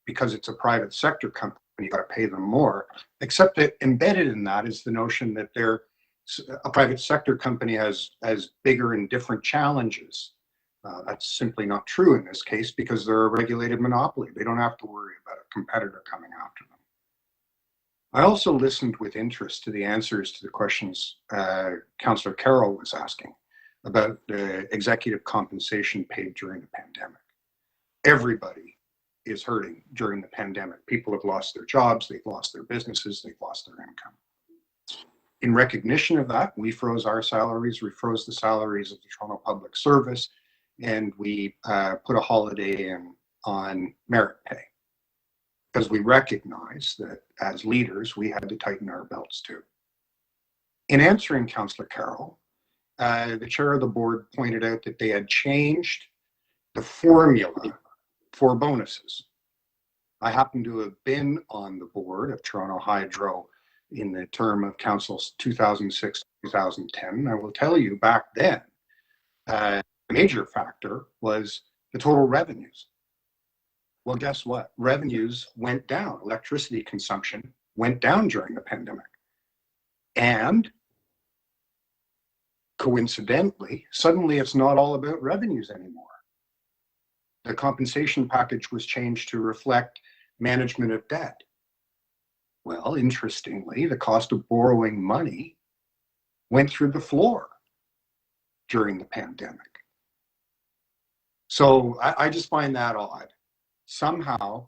because it's a private sector company, you got to pay them more, except that embedded in that is the notion that a private sector company has bigger and different challenges. That's simply not true in this case, because they're a regulated monopoly. They don't have to worry about a competitor coming after them. I also listened with interest to the answers to the questions Councillor Carroll was asking about the executive compensation paid during the pandemic. Everybody is hurting during the pandemic. People have lost their jobs, they've lost their businesses, they've lost their income. In recognition of that, we froze our salaries, we froze the salaries of the Toronto Public Service, and we put a holiday in on merit pay, because we recognize that as leaders, we had to tighten our belts too. In answering Councillor Carroll, the chair of the board pointed out that they had changed the formula for bonuses. I happen to have been on the board of Toronto Hydro in the term of council's 2006-2010. I will tell you, back then, the major factor was the total revenues. Well, guess what? Revenues went down. Electricity consumption went down during the pandemic. And coincidentally, suddenly it's not all about revenues anymore. The compensation package was changed to reflect management of debt. Well, interestingly, the cost of borrowing money went through the floor during the pandemic. So I just find that odd. Somehow,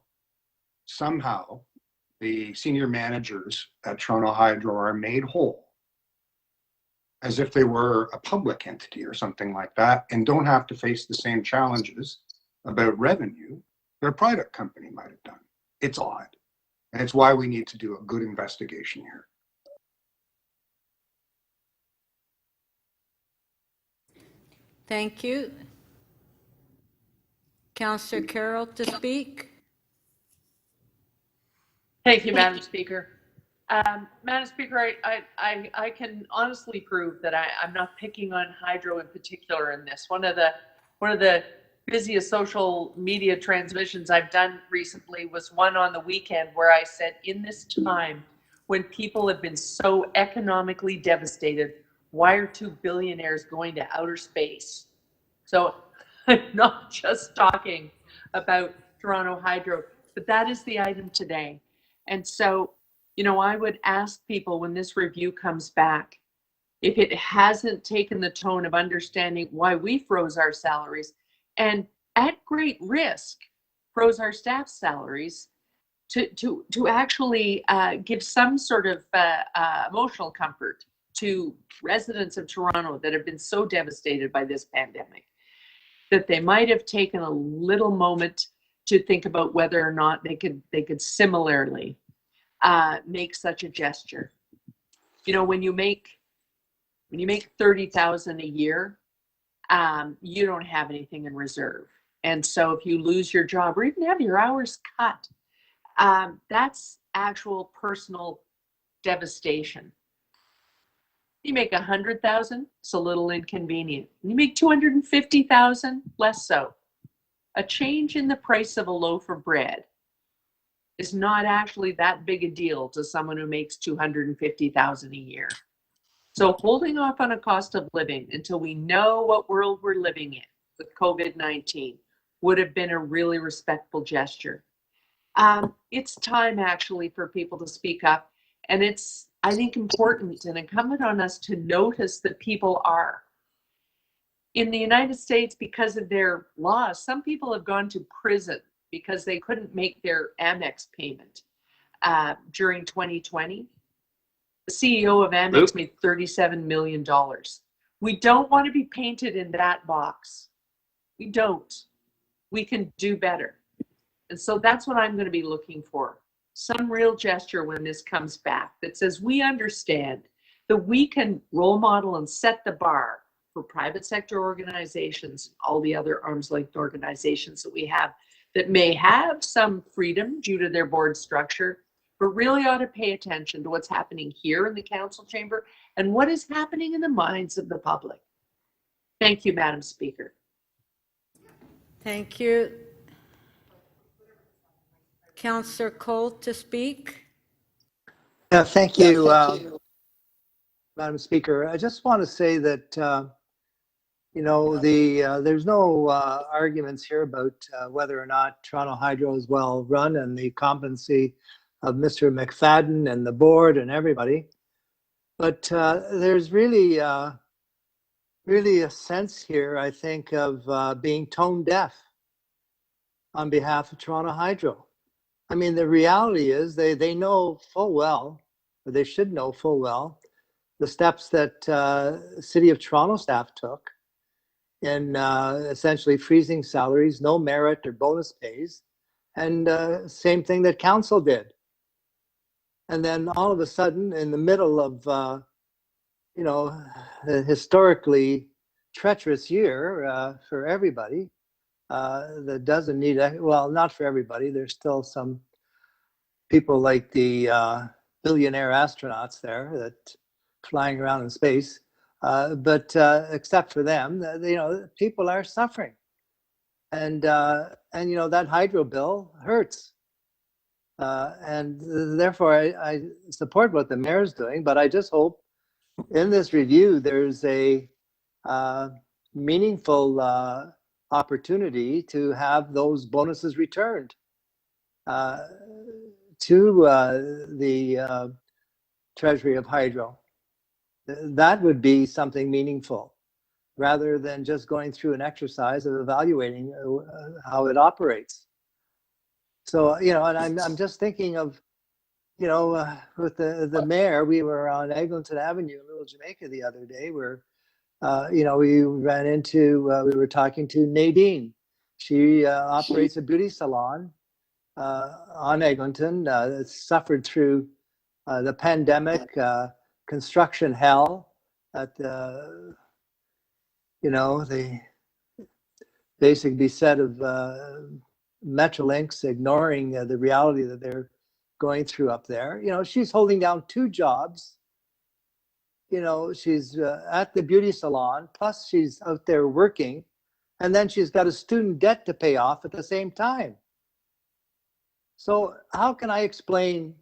the senior managers at Toronto Hydro are made whole, as if they were a public entity or something like that, and don't have to face the same challenges about revenue that a private company might have done. It's odd. And it's why we need to do a good investigation here. Thank you. Councillor Carroll to speak. Thank you, Madam Speaker. Madam Speaker, I can honestly prove that I'm not picking on hydro in particular in this. One of the busiest social media transmissions I've done recently was one on the weekend where I said, in this time when people have been so economically devastated, why are 2 billionaires going to outer space? So I'm not just talking about Toronto Hydro, but that is the item today. And so, you know, I would ask people when this review comes back, if it hasn't taken the tone of understanding why we froze our salaries and at great risk froze our staff salaries, to actually give some sort of emotional comfort to residents of Toronto that have been so devastated by this pandemic, that they might have taken a little moment to think about whether or not they could similarly make such a gesture. You know, when you make 30,000 a year, you don't have anything in reserve. And so if you lose your job or even have your hours cut, that's actual personal devastation. You make 100,000, it's a little inconvenient. You make 250,000, less so. A change in the price of a loaf of bread is not actually that big a deal to someone who makes 250,000 a year. So holding off on a cost of living until we know what world we're living in with COVID-19 would have been a really respectful gesture. It's time actually for people to speak up, and it's, I think, important and incumbent on us to notice that people are. In the United States, because of their laws, some people have gone to prison because they couldn't make their Amex payment during 2020. The CEO of Amex made $37 million. We don't want to be painted in that box. We don't. We can do better. And so that's what I'm going to be looking for. Some real gesture when this comes back that says we understand that we can role model and set the bar for private sector organizations, all the other arm's length organizations that we have that may have some freedom due to their board structure, but really ought to pay attention to what's happening here in the council chamber and what is happening in the minds of the public. Thank you, Madam Speaker. Thank you. Councillor Colt to speak. Yeah, thank you, Madam Speaker. I just want to say that, you know, there's no arguments here about whether or not Toronto Hydro is well run and the competency of Mr. McFadden and the board and everybody. But there's really a sense here, I think, of being tone deaf on behalf of Toronto Hydro. I mean, the reality is they know full well, or they should know full well, the steps that City of Toronto staff took in essentially freezing salaries, no merit or bonus pays, and same thing that council did. And then all of a sudden, in the middle of, you know, a historically treacherous year for everybody, that doesn't need, well, not for everybody. There's still some people like the billionaire astronauts there that flying around in space. But except for them, you know, people are suffering. And you know, that hydro bill hurts. And therefore, I support what the mayor's doing, but I just hope in this review, there's a meaningful opportunity to have those bonuses returned to the Treasury of Hydro. That would be something meaningful rather than just going through an exercise of evaluating how it operates. So, you know, and I'm just thinking of, you know, with the mayor, we were on Eglinton Avenue in Little Jamaica the other day where, you know, we ran into, we were talking to Nadine. She operates a beauty salon on Eglinton, suffered through the pandemic, construction hell at the, they basically be said of Metrolinx ignoring the reality that they're going through up there. She's holding down 2 jobs. She's at the beauty salon, plus she's out there working, and then she's got a student debt to pay off at the same time. So how can I explain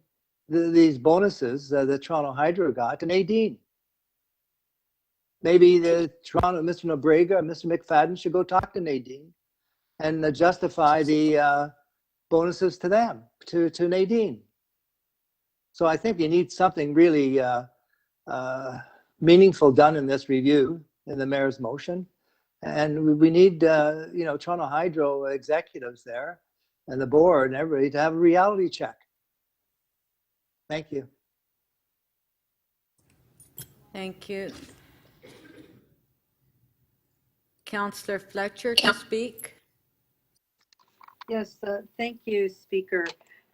these bonuses that Toronto Hydro got to Nadine? Maybe the Toronto, Mr. Nobrega or Mr. McFadden should go talk to Nadine and justify the bonuses to them, to Nadine. So I think you need something really meaningful done in this review, in the mayor's motion. And we need, Toronto Hydro executives there and the board and everybody to have a reality check. Thank you. Thank you. Councillor Fletcher to speak. Yes, thank you, Speaker.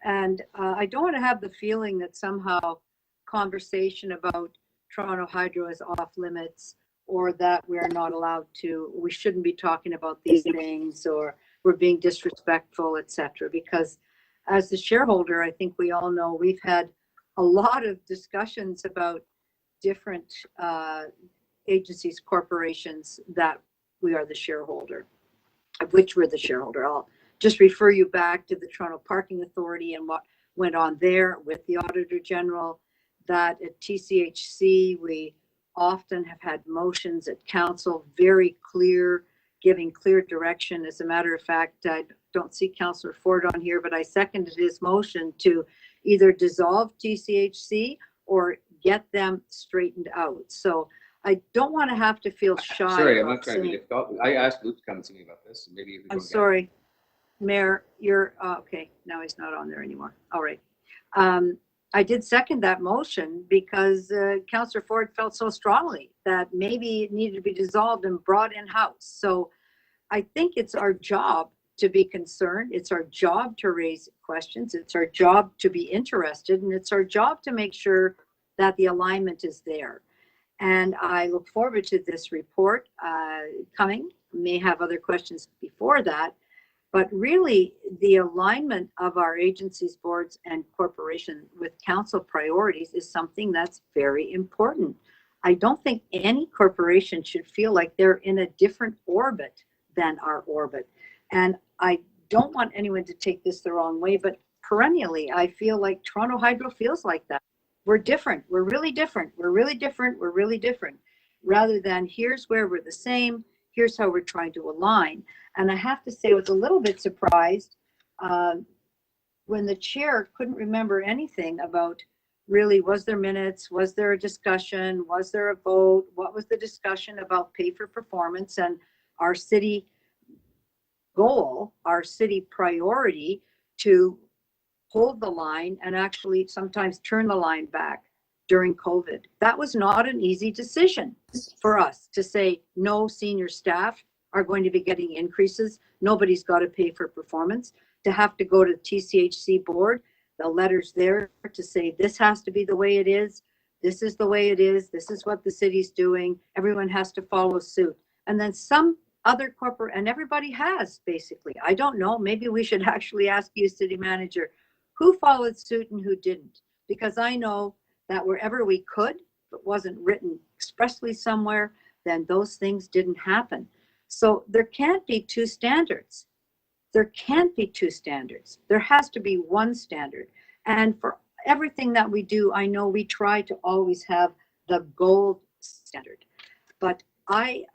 And I don't want to have the feeling that somehow conversation about Toronto Hydro is off limits, or that we're not allowed to, we shouldn't be talking about these things, or we're being disrespectful, etc. Because as the shareholder, I think we all know we've had a lot of discussions about different agencies, corporations that we are the shareholder, of which we're the shareholder. I'll just refer you back to the Toronto Parking Authority and what went on there with the Auditor General, that at TCHC, we often have had motions at council, very clear, giving clear direction. As a matter of fact, I don't see Councillor Ford on here, but I seconded his motion to either dissolve TCHC or get them straightened out. So I don't want to have to feel shy. Sorry, I'm not trying to be difficult. I asked Luke to come and see me about this. And maybe I'm sorry, Mayor, you're, okay, now he's not on there anymore. All right. I did second that motion because Councillor Ford felt so strongly that maybe it needed to be dissolved and brought in-house. So I think it's our job to be concerned. It's our job to raise questions. It's our job to be interested. And it's our job to make sure that the alignment is there. And I look forward to this report coming. May have other questions before that. But really, the alignment of our agencies, boards, and corporation with council priorities is something that's very important. I don't think any corporation should feel like they're in a different orbit than our orbit. And I don't want anyone to take this the wrong way, but perennially, I feel like Toronto Hydro feels like that. We're different. We're really different. We're really different. We're really different. Rather than here's where we're the same, here's how we're trying to align. And I have to say, I was a little bit surprised when the chair couldn't remember anything about really, was there minutes, was there a discussion, was there a vote, what was the discussion about pay for performance and our city goal, our city priority to hold the line and actually sometimes turn the line back during COVID. That was not an easy decision for us to say no senior staff are going to be getting increases. Nobody's got to pay for performance. To have to go to TCHC board, the letters there to say this has to be the way it is. This is the way it is. This is what the city's doing. Everyone has to follow suit. And then some other corporate, and everybody has basically. I don't know. Maybe we should actually ask you, city manager, who followed suit and who didn't? Because I know that wherever we could, if it wasn't written expressly somewhere, then those things didn't happen. So there can't be two standards. There can't be two standards. There has to be one standard. And for everything that we do, I know we try to always have the gold standard. But I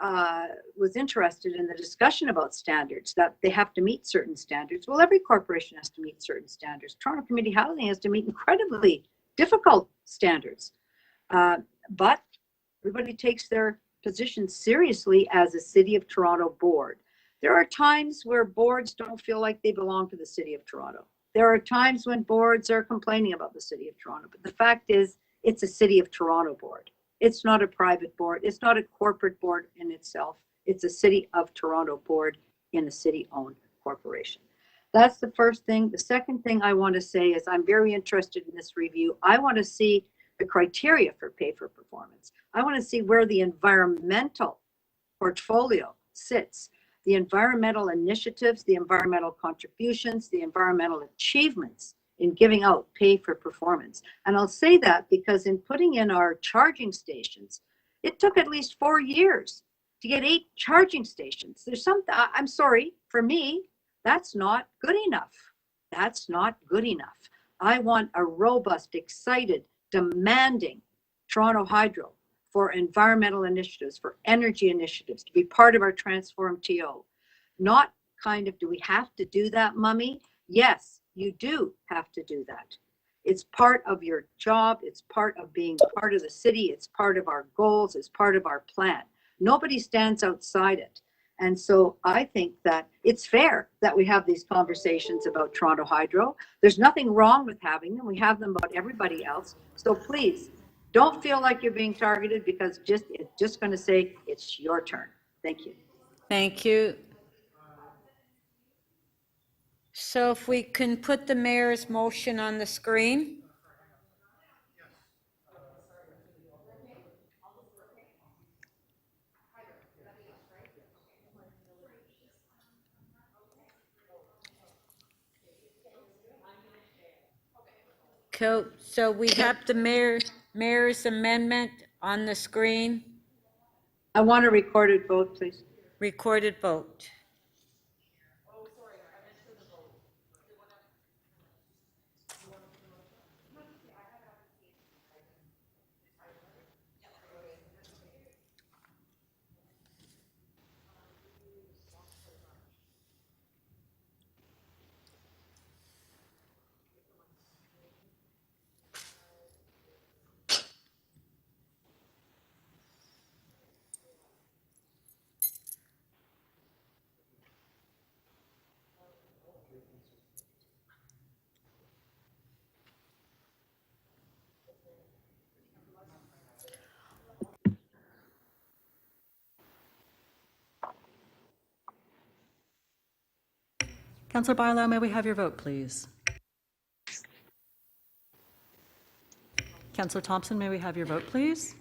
was interested in the discussion about standards, that they have to meet certain standards. Well, every corporation has to meet certain standards. Toronto Community Housing has to meet incredibly difficult standards. But everybody takes their position seriously as a City of Toronto board. There are times where boards don't feel like they belong to the City of Toronto. There are times when boards are complaining about the City of Toronto. But the fact is, it's a City of Toronto board. It's not a private board. It's not a corporate board in itself. It's a City of Toronto board in a city-owned corporation. That's the first thing. The second thing I want to say is I'm very interested in this review. I want to see the criteria for pay for performance. I want to see where the environmental portfolio sits the environmental initiatives, the environmental contributions, the environmental achievements in giving out pay for performance. And I'll say that because in putting in our charging stations, it took at least 4 years to get 8 charging stations. There's something, I'm sorry, for me, that's not good enough. That's not good enough. I want a robust, excited, demanding Toronto Hydro for environmental initiatives, for energy initiatives, to be part of our Transform TO. Not kind of, do we have to do that, Mummy? Yes, you do have to do that. It's part of your job. It's part of being part of the city. It's part of our goals. It's part of our plan. Nobody stands outside it. And so I think that it's fair that we have these conversations about Toronto Hydro. There's nothing wrong with having them. We have them about everybody else. So please don't feel like you're being targeted, because it's just going to say it's your turn. Thank you. Thank you. So if we can put the mayor's motion on the screen. So we have the mayor's amendment on the screen. I want a recorded vote, please. Recorded vote. Councillor Barlow, may we have your vote, please? Councillor Thompson, may we have your vote, please?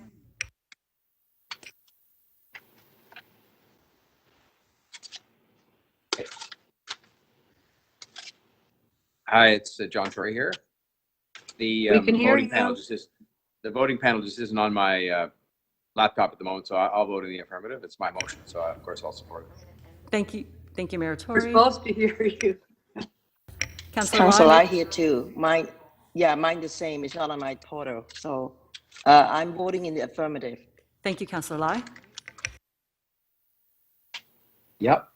Hi, it's John Troy here. The We can hear voting you. panel the voting panel just isn't on my laptop at the moment, so I'll vote in the affirmative. It's my motion, so of course I'll support it. Thank you, Mayor We're Tory. supposed to hear you. Councillor Council, Lai. I hear too. Mine the same. It's not on my portal. So I'm voting in the affirmative. Thank you, Councillor Lai. Yep.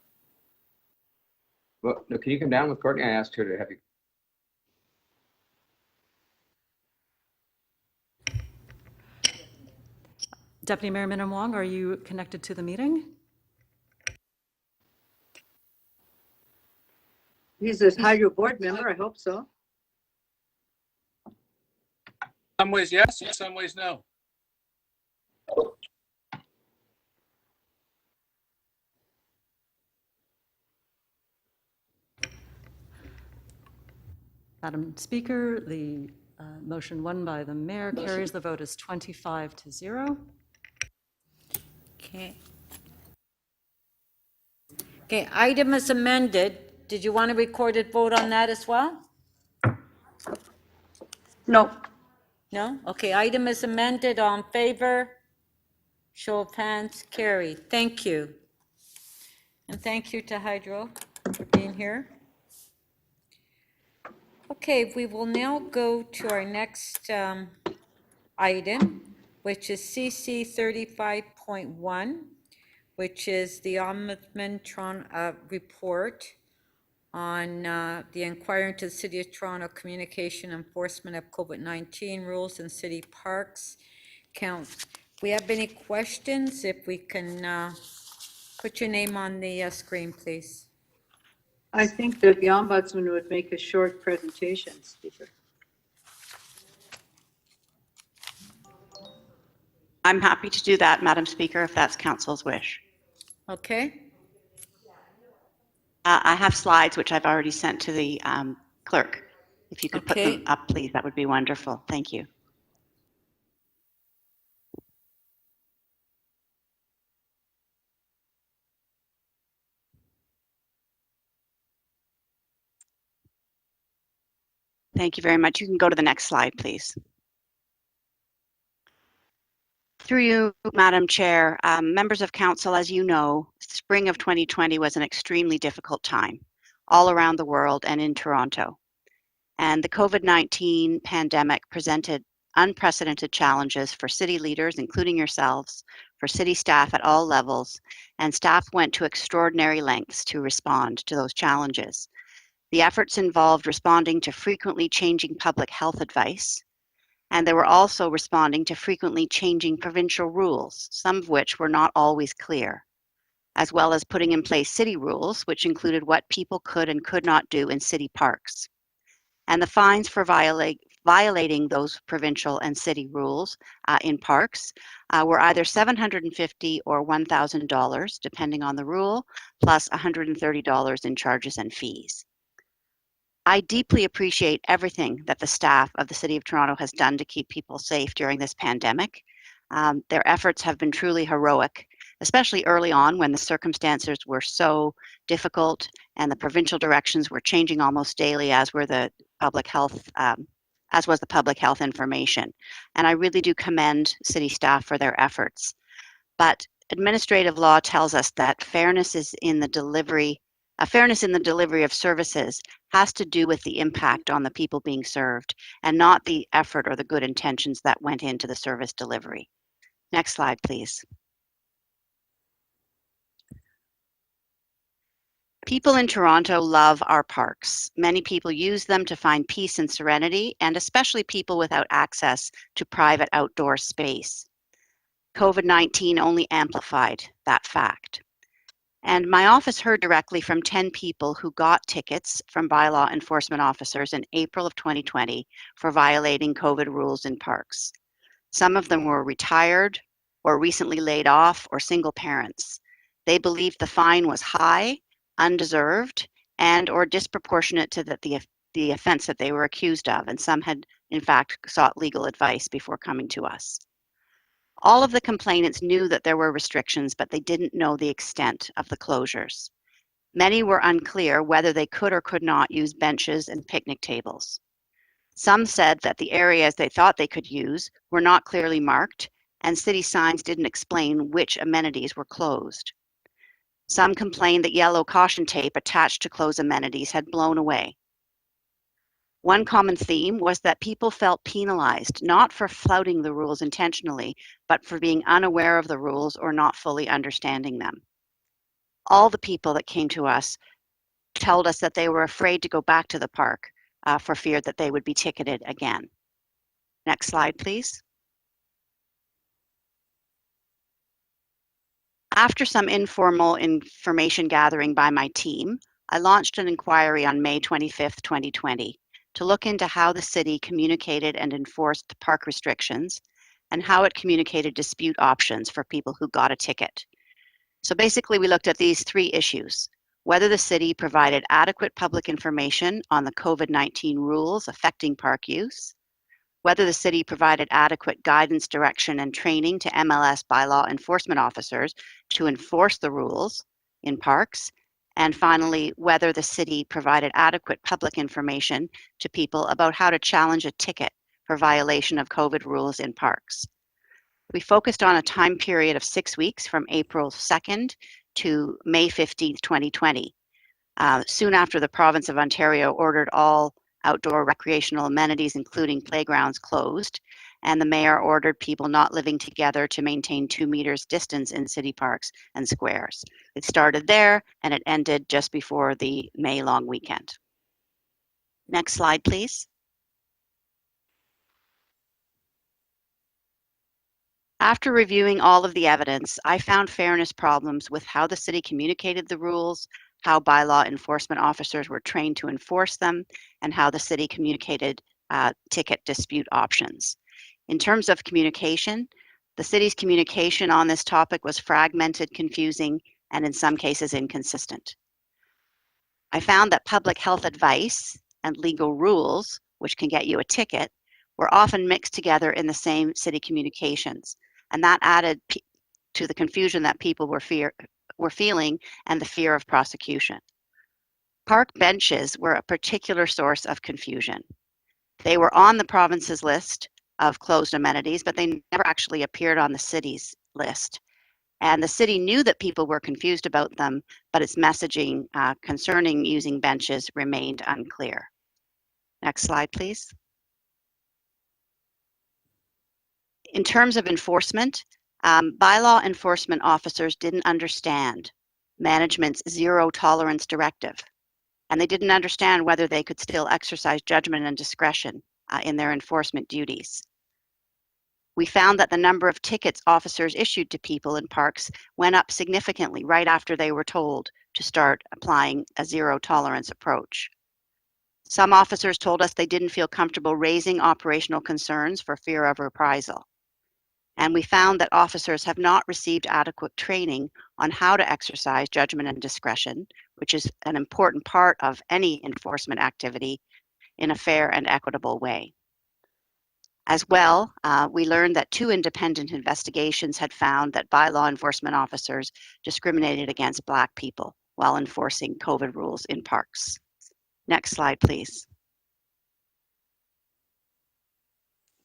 Well, no, can you come down with Courtney? I asked her to have you. Deputy Mayor Minnan Wong, are you connected to the meeting? He's a Hydro board member. I hope so. Some ways yes, in some ways no. Madam Speaker, the motion won by the mayor carries. The vote is 25-0. Okay. Okay, item is amended. Did you want a recorded vote on that as well? No. No? Okay, item is amended. All in favor? Show of hands, carried. Thank you. And thank you to Hydro for being here. Okay, we will now go to our next item, which is CC 35.1, which is the Ombudsman report on the inquiry into the City of Toronto communication enforcement of COVID-19 rules in city parks. Count. If we have any questions, if we can put your name on the screen, please. I think that the Ombudsman would make a short presentation, Speaker. I'm happy to do that, Madam Speaker, if that's Council's wish. Okay. I have slides which I've already sent to the clerk. If you could put them up, please, that would be wonderful. Thank you. Thank you very much. You can go to the next slide, please. Through you, Madam Chair, members of council, as you know, spring of 2020 was an extremely difficult time all around the world and in Toronto. And the COVID-19 pandemic presented unprecedented challenges for city leaders, including yourselves, for city staff at all levels, and staff went to extraordinary lengths to respond to those challenges. The efforts involved responding to frequently changing public health advice, and they were also responding to frequently changing provincial rules, some of which were not always clear, as well as putting in place city rules, which included what people could and could not do in city parks. And the fines for violating those provincial and city rules in parks were either $750 or $1,000, depending on the rule, plus $130 in charges and fees. I deeply appreciate everything that the staff of the City of Toronto has done to keep people safe during this pandemic. Their efforts have been truly heroic, especially early on when the circumstances were so difficult and the provincial directions were changing almost daily, as were the public health, as was the public health information. And I really do commend city staff for their efforts. But administrative law tells us that fairness in the delivery of services has to do with the impact on the people being served and not the effort or the good intentions that went into the service delivery. Next slide, please. People in Toronto love our parks. Many people use them to find peace and serenity, and especially people without access to private outdoor space. COVID-19 only amplified that fact. And my office heard directly from 10 people who got tickets from bylaw enforcement officers in April of 2020 for violating COVID rules in parks. Some of them were retired or recently laid off or single parents. They believed the fine was high, undeserved, and or disproportionate to the offense that they were accused of, and some had in fact sought legal advice before coming to us. All of the complainants knew that there were restrictions, but they didn't know the extent of the closures. Many were unclear whether they could or could not use benches and picnic tables. Some said that the areas they thought they could use were not clearly marked, and city signs didn't explain which amenities were closed. Some complained that yellow caution tape attached to closed amenities had blown away. One common theme was that people felt penalized, not for flouting the rules intentionally, but for being unaware of the rules or not fully understanding them. All the people that came to us told us that they were afraid to go back to the park for fear that they would be ticketed again. Next slide, please. After some informal information gathering by my team, I launched an inquiry on May 25th, 2020, to look into how the city communicated and enforced park restrictions and how it communicated dispute options for people who got a ticket. So basically, we looked at these three issues: whether the city provided adequate public information on the COVID-19 rules affecting park use, whether the city provided adequate guidance, direction, and training to MLS bylaw enforcement officers to enforce the rules in parks, and finally, whether the city provided adequate public information to people about how to challenge a ticket for violation of COVID rules in parks. We focused on a time period of 6 weeks from April 2nd to May 15th, 2020, soon after the province of Ontario ordered all outdoor recreational amenities, including playgrounds, closed, and the mayor ordered people not living together to maintain 2 meters distance in city parks and squares. It started there and it ended just before the May long weekend. Next slide, please. After reviewing all of the evidence, I found fairness problems with how the city communicated the rules, how bylaw enforcement officers were trained to enforce them, and how the city communicated ticket dispute options. In terms of communication, the city's communication on this topic was fragmented, confusing, and in some cases inconsistent. I found that public health advice and legal rules, which can get you a ticket, were often mixed together in the same city communications, and that added to the confusion that people were feeling and the fear of prosecution. Park benches were a particular source of confusion. They were on the province's list of closed amenities, but they never actually appeared on the city's list. And the city knew that people were confused about them, but its messaging concerning using benches remained unclear. Next slide, please. In terms of enforcement, bylaw enforcement officers didn't understand management's zero tolerance directive, and they didn't understand whether they could still exercise judgment and discretion in their enforcement duties. We found that the number of tickets officers issued to people in parks went up significantly right after they were told to start applying a zero tolerance approach. Some officers told us they didn't feel comfortable raising operational concerns for fear of reprisal. And we found that officers have not received adequate training on how to exercise judgment and discretion, which is an important part of any enforcement activity, in a fair and equitable way. As well, we learned that 2 independent investigations had found that bylaw enforcement officers discriminated against Black people while enforcing COVID rules in parks. Next slide, please.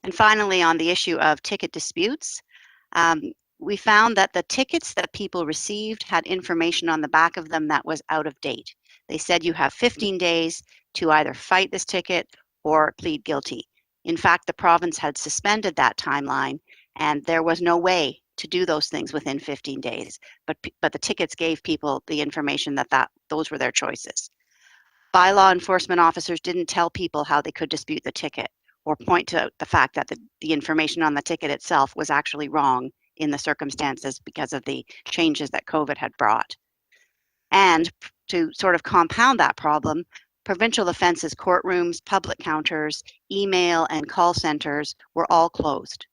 And finally, on the issue of ticket disputes, we found that the tickets that people received had information on the back of them that was out of date. They said you have 15 days to either fight this ticket or plead guilty. In fact, the province had suspended that timeline, and there was no way to do those things within 15 days. But the tickets gave people the information that those were their choices. Bylaw enforcement officers didn't tell people how they could dispute the ticket or point to the fact that the information on the ticket itself was actually wrong in the circumstances because of the changes that COVID had brought. And to sort of compound that problem, provincial offences courtrooms, public counters, email and call centres were all closed.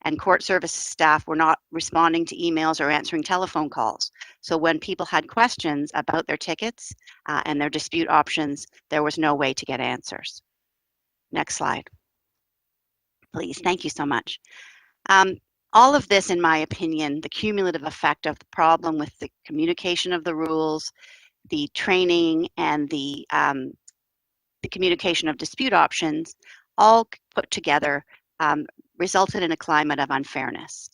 And court service staff were not responding to emails or answering telephone calls. So when people had questions about their tickets and their dispute options, there was no way to get answers. Next slide, please. Thank you so much. All of this, in my opinion, the cumulative effect of the problem with the communication of the rules, the training, and the communication of dispute options, all put together, resulted in a climate of unfairness.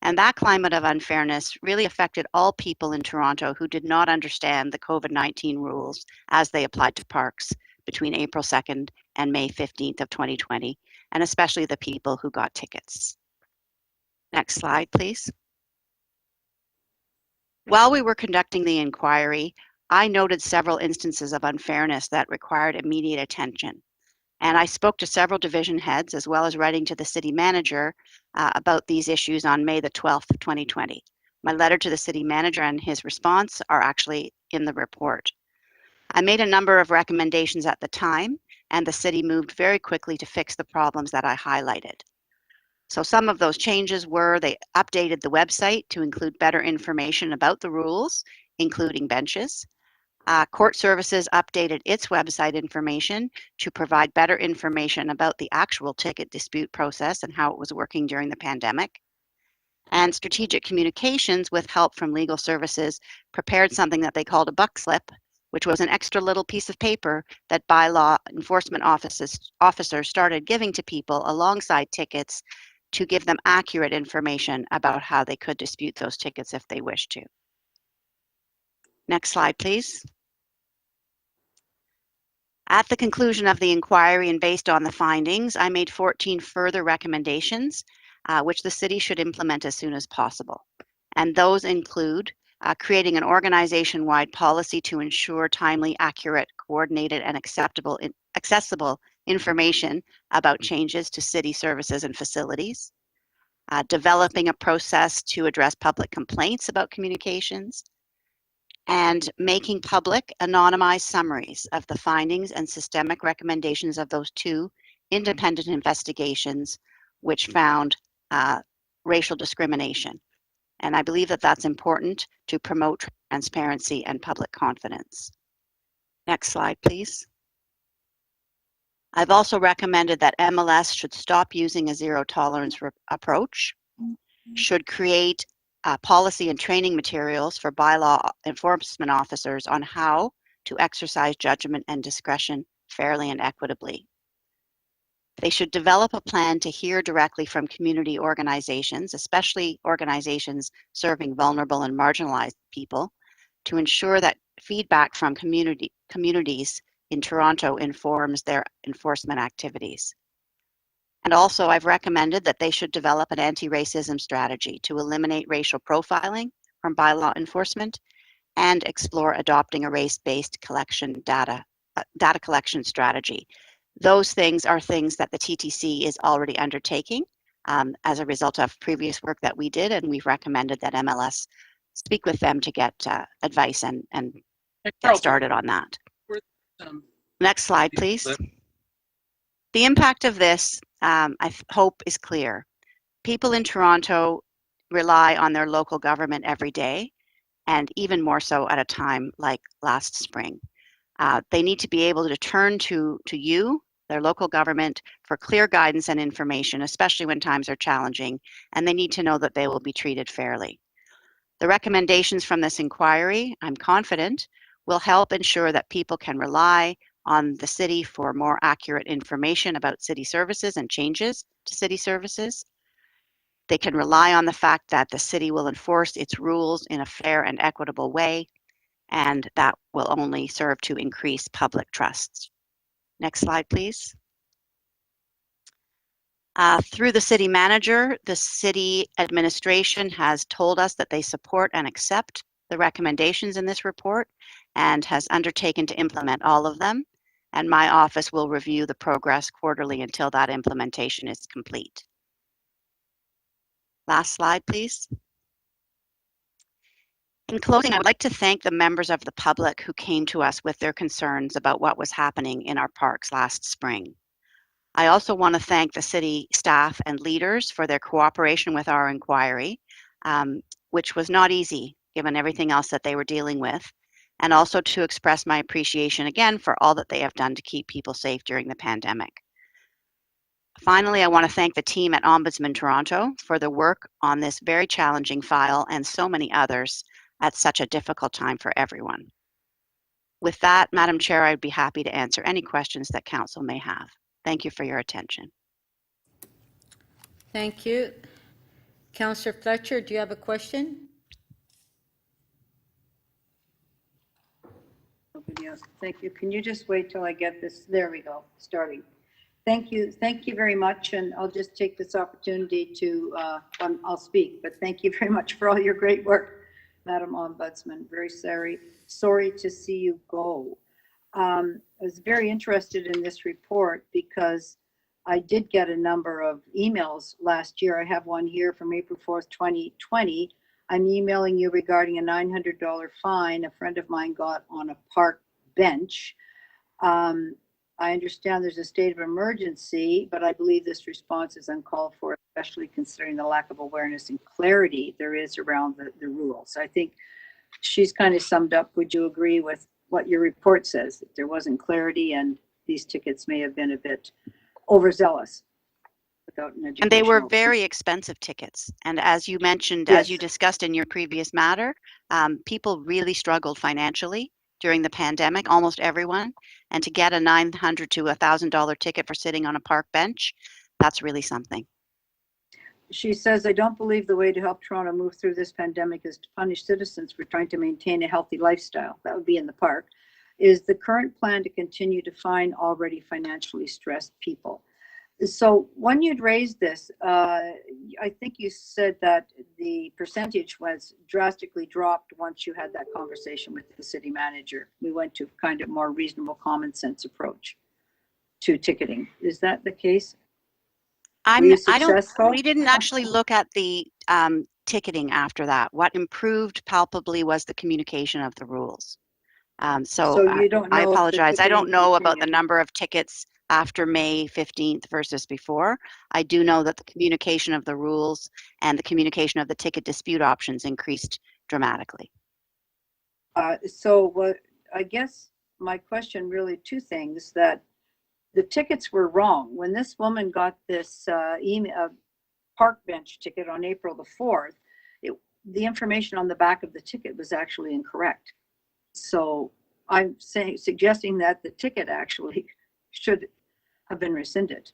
And that climate of unfairness really affected all people in Toronto who did not understand the COVID-19 rules as they applied to parks between April 2nd and May 15th of 2020, and especially the people who got tickets. Next slide, please. While we were conducting the inquiry, I noted several instances of unfairness that required immediate attention. And I spoke to several division heads, as well as writing to the city manager about these issues on May the 12th, 2020. My letter to the city manager and his response are actually in the report. I made a number of recommendations at the time, and the city moved very quickly to fix the problems that I highlighted. So some of those changes were they updated the website to include better information about the rules, including benches. Court Services updated its website information to provide better information about the actual ticket dispute process and how it was working during the pandemic. And Strategic Communications, with help from Legal Services, prepared something that they called a buck slip, which was an extra little piece of paper that bylaw enforcement officers started giving to people alongside tickets to give them accurate information about how they could dispute those tickets if they wished to. Next slide, please. At the conclusion of the inquiry and based on the findings, I made 14 further recommendations, which the city should implement as soon as possible. And those include creating an organization-wide policy to ensure timely, accurate, coordinated, and accessible information about changes to city services and facilities, developing a process to address public complaints about communications, and making public anonymized summaries of the findings and systemic recommendations of those 2 independent investigations which found racial discrimination. And I believe that that's important to promote transparency and public confidence. Next slide, please. I've also recommended that MLS should stop using a zero tolerance approach, should create policy and training materials for bylaw enforcement officers on how to exercise judgment and discretion fairly and equitably. They should develop a plan to hear directly from community organizations, especially organizations serving vulnerable and marginalized people, to ensure that feedback from communities in Toronto informs their enforcement activities. And also, I've recommended that they should develop an anti-racism strategy to eliminate racial profiling from bylaw enforcement and explore adopting a race-based data collection strategy. Those things are things that the TTC is already undertaking as a result of previous work that we did, and we've recommended that MLS speak with them to get advice and get started on that. Next slide, please. The impact of this, I hope, is clear. People in Toronto rely on their local government every day, and even more so at a time like last spring. They need to be able to turn to you, their local government, for clear guidance and information, especially when times are challenging, and they need to know that they will be treated fairly. The recommendations from this inquiry, I'm confident, will help ensure that people can rely on the city for more accurate information about city services and changes to city services. They can rely on the fact that the city will enforce its rules in a fair and equitable way, and that will only serve to increase public trust. Next slide, please. Through the city manager, the city administration has told us that they support and accept the recommendations in this report and has undertaken to implement all of them. And my office will review the progress quarterly until that implementation is complete. Last slide, please. In closing, I would like to thank the members of the public who came to us with their concerns about what was happening in our parks last spring. I also want to thank the city staff and leaders for their cooperation with our inquiry, which was not easy given everything else that they were dealing with, and also to express my appreciation again for all that they have done to keep people safe during the pandemic. Finally, I want to thank the team at Ombudsman Toronto for the work on this very challenging file and so many others at such a difficult time for everyone. With that, Madam Chair, I'd be happy to answer any questions that Council may have. Thank you for your attention. Thank you. Councillor Fletcher, do you have a question? Nobody else. Thank you. Can you just wait till I get this? There we go, starting. Thank you. Thank you very much. And I'll just take this opportunity to, I'll speak, but thank you very much for all your great work, Madam Ombudsman. Very sorry to see you go. I was very interested in this report because I did get a number of emails last year. I have one here from April 4th, 2020. I'm emailing you regarding a $900 fine a friend of mine got on a park bench. I understand there's a state of emergency, but I believe this response is uncalled for, especially considering the lack of awareness and clarity there is around the rules. I think she's kind of summed up. Would you agree with what your report says, that there wasn't clarity and these tickets may have been a bit overzealous without an educational... And they were very expensive tickets. And as you mentioned, Yes. as you discussed in your previous matter, people really struggled financially during the pandemic, almost everyone. And to get a $900 to $1,000 ticket for sitting on a park bench, that's really something. She says, I don't believe the way to help Toronto move through this pandemic is to punish citizens for trying to maintain a healthy lifestyle. That would be in the park. Is the current plan to continue to fine already financially stressed people? So when you'd raised this, I think you said that the percentage was drastically dropped once you had that conversation with the city manager. We went to kind of more reasonable common sense approach to ticketing. Is that the case? We didn't actually look at the ticketing after that. What improved palpably was the communication of the rules. So you don't know I if the apologize. I don't ticketing know about the continued. number of tickets after May 15th versus before. I do know that the communication of the rules and the communication of the ticket dispute options increased dramatically. So what I guess my question really two things, that the tickets were wrong. When this woman got this park bench ticket on April the 4th, the information on the back of the ticket was actually incorrect. So I'm suggesting that the ticket actually should have been rescinded.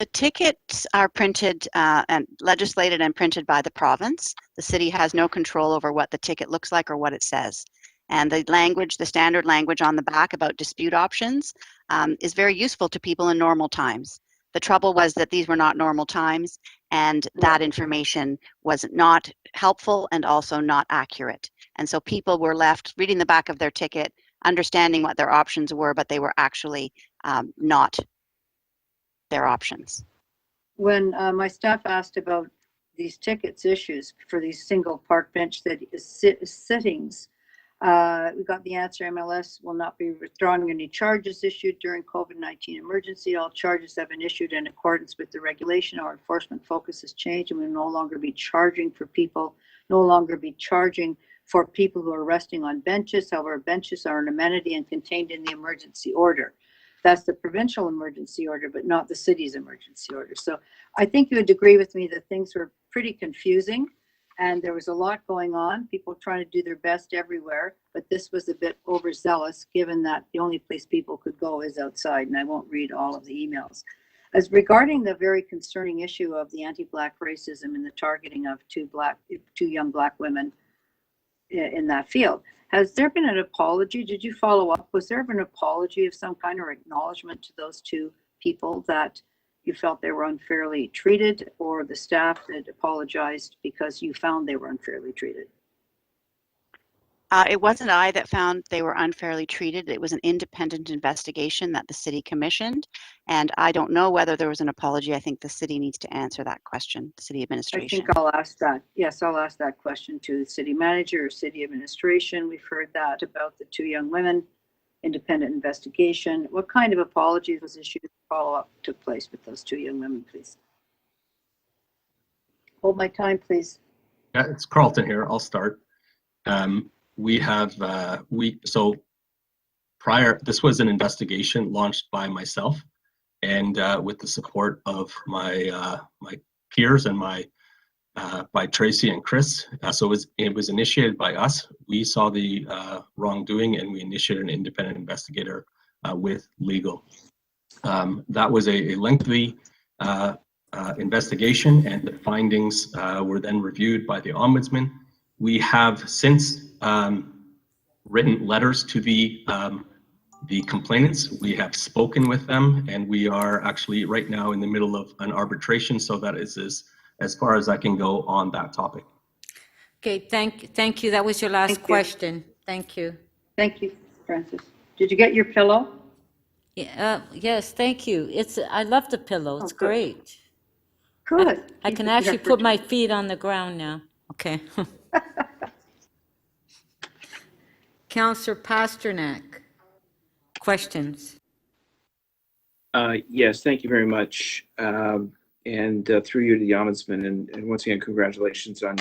The tickets are printed and legislated and printed by the province. The city has no control over what the ticket looks like or what it says. And the language, the standard language on the back about dispute options is very useful to people in normal times. The trouble was that these were not normal times, and that information was not helpful and also not accurate. And so people were left reading the back of their ticket, understanding what their options were, but they were actually not their options. When my staff asked about these tickets issues for these single park bench sittings, we got the answer: MLS will not be withdrawing any charges issued during COVID-19 emergency. All charges have been issued in accordance with the regulation. Our enforcement focus has changed, and we will no longer be charging for people who are resting on benches. However, benches are an amenity and contained in the emergency order. That's the provincial emergency order, but not the city's emergency order. So I think you would agree with me that things were pretty confusing, and there was a lot going on, people trying to do their best everywhere, but this was a bit overzealous given that the only place people could go is outside, and I won't read all of the emails. As regarding the very concerning issue of the anti-Black racism and the targeting of two young Black women in that field, has there been an apology? Did you follow up? Was there an apology of some kind or acknowledgement to those two people that you felt they were unfairly treated, or the staff that apologized because you found they were unfairly treated? It wasn't I that found they were unfairly treated. It was an independent investigation that the city commissioned, and I don't know whether there was an apology. I think the city needs to answer that question, the city administration. I think I'll ask that. Yes, I'll ask that question to the city manager or city administration. We've heard that about the two young women, independent investigation. What kind of apology was issued? Follow-up took place with those two young women, please. Hold my time, please. Yeah, it's Carlton here. I'll start. This was an investigation launched by myself and with the support of my peers and by Tracy and Chris. So it was initiated by us. We saw the wrongdoing and we initiated an independent investigator with legal. That was a lengthy investigation, and the findings were then reviewed by the Ombudsman. We have since written letters to the complainants. We have spoken with them, and we are actually right now in the middle of an arbitration. So that is as far as I can go on that topic. Okay, thank you. That was your last question. Thank you. Thank you, Francis. Did you get your pillow? Yeah, yes, thank you. I love the pillow. It's great. Good. I can actually put my feet on the ground now. Okay. Councillor Pasternak, questions? Yes, thank you very much. And through you to the Ombudsman, and once again, congratulations on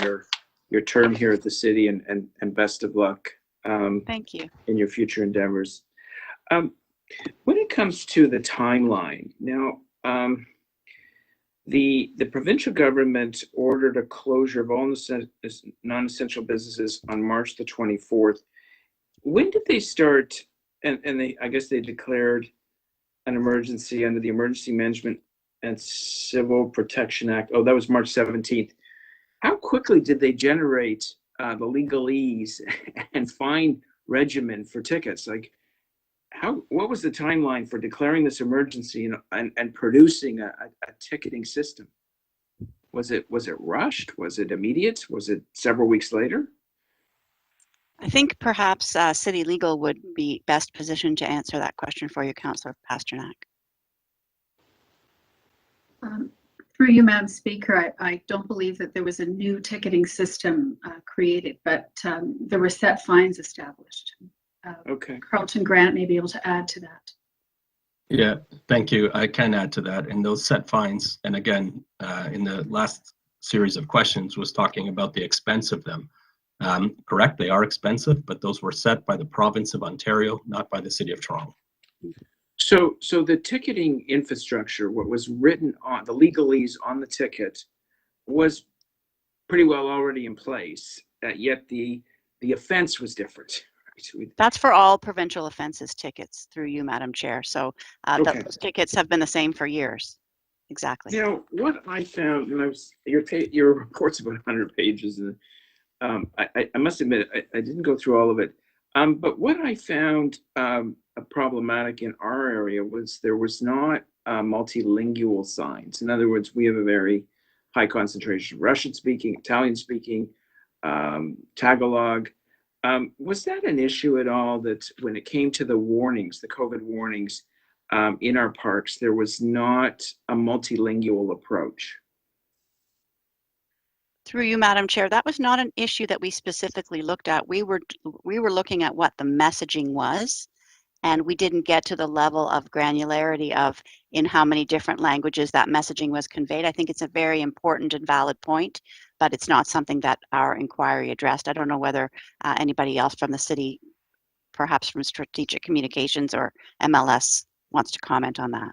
your term here at the city, and best of luck. Thank you. In your future endeavors. When it comes to the timeline, now, the provincial government ordered a closure of all non-essential businesses on March the 24th. When did they start, and I guess they declared an emergency under the Emergency Management and Civil Protection Act. Oh, that was March 17th. How quickly did they generate the legalese and fine regimen for tickets? Like, what was the timeline for declaring this emergency and producing a ticketing system? Was it rushed? Was it immediate? Was it several weeks later? I think perhaps City Legal would be best positioned to answer that question for you, Councillor Pasternak. Through you, Madam Speaker, I don't believe that there was a new ticketing system created, but there were set fines established. Okay. Carlton Grant may be able to add to that. Yeah, thank you. I can add to that. And those set fines, and again, in the last series of questions was talking about the expense of them. Correct, they are expensive, but those were set by the province of Ontario, not by the city of Toronto. So the ticketing infrastructure, what was written on the legalese on the ticket, was pretty well already in place. Yet the offense was different. That's for all provincial offences tickets through you, Madam Chair. So Okay. those tickets have been the same for years. exactly. You know, what I found, and your report's about 100 pages, and I must admit, I didn't go through all of it. But what I found problematic in our area was there was not multilingual signs. In other words, we have a very high concentration of Russian speaking, Italian speaking, Tagalog. Was that an issue at all, that when it came to the warnings, the COVID warnings in our parks, there was not a multilingual approach? Through you, Madam Chair, that was not an issue that we specifically looked at. We were looking at what the messaging was, and we didn't get to the level of granularity of in how many different languages that messaging was conveyed. I think it's a very important and valid point, but it's not something that our inquiry addressed. I don't know whether anybody else from the city, perhaps from Strategic Communications or MLS, wants to comment on that.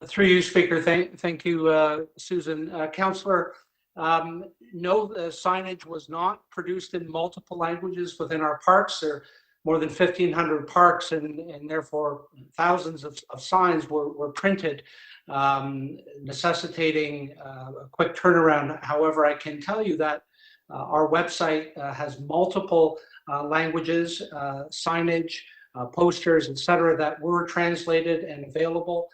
Through you, Speaker. Thank you, Susan. Councillor, no, the signage was not produced in multiple languages within our parks. There are more than 1,500 parks, and therefore thousands of signs were printed, necessitating a quick turnaround. However, I can tell you that our website has multiple languages, signage, posters, etc., that were translated and available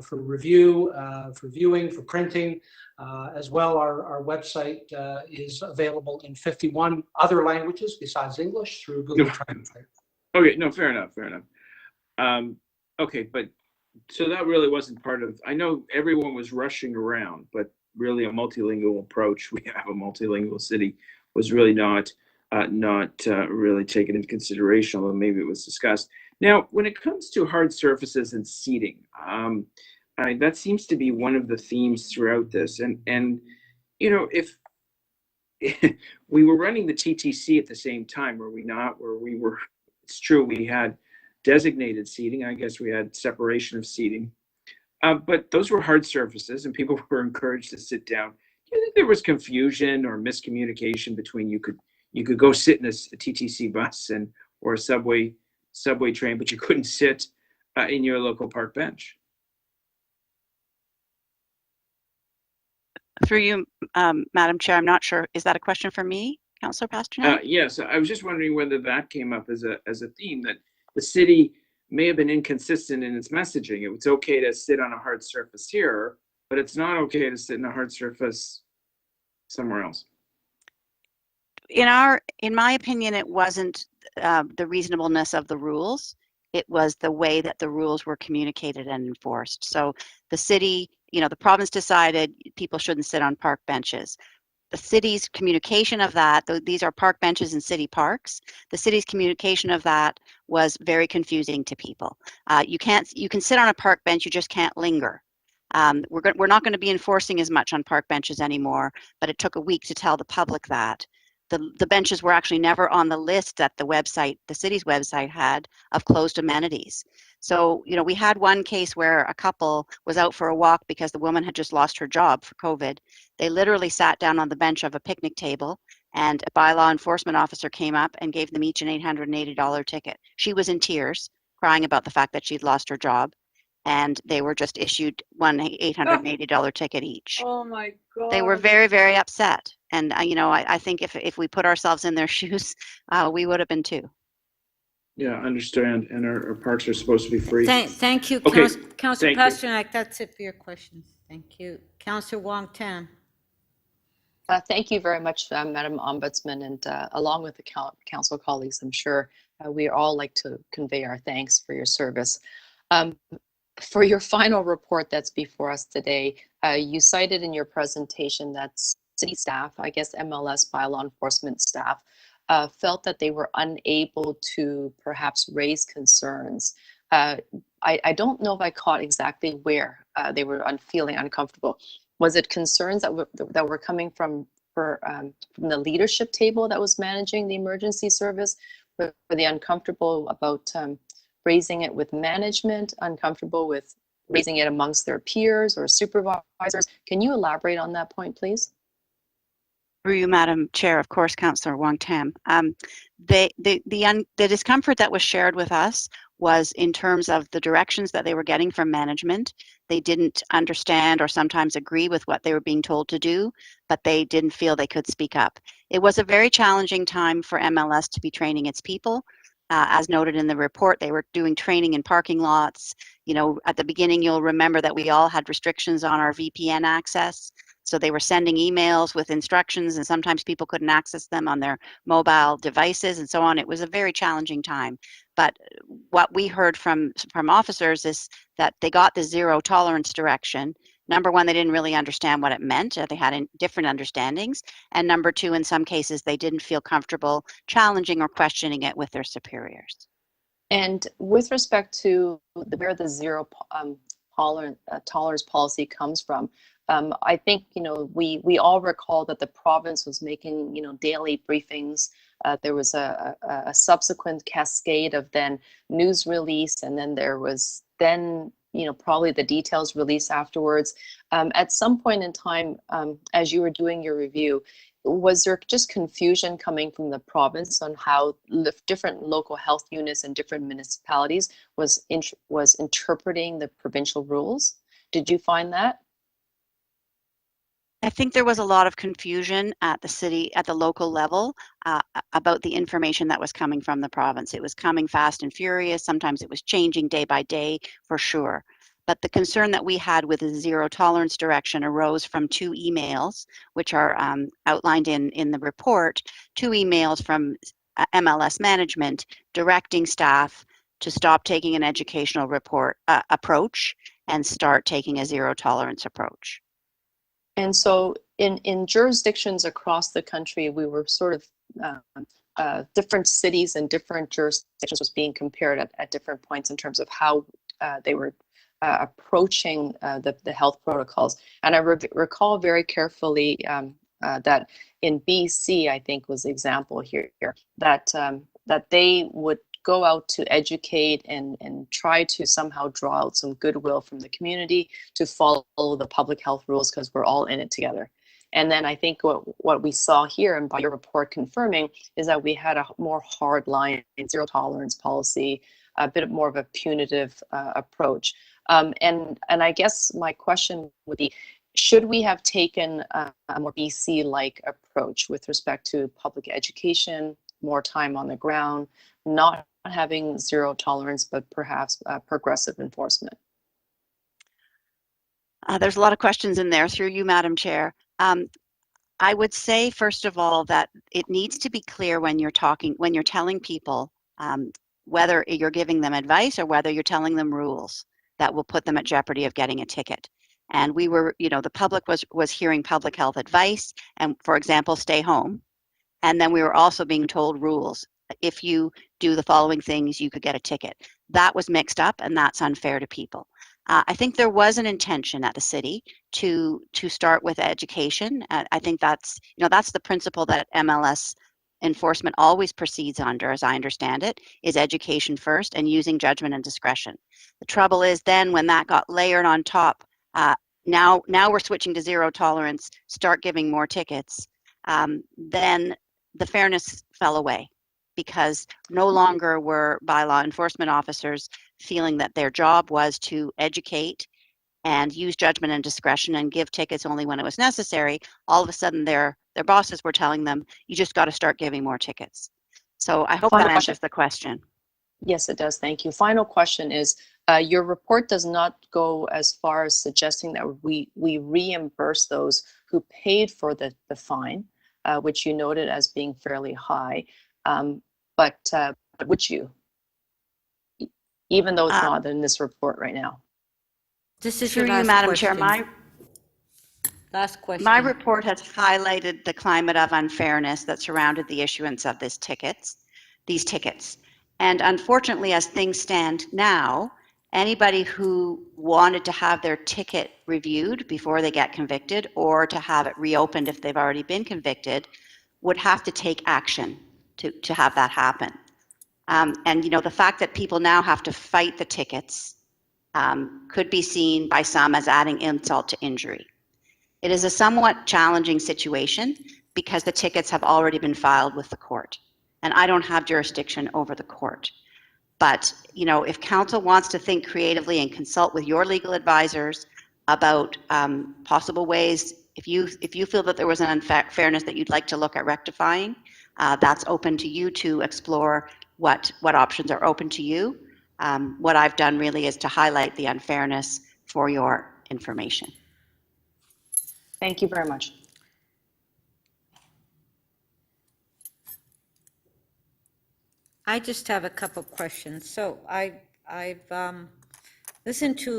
for review, for viewing, for printing. As well, our website is available in 51 other languages besides English through Google Translate. Okay, no, fair enough. Okay, but so that really wasn't part of, I know everyone was rushing around, but really a multilingual approach, we have a multilingual city, was really not really taken into consideration, although maybe it was discussed. Now, when it comes to hard surfaces and seating, that seems to be one of the themes throughout this. And you know, if we were running the TTC at the same time, were we not? Where we were, it's true, we had designated seating. I guess we had separation of seating, but those were hard surfaces, and people were encouraged to sit down. Do you think there was confusion or miscommunication between you could go sit in a TTC bus or a subway train, but you couldn't sit in your local park bench? Through you, Madam Chair, I'm not sure, is that a question for me, Councillor Pasternak? Yes, I was just wondering whether that came up as a theme, that the city may have been inconsistent in its messaging. It's okay to sit on a hard surface here, but it's not okay to sit in a hard surface somewhere else. In my opinion, it wasn't the reasonableness of the rules. It was the way that the rules were communicated and enforced. So the city, the province decided people shouldn't sit on park benches. The city's communication of that, these are park benches in city parks, the city's communication of that was very confusing to people. You can sit on a park bench, you just can't linger. We're not going to be enforcing as much on park benches anymore, but it took a week to tell the public that. The benches were actually never on the list that the city's website had of closed amenities. So, we had one case where a couple was out for a walk because the woman had just lost her job for COVID. They literally sat down on the bench of a picnic table, and a bylaw enforcement officer came up and gave them each an $880 ticket. She was in tears, crying about the fact that she'd lost her job, and they were just issued one $880 ticket each. Oh my God. They were very, very upset. And, I think if we put ourselves in their shoes, we would have been too. Yeah, I understand. And our parks are supposed to be free. Thank you, Okay. Councillor Thank you. Pasternak. That's it for your questions. Thank you. Councillor Wong-Tam. Thank you very much, Madam Ombudsman, and along with the council colleagues, I'm sure we all like to convey our thanks for your service. For your final report that's before us today, you cited in your presentation that city staff, I guess MLS bylaw enforcement staff, felt that they were unable to perhaps raise concerns. I don't know if I caught exactly where they were feeling uncomfortable. Was it concerns that were coming from the leadership table that was managing the emergency service? Were they uncomfortable about raising it with management, uncomfortable with raising it amongst their peers or supervisors? Can you elaborate on that point, please? Through you, Madam Chair, of course, Councillor Wong-Tam. The discomfort that was shared with us was in terms of the directions that they were getting from management. They didn't understand or sometimes agree with what they were being told to do, but they didn't feel they could speak up. It was a very challenging time for MLS to be training its people. As noted in the report, they were doing training in parking lots. You know, at the beginning, you'll remember that we all had restrictions on our VPN access. So they were sending emails with instructions, and sometimes people couldn't access them on their mobile devices and so on. It was a very challenging time. But what we heard from officers is that they got the zero tolerance direction. Number one, they didn't really understand what it meant. They had different understandings. And number two, in some cases, they didn't feel comfortable challenging or questioning it with their superiors. And with respect to where the zero tolerance policy comes from, I think, you know, we all recall that the province was making, you know, daily briefings. There was a subsequent cascade of then news release, and then there was then, you know, probably the details released afterwards. At some point in time, as you were doing your review, was there just confusion coming from the province on how different local health units and different municipalities was interpreting the provincial rules? Did you find that? I think there was a lot of confusion at the local level about the information that was coming from the province. It was coming fast and furious. Sometimes it was changing day by day, for sure. But the concern that we had with the zero tolerance direction arose from two emails, which are outlined in the report, two emails from MLS management directing staff to stop taking an educational approach and start taking a zero tolerance approach. And so in jurisdictions across the country, we were sort of different cities and different jurisdictions was being compared at different points in terms of how they were approaching the health protocols. And I recall very carefully that in BC, I think was the example here, that they would go out to educate and try to somehow draw out some goodwill from the community to follow the public health rules because we're all in it together. And then I think what we saw here, and by your report confirming, is that we had a more hard line zero tolerance policy, a bit more of a punitive approach. And I guess my question would be, should we have taken a more BC-like approach with respect to public education, more time on the ground, not having zero tolerance, but perhaps progressive enforcement? There's a lot of questions in there through you, Madam Chair. I would say, first of all, that it needs to be clear when you're telling people whether you're giving them advice or whether you're telling them rules that will put them at jeopardy of getting a ticket. And we were, you know, the public was hearing public health advice and, for example, stay home. And then we were also being told rules. If you do the following things, you could get a ticket. That was mixed up, and that's unfair to people. I think there was an intention at the city to start with education. I think that's the principle that MLS enforcement always proceeds under, as I understand it, is education first and using judgment and discretion. The trouble is then when that got layered on top, now we're switching to zero tolerance, start giving more tickets, then the fairness fell away because no longer were bylaw enforcement officers feeling that their job was to educate and use judgment and discretion and give tickets only when it was necessary. All of a sudden their bosses were telling them, you just got to start giving more tickets. So I hope that answers the question. Yes, it does. Thank you. Final question is, your report does not go as far as suggesting that we reimburse those who paid for the fine, which you noted as being fairly high. But would you, even though it's not in this report right now? This is Through your you, last Madam question. Chair, Last question. my report has highlighted the climate of unfairness that surrounded the issuance of these tickets. And unfortunately, as things stand now, anybody who wanted to have their ticket reviewed before they get convicted or to have it reopened if they've already been convicted would have to take action to have that happen. And you know, the fact that people now have to fight the tickets could be seen by some as adding insult to injury. It is a somewhat challenging situation because the tickets have already been filed with the court, and I don't have jurisdiction over the court. But, you know, if council wants to think creatively and consult with your legal advisors about possible ways, if you feel that there was an unfairness that you'd like to look at rectifying, that's open to you to explore what options are open to you. What I've done really is to highlight the unfairness for your information. Thank you very much. I just have a couple questions. So I've listened to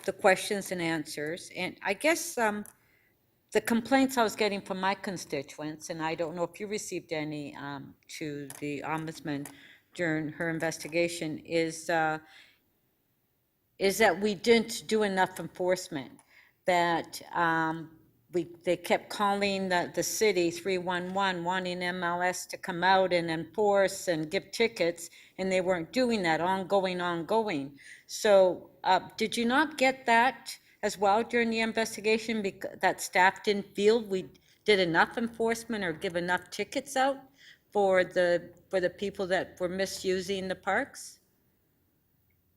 the questions and answers, and I guess the complaints I was getting from my constituents, and I don't know if you received any to the Ombudsman during her investigation, is that we didn't do enough enforcement, that they kept calling the city 311 wanting MLS to come out and enforce and give tickets, and they weren't doing that, ongoing. So did you not get that as well during the investigation, that staff didn't feel we did enough enforcement or give enough tickets out for the people that were misusing the parks?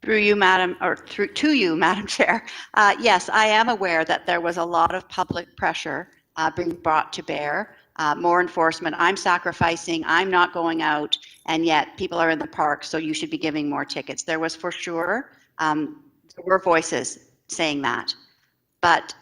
Through you, Madam, or to you, Madam Chair. Yes, I am aware that there was a lot of public pressure being brought to bear, more enforcement. I'm sacrificing, I'm not going out, and yet people are in the park, so you should be giving more tickets. There was for sure, there were voices saying that. But,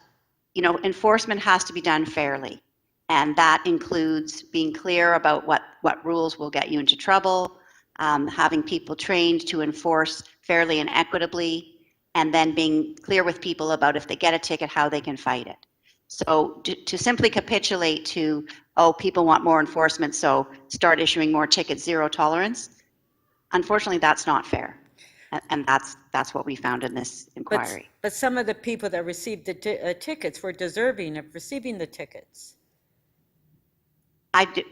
you know, enforcement has to be done fairly. And that includes being clear about what rules will get you into trouble, having people trained to enforce fairly and equitably, and then being clear with people about if they get a ticket, how they can fight it. So to simply capitulate to, oh, people want more enforcement, so start issuing more tickets, zero tolerance, unfortunately, that's not fair. And that's what we found in this inquiry. But some of the people that received the tickets were deserving of receiving the tickets.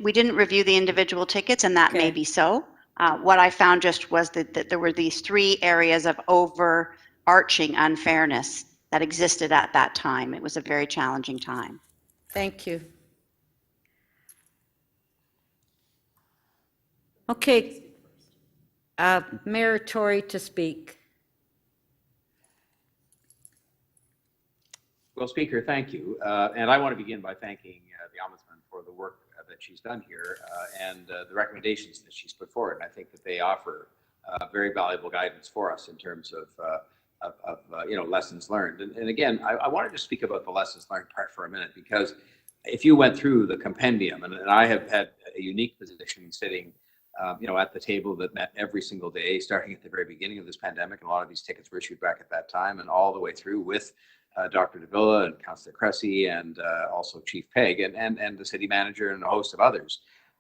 We didn't review the individual tickets, and that may be so. What I found just was that there were these three areas of overarching unfairness that existed at that time. It was a very challenging time. Thank you. Okay, Mayor Tory to speak. Well, Speaker, thank you. And I want to begin by thanking the Ombudsman for the work that she's done here and the recommendations that she's put forward. And I think that they offer very valuable guidance for us in terms of you know, lessons learned. And again, I wanted to speak about the lessons learned part for a minute, because if you went through the compendium, and I have had a unique position sitting you know, at the table that met every single day, starting at the very beginning of this pandemic, and a lot of these tickets were issued back at that time, and all the way through with Dr. Davila and Councillor Cressy and also Chief Pegg and the city manager and a host of others.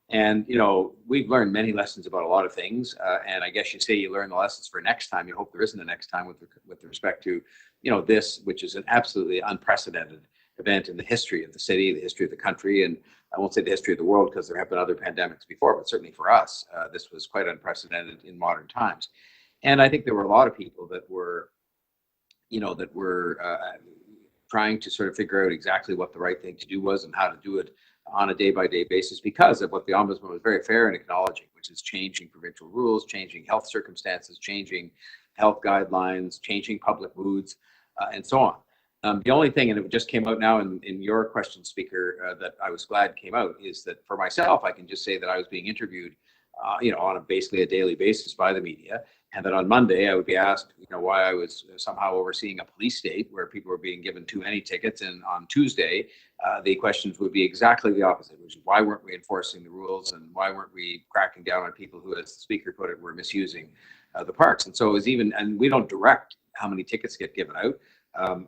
And, you know, we've learned many lessons about a lot of things. And I guess you say you learn the lessons for next time. You hope there isn't a next time with respect to, you know, this, which is an absolutely unprecedented event in the history of the city, the history of the country. And I won't say the history of the world, because there have been other pandemics before, but certainly for us, this was quite unprecedented in modern times. And I think there were a lot of people that were, you know, that were trying to sort of figure out exactly what the right thing to do was and how to do it on a day-by-day basis, because of what the Ombudsman was very fair in acknowledging, which is changing provincial rules, changing health circumstances, changing health guidelines, changing public moods, and so on. The only thing, and it just came out now in your question, Speaker, that I was glad came out, is that for myself, I can just say that I was being interviewed, you know, on basically a daily basis by the media, and that on Monday I would be asked, you know, why I was somehow overseeing a police state where people were being given too many tickets, and on Tuesday the questions would be exactly the opposite, which is why weren't we enforcing the rules and why weren't we cracking down on people who, as the Speaker put it, were misusing the parks. And so it was even, and we don't direct how many tickets get given out.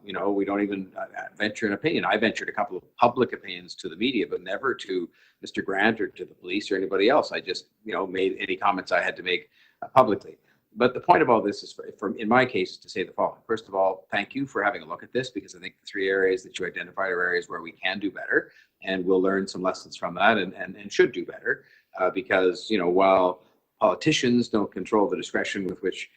You know, we don't even venture an opinion. I ventured a couple of public opinions to the media, but never to Mr. Grant or to the police or anybody else. I just, you know, made any comments I had to make publicly. But the point of all this is, in my case, to say the following. First of all, thank you for having a look at this, because I think the three areas that you identified are areas where we can do better, and we'll learn some lessons from that and should do better. Because, you know, while politicians don't control the discretion with which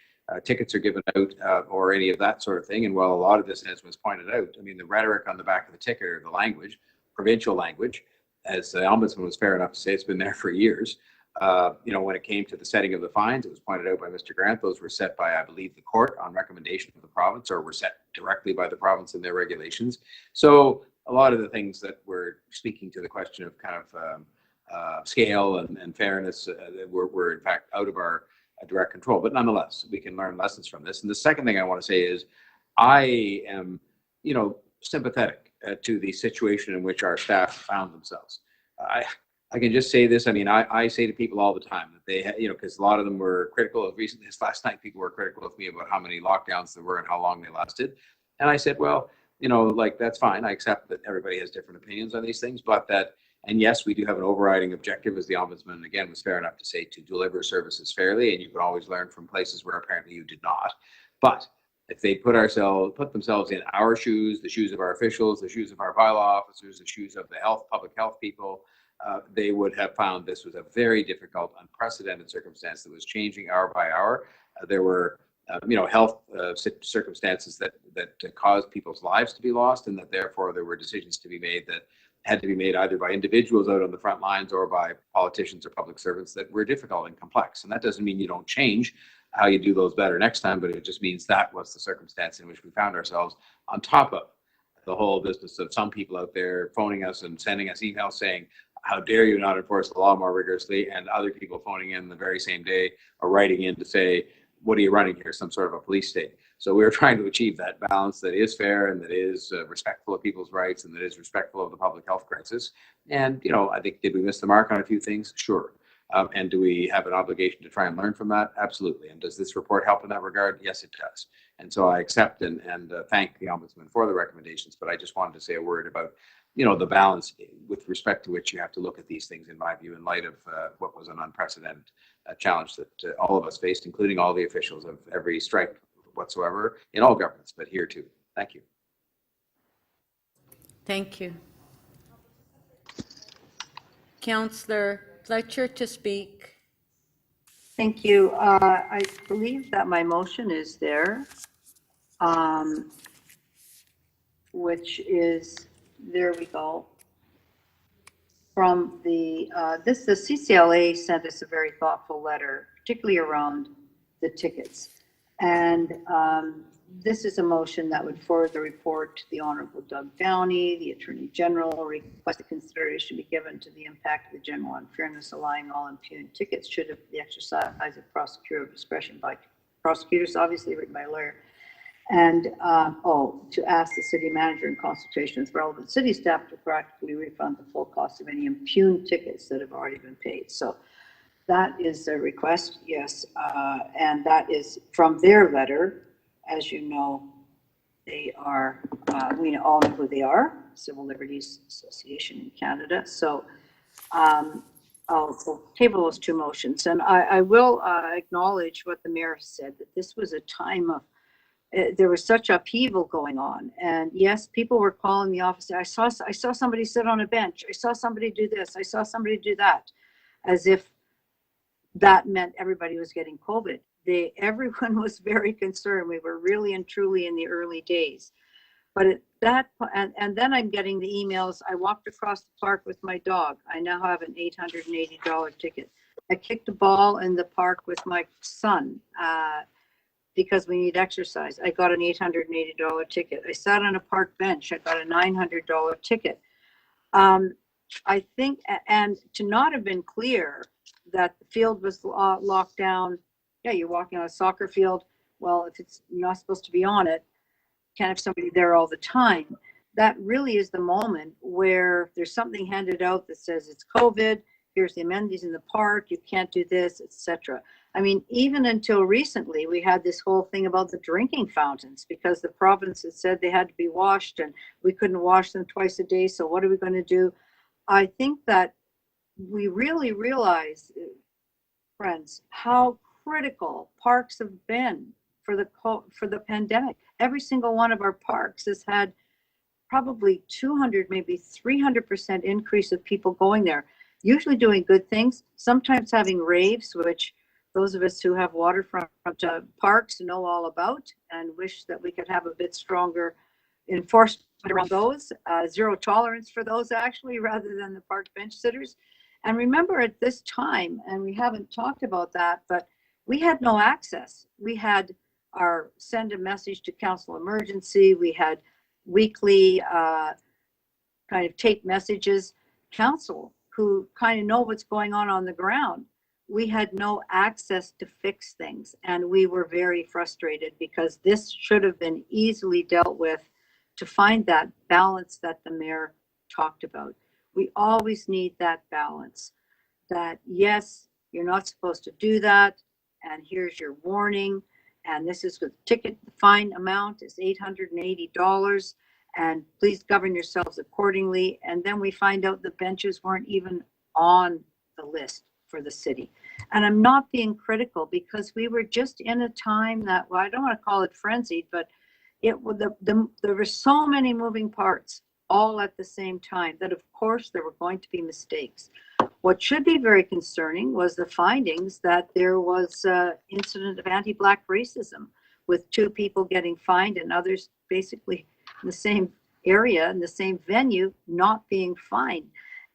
tickets are given out or any of that sort of thing, and while a lot of this, as was pointed out, I mean, the rhetoric on the back of the ticket, or the language, provincial language, as the Ombudsman was fair enough to say, it's been there for years. When it came to the setting of the fines, it was pointed out by Mr. Grant, those were set by, I believe, the court on recommendation of the province, or were set directly by the province in their regulations. So a lot of the things that were speaking to the question of kind of scale and fairness were in fact out of our direct control. But nonetheless, we can learn lessons from this. And the second thing I want to say is I am, sympathetic to the situation in which our staff found themselves. I can just say this. I mean, I say to people all the time that they, because a lot of them were critical. Recently, this last night, people were critical of me about how many lockdowns there were and how long they lasted. And I said, well, that's fine. I accept that everybody has different opinions on these things, but and yes, we do have an overriding objective, as the Ombudsman, again, was fair enough to say, to deliver services fairly, and you can always learn from places where apparently you did not. But if they put themselves in our shoes, the shoes of our officials, the shoes of our bylaw officers, the shoes of the public health people, they would have found this was a very difficult, unprecedented circumstance that was changing hour by hour. There were, health circumstances that caused people's lives to be lost, and that therefore there were decisions to be made that had to be made either by individuals out on the front lines or by politicians or public servants that were difficult and complex. And that doesn't mean you don't change how you do those better next time, but it just means that was the circumstance in which we found ourselves, on top of the whole business of some people out there phoning us and sending us emails saying, how dare you not enforce the law more rigorously, and other people phoning in the very same day or writing in to say, what are you running here, some sort of a police state? So we're trying to achieve that balance that is fair and that is respectful of people's rights and that is respectful of the public health crisis. And, I think, did we miss the mark on a few things? Sure. And do we have an obligation to try and learn from that? Absolutely. And does this report help in that regard? Yes, it does. And so I accept and thank the Ombudsman for the recommendations, but I just wanted to say a word about, the balance with respect to which you have to look at these things, in my view, in light of what was an unprecedented challenge that all of us faced, including all the officials of every stripe whatsoever in all governments, but here too. Thank you. Thank you. Councillor Fletcher to speak. Thank you. I believe that my motion is there, which is, there we go. From the CCLA sent us a very thoughtful letter, particularly around the tickets. And this is a motion that would forward the report to the Honorable Doug Downey, the Attorney General, request that consideration be given to the impact of the general unfairness, allowing all impugned tickets should the exercise of prosecutorial discretion by prosecutors, obviously written by a lawyer. And to ask the city manager in consultation with relevant city staff to practically refund the full cost of any impugned tickets that have already been paid. So that is a request, yes, and that is from their letter. As you know, they are, we all know who they are, Civil Liberties Association in Canada. So I'll table those two motions. And I will acknowledge what the mayor said, that this was a time of, there was such upheaval going on. And yes, people were calling the office. I saw somebody sit on a bench. I saw somebody do this. I saw somebody do that, as if that meant everybody was getting COVID. Everyone was very concerned. We were really and truly in the early days. But and then I'm getting the emails. I walked across the park with my dog. I now have an $880 ticket. I kicked a ball in the park with my son because we need exercise. I got an $880 ticket. I sat on a park bench. I got a $900 ticket. I think, and to not have been clear that the field was locked down. Yeah, you're walking on a soccer field. Well, if it's not supposed to be on it, can't have somebody there all the time. That really is the moment where there's something handed out that says it's COVID, here's the amenities in the park, you can't do this, etc. I mean, even until recently, we had this whole thing about the drinking fountains because the province had said they had to be washed and we couldn't wash them twice a day. So what are we going to do? I think that we really realize, friends, how critical parks have been for the pandemic. Every single one of our parks has had probably 200, maybe 300% increase of people going there, usually doing good things, sometimes having raves, which those of us who have waterfront parks know all about and wish that we could have a bit stronger enforcement around those, zero tolerance for those actually, rather than the park bench sitters. And remember at this time, and we haven't talked about that, but we had no access. We had our send a message to council emergency. We had weekly kind of tape messages. Council, who kind of know what's going on the ground, we had no access to fix things. And we were very frustrated because this should have been easily dealt with to find that balance that the mayor talked about. We always need that balance that, yes, you're not supposed to do that. And here's your warning. And this is the ticket, the fine amount is $880. And please govern yourselves accordingly. And then we find out the benches weren't even on the list for the city. And I'm not being critical because we were just in a time that, well, I don't want to call it frenzied, but there were so many moving parts all at the same time that of course there were going to be mistakes. What should be very concerning was the findings that there was an incident of anti-Black racism with 2 people getting fined and others basically in the same area, in the same venue, not being fined.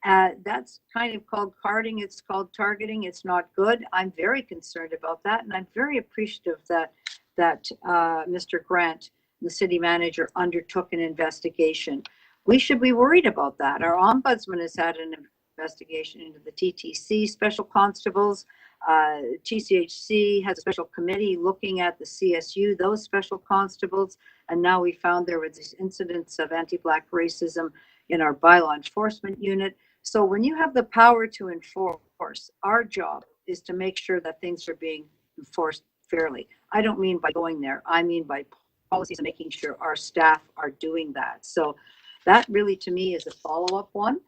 That's kind of called carding. It's called targeting. It's not good. I'm very concerned about that. And I'm very appreciative that Mr. Grant, the city manager, undertook an investigation. We should be worried about that. Our ombudsman has had an investigation into the TTC special constables. TCHC has a special committee looking at the CSU, those special constables. And now we found there was these incidents of anti-Black racism in our bylaw enforcement unit. So when you have the power to enforce, our job is to make sure that things are being enforced fairly. I don't mean by going there. I mean by policies and making sure our staff are doing that. So that really to me is a follow-up one.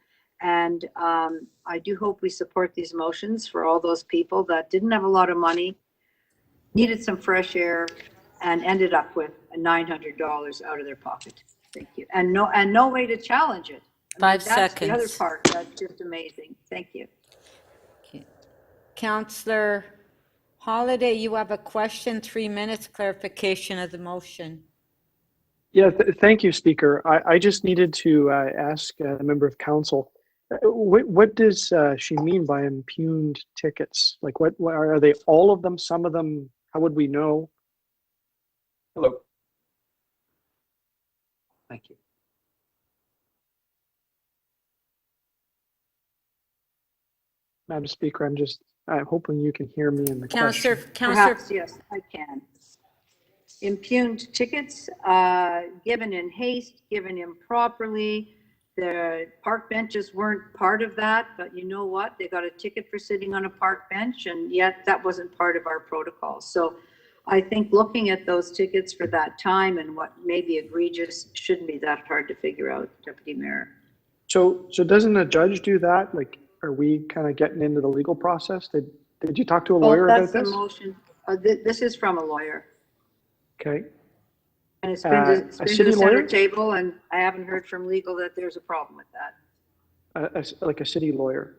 And I do hope we support these motions for all those people that didn't have a lot of money, needed some fresh air, and ended up with $900 out of their pocket. Thank you. And no way to challenge it. I mean, 5 that's the other seconds. part that's just amazing. Thank you. Okay. Councillor Holiday, you have a question, 3 minutes, clarification of the motion. Yeah, thank you, Speaker. I just needed to ask a member of council, what does she mean by impugned tickets? Like, what are they? All of them? Some of them? How would we know? Hello. Thank you. Madam Speaker, I'm hoping you can hear me in the question. Perhaps, yes, I can. Impugned tickets, given in haste, given improperly. The park benches weren't part of that, but you know what? They got a ticket for sitting on a park bench, and yet that wasn't part of our protocol. So I think looking at those tickets for that time and what may be egregious shouldn't be that hard to figure out, Deputy Mayor. So doesn't a judge do that? Like, are we kind of getting into the legal process? Did you talk to a lawyer about this? That's the motion. This is from a lawyer. Okay. And it's been to the city center lawyer? table, and I haven't heard from legal that there's a problem with that. Like a city lawyer?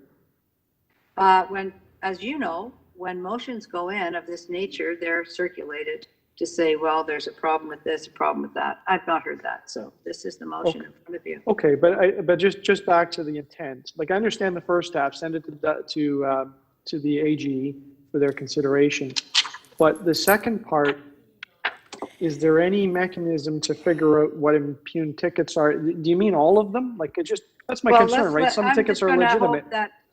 When, as you know, when motions go in of this nature, they're circulated to say, well, there's a problem with this, a problem with that. I've not heard that. So this is the motion in front of you. Okay, but just back to the intent. Like, I understand the first half, send it to the AG for their consideration. But the second part, is there any mechanism to figure out what impugned tickets are? Do you mean all of them? Like, that's my concern, right? Some tickets are legitimate.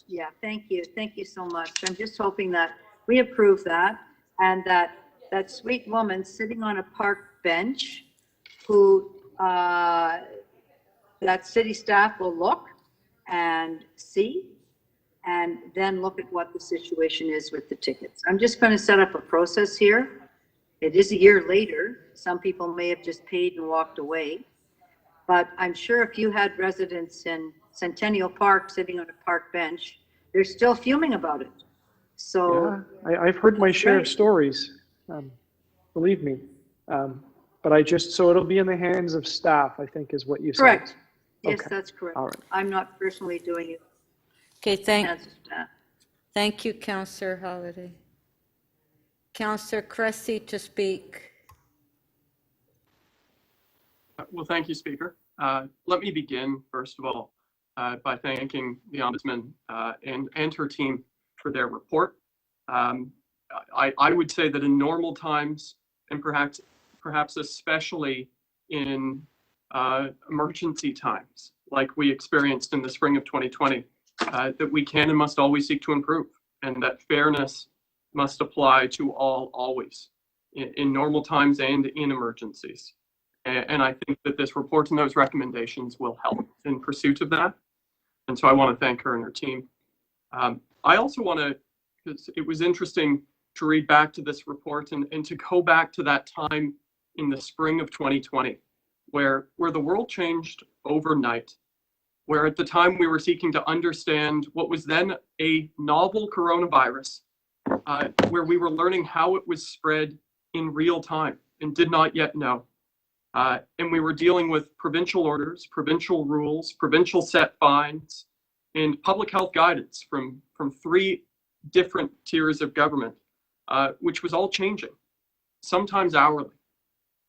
Yeah, thank you. Thank you so much. I'm just hoping that we approve that and that sweet woman sitting on a park bench who that city staff will look and see and then look at what the situation is with the tickets. I'm just going to set up a process here. It is a year later. Some people may have just paid and walked away. But I'm sure if you had residents in Centennial Park sitting on a park bench, they're still fuming about it. So yeah, I've heard my share of stories, believe me. But so it'll be in the hands of staff, I think is what you said. Correct. Yes, okay. That's correct. All right. I'm not personally doing it. Okay, thank you, Councillor Holiday. Councillor Cressy to speak. Well, thank you, Speaker. Let me begin, first of all, by thanking the Ombudsman and her team for their report. I would say that in normal times, and perhaps especially in emergency times, like we experienced in the spring of 2020, that we can and must always seek to improve, and that fairness must apply to all always, in normal times and in emergencies. And I think that this report and those recommendations will help in pursuit of that. And so I want to thank her and her team. I also want to, because it was interesting to read back to this report and to go back to that time in the spring of 2020, where the world changed overnight, where at the time we were seeking to understand what was then a novel coronavirus, where we were learning how it was spread in real time and did not yet know. And we were dealing with provincial orders, provincial rules, provincial set fines, and public health guidance from 3 different tiers of government, which was all changing, sometimes hourly.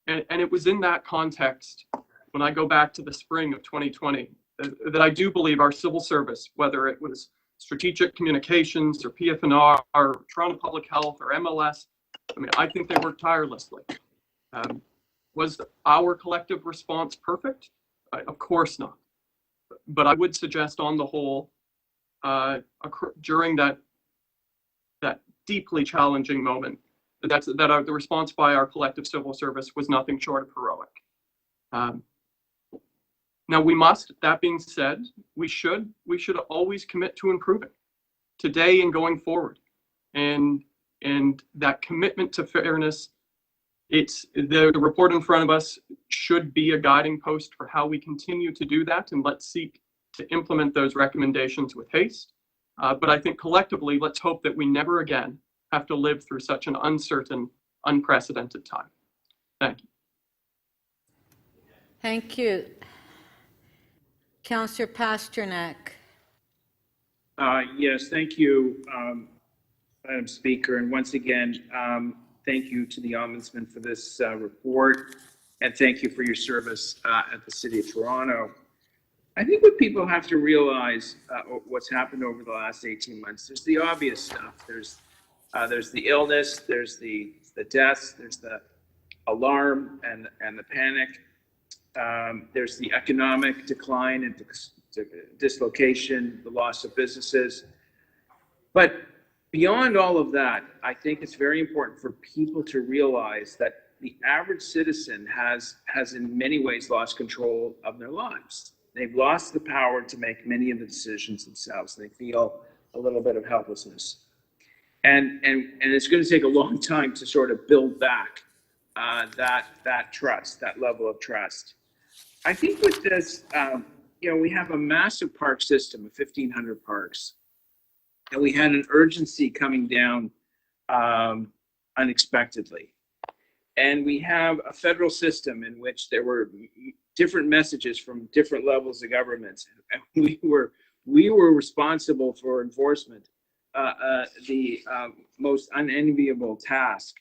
And it was in that context, when I go back to the spring of 2020, that I do believe our civil service, whether it was strategic communications or PFNR or Toronto Public Health or MLS, I mean, I think they worked tirelessly. Was our collective response perfect? Of course not. But I would suggest on the whole, during that deeply challenging moment, that the response by our collective civil service was nothing short of heroic. Now we must, that being said, we should always commit to improving today and going forward. And that commitment to fairness, it's the report in front of us should be a guiding post for how we continue to do that, and let's seek to implement those recommendations with haste. But I think collectively, let's hope that we never again have to live through such an uncertain, unprecedented time. Thank you. Thank you. Councillor Pasternak. Yes, thank you, Madam Speaker. And once again, thank you to the Ombudsman for this report, and thank you for your service at the City of Toronto. I think what people have to realize what's happened over the last 18 months, there's the obvious stuff. There's the illness, there's the deaths, there's the alarm and the panic. There's the economic decline and dislocation, the loss of businesses. But beyond all of that, I think it's very important for people to realize that the average citizen has in many ways lost control of their lives. They've lost the power to make many of the decisions themselves. They feel a little bit of helplessness. And it's going to take a long time to sort of build back that trust, that level of trust. I think with this, we have a massive park system of 1,500 parks, and we had an urgency coming down unexpectedly. And we have a federal system in which there were different messages from different levels of government. And we were responsible for enforcement, the most unenviable task.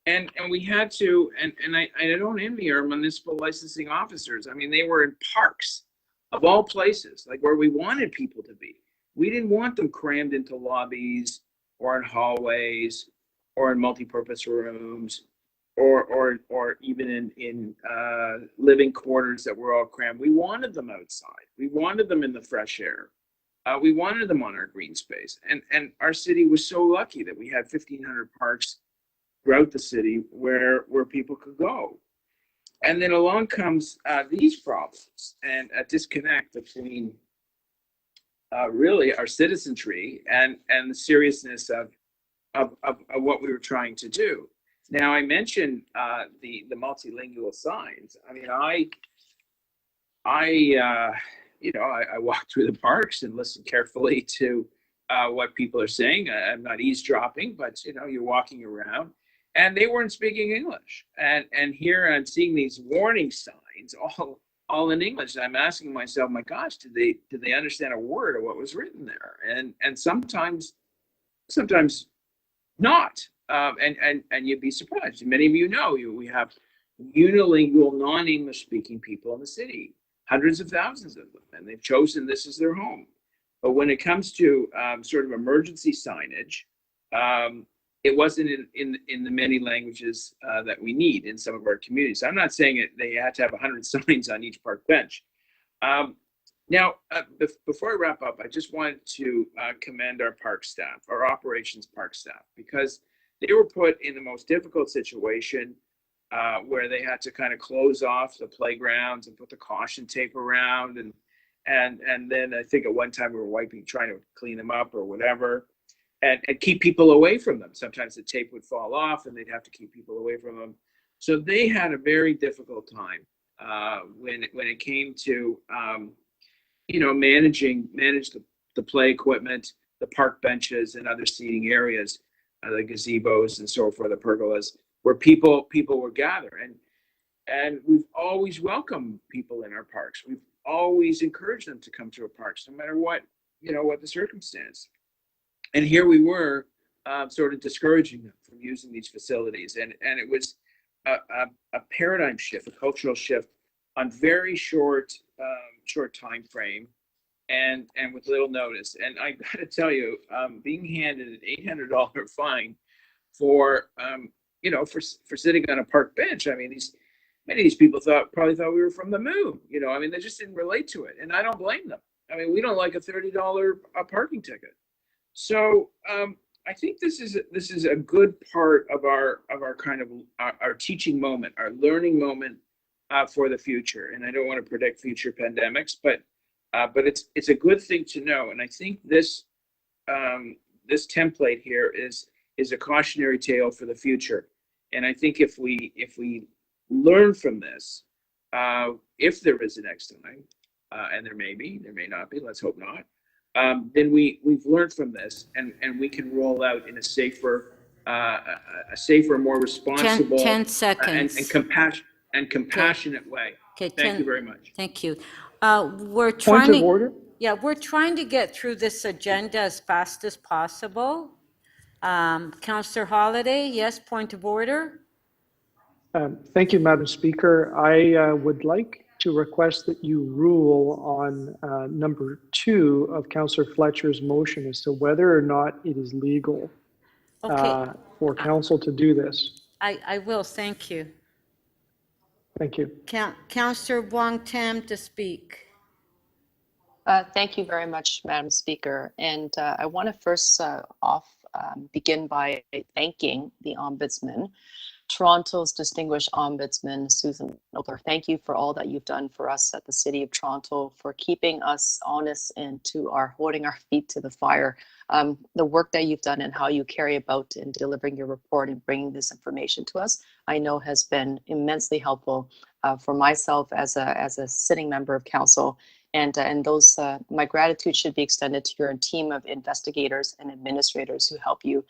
And we had to, and I don't envy our municipal licensing officers. I mean, they were in parks of all places, like where we wanted people to be. We didn't want them crammed into lobbies or in hallways or in multi-purpose rooms or even in living quarters that were all crammed. We wanted them outside. We wanted them in the fresh air. We wanted them on our green space. And our city was so lucky that we had 1,500 parks throughout the city where people could go. And then along comes these problems and a disconnect between really our citizenry and the seriousness of what we were trying to do. Now, I mentioned the multilingual signs. I mean, I walk through the parks and listen carefully to what people are saying. I'm not eavesdropping, but you're walking around, and they weren't speaking English. And here I'm seeing these warning signs, all in English. And I'm asking myself, my gosh, did they understand a word of what was written there? And sometimes not. And you'd be surprised. Many of you know we have unilingual, non-English speaking people in the city. hundreds of thousands of them, and they've chosen this as their home. But when it comes to sort of emergency signage, it wasn't in the many languages that we need in some of our communities. I'm not saying they had to have 100 signs on each park bench. Now, before I wrap up, I just wanted to commend our park staff, our operations park staff, because they were put in the most difficult situation where they had to kind of close off the playgrounds and put the caution tape around, and then I think at one time we were trying to clean them up or whatever, and keep people away from them. Sometimes the tape would fall off, and they'd have to keep people away from them. So they had a very difficult time when it came to manage the play equipment, the park benches, and other seating areas, the gazebos and so forth, the pergolas, where people would gather. And we've always welcomed people in our parks. We've always encouraged them to come to our parks, no matter what the circumstance. And here we were, sort of discouraging them from using these facilities, and it was a paradigm shift, a cultural shift on very short time frame, and with little notice. And I got to tell you, being handed an $800 fine for sitting on a park bench. I mean, many of these people probably thought we were from the moon. I mean, they just didn't relate to it, and I don't blame them. I mean, we don't like a $30 parking ticket. So I think this is a good part of our kind of our teaching moment, our learning moment for the future. And I don't want to predict future pandemics, but it's a good thing to know. And I think this template here is a cautionary tale for the future. And I think if we learn from this, if there is a next time, and there may not be, let's hope not, then we've learned from this, and we can roll out in a safer, more responsible, 10 seconds. and compassionate way. Okay, Thank you very much. Thank you. We're trying Point of order? Yeah, we're trying to get through this agenda as fast as possible. Councillor Holliday, yes, point of order. Thank you, Madam Speaker. I would like to request that you rule on number 2 of Councillor Fletcher's motion as to whether or not it is legal for council to do this. I will, thank you. Thank you. Councillor Wong Tam to speak. Thank you very much, Madam Speaker. And I want to first begin by thanking the Ombudsman, Toronto's distinguished Ombudsman, Susan Nobler. Thank you for all that you've done for us at the City of Toronto, for keeping us honest and holding our feet to the fire. The work that you've done and how you carry about in delivering your report and bringing this information to us, I know has been immensely helpful for myself as a sitting member of council. And those, my gratitude should be extended to your team of investigators and administrators who help you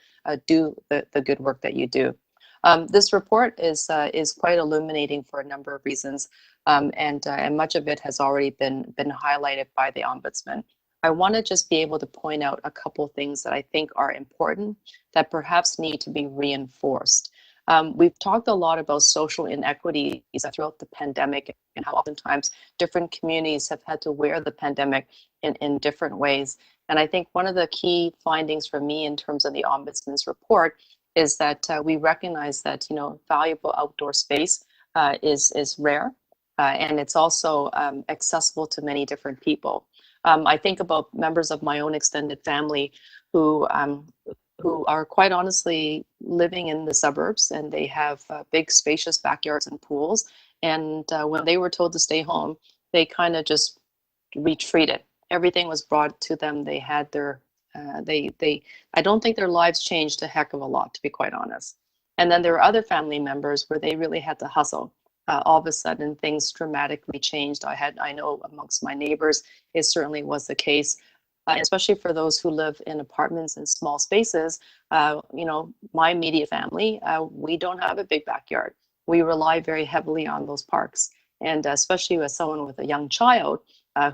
do the good work that you do. This report is quite illuminating for a number of reasons, and much of it has already been highlighted by the Ombudsman. I want to just be able to point out a couple things that I think are important that perhaps need to be reinforced. We've talked a lot about social inequities throughout the pandemic and how oftentimes different communities have had to wear the pandemic in different ways. And I think one of the key findings for me in terms of the Ombudsman's report is that we recognize that valuable outdoor space is rare, and it's also accessible to many different people. I think about members of my own extended family who are quite honestly living in the suburbs, and they have big spacious backyards and pools. And when they were told to stay home, they kind of just retreated. Everything was brought to them. They had their, I don't think their lives changed a heck of a lot, to be quite honest. And then there are other family members where they really had to hustle. All of a sudden, things dramatically changed. I know amongst my neighbors, it certainly was the case. Especially for those who live in apartments and small spaces, my immediate family, we don't have a big backyard. We rely very heavily on those parks. And especially as someone with a young child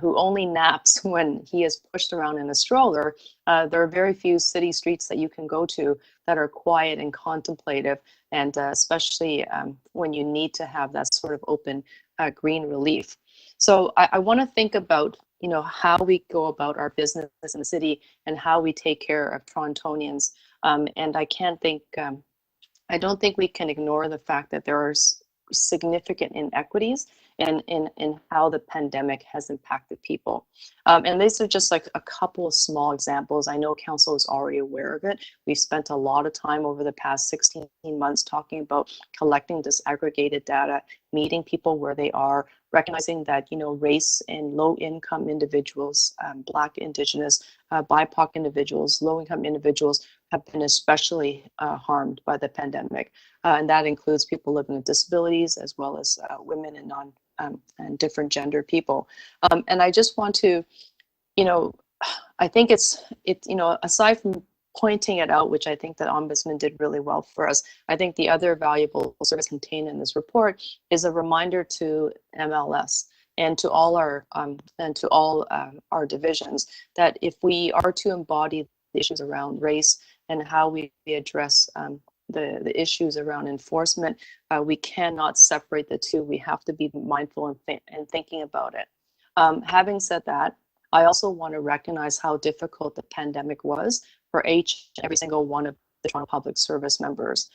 who only naps when he is pushed around in a stroller, there are very few city streets that you can go to that are quiet and contemplative, and especially when you need to have that sort of open green relief. So I want to think about, how we go about our business in the city and how we take care of Torontonians. And I don't think we can ignore the fact that there are significant inequities in how the pandemic has impacted people. And these are just like a couple of small examples. I know council is already aware of it. We've spent a lot of time over the past 16 months talking about collecting disaggregated data, meeting people where they are, recognizing that, race and low income individuals, Black, Indigenous, BIPOC individuals, low income individuals have been especially harmed by the pandemic. And that includes people living with disabilities as well as women and and different gender people. And I just want to, I think it's aside from pointing it out, which I think that Ombudsman did really well for us, I think the other valuable service contained in this report is a reminder to MLS and to all our divisions that if we are to embody the issues around race and how we address the issues around enforcement, we cannot separate the two. We have to be mindful and thinking about it. Having said that, I also want to recognize how difficult the pandemic was for each and every single one of the Toronto Public Service members,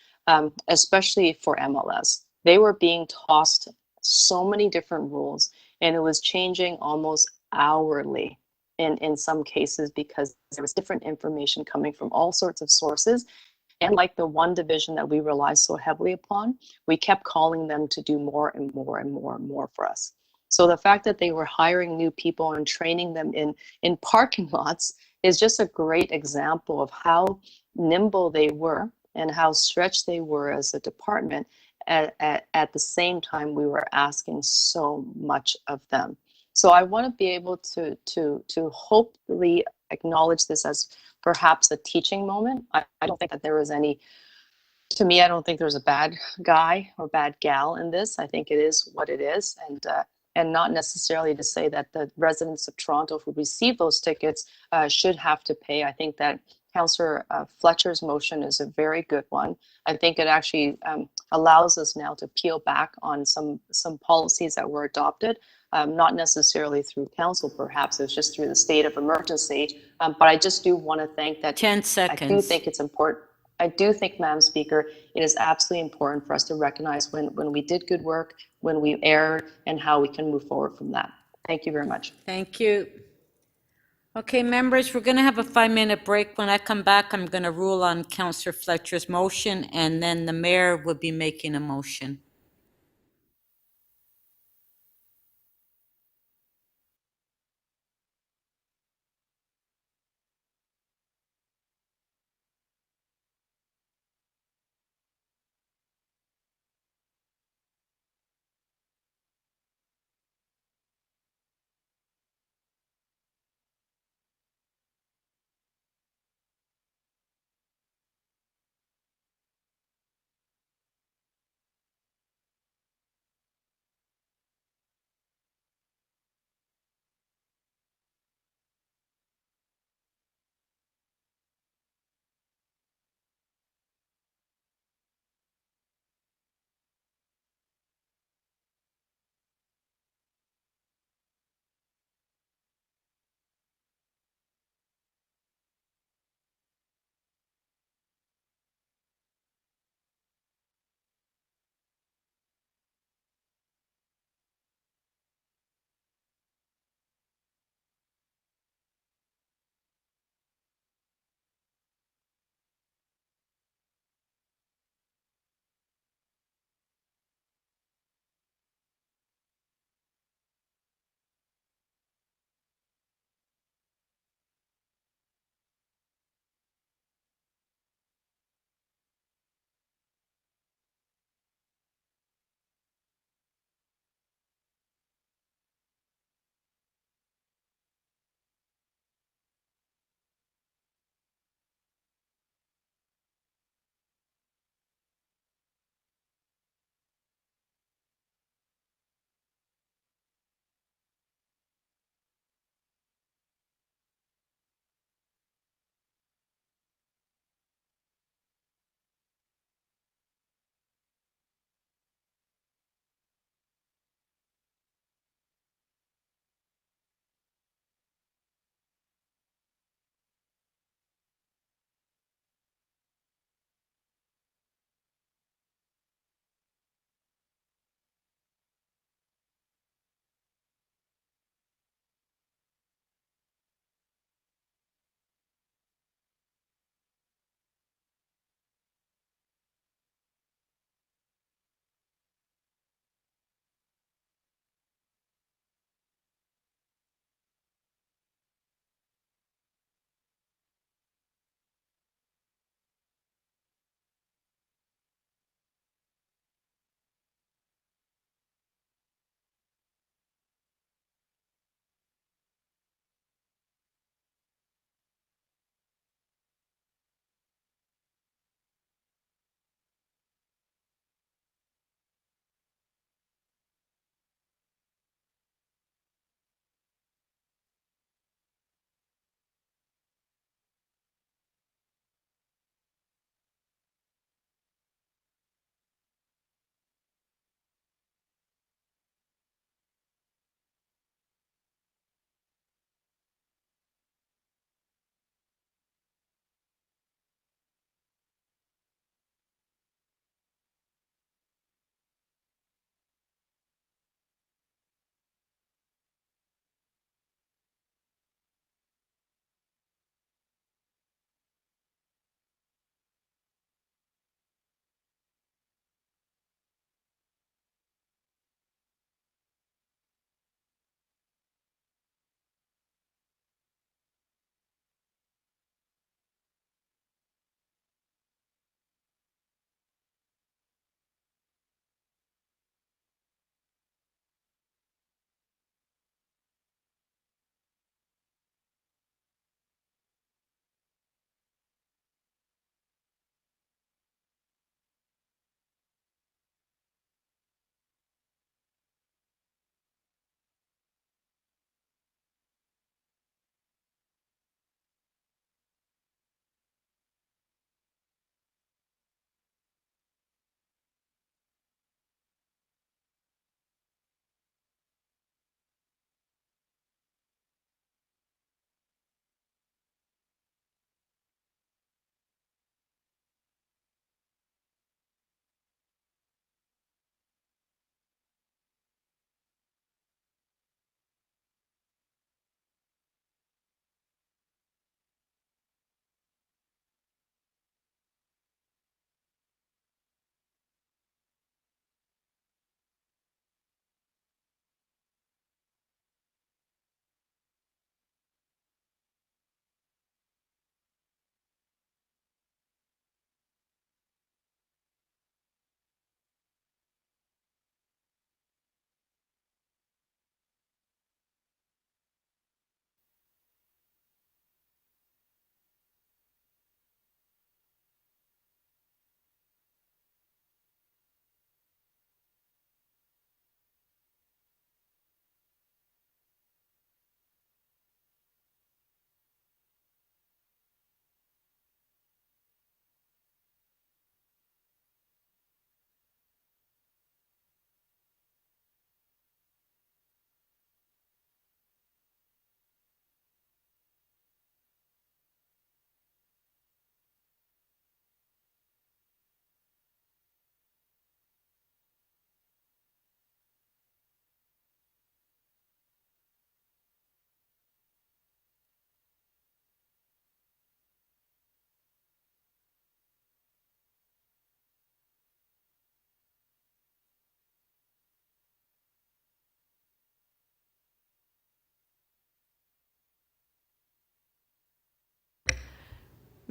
especially for MLS. They were being tossed so many different rules, and it was changing almost hourly in some cases because there was different information coming from all sorts of sources. And like the one division that we rely so heavily upon, we kept calling them to do more and more and more and more for us. So the fact that they were hiring new people and training them in parking lots is just a great example of how nimble they were and how stretched they were as a department. At the same time, we were asking so much of them. So I want to be able to hopefully acknowledge this as perhaps a teaching moment. I don't think that there was any, to me, I don't think there's a bad guy or bad gal in this. I think it is what it is. And not necessarily to say that the residents of Toronto who receive those tickets should have to pay. I think that Councillor Fletcher's motion is a very good one. I think it actually allows us now to peel back on some policies that were adopted, not necessarily through council, perhaps it was just through the state of emergency. But I just do want to thank that. 10 seconds. I do think it's important. I do think, Madam Speaker, it is absolutely important for us to recognize when we did good work, when we erred, and how we can move forward from that. Thank you very much. Thank you. Okay, members, we're going to have a 5-minute break. When I come back, I'm going to rule on Councillor Fletcher's motion, and then the mayor will be making a motion.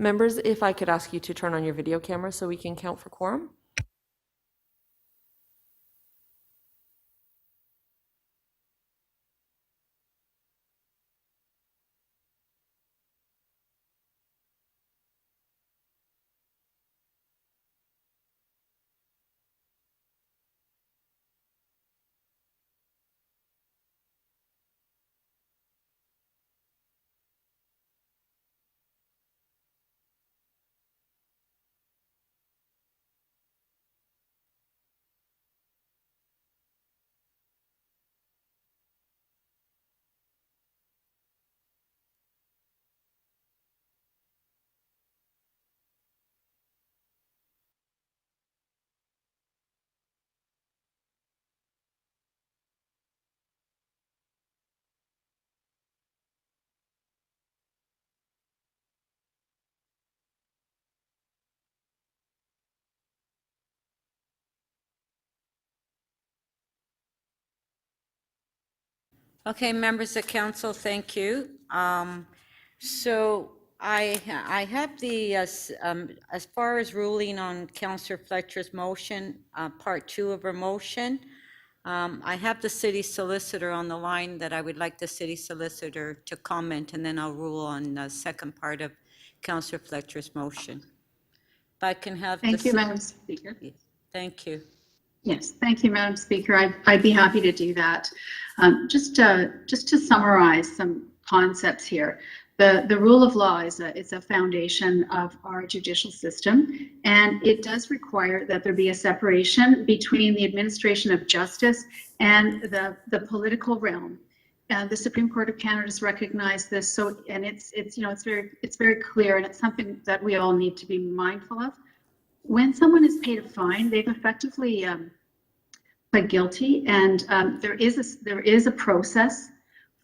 Members, if I could ask you to turn on your video camera so we can count for quorum. Okay, members of council, thank you. So I have the, as far as ruling on Councillor Fletcher's motion, part 2 of her motion, I have the city solicitor on the line that I would like the city solicitor to comment, and then I'll rule on the second part of Councillor Fletcher's motion. If I can have the. Thank you, Madam Speaker. Thank you. Yes, thank you, Madam Speaker. I'd be happy to do that. Just to summarize some concepts here. The rule of law is a foundation of our judicial system, and it does require that there be a separation between the administration of justice and the political realm. The Supreme Court of Canada has recognized this, so and it's very clear, and it's something that we all need to be mindful of. When someone is paid a fine, they've effectively pled guilty, and there is a process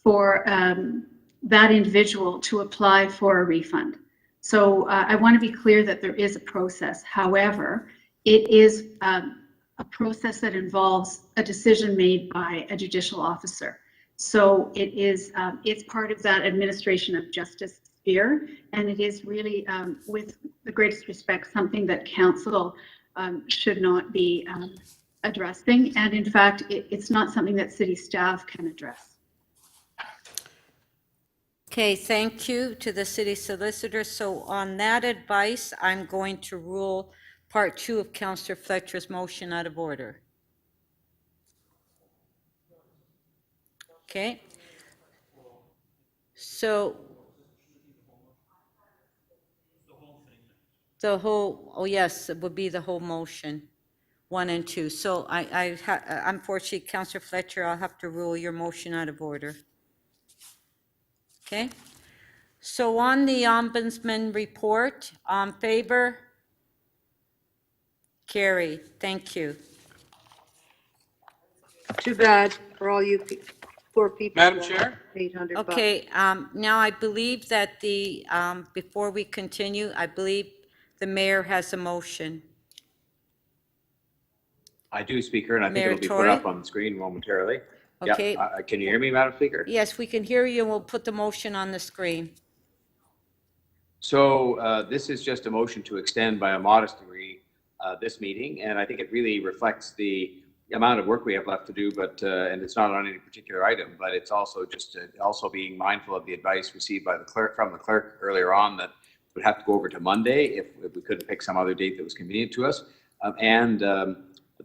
for that individual to apply for a refund. So I want to be clear that there is a process. However, it is a process that involves a decision made by a judicial officer. So it is it's part of that administration of justice sphere, and it is really, with the greatest respect, something that council should not be addressing, and in fact, it's not something that city staff can address. Okay, thank you to the city solicitor. So on that advice, I'm going to rule part 2 of Councillor Fletcher's motion out of order. Okay. So the whole, oh yes, it would be the whole motion, 1 and 2. So unfortunately, Councillor Fletcher, I'll have to rule your motion out of order. Okay. So on the Ombudsman report, on favor? Carried. Thank you. Too bad for all you poor people. Madam Chair? $800. Okay, now I believe that the, before we continue, I believe the mayor has a motion. I do, Speaker, and I think Mayor it'll be put Tory? up on the screen momentarily. Okay. Yeah, can you hear me, Madam Speaker? Yes, we can hear you, and we'll put the motion on the screen. So this is just a motion to extend by a modest degree this meeting, and I think it really reflects the amount of work we have left to do, but and it's not on any particular item, but it's also just also being mindful of the advice received by the clerk, from the clerk earlier on, that would have to go over to Monday if we couldn't pick some other date that was convenient to us,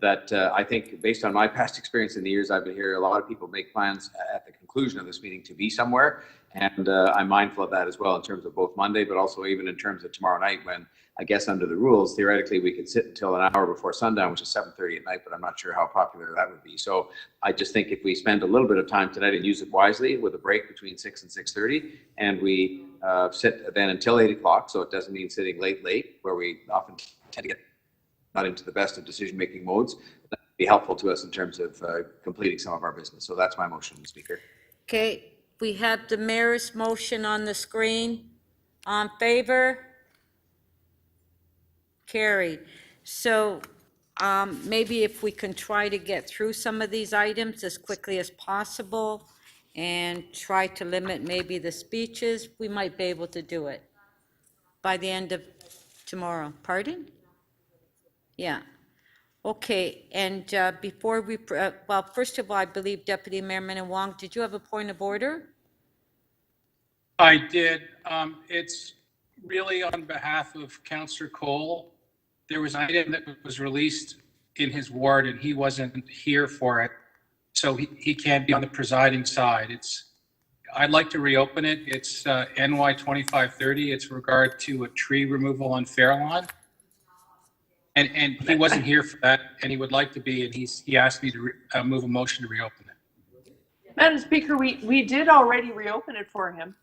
that I think, based on my past experience in the years I've been here, a lot of people make plans at the conclusion of this meeting to be somewhere, and I'm mindful of that as well in terms of both Monday, but also even in terms of tomorrow night, when I guess under the rules, theoretically, we could sit until an hour before sundown, which is 7:30 at night, but I'm not sure how popular that would be. So I just think if we spend a little bit of time tonight and use it wisely, with a break between 6 and 6:30, and we sit then until 8 o'clock, so it doesn't mean sitting late, where we often tend to get not into the best of decision-making modes, that would be helpful to us in terms of completing some of our business. So that's my motion, Speaker. Okay, we have the mayor's motion on the screen. On favor? Carried. So maybe if we can try to get through some of these items as quickly as possible and try to limit maybe the speeches, we might be able to do it. by the end of tomorrow. Pardon? Yeah. Okay, and before we, well, first of all, I believe Deputy Mayor Minnan-Wong, did you have a point of order? I did. It's really on behalf of Councillor Cole. There was an item that was released in his ward and he wasn't here for it. So he can't be on the presiding side. I'd like to reopen it. It's NY 2530. It's regard to a tree removal on Fairlawn. And he wasn't here for that, and he would like to be, and he asked me to move a motion to reopen it. Madam Speaker, we did already reopen it for him.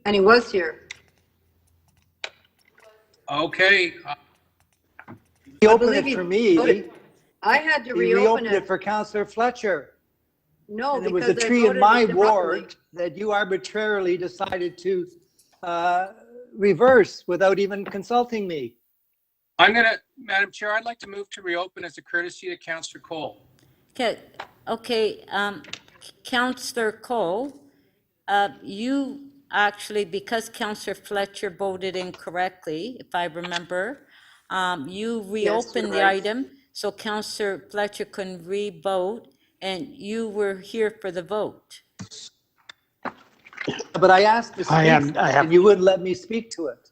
And he was here. Okay. He opened it for me. I had to He reopen reopened it. it for Councillor Fletcher. No, And it was because a I tree in voted my it improperly. ward that you arbitrarily decided to reverse without even consulting me. Madam Chair, I'd like to move to reopen as a courtesy to Councillor Cole. Okay, Councillor Cole, you actually, because Councillor Fletcher voted incorrectly, if I remember, you reopened the item, so Councillor Fletcher couldn't re-vote, and you were here for the vote. But I asked to speak, and you wouldn't let me speak to it.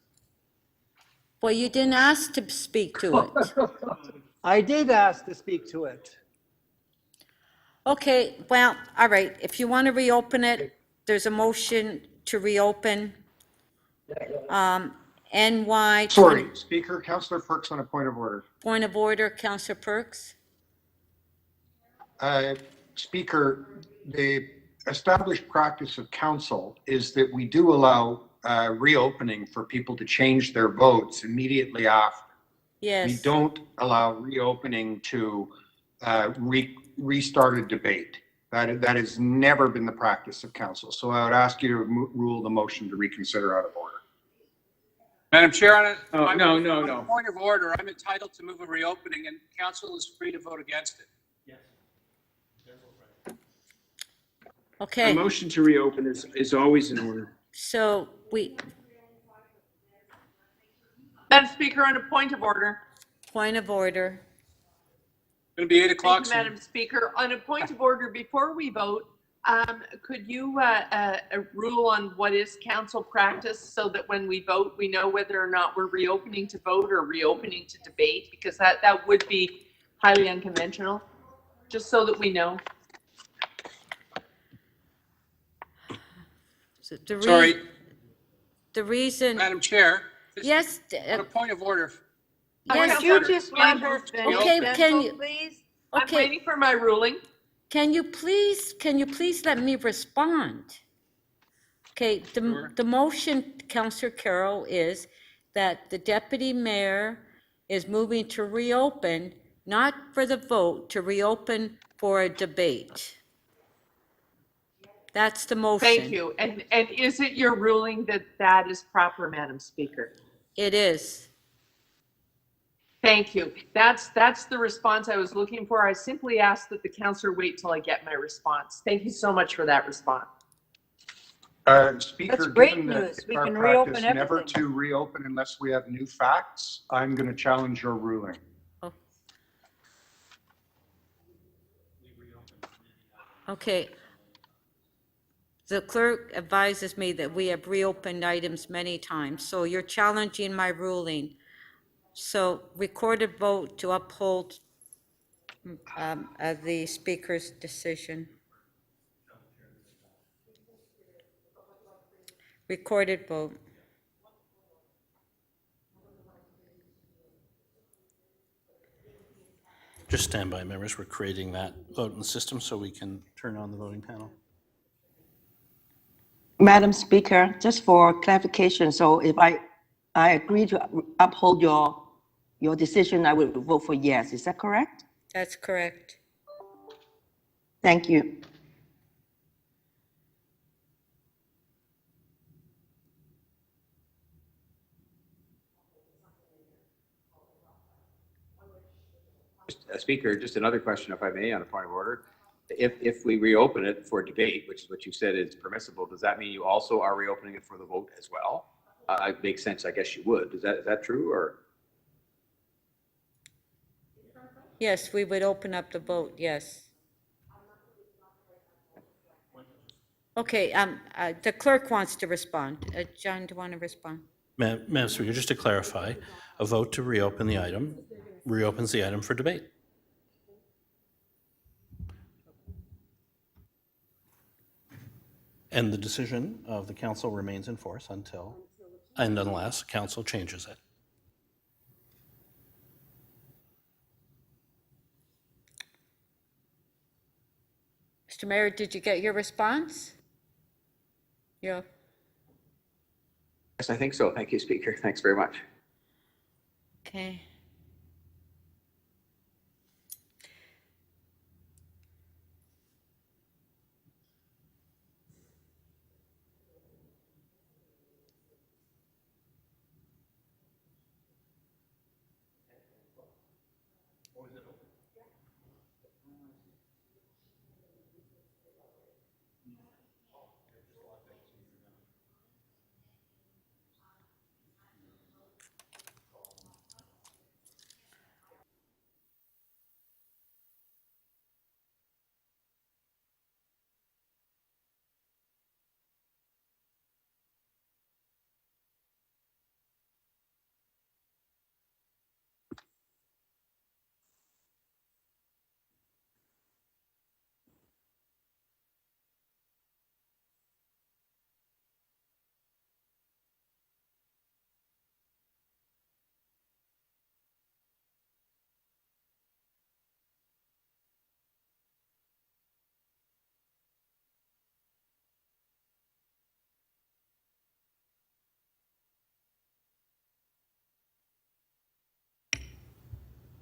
Well, you didn't ask to speak to it. I did ask to speak to it. Okay, well, all right, if you want to reopen it, there's a motion to reopen. NY. Sorry, Speaker, Councillor Perks on a point of order. Point of order, Councillor Perks. Speaker, the established practice of council is that we do allow reopening for people to change their votes immediately after. Yes. We don't allow reopening to restart a debate. That has never been the practice of council. So I would ask you to rule the motion to reconsider out of order. Madam Chair, on No. a point of order, I'm entitled to move a reopening, and council is free to vote against it. Okay. A motion to reopen is always in order. So Madam Speaker, on a point of order. Point of order. It's going to be 8 o'clock Thank you, Madam Speaker. On a point of order, before we vote, could you rule on what is council practice so that when we vote, we know whether or not we're reopening to vote or reopening to debate? Because that would be highly unconventional, just so that we know. So Sorry. The reason. Madam Chair. Yes. On a point of order. Yes. Could you just let her finish, Okay, can you? please? Okay. I'm waiting for my ruling. Can you please let me respond? Okay, the motion, Councillor Carroll, is that the deputy mayor is moving to reopen, not for the vote, to reopen for a debate. That's the motion. Thank you. And is it your ruling that that is proper, Madam Speaker? It is. Thank you. That's the response I was looking for. I simply asked that the councillor wait till I get my response. Thank you so much for that response. Speaker, That's great given that news. it's We our can reopen practice never everything. to reopen unless we have new facts, I'm going to challenge your ruling. Okay. The clerk advises me that we have reopened items many times, so you're challenging my ruling. So recorded vote to uphold the speaker's decision. Recorded vote. Just stand by, members. We're creating that vote in the system so we can turn on the voting panel. Madam Speaker, just for clarification, so if I agree to uphold your decision, I will vote for yes. Is that correct? That's correct. Thank you. Speaker, just another question, if I may, on a point of order. If we reopen it for debate, which is what you said is permissible, does that mean you also are reopening it for the vote as well? it makes sense, I guess you would. Is that true, or? Yes, we would open up the vote, yes. Okay, the clerk wants to respond. John, do you want to respond? Madam Speaker, just to clarify, a vote to reopen the item reopens the item for debate. And the decision of the council remains in force until and unless council changes it. Mr. Mayor, did you get your response? Yeah. Yes, I think so. Thank you, Speaker. Thanks very much. Okay.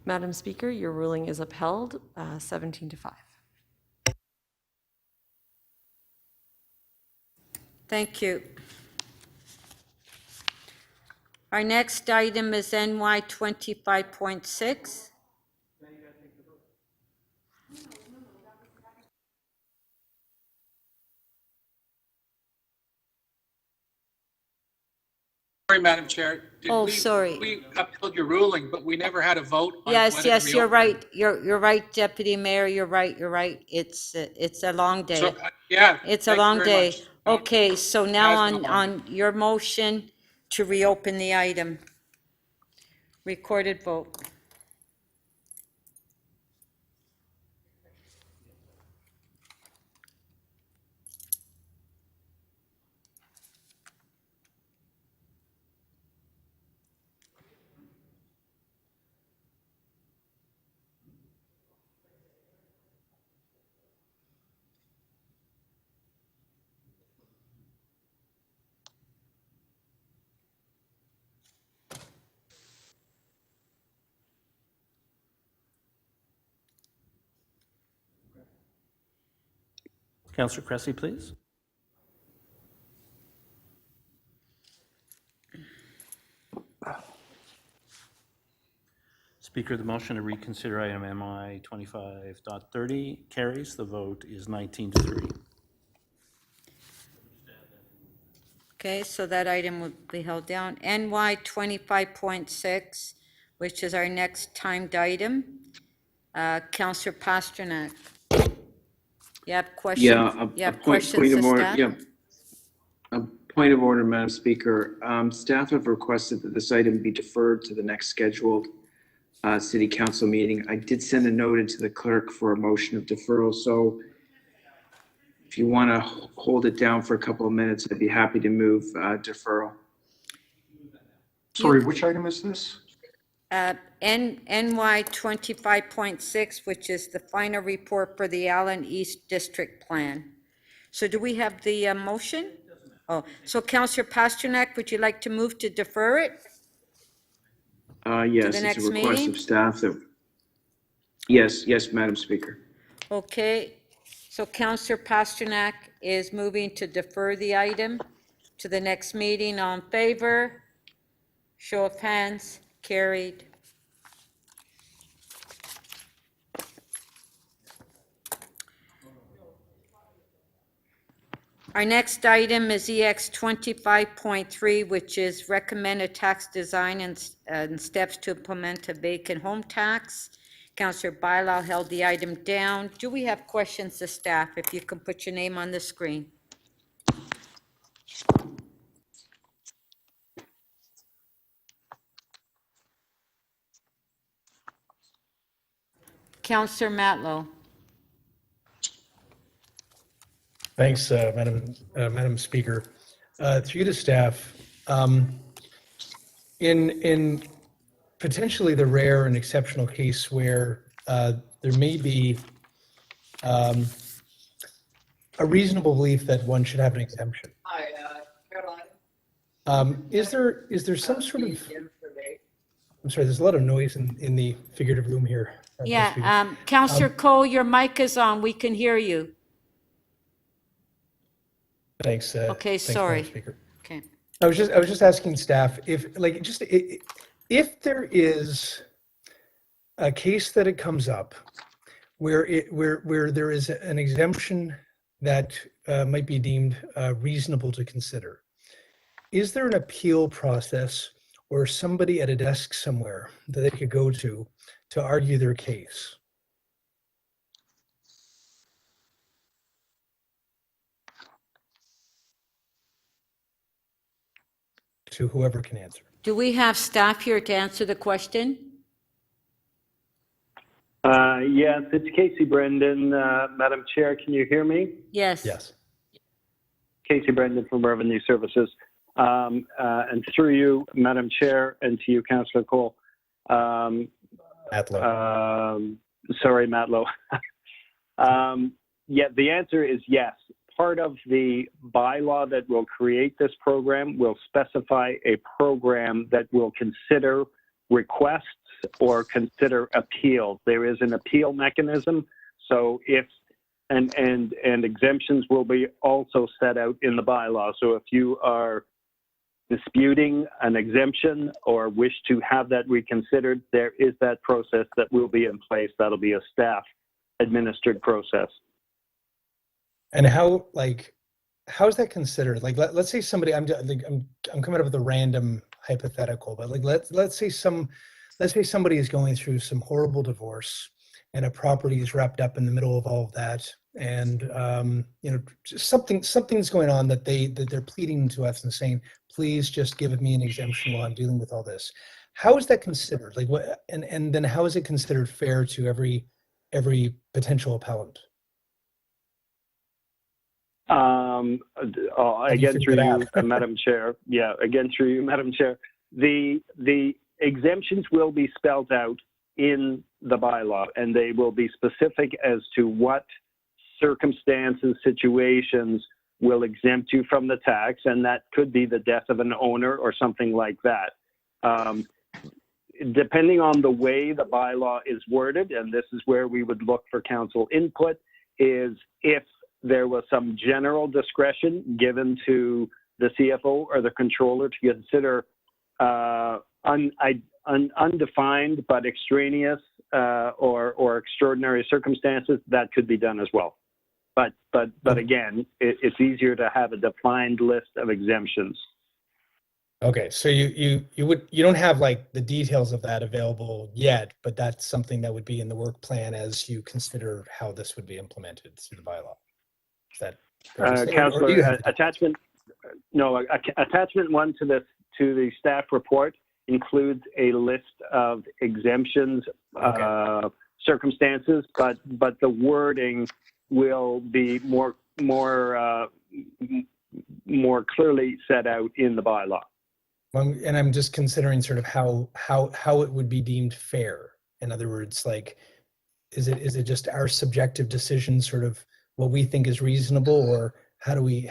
Madam Speaker, your ruling is upheld, 17 to 5. Thank you. Our next item is NY 25.6. Sorry, Madam Chair. Oh, sorry. We upheld your ruling, but we never had a vote on Yes, whether yes, to you're reopen. right. You're right, Deputy Mayor. You're right. It's a long day. So, yeah. It's a thank you long very day. much. Okay, so now Has been a long on your motion to reopen the item. Recorded vote. Councillor Cressy, please. Speaker, the motion to reconsider item MI 25.30 carries. The vote is 19 to 3. Okay, so that item will be held down. NY 25.6, which is our next timed item. Councillor Pasternak. You have questions? Yeah, You have point questions of to order. staff? Yeah, a point of order, Madam Speaker. Staff have requested that this item be deferred to the next scheduled city council meeting. I did send a note into the clerk for a motion of deferral, so if you want to hold it down for a couple of minutes, I'd be happy to move deferral. Sorry, which item is this? NY 25.6, which is the final report for the Allen East District Plan. So do we have the motion? Oh, so Councillor Pasternak, would you like to move to defer it? Yes, it's a next request meeting? of staff that, yes, Madam Speaker. Okay, so Councillor Pasternak is moving to defer the item to the next meeting. All in favor? Show of hands, carried. Our next item is EX 25.3, which is recommended tax design and steps to implement a vacant home tax. Councillor Bylaw held the item down. Do we have questions to staff? If you can put your name on the screen. Councillor Matlow. Thanks, Madam Speaker. Through you to staff, in potentially the rare and exceptional case where there may be a reasonable belief that one should have an exemption. Hi, Caroline. Is there some sort of, I'm sorry, there's a lot of noise in the figurative room here. Yeah, Councillor Cole, your mic is on. We can hear you. Thanks. Okay, thanks, sorry. Madam Speaker. Okay. I was just asking staff if there is a case that it comes up where there is an exemption that might be deemed reasonable to consider. Is there an appeal process or somebody at a desk somewhere that they could go to argue their case? To whoever can answer. Do we have staff here to answer the question? Yes, it's Casey Brendan. Madam Chair, can you hear me? Yes. Yes. Casey Brendan from Revenue Services. And through you, Madam Chair, and to you, Councillor Cole. Matlow. Sorry, Matlow. Yeah, the answer is yes. Part of the bylaw that will create this program will specify a program that will consider requests or consider appeals. There is an appeal mechanism. So if and exemptions will be also set out in the bylaw. So if you are disputing an exemption or wish to have that reconsidered, there is that process that will be in place. That'll be a staff administered process. And how is that considered? Like, let's say somebody, I'm coming up with a random hypothetical, but like, let's say somebody is going through some horrible divorce and a property is wrapped up in the middle of all of that. And, just something's going on that they're pleading to us and saying, please just give me an exemption while I'm dealing with all this. How is that considered? Like what, and then how is it considered fair to every potential appellant? Again, through you, Madam Chair. Yeah, again, through you, Madam Chair. The exemptions will be spelled out in the bylaw, and they will be specific as to what circumstances, situations will exempt you from the tax, and that could be the death of an owner or something like that. Depending on the way the bylaw is worded, and this is where we would look for council input, is if there was some general discretion given to the CFO or the controller to consider undefined but extraneous or extraordinary circumstances, that could be done as well. But again, it's easier to have a defined list of exemptions. Okay, so you don't have like the details of that available yet, but that's something that would be in the work plan as you consider how this would be implemented through the bylaw. Is that Councillor, attachment 1 to the staff report includes a list of exemptions, circumstances, but the wording will be more clearly set out in the bylaw. And I'm just considering sort of how it would be deemed fair. In other words, like, is it just our subjective decision, sort of what we think is reasonable, or how do we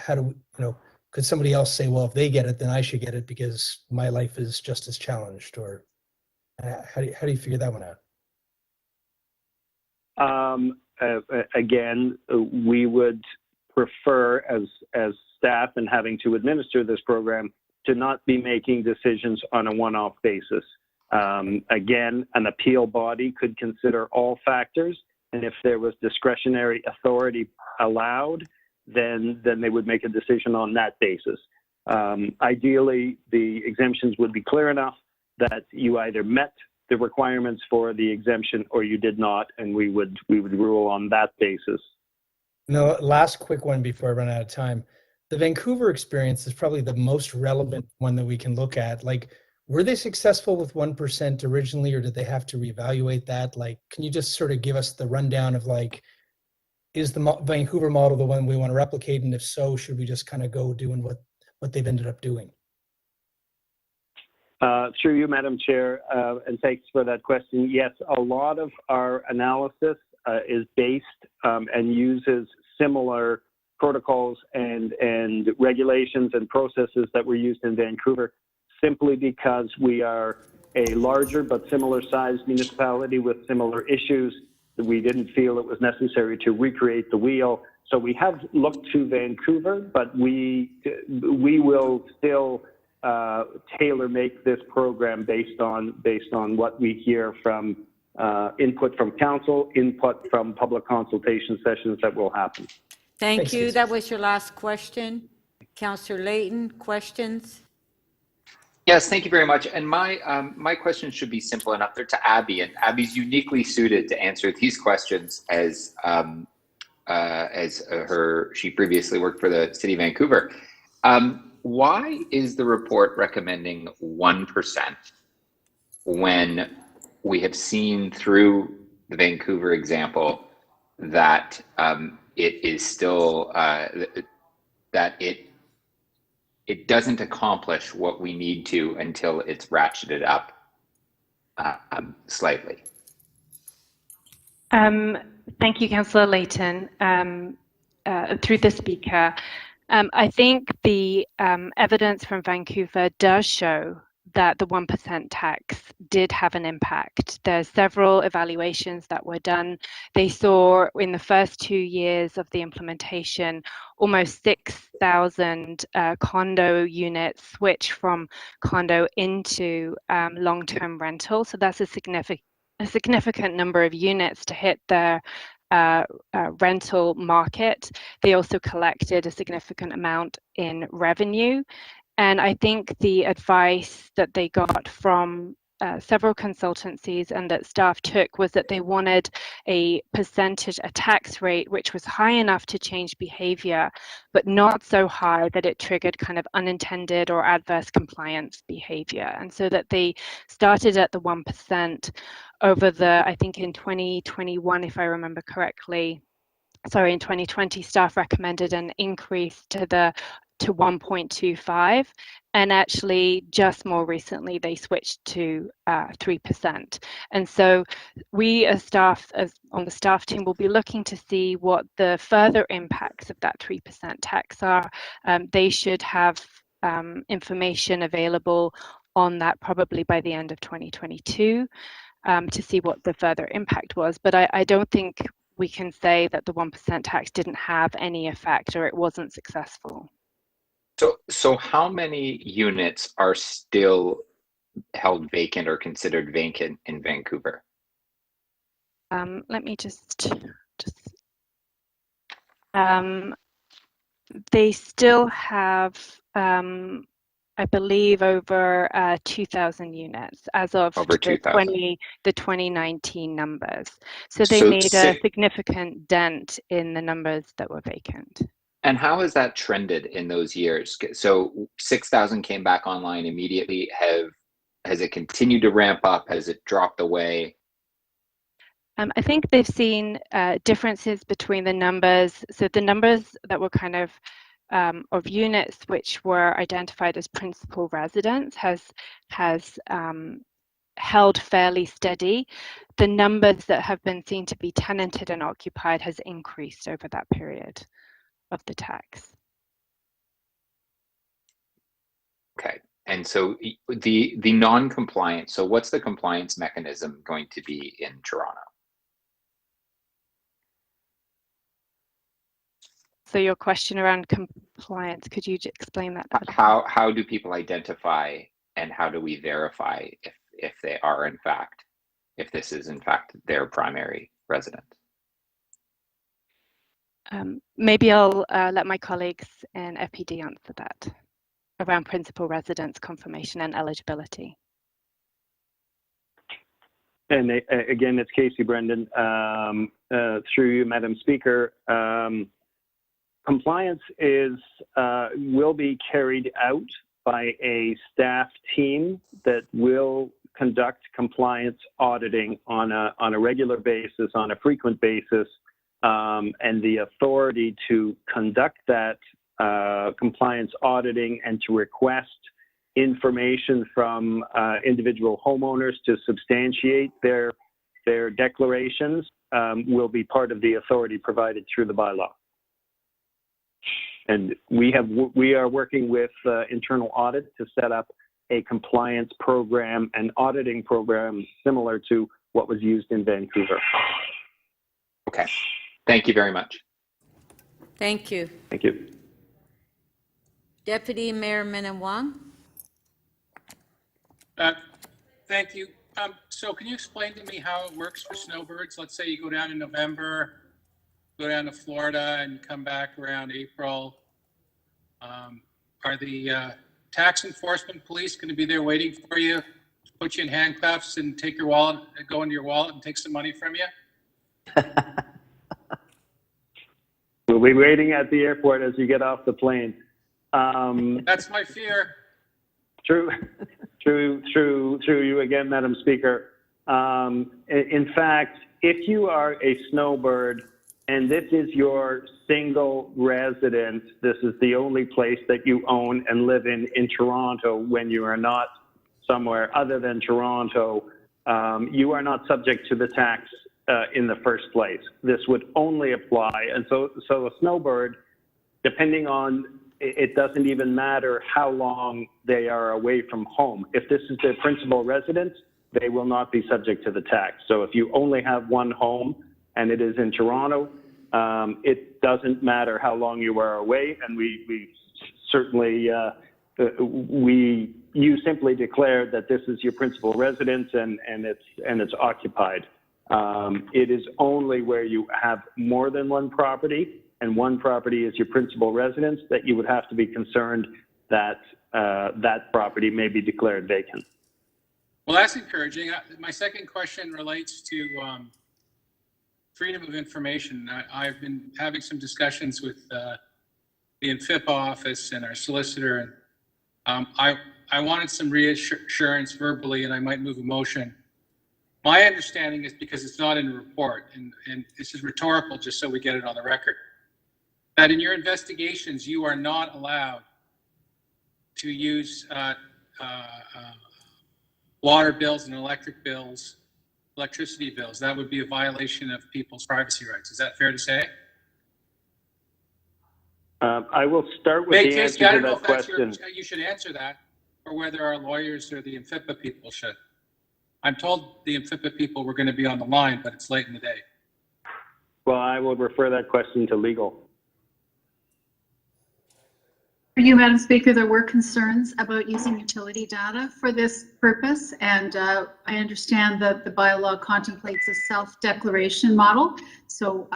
could somebody else say, well, if they get it, then I should get it because my life is just as challenged, or how do you figure that one out? Again, we would prefer as staff and having to administer this program to not be making decisions on a one-off basis. Again, an appeal body could consider all factors, and if there was discretionary authority allowed, then they would make a decision on that basis. Ideally, the exemptions would be clear enough that you either met the requirements for the exemption or you did not, and we would rule on that basis. No, last quick one before I run out of time. The Vancouver experience is probably the most relevant one that we can look at. Like, were they successful with 1% originally, or did they have to reevaluate that? Like, can you just sort of give us the rundown of, like, is the Vancouver model the one we want to replicate? And if so, should we just kind of go doing what they've ended up doing? Through you, Madam Chair, and thanks for that question. Yes, a lot of our analysis is based and uses similar protocols and regulations and processes that were used in Vancouver, simply because we are a larger but similar sized municipality with similar issues. We didn't feel it was necessary to recreate the wheel. So we have looked to Vancouver, but we will still tailor make this program based on what we hear from input from council, input from public consultation sessions that will happen. Thank you. That was your last question. Councillor Layton, questions? Yes, thank you very much. And my question should be simple enough. They're to Abby, and Abby's uniquely suited to answer these questions as she previously worked for the City of Vancouver. Why is the report recommending 1% when we have seen through the Vancouver example that it is still that it doesn't accomplish what we need to until it's ratcheted up slightly? Thank you, Councillor Layton. Through the speaker, I think the evidence from Vancouver does show that the 1% tax did have an impact. There's several evaluations that were done. They saw in the first 2 years of the implementation, almost 6,000 condo units switch from condo into long-term rental. So that's a significant number of units to hit their rental market. They also collected a significant amount in revenue. And I think the advice that they got from several consultancies and that staff took was that they wanted a tax rate which was high enough to change behavior, but not so high that it triggered kind of unintended or adverse compliance behavior. And so that they started at the 1% over I think in 2021, if I remember correctly, in 2020, staff recommended an increase to 1.25, and actually just more recently they switched to 3%. And so we as staff, on the staff team, will be looking to see what the further impacts of that 3% tax are. They should have information available on that probably by the end of 2022 to see what the further impact was. But I don't think we can say that the 1% tax didn't have any effect or it wasn't successful. So how many units are still held vacant or considered vacant in Vancouver? Let me just they still have, I believe, over 2,000 units as of over 2,000. the 2019 numbers. So they made a significant dent in the numbers that were vacant. And how has that trended in those years? So 6,000 came back online immediately. Has it continued to ramp up? Has it dropped away? I think they've seen differences between the numbers. So the numbers that were kind of units which were identified as principal residence has held fairly steady. The numbers that have been seen to be tenanted and occupied has increased over that period of the tax. Okay, and so the non-compliance, so what's the compliance mechanism going to be in Toronto? So your question around compliance, could you explain that? How do people identify and how do we verify if they are in fact, if this is in fact their primary residence? Maybe I'll let my colleagues in FPD answer that around principal residence confirmation and eligibility. And again, it's Casey Brendan. Through you, Madam Speaker, compliance will be carried out by a staff team that will conduct compliance auditing on a regular basis, on a frequent basis, and the authority to conduct that compliance auditing and to request information from individual homeowners to substantiate their declarations will be part of the authority provided through the bylaw. And we are working with internal audit to set up a compliance program and auditing program similar to what was used in Vancouver. Okay, thank you very much. Thank you. Thank you. Deputy Mayor Minnan-Wong. Thank you. So can you explain to me how it works for snowbirds? Let's say you go down in November, go down to Florida and come back around April. Are the tax enforcement police going to be there waiting for you, put you in handcuffs and take your wallet, go into your wallet and take some money from you? We'll be waiting at the airport as you get off the plane. That's my fear. True you again, Madam Speaker. In fact, if you are a snowbird and this is your single residence, this is the only place that you own and live in Toronto when you are not somewhere other than Toronto, you are not subject to the tax in the first place. This would only apply. And so a snowbird, depending on, it doesn't even matter how long they are away from home. If this is their principal residence, they will not be subject to the tax. So if you only have one home and it is in Toronto, it doesn't matter how long you are away. And we certainly, you simply declare that this is your principal residence and it's occupied. It is only where you have more than one property and one property is your principal residence that you would have to be concerned that that property may be declared vacant. Well, that's encouraging. My second question relates to freedom of information. I've been having some discussions with the INFIPA office and our solicitor, and I wanted some reassurance verbally, and I might move a motion. My understanding is, because it's not in the report, and this is rhetorical just so we get it on the record, that in your investigations, you are not allowed to use water bills and electric bills, electricity bills. That would be a violation of people's privacy rights. Is that fair to say? I will start with the answer to that question. You should answer that, or whether our lawyers or the INFIPA people should. I'm told the INFIPA people were going to be on the line, but it's late in the day. Well, I will refer that question to legal. For you, Madam Speaker, there were concerns about using utility data for this purpose, and I understand that the bylaw contemplates a self-declaration model, so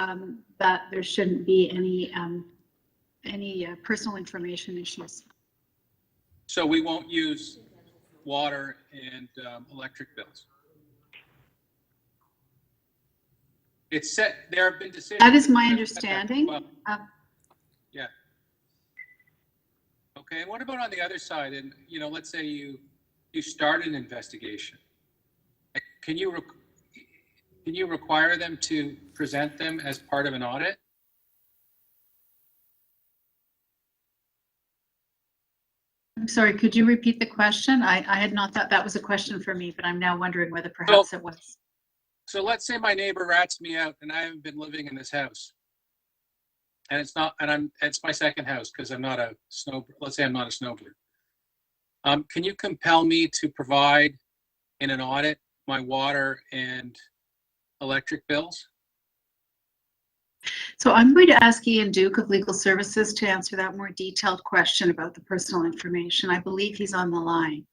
that there shouldn't be any personal information issues. So we won't use water and electric bills. It's set. There have been decisions. That is my understanding. Well, yeah. Okay. And what about on the other side? And let's say you start an investigation. Can you require them to present them as part of an audit? I'm sorry, could you repeat the question? I had not thought that was a question for me, but I'm now wondering whether perhaps it was. So let's say my neighbor rats me out and I haven't been living in this house. And it's my second house because I'm not a snowbird. Let's say I'm not a snowbird. Can you compel me to provide in an audit my water and electric bills? So I'm going to ask Ian Duke of Legal Services to answer that more detailed question about the personal information. I believe he's on the line.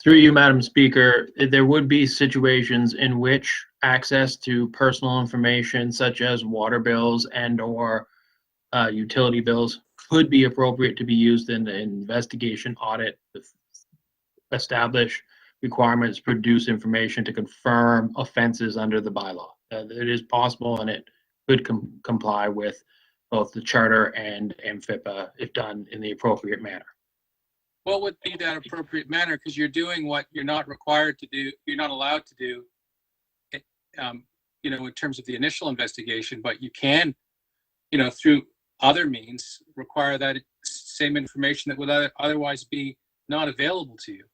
Through you, Madam Speaker, there would be situations in which access to personal information such as water bills and/or utility bills could be appropriate to be used in the investigation audit, establish requirements, produce information to confirm offenses under the bylaw. It is possible, and it could comply with both the charter and MFIPA if done in the appropriate manner. What would be that appropriate manner? Because you're doing what you're not required to do, you're not allowed to do, you know, in terms of the initial investigation, but you can, you know, through other means require that same information that would otherwise be not available to you.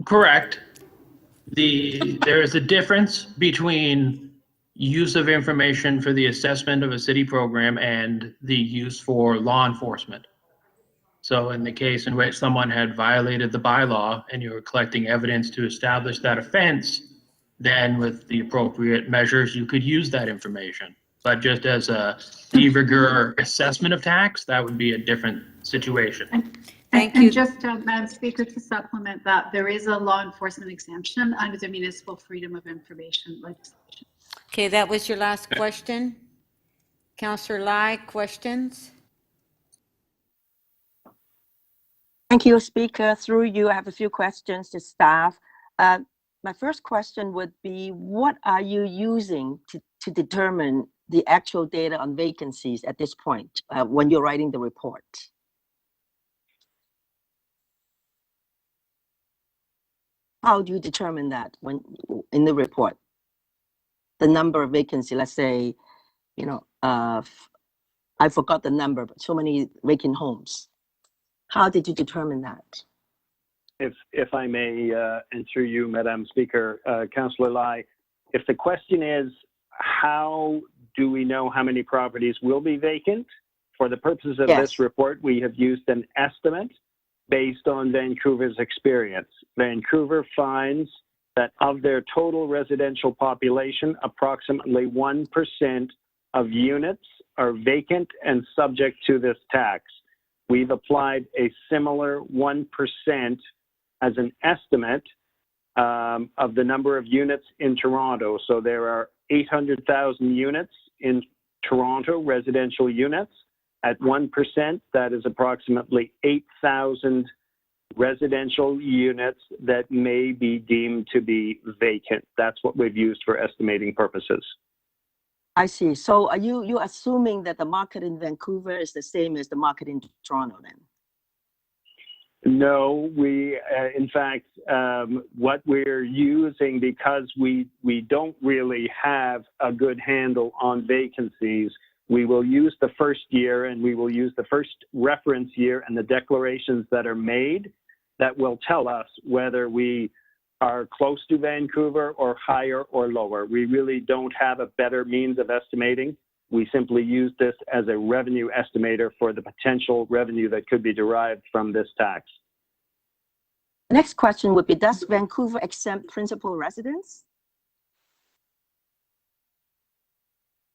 Correct. There is a difference between use of information for the assessment of a city program and the use for law enforcement. So in the case in which someone had violated the bylaw and you were collecting evidence to establish that offense, then with the appropriate measures, you could use that information. But just as a de rigueur assessment of tax, that would be a different situation. Thank you. And just, Madam Speaker, to supplement that, there is a law enforcement exemption under the Municipal Freedom of Information legislation. Okay, that was your last question. Councillor Lai, questions? Thank you, Speaker. Through you, I have a few questions to staff. My first question would be, what are you using to determine the actual data on vacancies at this point when you're writing the report? How do you determine that when in the report? The number of vacancy, let's say, you know, I forgot the number, but so many vacant homes. How did you determine that? If I may answer you, Madam Speaker, Councillor Lai, if the question is, how do we know how many properties will be vacant? For the purposes of this report, we have used an estimate based on Vancouver's experience. Vancouver finds that of their total residential population, approximately 1% of units are vacant and subject to this tax. We've applied a similar 1% as an estimate of the number of units in Toronto. So there are 800,000 units in Toronto, residential units. At 1%, that is approximately 8,000 residential units that may be deemed to be vacant. That's what we've used for estimating purposes. I see. So are you assuming that the market in Vancouver is the same as the market in Toronto then? No, we, in fact, what we're using, because we don't really have a good handle on vacancies, we will use the first year and we will use the first reference year and the declarations that are made that will tell us whether we are close to Vancouver or higher or lower. We really don't have a better means of estimating. We simply use this as a revenue estimator for the potential revenue that could be derived from this tax. The next question would be, does Vancouver exempt principal residents?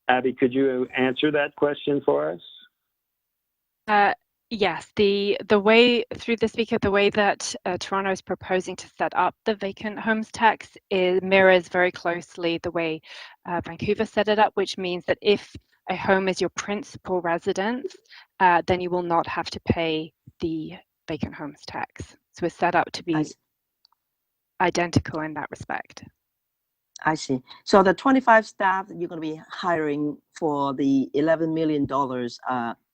Abby, could you answer that question for us? Yes, the way through the speaker, the way that Toronto is proposing to set up the vacant homes tax mirrors very closely the way Vancouver set it up, which means that if a home is your principal residence, then you will not have to pay the vacant homes tax. So it's set up to be identical in that respect. I see. So the 25 staff that you're going to be hiring for the $11 million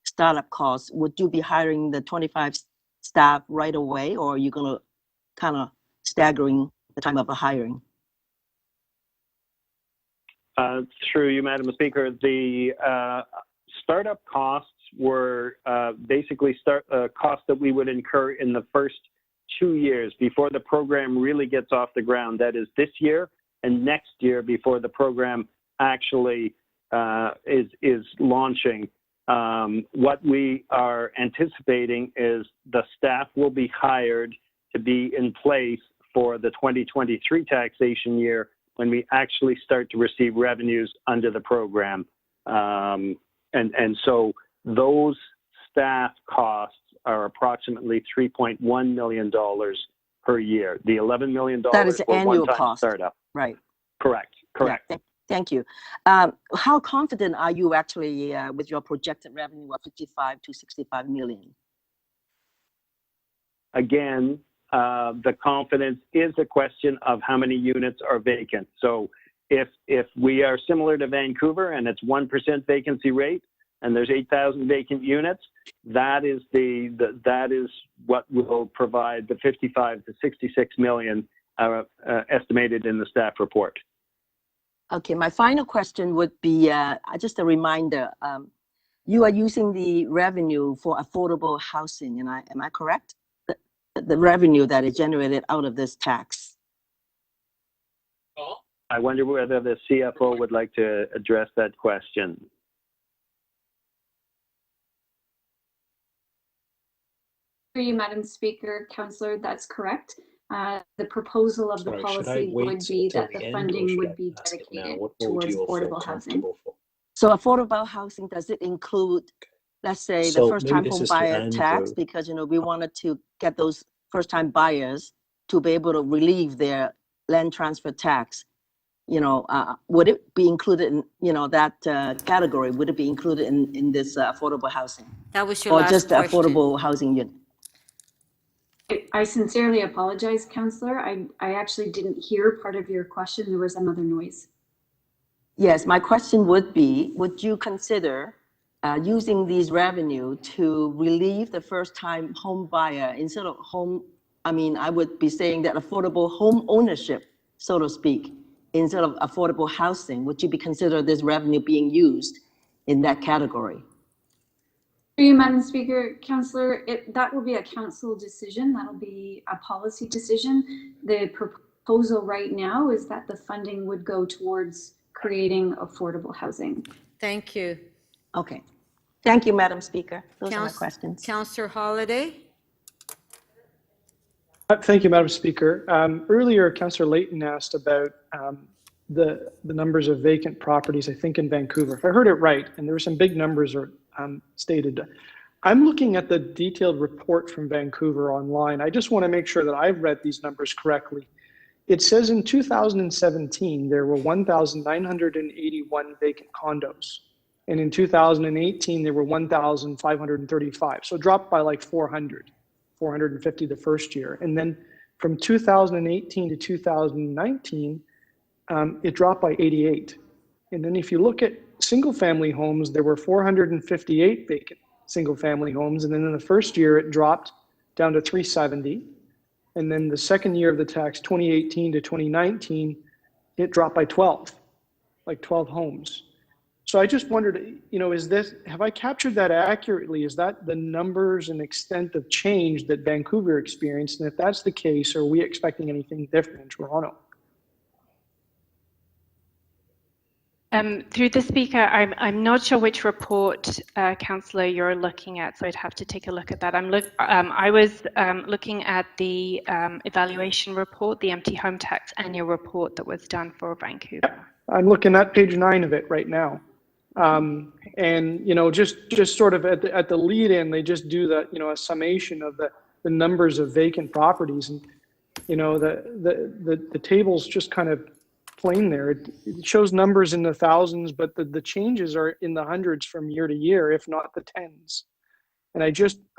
startup costs, would you be hiring the 25 staff right away, or are you going to kind of staggering the time of the hiring? Through you, Madam Speaker, the startup costs were basically costs that we would incur in the first 2 years before the program really gets off the ground. That is this year and next year before the program actually is launching. What we are anticipating is the staff will be hired to be in place for the 2023 taxation year when we actually start to receive revenues under the program. And so those staff costs are approximately $3.1 million per year. The $11 million That is for annual one-time cost. startup. Right. Correct. Thank you. How confident are you actually with your projected revenue of 55 to 65 million? Again, the confidence is a question of how many units are vacant. So if we are similar to Vancouver and it's 1% vacancy rate and there's 8,000 vacant units, that is what will provide the 55 to 66 million estimated in the staff report. Okay, my final question would be just a reminder. You are using the revenue for affordable housing, and am I correct? The revenue that is generated out of this tax. I wonder whether the CFO would like to address that question. Through you, Madam Speaker, Councillor, that's correct. The proposal of the policy would be that the funding would be dedicated towards affordable housing. So affordable housing, does it include, let's say, the first-time home buyer tax? Because, we wanted to get those first-time buyers to be able to relieve their land transfer tax. Would it be included in, that category? Would it be included in this affordable housing? That was your or last just the question. affordable housing unit? I sincerely apologize, Councillor. I actually didn't hear part of your question. There was some other noise. Yes, my question would be, would you consider using these revenue to relieve the first-time home buyer instead of I would be saying that affordable home ownership, so to speak, instead of affordable housing? Would you be consider this revenue being used in that category? Through you, Madam Speaker, Councillor, that will be a council decision. That'll be a policy decision. The proposal right now is that the funding would go towards creating affordable housing. Thank you. Okay. Thank you, Madam Speaker. Those are my questions. Councillor Holiday. Thank you, Madam Speaker. Earlier, Councillor Layton asked about the numbers of vacant properties, I think, in Vancouver. If I heard it right, and there were some big numbers stated. I'm looking at the detailed report from Vancouver online. I just want to make sure that I've read these numbers correctly. It says in 2017, there were 1,981 vacant condos. And in 2018, there were 1,535. So it dropped by like 450 the first year. And then from 2018 to 2019, it dropped by 88. And then if you look at single-family homes, there were 458 vacant single-family homes. And then in the first year, it dropped down to 370. And then the second year of the tax, 2018 to 2019, it dropped by 12 homes. So I just wondered, have I captured that accurately? Is that the numbers and extent of change that Vancouver experienced? And if that's the case, are we expecting anything different in Toronto? Through the speaker, I'm not sure which report, Councillor, you're looking at, so I'd have to take a look at that. I was looking at the evaluation report, the empty home tax annual report that was done for Vancouver. I'm looking at page 9 of it right now. And, just sort of at the lead in, they just do a summation of the numbers of vacant properties. And, the table's just kind of plain there. It shows numbers in the thousands, but the changes are in the hundreds from year to year, if not the tens. And I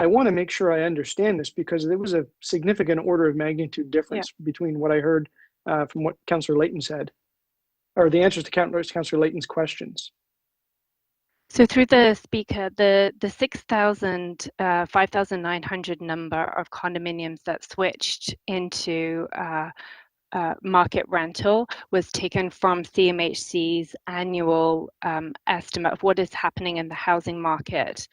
want to make sure I understand this, because there was a significant order of magnitude difference between what I heard from what Councillor Layton said, or the answers to Councillor Layton's questions. So through the speaker, the 6,000, 5,900 number of condominiums that switched into market rental was taken from CMHC's annual estimate of what is happening in the housing market.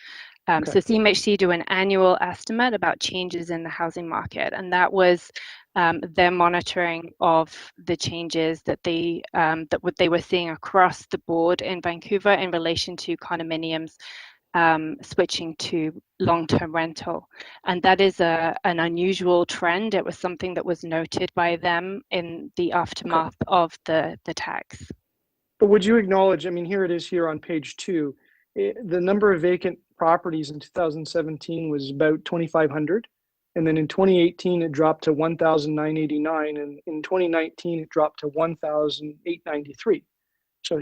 So CMHC do an annual estimate about changes in the housing market, and that was their monitoring of the changes that they were seeing across the board in Vancouver in relation to condominiums switching to long-term rental. And that is an unusual trend. It was something that was noted by them in the aftermath of the tax. But would you acknowledge, here it is here on page 2, the number of vacant properties in 2017 was about 2,500. And then in 2018, it dropped to 1,989. And in 2019, it dropped to 1,893. So,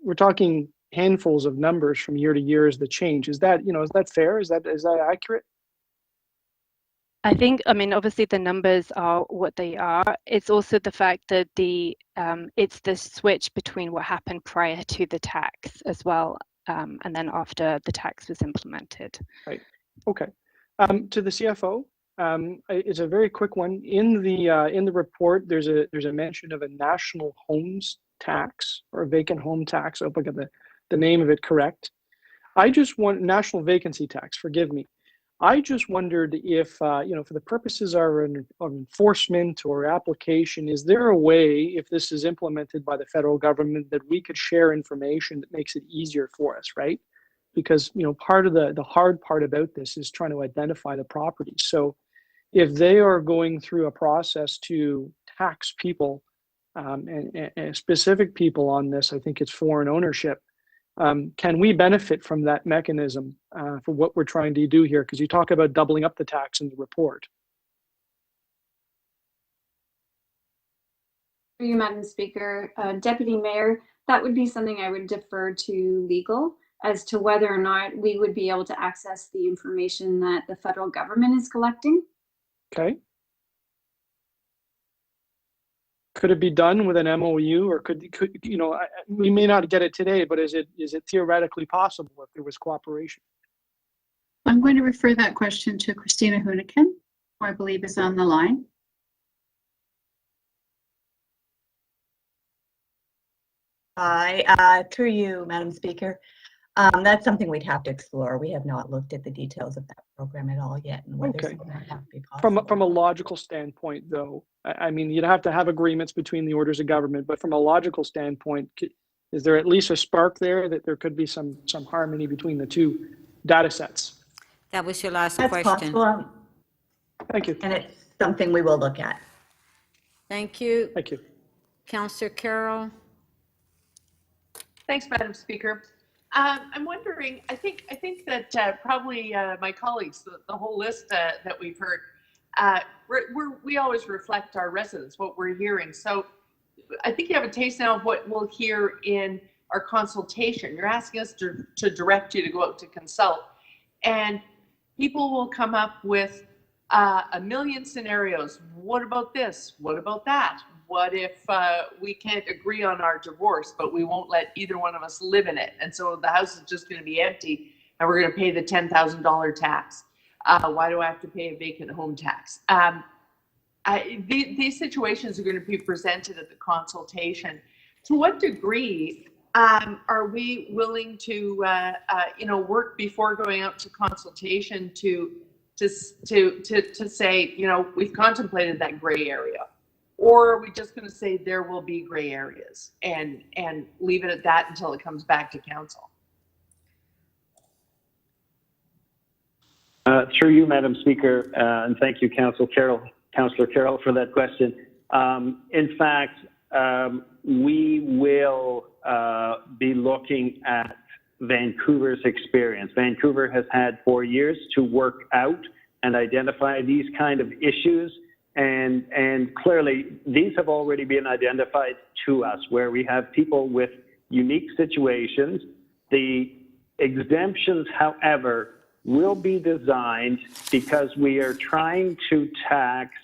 we're talking handfuls of numbers from year to year as the change. Is that, is that fair? Is that accurate? I think, obviously the numbers are what they are. It's also the fact that it's the switch between what happened prior to the tax as well, and then after the tax was implemented. Right. Okay. To the CFO, it's a very quick one. In the report, there's a mention of a national homes tax or a vacant home tax. I hope I got the name of it correct. I just want national vacancy tax. Forgive me. I just wondered if, for the purposes of enforcement or application, is there a way, if this is implemented by the federal government, that we could share information that makes it easier for us, right? Because, part of the hard part about this is trying to identify the properties. So if they are going through a process to tax people, and specific people on this, I think it's foreign ownership, can we benefit from that mechanism for what we're trying to do here? Because you talk about doubling up the tax in the report. Through you, Madam Speaker. Deputy Mayor, that would be something I would defer to legal as to whether or not we would be able to access the information that the federal government is collecting. Okay. Could it be done with an MOU, or could we may not get it today, but is it theoretically possible if there was cooperation? I'm going to refer that question to Christina Hoonican, who I believe is on the line. Hi, through you, Madam Speaker. That's something we'd have to explore. We have not looked at the details of that program at all yet, and whether something like that would be possible. From a logical standpoint, though, you'd have to have agreements between the orders of government, but from a logical standpoint, is there at least a spark there that there could be some harmony between the two data sets? That was your last That's question. possible. Thank you. And it's something we will look at. Thank you. Thank you. Councillor Carroll. Thanks, Madam Speaker. I'm wondering, I think that probably my colleagues, the whole list that we've heard, we always reflect our residents, what we're hearing. So I think you have a taste now of what we'll hear in our consultation. You're asking us to direct you to go out to consult, and people will come up with a million scenarios. What about this? What about that? What if we can't agree on our divorce, but we won't let either one of us live in it? And so the house is just going to be empty and we're going to pay the $10,000 tax. Why do I have to pay a vacant home tax? These situations are going to be presented at the consultation. To what degree are we willing to work before going out to consultation to say, we've contemplated that gray area? Or are we just going to say there will be gray areas and leave it at that until it comes back to council? Through you, Madam Speaker, and thank you, Councillor Carroll, for that question. In fact, we will be looking at Vancouver's experience. Vancouver has had 4 years to work out and identify these kind of issues. And clearly, these have already been identified to us, where we have people with unique situations. The exemptions, however, will be designed because we are trying to tax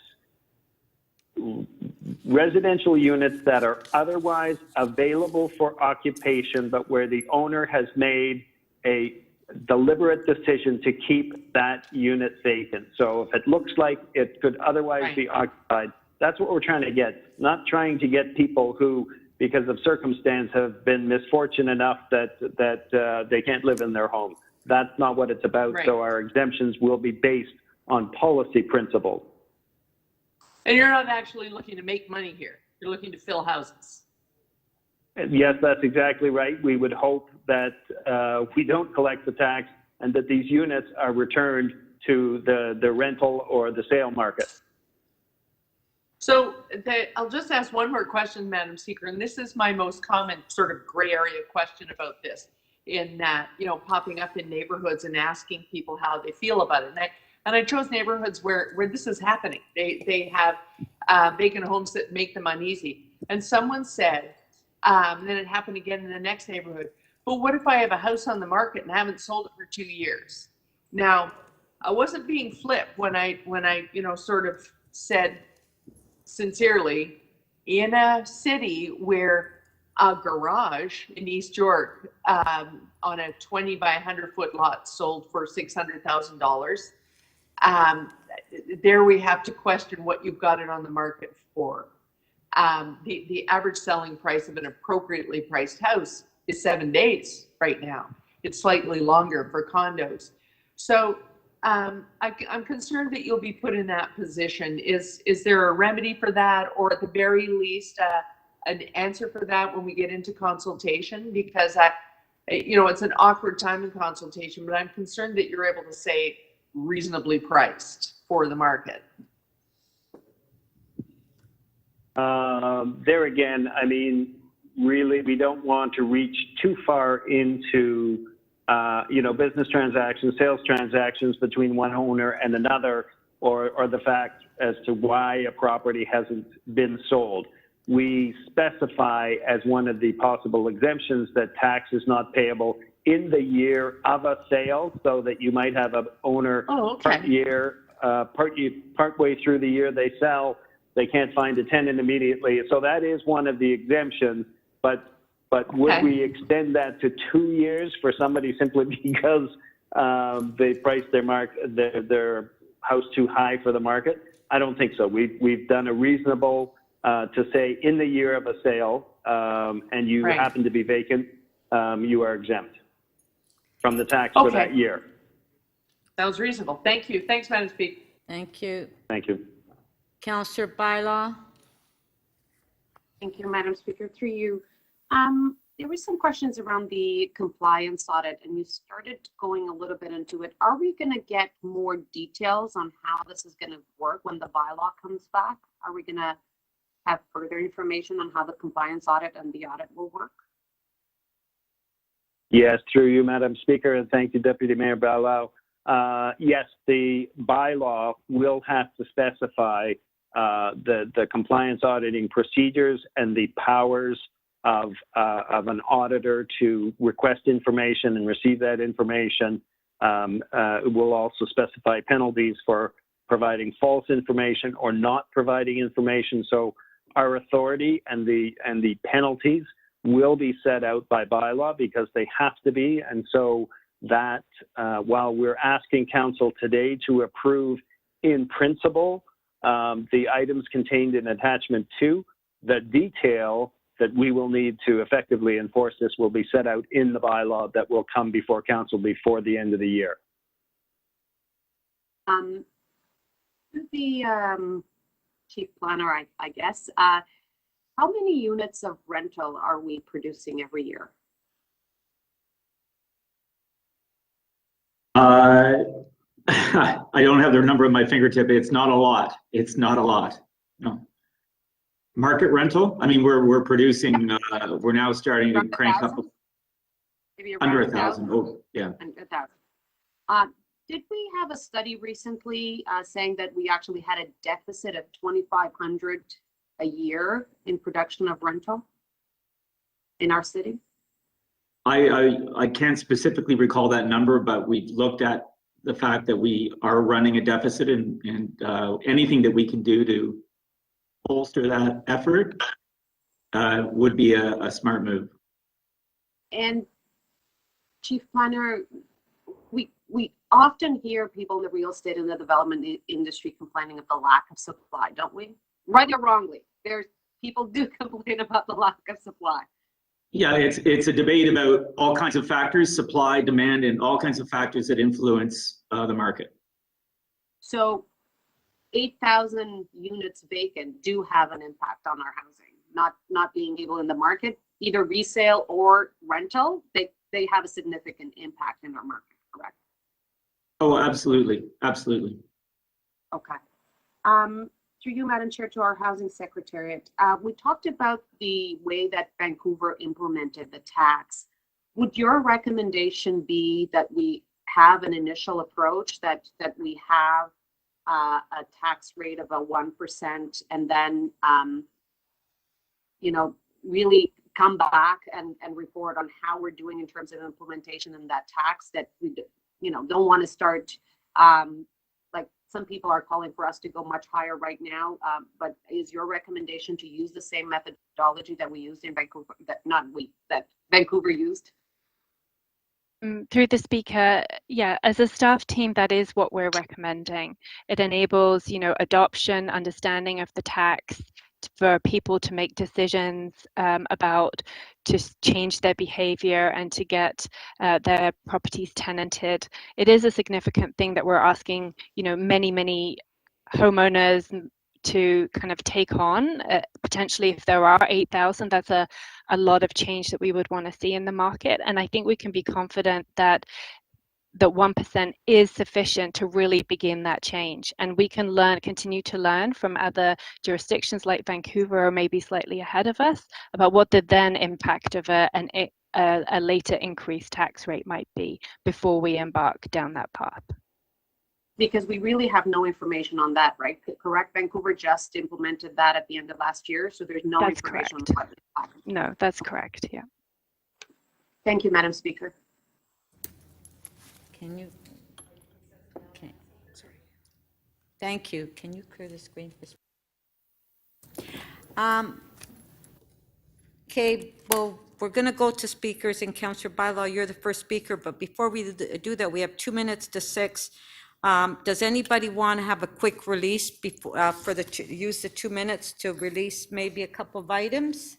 residential units that are otherwise available for occupation, but where the owner has made a deliberate decision to keep that unit vacant. So if it looks like it could otherwise be occupied, that's what we're trying to get. Not trying to get people who, because of circumstance, have been misfortunate enough that they can't live in their home. That's not what it's about. Right. So our exemptions will be based on policy principles. And you're not actually looking to make money here. You're looking to fill houses. Yes, that's exactly right. We would hope that we don't collect the tax and that these units are returned to the rental or the sale market. So I'll just ask one more question, Madam Speaker, and this is my most common sort of gray area question about this, in popping up in neighborhoods and asking people how they feel about it. And And I chose neighborhoods where this is happening. They have vacant homes that make them uneasy. And someone said, and then it happened again in the next neighborhood, but what if I have a house on the market and haven't sold it for 2 years? Now, I wasn't being flip when I sort of said sincerely, in a city where a garage in East York on a 20 by 100 foot lot sold for $600,000, there we have to question what you've got it on the market for. The average selling price of an appropriately priced house is 7 days right now. It's slightly longer for condos. So I'm concerned that you'll be put in that position. Is there a remedy for that, or at the very least an answer for that when we get into consultation? Because it's an awkward time in consultation, but I'm concerned that you're able to say reasonably priced for the market. There again, I mean, really, we don't want to reach too far into, business transactions, sales transactions between one owner and another, or the fact as to why a property hasn't been sold. We specify as one of the possible exemptions that tax is not payable in the year of a sale, so that you might have an owner partway through the year they sell, they can't find a tenant immediately. So that is one of the exemptions, but would we extend that to 2 years for somebody simply because they priced their house too high for the market? I don't think so. We've done a reasonable to say in the year of a sale, and you happen to be vacant, you are exempt from the tax for that year. Sounds reasonable. Thank you. Thanks, Madam Speaker. Thank you. Thank you. Councillor Bylaw. Thank you, Madam Speaker. Through you. There were some questions around the compliance audit, and you started going a little bit into it. Are we going to get more details on how this is going to work when the bylaw comes back? Are we going to have further information on how the compliance audit and the audit will work? Yes, through you, Madam Speaker, and thank you, Deputy Mayor Ballau. Yes, the bylaw will have to specify the compliance auditing procedures and the powers of an auditor to request information and receive that information. It will also specify penalties for providing false information or not providing information. So our authority and the penalties will be set out by bylaw because they have to be. And so that while we're asking council today to approve in principle the items contained in attachment 2, the detail that we will need to effectively enforce this will be set out in the bylaw that will come before council before the end of the year. The chief planner, I guess, how many units of rental are we producing every year? I don't have their number at my fingertip. It's not a lot. It's not a lot. No. Market rental. I mean, we're producing. We're now starting to crank up under 1,000. Oh, yeah. 1,000. Did we have a study recently saying that we actually had a deficit of 2,500 a year in production of rental in our city? I can't specifically recall that number, but we've looked at the fact that we are running a deficit, and anything that we can do to bolster that effort would be a smart move. And Chief Planner, we often hear people in the real estate and the development industry complaining of the lack of supply, don't we? Right or wrongly, people do complain about the lack of supply. Yeah, it's a debate about all kinds of factors, supply, demand, and all kinds of factors that influence the market. So 8,000 units vacant do have an impact on our housing, not being able in the market, either resale or rental, they have a significant impact in our market, correct? Oh, absolutely, absolutely. Okay. Through you, Madam Chair, to our Housing Secretariat, we talked about the way that Vancouver implemented the tax. Would your recommendation be that we have an initial approach that we have a tax rate of a 1%, and then really come back and report on how we're doing in terms of implementation and that tax, that we don't want to start like some people are calling for us to go much higher right now, but is your recommendation to use the same methodology that we used in Vancouver, that Vancouver used? Through the speaker, yeah, as a staff team, that is what we're recommending. It enables, adoption, understanding of the tax for people to make decisions about to change their behavior and to get their properties tenanted. It is a significant thing that we're asking, many homeowners to kind of take on. Potentially, if there are 8,000, that's a lot of change that we would want to see in the market. And I think we can be confident that 1% is sufficient to really begin that change. And we can continue to learn from other jurisdictions like Vancouver, or maybe slightly ahead of us, about what the then impact of a later increased tax rate might be before we embark down that path. Because we really have no information on that, right? Correct? Vancouver just implemented that at the end of last year, so there's no information on what happened. No, that's correct, yeah. Thank you, Madam Speaker. Can you? Okay, sorry. Thank you. Can you clear the screen for? Okay, well, we're going to go to speakers, and Councillor Bylaw, you're the first speaker, but before we do that, we have 2 minutes to 6. Does anybody want to have a quick release before use the 2 minutes to release maybe a couple of items?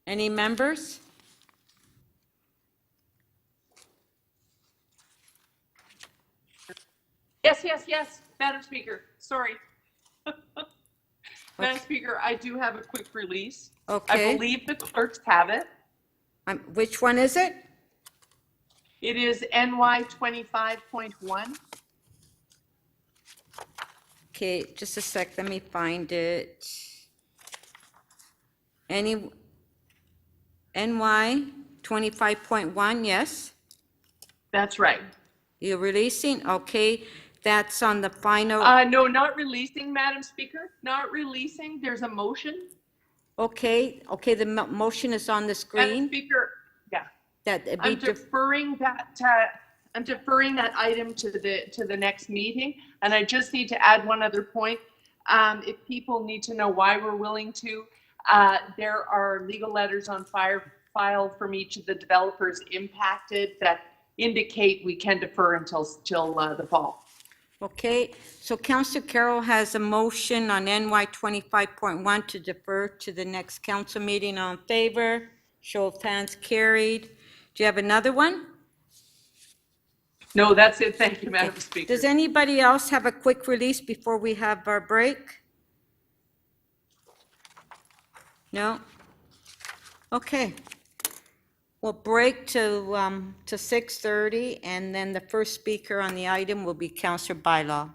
Any members? Yes, Madam Speaker, sorry. Madam Speaker, I do have a quick release. Okay. I believe the clerks have it. Which one is it? It is NY 25.1. Okay, just a sec, let me find it. NY 25.1, yes? That's right. You're releasing? Okay, that's on the final. No, not releasing, Madam Speaker. Not releasing. There's a motion. Okay, the motion is on the screen. Madam Speaker, yeah. I'm deferring that item to the next meeting, and I just need to add one other point. If people need to know why we're willing to, there are legal letters on file from each of the developers impacted that indicate we can defer until the fall. Okay, so Councillor Carroll has a motion on NY 25.1 to defer to the next council meeting. On favor? Show of hands, carried. Do you have another one? No, that's it. Thank you, Madam Speaker. Does anybody else have a quick release before we have our break? No? Okay. We'll break to 6:30, and then the first speaker on the item will be Councillor Bylaw.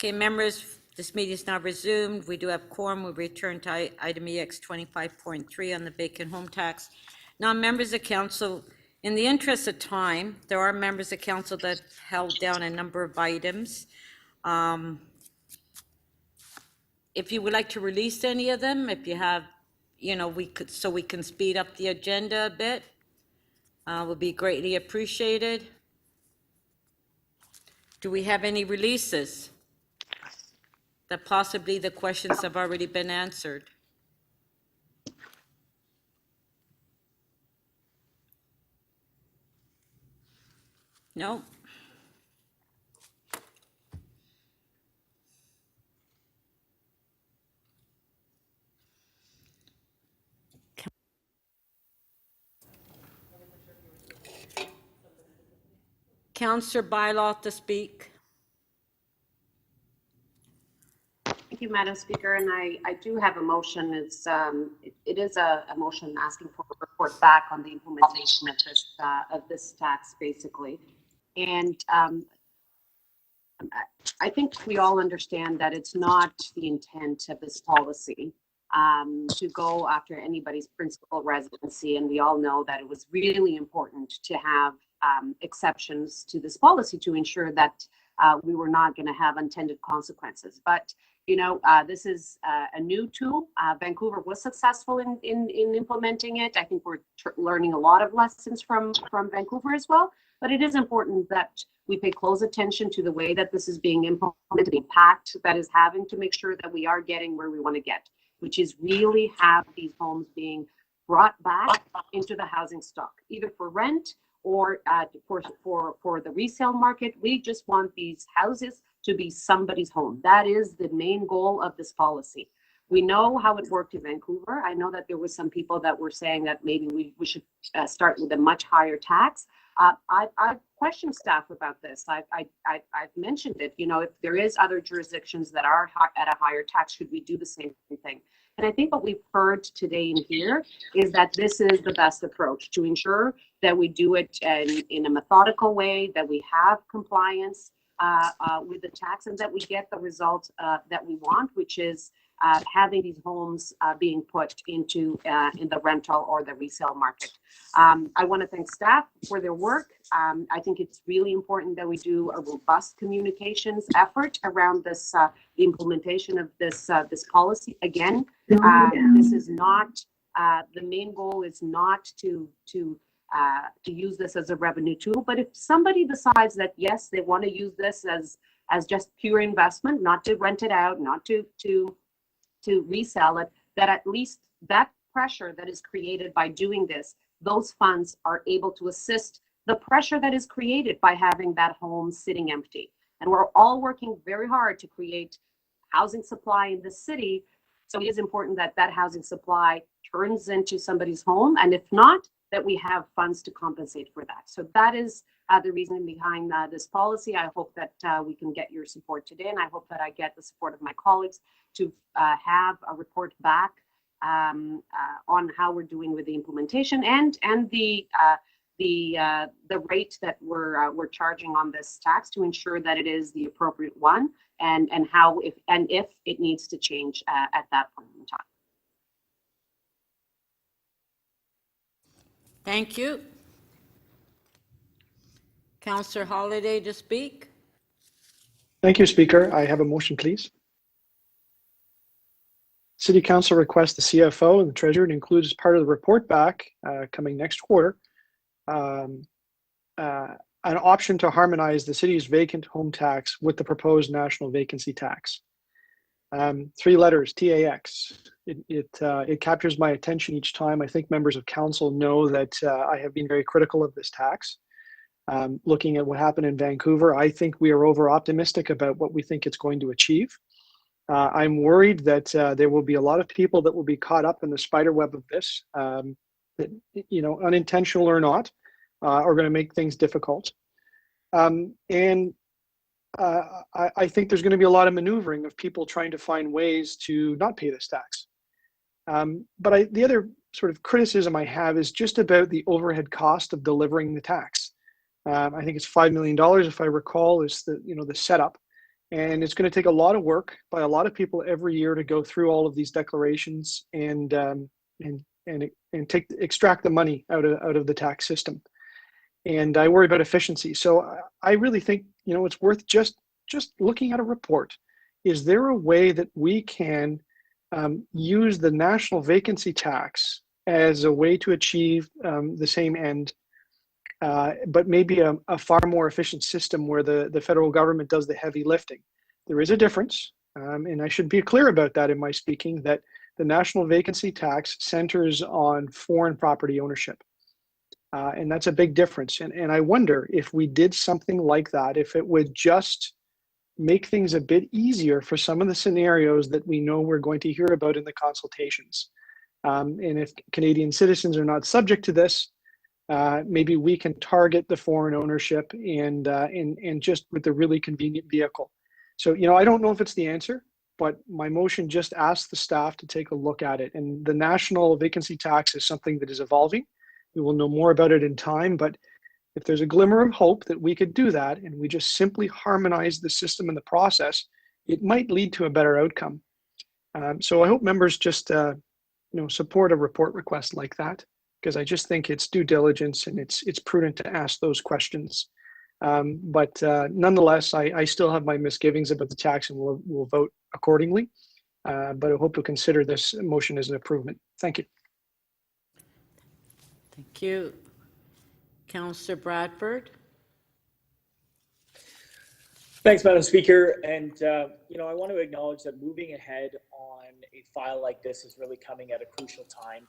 Okay, members, this meeting is now resumed. We do have quorum. We return to item EX 25.3 on the vacant home tax. Now, members of council, in the interest of time, there are members of council that held down a number of items. If you would like to release any of them, if you have, we could, so we can speed up the agenda a bit, would be greatly appreciated. Do we have any releases? That possibly the questions have already been answered. No? Councillor Bylaw to speak. Thank you, Madam Speaker, and I do have a motion. It is a motion asking for a report back on the implementation of this tax, basically. And I think we all understand that it's not the intent of this policy to go after anybody's principal residency, and we all know that it was really important to have exceptions to this policy to ensure that we were not going to have unintended consequences. But this is a new tool. Vancouver was successful in implementing it. I think we're learning a lot of lessons from Vancouver as well. But it is important that we pay close attention to the way that this is being implemented, the impact that is having, to make sure that we are getting where we want to get, which is really have these homes being brought back into the housing stock, either for rent or for the resale market. We just want these houses to be somebody's home. That is the main goal of this policy. We know how it worked in Vancouver. I know that there were some people that were saying that maybe we should start with a much higher tax. I've questioned staff about this. I've mentioned it. If there is other jurisdictions that are at a higher tax, should we do the same thing? And I think what we've heard today in here is that this is the best approach to ensure that we do it in a methodical way, that we have compliance with the tax, and that we get the result that we want, which is having these homes being put into in the rental or the resale market. I want to thank staff for their work. I think it's really important that we do a robust communications effort around this the implementation of this policy. Again, this is not the main goal is not to use this as a revenue tool. But if somebody decides that yes, they want to use this as just pure investment, not to rent it out, not to resell it, that at least that pressure that is created by doing this, those funds are able to assist the pressure that is created by having that home sitting empty. And we're all working very hard to create housing supply in the city. So it is important that that housing supply turns into somebody's home. And if not, that we have funds to compensate for that. So that is the reason behind this policy. I hope that we can get your support today, and I hope that I get the support of my colleagues to have a report back on how we're doing with the implementation and the rate that we're charging on this tax, to ensure that it is the appropriate one, and how if it needs to change at that point in time. Thank you. Councillor Holiday to speak. Thank you, Speaker. I have a motion, please. City Council requests the CFO and the Treasurer to include as part of the report back coming next quarter an option to harmonize the city's vacant home tax with the proposed national vacancy tax. 3 letters, TAX. It captures my attention each time. I think members of council know that I have been very critical of this tax. Looking at what happened in Vancouver, I think we are over optimistic about what we think it's going to achieve. I'm worried that there will be a lot of people that will be caught up in the spider web of this, that, unintentional or not, are going to make things difficult. I think there's going to be a lot of maneuvering of people trying to find ways to not pay this tax. But the other sort of criticism I have is just about the overhead cost of delivering the tax. I think it's $5 million, if I recall, is the setup. And it's going to take a lot of work by a lot of people every year to go through all of these declarations and extract the money out of the tax system. And I worry about efficiency. So I really think, it's worth just looking at a report. Is there a way that we can use the national vacancy tax as a way to achieve the same end, but maybe a far more efficient system where the federal government does the heavy lifting? There is a difference, and I should be clear about that in my speaking, that the national vacancy tax centers on foreign property ownership. And that's a big difference. And I wonder if we did something like that, if it would just make things a bit easier for some of the scenarios that we know we're going to hear about in the consultations. And if Canadian citizens are not subject to this, maybe we can target the foreign ownership and just with a really convenient vehicle. So, I don't know if it's the answer, but my motion just asks the staff to take a look at it. And the national vacancy tax is something that is evolving. We will know more about it in time, but if there's a glimmer of hope that we could do that and we just simply harmonize the system and the process, it might lead to a better outcome. So I hope members just support a report request like that, because I just think it's due diligence and it's prudent to ask those questions. But nonetheless, I still have my misgivings about the tax, and we'll vote accordingly. But I hope you'll consider this motion as an improvement. Thank you. Thank you. Councillor Bradford. Thanks, Madam Speaker. And, I want to acknowledge that moving ahead on a file like this is really coming at a crucial time.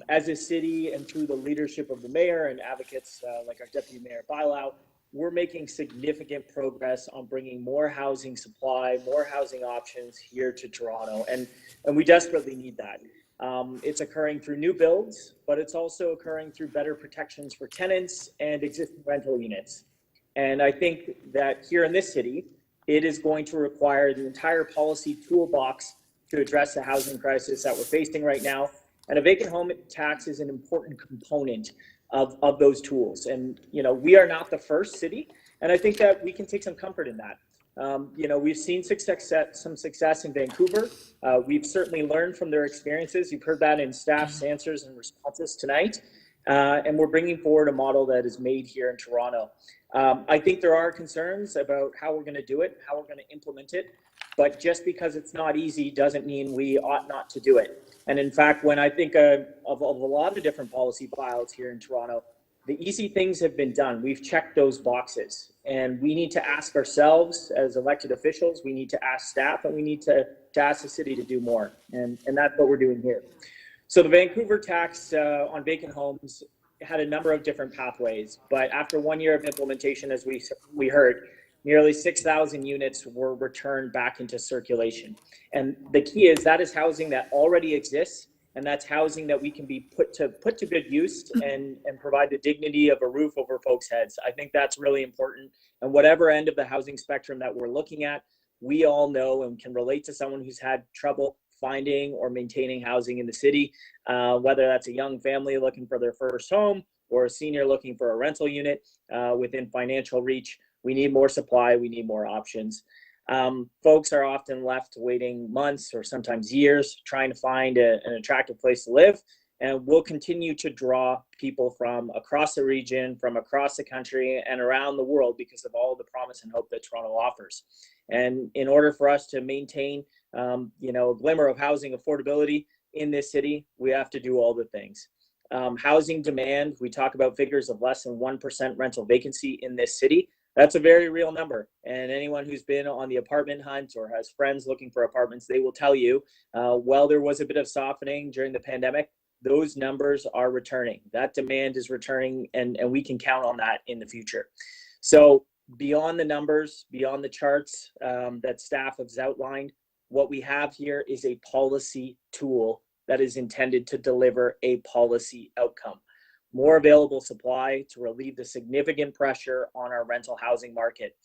As a city and through the leadership of the mayor and advocates like our Deputy Mayor Bylaw, we're making significant progress on bringing more housing supply, more housing options here to Toronto. And we desperately need that. It's occurring through new builds, but it's also occurring through better protections for tenants and existing rental units. And I think that here in this city, it is going to require the entire policy toolbox to address the housing crisis that we're facing right now. And a vacant home tax is an important component of those tools. And, we are not the first city, and I think that we can take some comfort in that. We've seen some success in Vancouver. We've certainly learned from their experiences. You've heard that in staff's answers and responses tonight. And we're bringing forward a model that is made here in Toronto. I think there are concerns about how we're going to do it, how we're going to implement it. But just because it's not easy doesn't mean we ought not to do it. And in fact, when I think of a lot of different policy files here in Toronto, the easy things have been done. We've checked those boxes, and we need to ask ourselves as elected officials, we need to ask staff, and we need to ask the city to do more. And that's what we're doing here. So the Vancouver tax on vacant homes had a number of different pathways, but after 1 year of implementation, as we heard, nearly 6,000 units were returned back into circulation. And the key is that is housing that already exists, and that's housing that we can be put to good use and provide the dignity of a roof over folks' heads. I think that's really important. And whatever end of the housing spectrum that we're looking at, we all know and can relate to someone who's had trouble finding or maintaining housing in the city, whether that's a young family looking for their first home or a senior looking for a rental unit within financial reach. We need more supply, we need more options. Folks are often left waiting months or sometimes years trying to find an attractive place to live. And we'll continue to draw people from across the region, from across the country and around the world because of all the promise and hope that Toronto offers. And in order for us to maintain, a glimmer of housing affordability in this city, we have to do all the things. Housing demand, we talk about figures of less than 1% rental vacancy in this city. That's a very real number. And anyone who's been on the apartment hunt or has friends looking for apartments, they will tell you, while there was a bit of softening during the pandemic, those numbers are returning. That demand is returning, and we can count on that in the future. So beyond the numbers, beyond the charts that staff has outlined, what we have here is a policy tool that is intended to deliver a policy outcome. More available supply to relieve the significant pressure on our rental housing market.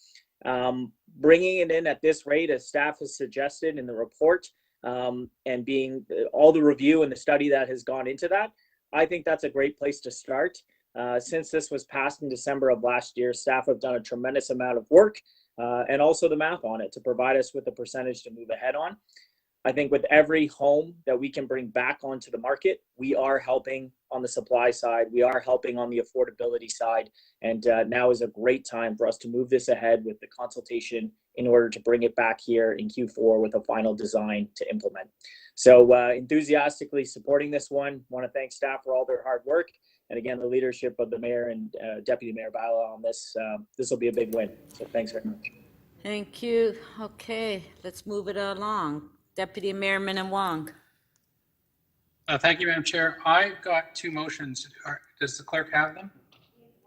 Bringing it in at this rate, as staff has suggested in the report, and being all the review and the study that has gone into that, I think that's a great place to start. Since this was passed in December of last year, staff have done a tremendous amount of work and also the math on it to provide us with a percentage to move ahead on. I think with every home that we can bring back onto the market, we are helping on the supply side. We are helping on the affordability side. And now is a great time for us to move this ahead with the consultation in order to bring it back here in Q4 with a final design to implement. So enthusiastically supporting this one. Want to thank staff for all their hard work. And again, the leadership of the mayor and Deputy Mayor Bylaw on this. This will be a big win. So thanks very much. Thank you. Okay, let's move it along. Deputy Mayor Minnan-Wong. Thank you, Madam Chair. I've got two motions. Does the clerk have them?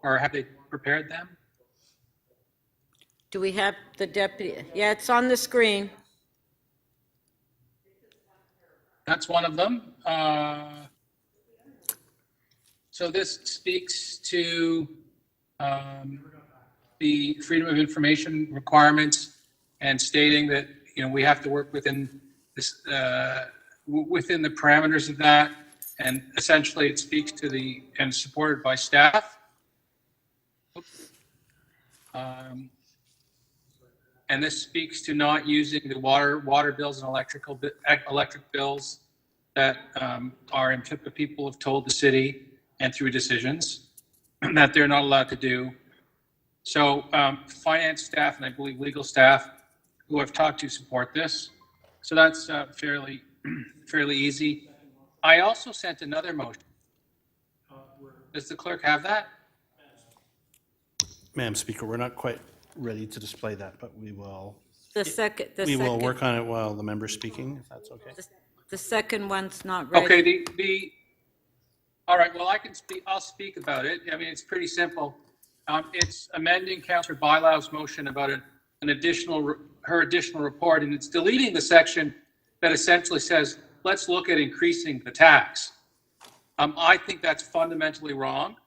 Or have they prepared them? Do we have the deputy? Yeah, it's on the screen. That's one of them. So this speaks to the freedom of information requirements and stating that, you know, we have to work within this, within the parameters of that. And essentially it speaks to the, and supported by staff. And this speaks to not using the water bills and electric bills that are people have told the city and through decisions that they're not allowed to do. So finance staff and I believe legal staff who I've talked to support this. So that's fairly easy. I also sent another motion. Does the clerk have that? Madam Speaker, we're not quite ready to display that, but we will. We will work on it while the member's speaking, if that's okay. The second one's not ready. Okay, all right, well, I'll speak about it. I mean, it's pretty simple. It's amending Councillor Bylau's motion about her additional report, and it's deleting the section that essentially says, let's look at increasing the tax. I think that's fundamentally wrong.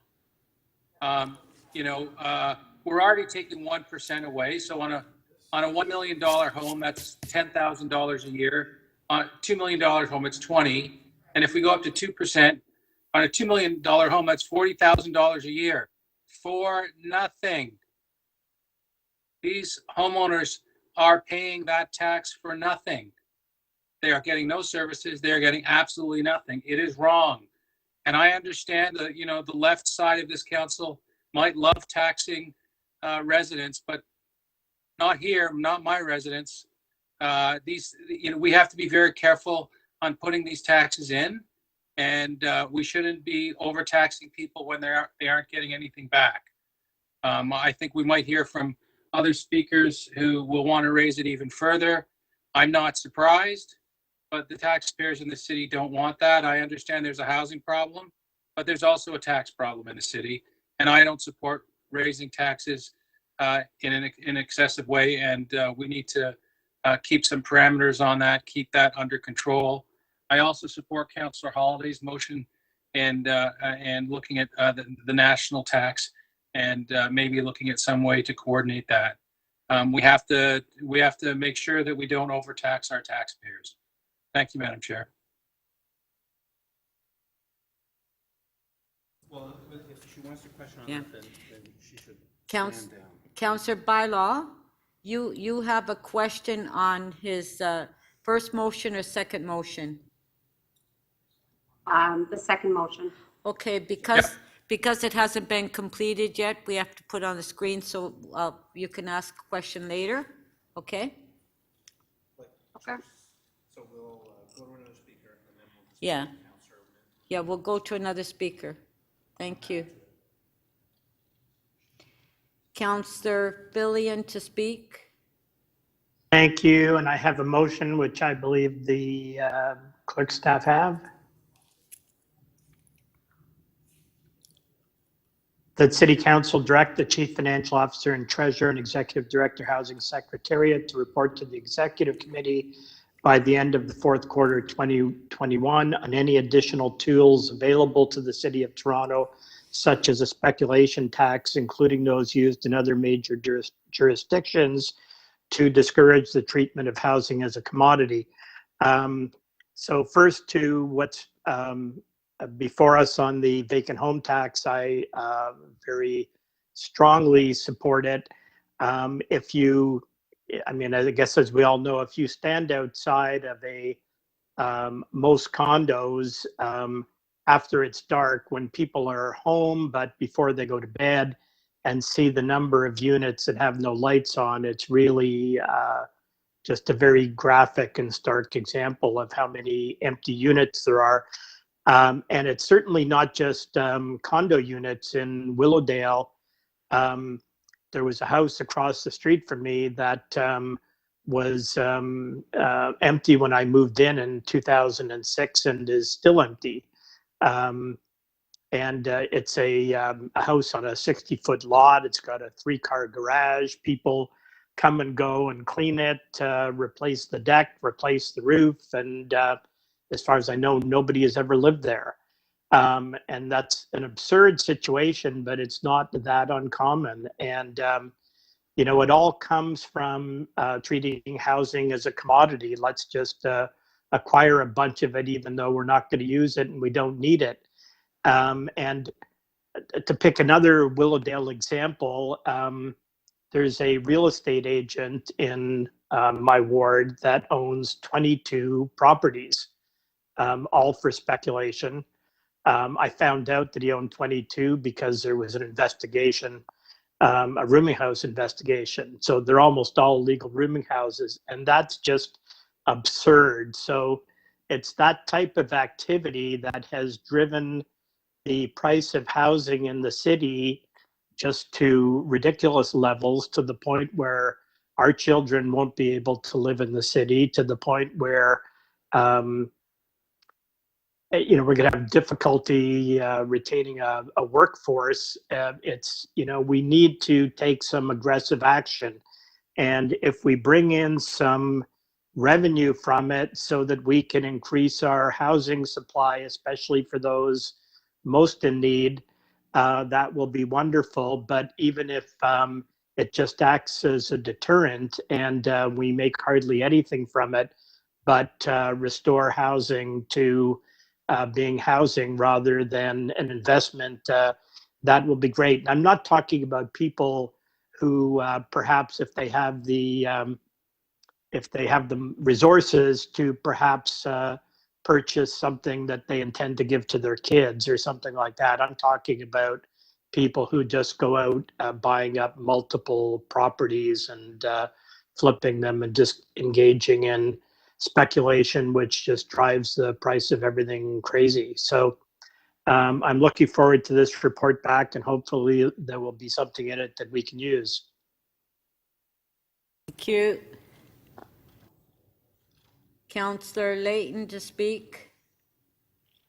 We're already taking 1% away. So on a $1 million home, that's $10,000 a year. On a $2 million home, it's 20. And if we go up to 2%, on a $2 million home, that's $40,000 a year for nothing. These homeowners are paying that tax for nothing. They are getting no services. They are getting absolutely nothing. It is wrong. And I understand that, the left side of this council might love taxing residents, but not here, not my residents. We have to be very careful on putting these taxes in, and we shouldn't be overtaxing people when they aren't getting anything back. I think we might hear from other speakers who will want to raise it even further. I'm not surprised, but the taxpayers in the city don't want that. I understand there's a housing problem, but there's also a tax problem in the city, and I don't support raising taxes in an excessive way, and we need to keep some parameters on that, keep that under control. I also support Councillor Holliday's motion and looking at the national tax and maybe looking at some way to coordinate that. We have to make sure that we don't overtax our taxpayers. Thank you, Madam Chair. Well, if she wants to question on that, then she should stand down. Councillor Bylaw, you have a question on his first motion or second motion? The second motion. Okay, because it hasn't been completed yet, we have to put on the screen, so you can ask a question later, okay? Okay. So we'll go to another speaker and then we'll Yeah. Yeah, we'll go to another speaker. Thank you. Councillor Fillion to speak. Thank you, and I have a motion which I believe the clerk staff have. That City Council direct the Chief Financial Officer and Treasurer and Executive Director Housing Secretariat to report to the Executive Committee by the end of the fourth quarter 2021 on any additional tools available to the City of Toronto, such as a speculation tax, including those used in other major jurisdictions to discourage the treatment of housing as a commodity. So first to what's before us on the vacant home tax, I very strongly support it. If you, I mean, I guess as we all know, if you stand outside of most condos after it's dark, when people are home but before they go to bed, and see the number of units that have no lights on, it's really just a very graphic and stark example of how many empty units there are. And it's certainly not just condo units in Willowdale. There was a house across the street from me that was empty when I moved in 2006 and is still empty. And it's a house on a 60-foot lot. It's got a 3-car garage. People come and go and clean it, replace the deck, replace the roof. And as far as I know, nobody has ever lived there. And that's an absurd situation, but it's not that uncommon. And, you know, it all comes from treating housing as a commodity. Let's just acquire a bunch of it, even though we're not going to use it and we don't need it. And to pick another Willowdale example, there's a real estate agent in my ward that owns 22 properties, all for speculation. I found out that he owned 22 because there was an investigation, a rooming house investigation. So they're almost all legal rooming houses, and that's just absurd. So it's that type of activity that has driven the price of housing in the city just to ridiculous levels, to the point where our children won't be able to live in the city, to the point where you know, we're going to have difficulty retaining a workforce. It's, you know, we need to take some aggressive action. And if we bring in some revenue from it so that we can increase our housing supply, especially for those most in need, that will be wonderful. But even if it just acts as a deterrent and we make hardly anything from it, but restore housing to being housing rather than an investment, that will be great. I'm not talking about people who perhaps if they have the resources to perhaps purchase something that they intend to give to their kids or something like that. I'm talking about people who just go out buying up multiple properties and flipping them and just engaging in speculation, which just drives the price of everything crazy. So I'm looking forward to this report back, and hopefully there will be something in it that we can use. Thank you. Councillor Layton to speak.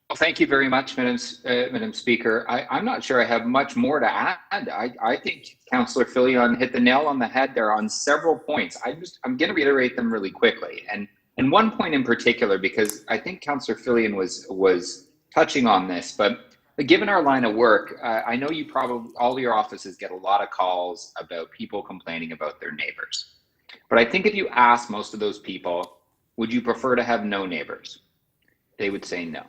Well, thank you very much, Madam Speaker. I'm not sure I have much more to add. I think Councillor Fillion hit the nail on the head there on several points. I'm going to reiterate them really quickly, and one point in particular, because I think Councillor Fillion was touching on this, but given our line of work, I know you probably, all your offices get a lot of calls about people complaining about their neighbors. But I think if you ask most of those people, would you prefer to have no neighbors? They would say no.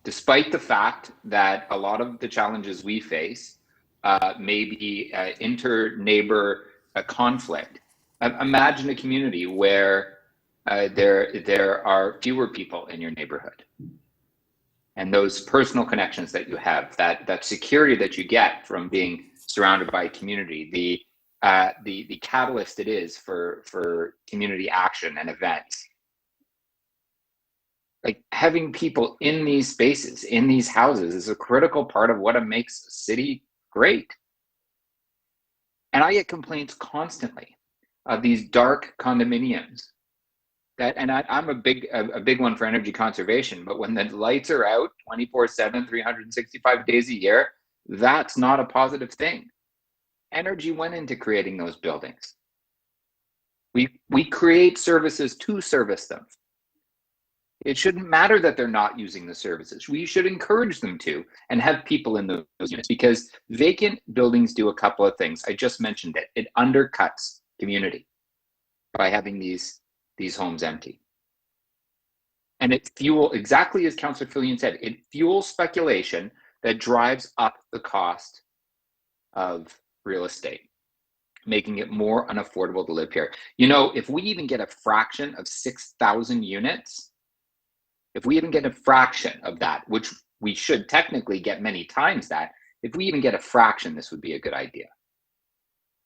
Despite the fact that a lot of the challenges we face may be inter-neighbor conflict. Imagine a community where there are fewer people in your neighborhood. And those personal connections that you have, that security that you get from being surrounded by a community, the catalyst it is for community action and events. Like, having people in these spaces, in these houses, is a critical part of what makes a city great. And I get complaints constantly of these dark condominiums. I'm a big one for energy conservation, but when the lights are out 24/7, 365 days a year, that's not a positive thing. Energy went into creating those buildings. We create services to service them. It shouldn't matter that they're not using the services. We should encourage them to and have people in those units, because vacant buildings do a couple of things. I just mentioned it. It undercuts community by having these homes empty. And it fuels, exactly as Councillor Fillion said, it fuels speculation that drives up the cost of real estate. making it more unaffordable to live here. You know, if we even get a fraction of 6,000 units, if we even get a fraction of that, which we should technically get many times that, if we even get a fraction, this would be a good idea.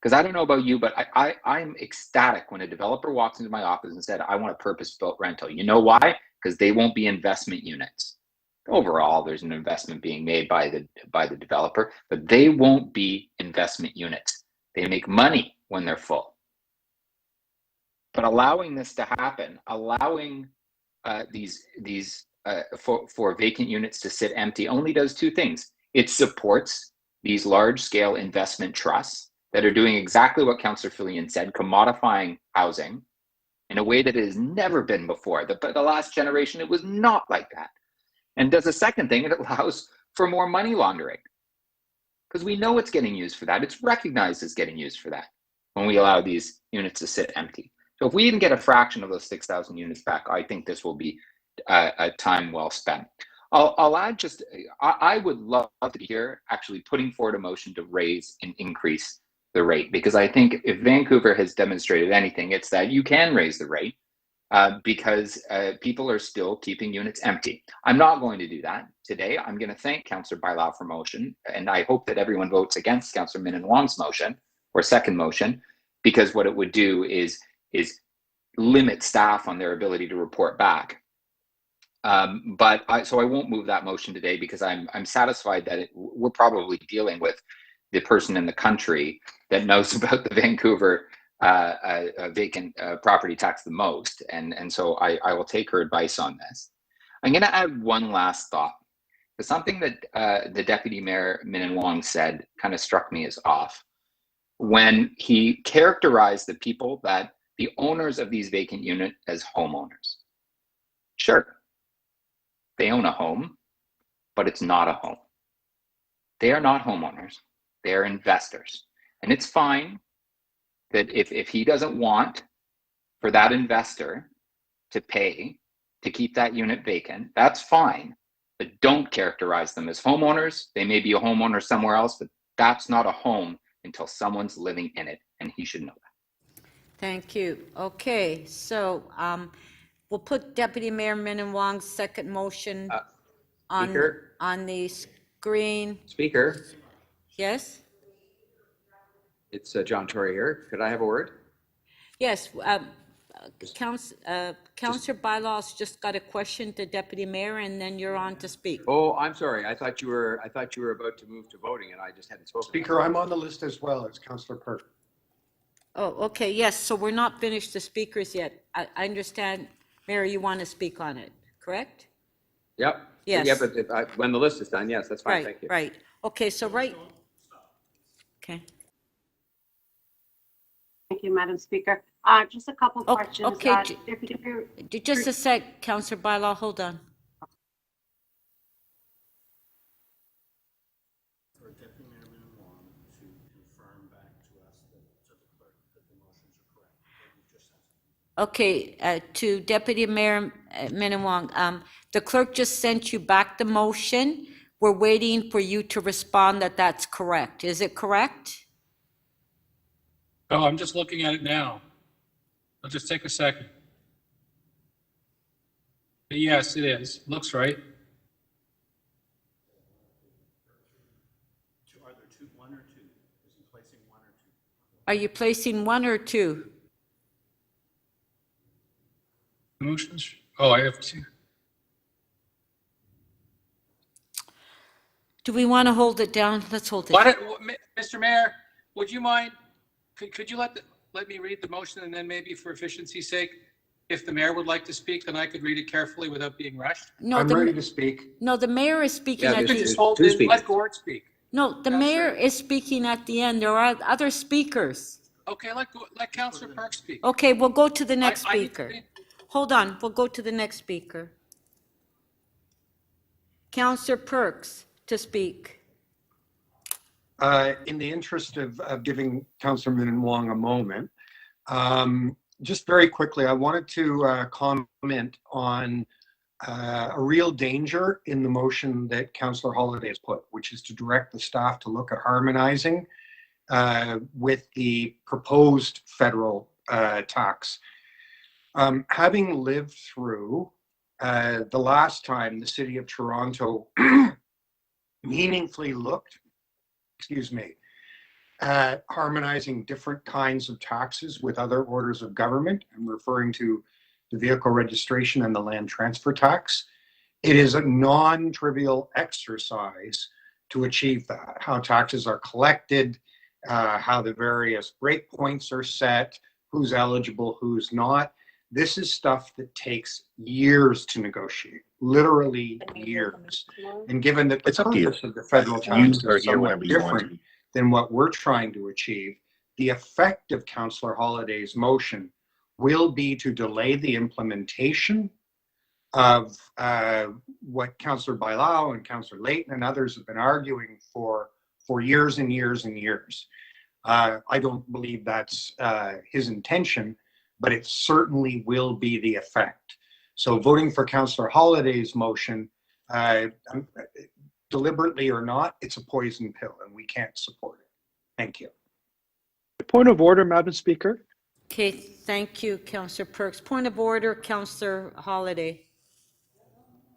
Because I don't know about you, but I'm ecstatic when a developer walks into my office and said, I want a purpose-built rental. You know why? Because they won't be investment units. Overall, there's an investment being made by the developer, but they won't be investment units. They make money when they're full. But allowing this to happen, allowing for vacant units to sit empty only does two things. It supports these large-scale investment trusts that are doing exactly what Councillor Fillion said, commodifying housing in a way that it has never been before. The last generation, it was not like that. And does a second thing, it allows for more money laundering. Because we know it's getting used for that. It's recognized as getting used for that when we allow these units to sit empty. So if we even get a fraction of those 6,000 units back, I think this will be a time well spent. I'll add just, I would love to hear actually putting forward a motion to raise and increase the rate, because I think if Vancouver has demonstrated anything, it's that you can raise the rate because people are still keeping units empty. I'm not going to do that today. I'm going to thank Councillor Bailao for motion, and I hope that everyone votes against Councillor Min Wong's motion or second motion, because what it would do is limit staff on their ability to report back. So I won't move that motion today because I'm satisfied that we're probably dealing with the person in the country that knows about the Vancouver vacant property tax the most, and so I will take her advice on this. I'm going to add one last thought. There's something that the Deputy Mayor Min Wong said kind of struck me as off when he characterized the owners of these vacant units as homeowners. Sure, they own a home, but it's not a home. They are not homeowners. They are investors. And it's fine that if he doesn't want for that investor to pay to keep that unit vacant, that's fine. But don't characterize them as homeowners. They may be a homeowner somewhere else, but that's not a home until someone's living in it, and he should know that. Thank you. Okay, so we'll put Deputy Mayor Min Wong's second motion on the screen. Speaker. Yes? It's John Tory here. Could I have a word? Yes. Councillor Bylaw's just got a question to Deputy Mayor, and then you're on to speak. Oh, I'm sorry. I thought you were about to move to voting, and I just hadn't spoken. Speaker, I'm on the list as well. It's Councillor Perk. Oh, okay. Yes. So we're not finished the speakers yet. I understand, Mayor, you want to speak on it, correct? Yep. Yes. Yeah, but when the list is done, yes, that's fine. Thank you. Right. Okay. So Okay. Thank you, Madam Speaker. Just a couple of questions. Okay. Just a sec, Councillor Bylaw. Hold on. For Deputy Mayor Min Wong to confirm back to us to the clerk that the motions are correct. Okay, to Deputy Mayor Min Wong, the clerk just sent you back the motion. We're waiting for you to respond that that's correct. Is it correct? Oh, I'm just looking at it now. I'll just take a second. Yes, it is. Looks right. Are there one or two? Is he placing one or two? Are you placing one or two? Motions? Oh, I have two. Do we want to hold it down? Let's hold it. Mr. Mayor, would you mind? Could you let me read the motion, and then maybe for efficiency's sake, if the mayor would like to speak, then I could read it carefully without being rushed. No, I'm ready to speak. No, the mayor is speaking at the end. Just hold it, let Gord speak. No, the mayor is speaking at the end. There are other speakers. Okay, let Councillor Perk speak. Okay, we'll go to the next speaker. Hold on, we'll go to the next speaker. Councillor Perks to speak. In the interest of giving Councillor Min Wong a moment, just very quickly, I wanted to comment on a real danger in the motion that Councillor Holyday has put, which is to direct the staff to look at harmonizing with the proposed federal tax. Having lived through the last time the City of Toronto meaningfully looked, at harmonizing different kinds of taxes with other orders of government, I'm referring to the vehicle registration and the land transfer tax. It is a non-trivial exercise to achieve that, how taxes are collected, how the various breakpoints are set, who's eligible, who's not. This is stuff that takes years to negotiate, literally years. And given that the purpose of the federal tax is somewhat different than what we're trying to achieve, the effect of Councillor Holliday's motion will be to delay the implementation of what Councillor Bailao and Councillor Layton and others have been arguing for years and years and years. I don't believe that's his intention, but it certainly will be the effect. So voting for Councillor Holliday's motion, deliberately or not, it's a poison pill and we can't support it. Thank you. Point of order, Madam Speaker. Okay, thank you, Councillor Perks. Point of order, Councillor Holiday.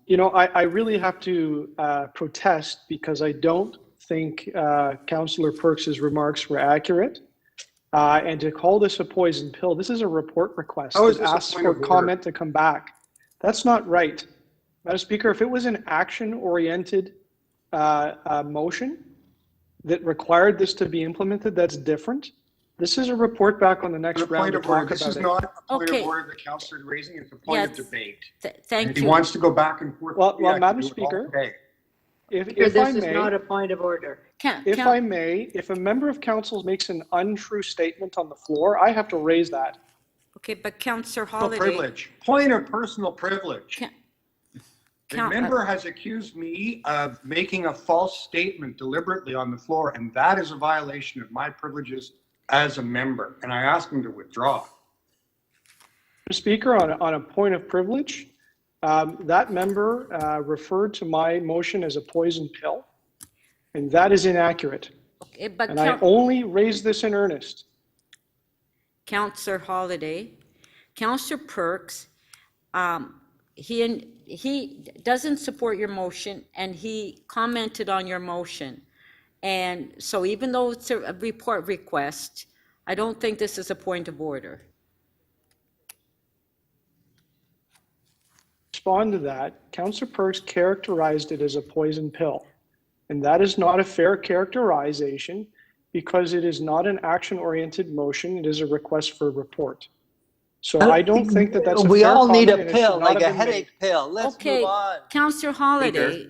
You know, I really have to protest because I don't think Councillor Perks's remarks were accurate. And to call this a poison pill, this is a report request that asks for comment to come back. That's not right. Madam Speaker, if it was an action-oriented motion that required this to be implemented, that's different. This is a report back on the next round to talk about it. This is not a point of order that Councillor is raising, it's a point of debate. Thank you. If you. he wants to go back and forth. Well, Madam Speaker, if I may, is not a point of order. If I may, if a member of council makes an untrue statement on the floor, I have to raise that. Okay, but Councillor Holiday. Privilege. Point of personal privilege. The member has accused me of making a false statement deliberately on the floor, and that is a violation of my privileges as a member, and I ask him to withdraw. Mr. Speaker, on a point of privilege, that member referred to my motion as a poison pill, and that is inaccurate. Okay, but and I only raised this in earnest. Councillor Holiday, Councillor Perks, he doesn't support your motion, and he commented on your motion. And so even though it's a report request, I don't think this is a point of order. Respond to that, Councillor Perks characterized it as a poison pill. And that is not a fair characterization because it is not an action-oriented motion. It is a request for a report. So I don't think that that's a we fair all need a comment, pill, like a headache pill. Let's okay, move on. Councillor Holiday.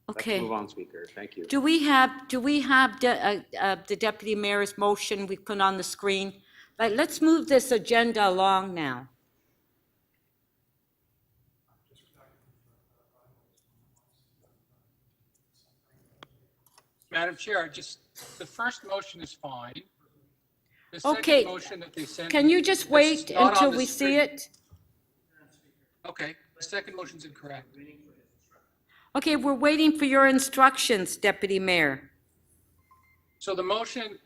Okay. Let's move on, Speaker. Thank you. Do we have the Deputy Mayor's motion we put on the screen? Like, let's move this agenda along now. Madam Chair, the first motion is fine. The Okay. second motion that they sent. Can you just wait until we see it? Okay, the second motion's incorrect. Okay, we're waiting for your instructions, Deputy Mayor. So the motion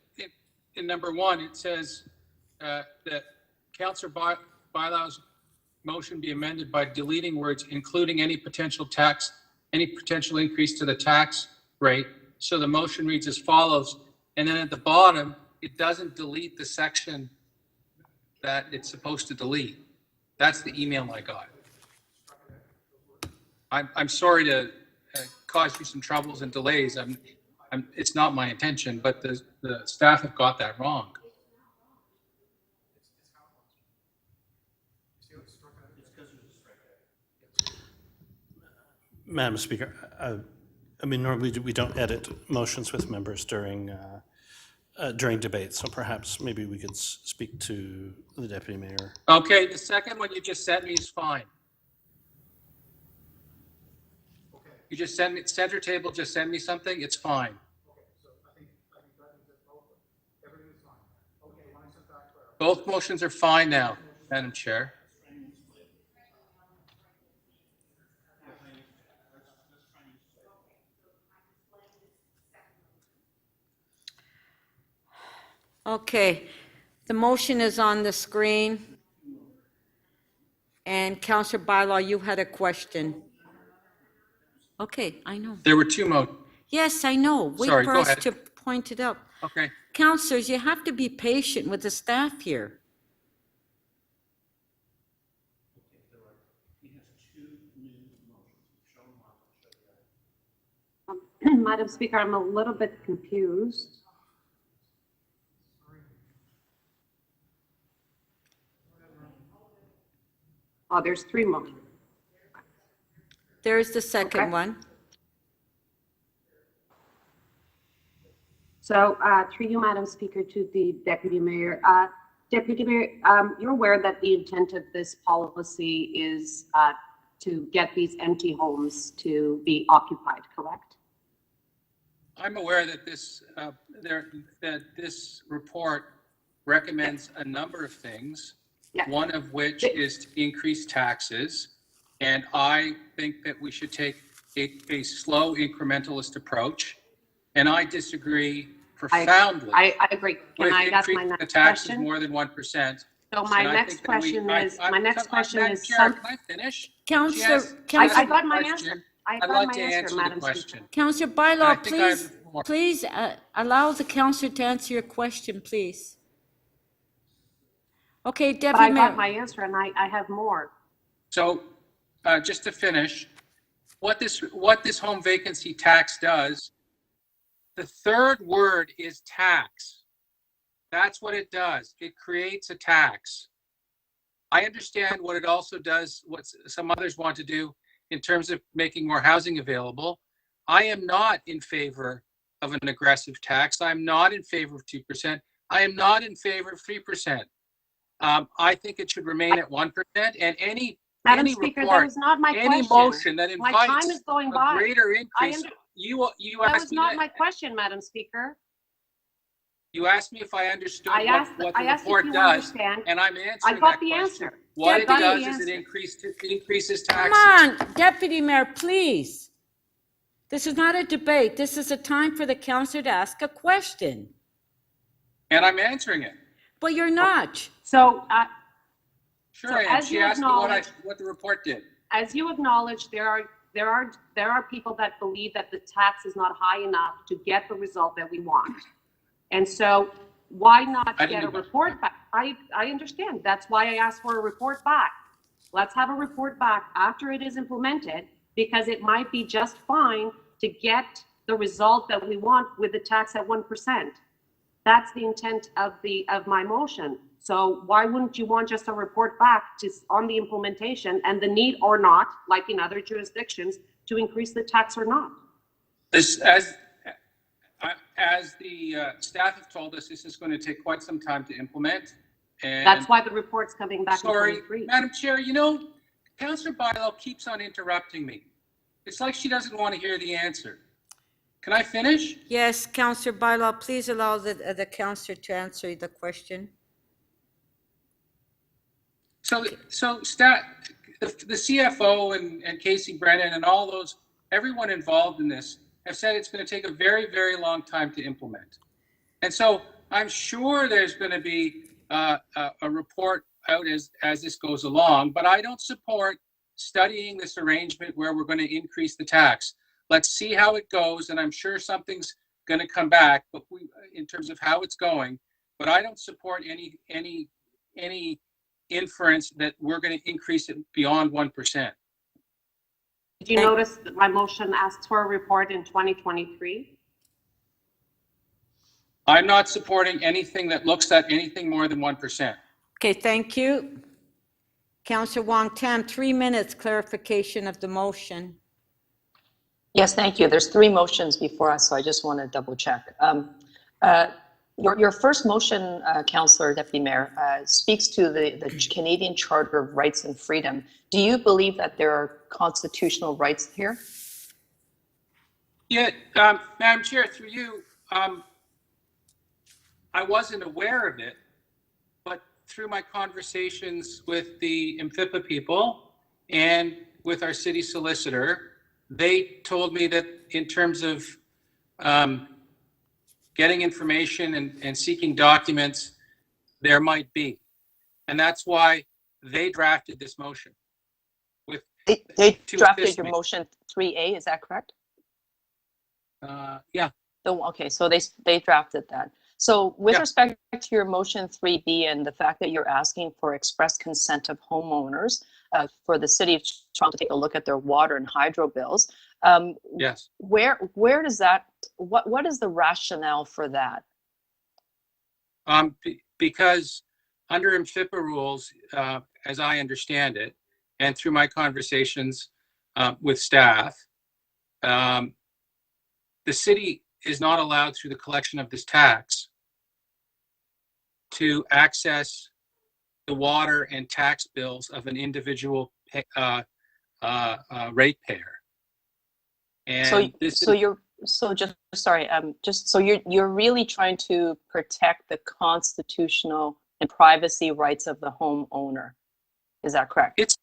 in number one, it says that Councillor Bailau's motion be amended by deleting words, including any potential increase to the tax rate. So the motion reads as follows. And then at the bottom, it doesn't delete the section that it's supposed to delete. That's the email I got. I'm sorry to cause you some troubles and delays. It's not my intention, but the staff have got that wrong. Madam Speaker, I mean, normally we don't edit motions with members during debate, so perhaps maybe we could speak to the Deputy Mayor. Okay, the second one you just sent me is fine. You just send me, center table, just send me something, it's fine. Both motions are fine now, Madam Chair. Okay, the motion is on the screen. And Councillor Bylaw, you had a question. Okay, I know. There were two motions. Yes, I know. Wait Sorry, for go us ahead. to point it out. Okay. Councillors, you have to be patient with the staff here. Madam Speaker, I'm a little bit confused. Oh, there's three motions. There's the second one. So through you, Madam Speaker, to the Deputy Mayor. Deputy Mayor, you're aware that the intent of this policy is to get these empty homes to be occupied, correct? I'm aware that this report recommends a number of things, one of which is to increase taxes. And I think that we should take a slow incrementalist approach. And I disagree profoundly. I agree. Can I ask my next the taxes question? more than 1%. So my next question is, Madam Chair, can I finish? Councillor, I got my answer. I'd like to answer the question. Councillor Bylaw, please allow the councillor to answer your question, please. Okay, Deputy But I Mayor. got my answer, and I have more. So just to finish, what this home vacancy tax does, the third word is tax. That's what it does. It creates a tax. I understand what it also does, what some others want to do in terms of making more housing available. I am not in favor of an aggressive tax. I'm not in favor of 2%. I am not in favor of 3%. I think it should remain at 1%. And Madam any Speaker, report, that was not my any question. motion that My time invites is going a by. greater increase, you That asked was me not that- my question, Madam Speaker. You asked me if I understood I asked what I the asked if report you does, understand. and I'm answering I got that the question. answer. What it Deputy- does is it increases Come taxes. on, Deputy Mayor, please. This is not a debate. This is a time for the councillor to ask a question. And I'm answering it. But you're not. So, Sure so I am. as She you asked me acknowledge, what the report did. as you acknowledge, there are people that believe that the tax is not high enough to get the result that we want. And so why not get a report back? I understand. That's why I asked for a report back. Let's have a report back after it is implemented, because it might be just fine to get the result that we want with the tax at 1%. That's the intent of my motion. So why wouldn't you want just a report back on the implementation and the need or not, like in other jurisdictions, to increase the tax or not? As the staff have told us, this is going to take quite some time to implement. And that's why the report's coming back in 23. Madam Chair, Councillor Bylaw keeps on interrupting me. It's like she doesn't want to hear the answer. Can I finish? Yes, Councillor Bylaw, please allow the councillor to answer the question. So the CFO and Casey Brennan and all those, everyone involved in this have said it's going to take a very, very long time to implement. And so I'm sure there's going to be a report out as this goes along, but I don't support studying this arrangement where we're going to increase the tax. Let's see how it goes, and I'm sure something's going to come back, but in terms of how it's going. But I don't support any inference that we're going to increase it beyond 1%. Did you notice that my motion asks for a report in 2023? I'm not supporting anything that looks at anything more than 1%. Okay, thank you. Councillor Wong-Tam, 3 minutes clarification of the motion. Yes, thank you. There's 3 motions before us, so I just want to double check. Your first motion, Councillor Deputy Mayor, speaks to the Canadian Charter of Rights and Freedom. Do you believe that there are constitutional rights here? Yeah, Madam Chair, through you, I wasn't aware of it, but through my conversations with the MFIPA people and with our city solicitor, they told me that in terms of getting information and seeking documents, there might be. And that's why they drafted this motion. They drafted your motion 3A, is that correct? Yeah. Okay, so they drafted that. So with respect to your motion 3B and the fact that you're asking for express consent of homeowners for the city of Toronto to take a look at their water and hydro bills, yes. Where does that, what is the rationale for that? Because under MFIPA rules, as I understand it, and through my conversations with staff, the city is not allowed through the collection of this tax to access the water and tax bills of an individual ratepayer. And you're really trying to protect the constitutional and privacy rights of the homeowner. Is that correct?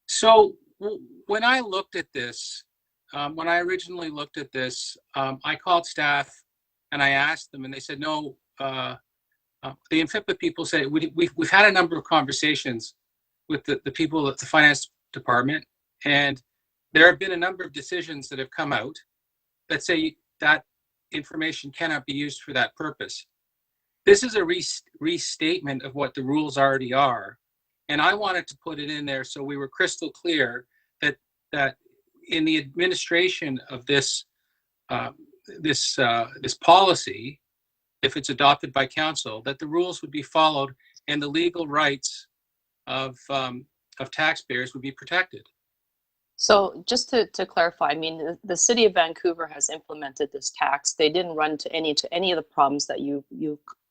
So when I looked at this, when I originally looked at this, I called staff and I asked them, and they said, no, the MFIPA people said, we've had a number of conversations with the people at the finance department, and there have been a number of decisions that have come out that say that information cannot be used for that purpose. This is a restatement of what the rules already are. And I wanted to put it in there so we were crystal clear that in the administration of this policy, if it's adopted by council, that the rules would be followed and the legal rights of taxpayers would be protected. So just to clarify, I mean, the city of Vancouver has implemented this tax. They didn't run into any of the problems that you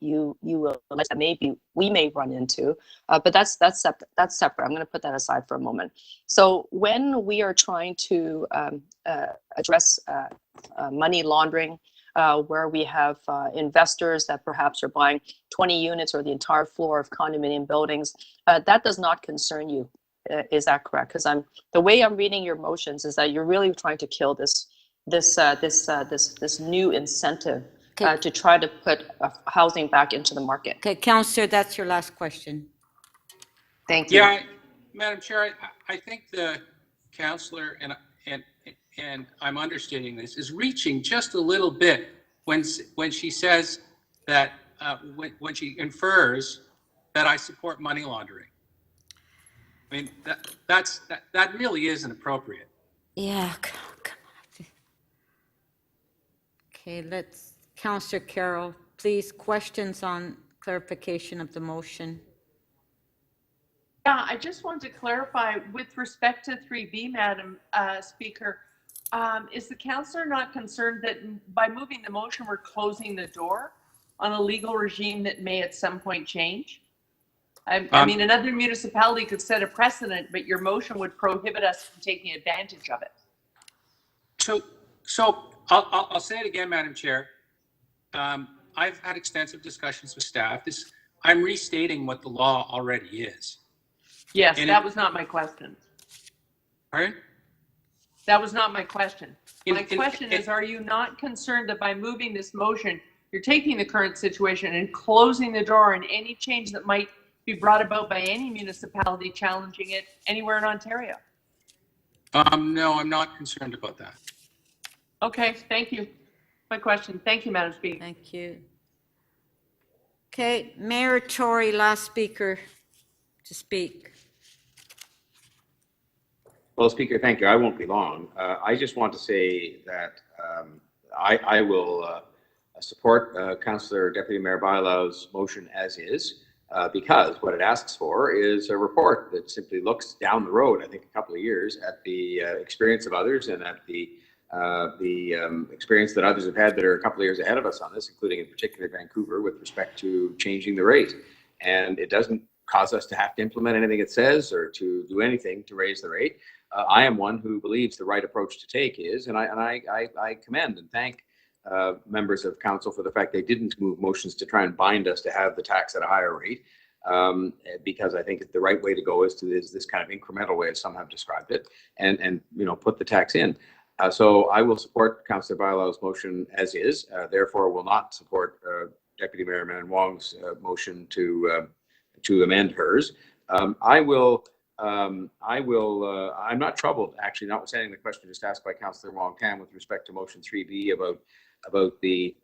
allege that maybe we may run into, but that's separate. I'm going to put that aside for a moment. So when we are trying to address money laundering, where we have investors that perhaps are buying 20 units or the entire floor of condominium buildings, that does not concern you. Is that correct? Because the way I'm reading your motions is that you're really trying to kill this new incentive to try to put housing back into the market. Okay, Councillor, that's your last question. Thank you. Yeah, Madam Chair, I think the councillor and I'm understanding this is reaching just a little bit when she says that when she infers that I support money laundering. I mean, that really isn't appropriate. Yeah, come on. Okay, Councillor Carroll, please, questions on clarification of the motion. Yeah, I just want to clarify with respect to 3B, Madam Speaker, is the councillor not concerned that by moving the motion, we're closing the door on a legal regime that may at some point change? I mean, another municipality could set a precedent, but your motion would prohibit us from taking advantage of it. So I'll say it again, Madam Chair. I've had extensive discussions with staff. I'm restating what the law already is. Yes, that was not my question. Pardon? That was not my question. My question is, are you not concerned that by moving this motion, you're taking the current situation and closing the door on any change that might be brought about by any municipality challenging it anywhere in Ontario? No, I'm not concerned about that. Okay, thank you. My question. Thank you, Madam Speaker. Thank you. Okay, Mayor Tory, last speaker to speak. Well, Speaker, thank you. I won't be long. I just want to say that I will support Councillor Deputy Mayor Bailow's motion as is, because what it asks for is a report that simply looks down the road, I think a couple of years, at the experience of others and at the experience that others have had that are a couple of years ahead of us on this, including in particular Vancouver, with respect to changing the rate. And it doesn't cause us to have to implement anything it says or to do anything to raise the rate. I am one who believes the right approach to take is, and I commend and thank members of council for the fact they didn't move motions to try and bind us to have the tax at a higher rate, because I think the right way to go is this kind of incremental way, as some have described it, and put the tax in. So I will support Councillor Bailau's motion as is, therefore will not support Deputy Mayor Man Wong's motion to amend hers. I'm not troubled, actually, notwithstanding the question just asked by Councillor Wong Tam with respect to motion 3B about the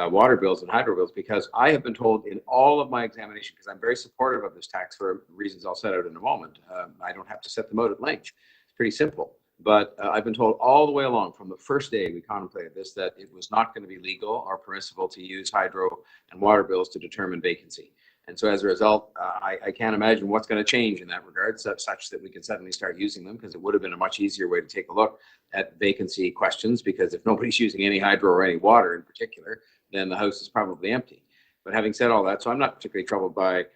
water bills and hydro bills, because I have been told in all of my examination, because I'm very supportive of this tax for reasons I'll set out in a moment. I don't have to set them out at length. It's pretty simple. But I've been told all the way along from the first day we contemplated this that it was not going to be legal or permissible to use hydro and water bills to determine vacancy. And so as a result, I can't imagine what's going to change in that regard, such that we can suddenly start using them, because it would have been a much easier way to take a look at vacancy questions, because if nobody's using any hydro or any water in particular, then the house is probably empty. But having said all that, so I'm not particularly troubled by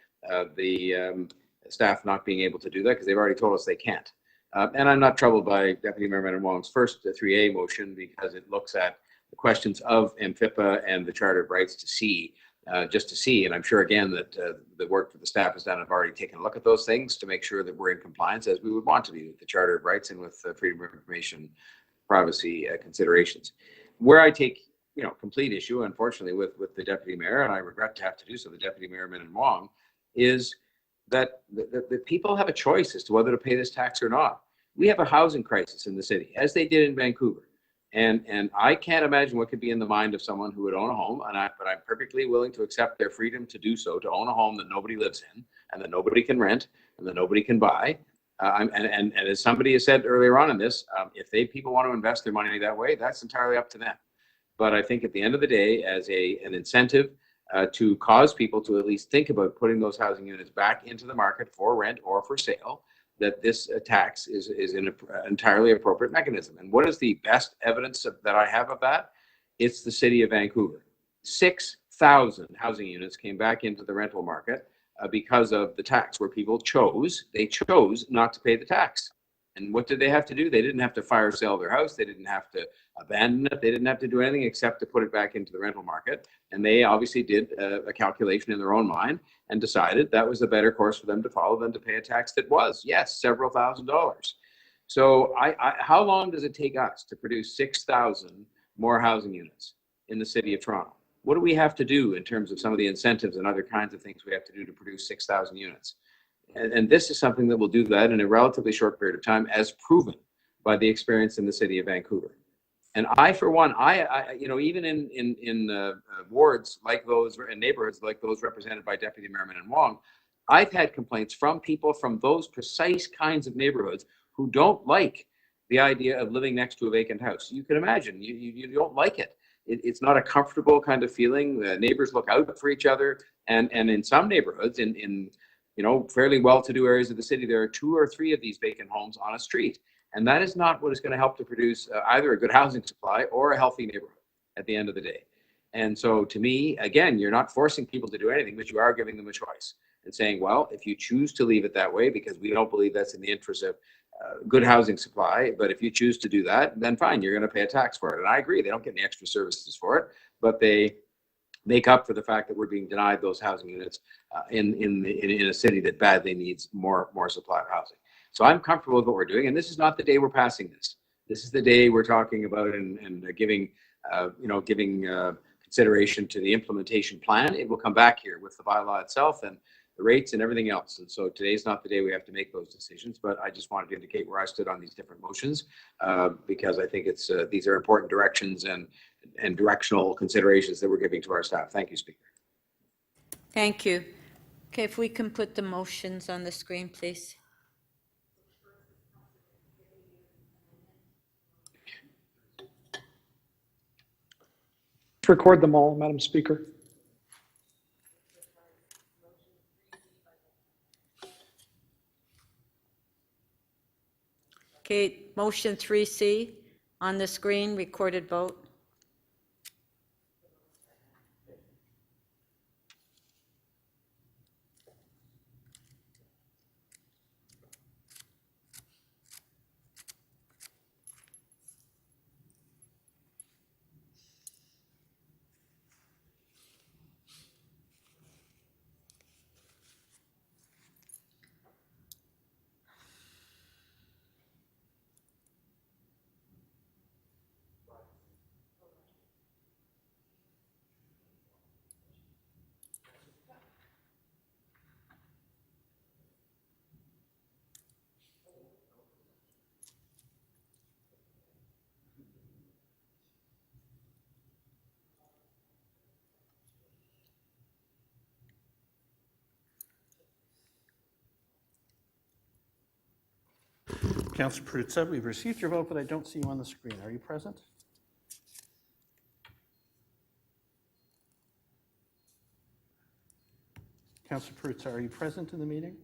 the staff not being able to do that, because they've already told us they can't. And I'm not troubled by Deputy Mayor Man Wong's first 3A motion, because it looks at the questions of MFIPA and the Charter of Rights to see, just to see. And I'm sure, again, that the work that the staff has done have already taken a look at those things to make sure that we're in compliance as we would want to be with the Charter of Rights and with freedom of information, privacy considerations. Where I take complete issue, unfortunately, with the Deputy Mayor, and I regret to have to do so, the Deputy Mayor Man Wong, is that the people have a choice as to whether to pay this tax or not. We have a housing crisis in the city, as they did in Vancouver. And I can't imagine what could be in the mind of someone who would own a home, but I'm perfectly willing to accept their freedom to do so, to own a home that nobody lives in, and that nobody can rent, and that nobody can buy. And as somebody has said earlier on in this, if people want to invest their money that way, that's entirely up to them. But I think at the end of the day, as an incentive to cause people to at least think about putting those housing units back into the market for rent or for sale, that this tax is an entirely appropriate mechanism. And what is the best evidence that I have of that? It's the city of Vancouver. 6,000 housing units came back into the rental market because of the tax, where people chose not to pay the tax. And what did they have to do? They didn't have to fire sale their house. They didn't have to abandon it. They didn't have to do anything except to put it back into the rental market. And they obviously did a calculation in their own mind and decided that was the better course for them to follow than to pay a tax that was, yes, several $1,000s. So how long does it take us to produce 6,000 more housing units in the city of Toronto? What do we have to do in terms of some of the incentives and other kinds of things we have to do to produce 6,000 units? And this is something that will do that in a relatively short period of time, as proven by the experience in the city of Vancouver. And I, for one, even in wards like those and neighborhoods like those represented by Deputy Mayor Man Wong, I've had complaints from people from those precise kinds of neighborhoods who don't like the idea of living next to a vacant house. You can imagine, you don't like it. It's not a comfortable kind of feeling. Neighbors look out for each other, and in some neighborhoods, in fairly well-to-do areas of the city, there are 2 or 3 of these vacant homes on a street. And that is not what is going to help to produce either a good housing supply or a healthy neighborhood at the end of the day. And so to me, again, you're not forcing people to do anything, but you are giving them a choice and saying, well, if you choose to leave it that way, because we don't believe that's in the interest of good housing supply, but if you choose to do that, then fine, you're going to pay a tax for it. And I agree, they don't get any extra services for it, but they make up for the fact that we're being denied those housing units in a city that badly needs more supply of housing. So I'm comfortable with what we're doing, and this is not the day we're passing this. This is the day we're talking about and giving consideration to the implementation plan. It will come back here with the bylaw itself and the rates and everything else. And so today's not the day we have to make those decisions, but I just wanted to indicate where I stood on these different motions, because I think these are important directions and directional considerations that we're giving to our staff. Thank you, Speaker. Thank you. Okay, if we can put the motions on the screen, please. Record them all, Madam Speaker. Okay, motion 3C on the screen, recorded vote. Councillor Perruzza, we've received your vote, but I don't see you on the screen. Are you present? Councillor Perruzza, are you present in the meeting?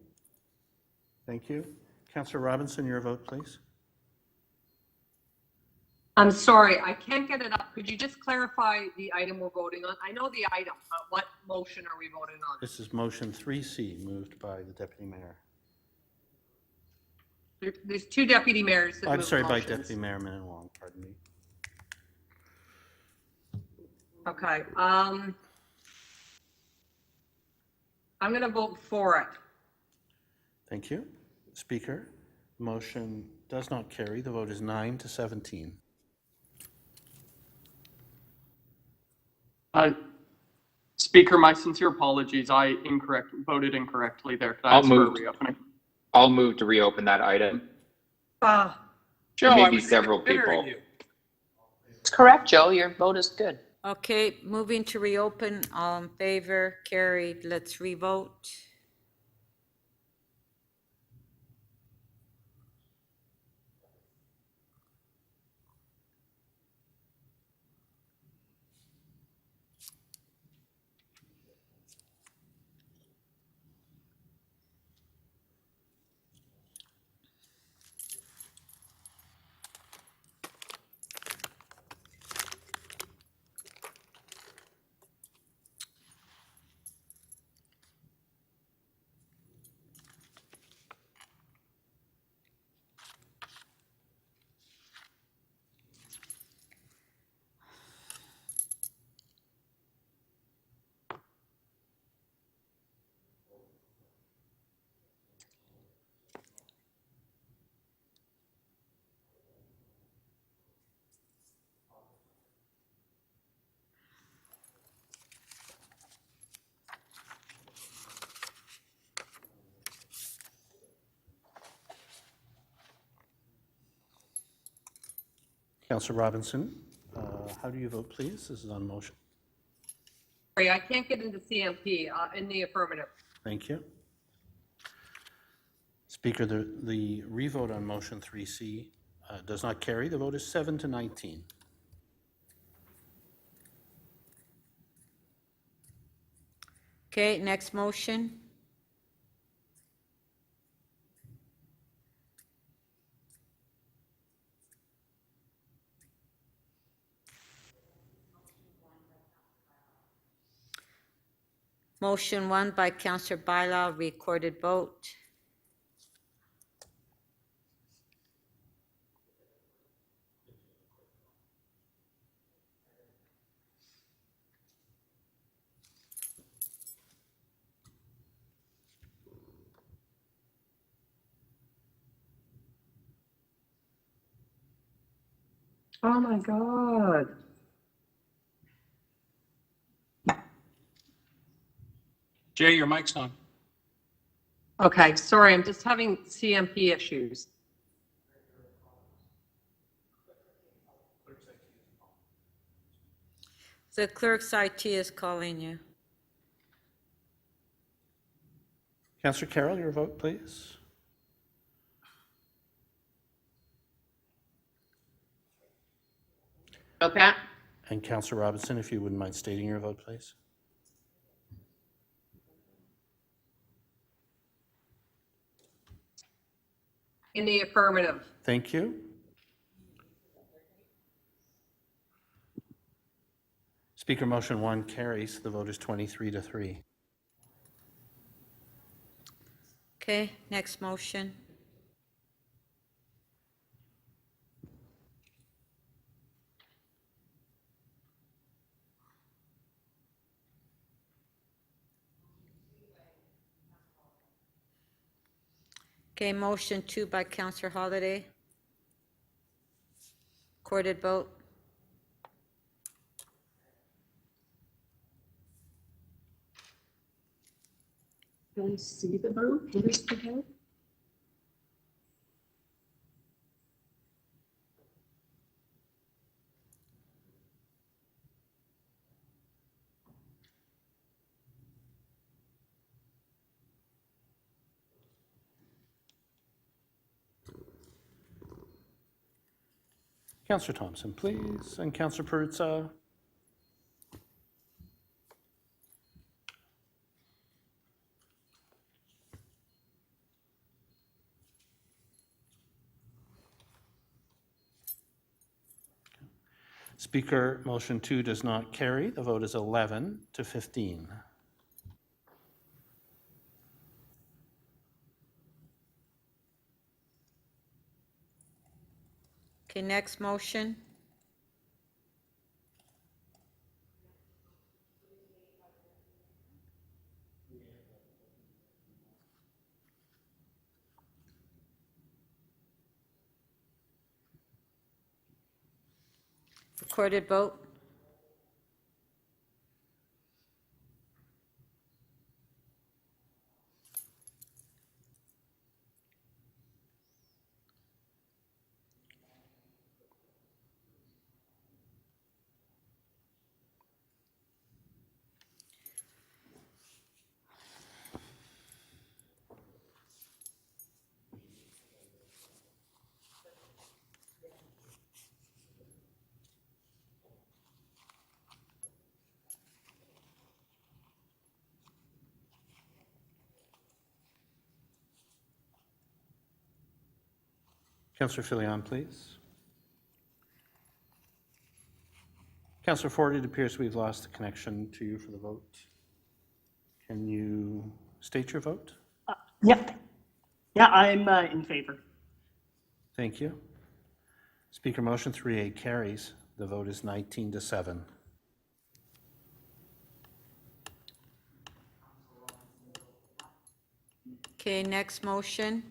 Thank you. Councillor Robinson, your vote, please. I'm sorry, I can't get it up. Could you just clarify the item we're voting on? I know the item, but what motion are we voting on? This is motion 3C, moved by the Deputy Mayor. There's two deputy mayors that I'm moved sorry, by motions. Deputy Mayor Minnan Wong, pardon me. Okay, I'm going to vote for it. Thank you. Speaker, motion does not carry. The vote is 9-17. Speaker, my sincere apologies. I voted incorrectly there. Could I ask for a reopening? I'll move to reopen that item. Joe, Maybe several people. It's correct, Joe. Your vote is good. Okay, moving to reopen. All in favor? Carried. Let's revote. Councillor Robinson, how do you vote, please? This is on motion. Sorry, I can't get into CMP in the affirmative. Thank you. Speaker, the revote on motion 3C does not carry. The vote is 7-19. Okay, next motion. Motion 1 by Councillor Bailão, recorded vote. Oh my God. Jay, your mic's on. Okay, sorry, I'm just having CMP issues. The clerk's IT is calling you. Councillor Carroll, your vote, please. Okay. And Councillor Robinson, if you wouldn't mind stating your vote, please. In the affirmative. Thank you. Speaker, motion 1 carries. The vote is 23-3. Okay, next motion. Okay, motion 2 by Councillor Holiday. Recorded vote. Can I see the vote? What is the vote? Councillor Thompson, please, and Councillor Perruzza. Speaker, motion 2 does not carry. The vote is 11 to 15. Okay, next motion. Recorded vote. Councillor Filion, please. Councillor Ford, it appears we've lost the connection to you for the vote. Can you state your vote? Yep. Yeah, I'm in favor. Thank you. Speaker, motion 3A carries. The vote is 19 to 7. Okay, next motion.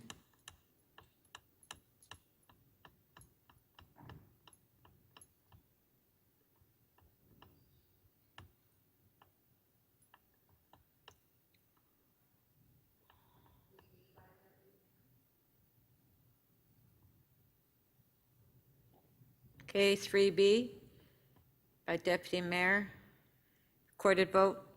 Okay, 3B by Deputy Mayor. Recorded vote.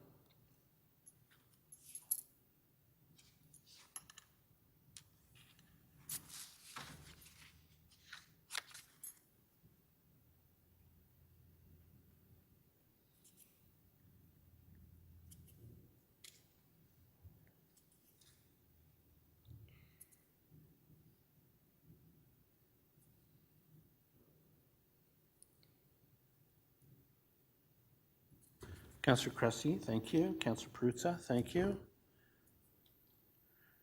Councillor Cressy, thank you. Councillor Perruzza, thank you.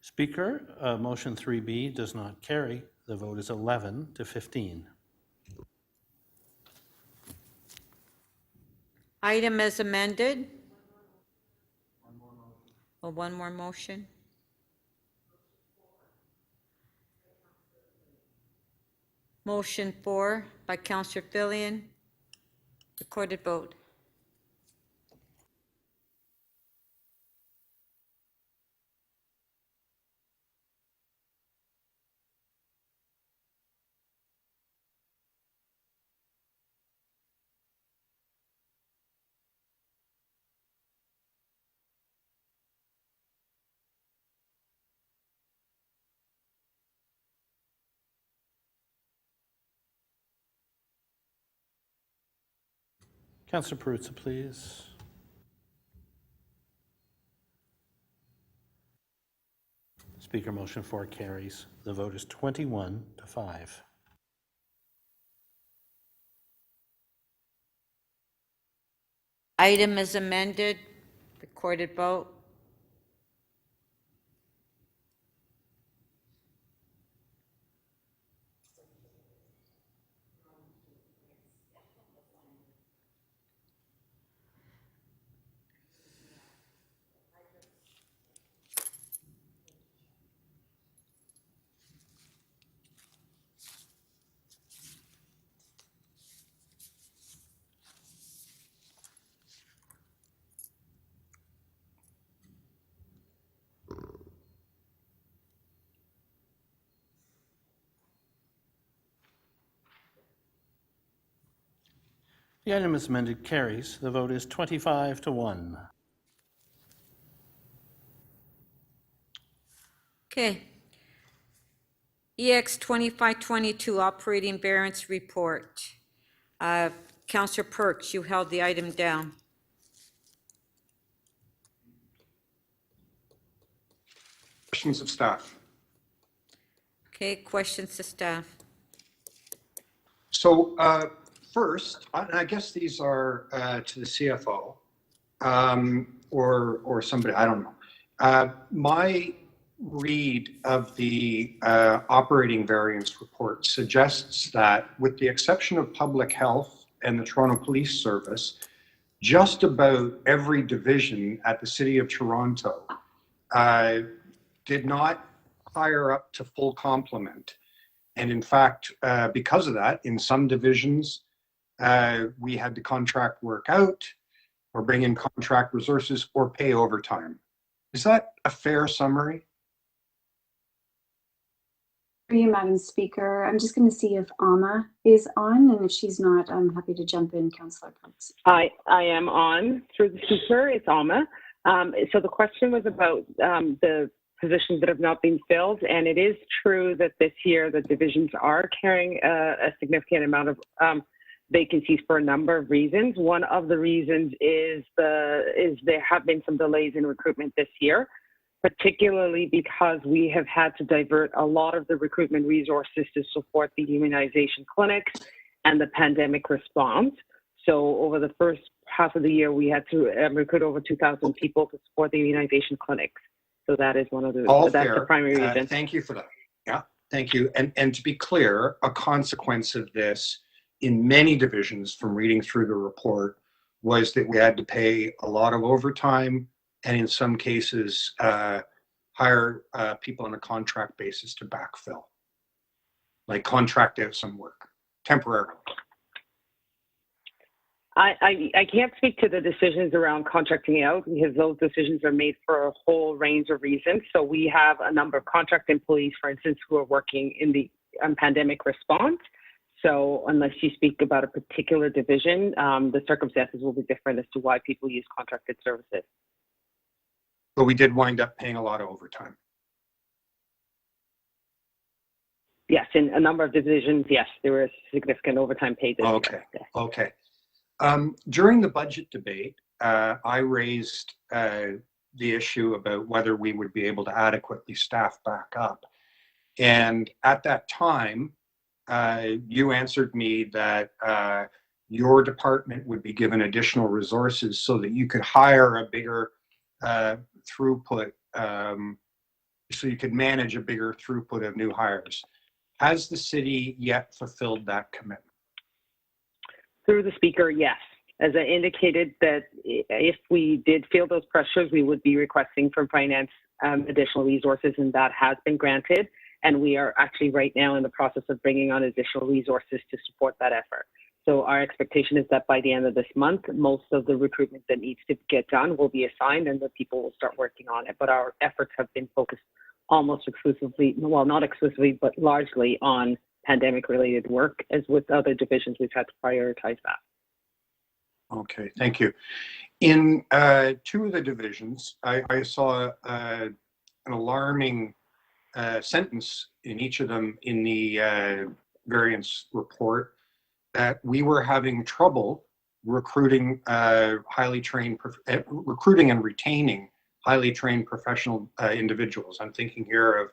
Speaker, motion 3B does not carry. The vote is 11 to 15. Item as amended. Oh, one more motion. Motion 4 by Councillor Filion. Recorded vote. Councillor Perruzza, please. Speaker, motion 4 carries. The vote is 21 to 5. Item as amended. Recorded vote. The item as amended carries. The vote is 25 to 1. Okay. EX 2522 Operating Variance Report. Councillor Perks, you held the item down. Questions of staff? Okay, questions to staff. So first, I guess these are to the CFO or somebody, I don't know. My read of the operating variance report suggests that with the exception of public health and the Toronto Police Service, just about every division at the City of Toronto did not hire up to full complement. And in fact, because of that, in some divisions, we had to contract work out or bring in contract resources or pay overtime. Is that a fair summary? For you, Madam Speaker, I'm just going to see if Alma is on, and if she's not, I'm happy to jump in, Councillor Parks. I am on through the speaker. It's Alma. So the question was about the positions that have not been filled, and it is true that this year the divisions are carrying a significant amount of vacancies for a number of reasons. One of the reasons is there have been some delays in recruitment this year, particularly because we have had to divert a lot of the recruitment resources to support the immunization clinics and the pandemic response. So over the first half of the year, we had to recruit over 2,000 people to support the immunization clinics. So that is one of the, that's the primary reason. Thank you for that. Yeah, thank you. And to be clear, a consequence of this in many divisions from reading through the report was that we had to pay a lot of overtime and in some cases hire people on a contract basis to backfill, like contract out some work temporarily. I can't speak to the decisions around contracting out because those decisions are made for a whole range of reasons. So we have a number of contract employees, for instance, who are working in the pandemic response. So unless you speak about a particular division, the circumstances will be different as to why people use contracted services. But we did wind up paying a lot of overtime. Yes, in a number of divisions, yes, there was significant overtime paid this year. Okay. During the budget debate, I raised the issue about whether we would be able to adequately staff back up. And at that time, you answered me that your department would be given additional resources so that you could hire a bigger throughput, so you could manage a bigger throughput of new hires. Has the city yet fulfilled that commitment? Through the speaker, yes. As I indicated that if we did feel those pressures, we would be requesting from finance additional resources, and that has been granted. And we are actually right now in the process of bringing on additional resources to support that effort. So our expectation is that by the end of this month, most of the recruitment that needs to get done will be assigned and the people will start working on it. But our efforts have been focused almost exclusively, well, not exclusively, but largely on pandemic-related work. As with other divisions, we've had to prioritize that. Okay, thank you. In two of the divisions, I saw an alarming sentence in each of them in the variance report that we were having trouble recruiting recruiting and retaining highly trained professional individuals. I'm thinking here of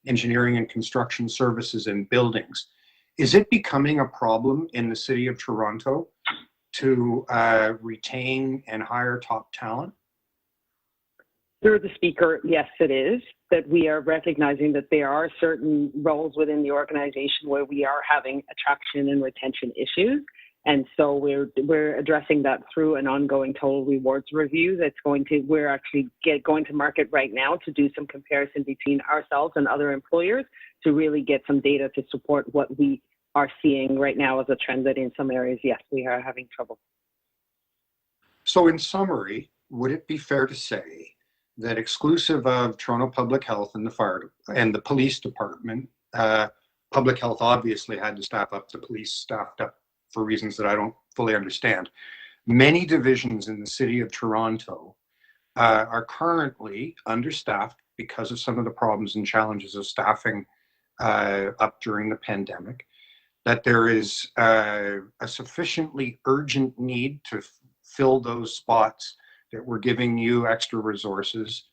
engineering and construction services and buildings. Is it becoming a problem in the City of Toronto to retain and hire top talent? Through the speaker, yes, it is. That we are recognizing that there are certain roles within the organization where we are having attraction and retention issues. And so we're addressing that through an ongoing total rewards review we're actually going to market right now to do some comparison between ourselves and other employers to really get some data to support what we are seeing right now as a trend that in some areas, yes, we are having trouble. So in summary, would it be fair to say that exclusive of Toronto Public Health and the fire and the police department, public health obviously had to staff up, the police staffed up for reasons that I don't fully understand. Many divisions in the City of Toronto are currently understaffed because of some of the problems and challenges of staffing up during the pandemic, that there is a sufficiently urgent need to fill those spots, that we're giving you extra resources,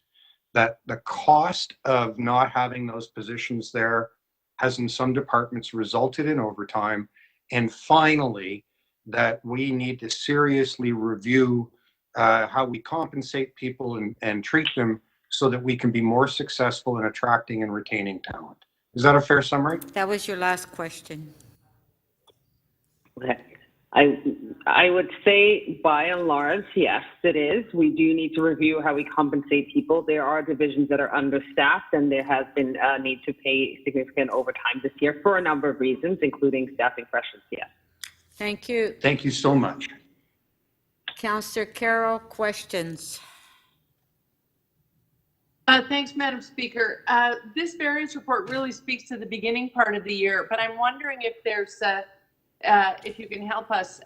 that the cost of not having those positions there has in some departments resulted in overtime, and finally, that we need to seriously review how we compensate people and treat them so that we can be more successful in attracting and retaining talent. Is that a fair summary? That was your last question. Okay. I would say by and large, yes, it is. We do need to review how we compensate people. There are divisions that are understaffed, and there has been a need to pay significant overtime this year for a number of reasons, including staffing pressures, yes. Thank you. Thank you so much. Councillor Carroll, questions? Thanks, Madam Speaker. This variance report really speaks to the beginning part of the year, but I'm wondering if there's if you can help us.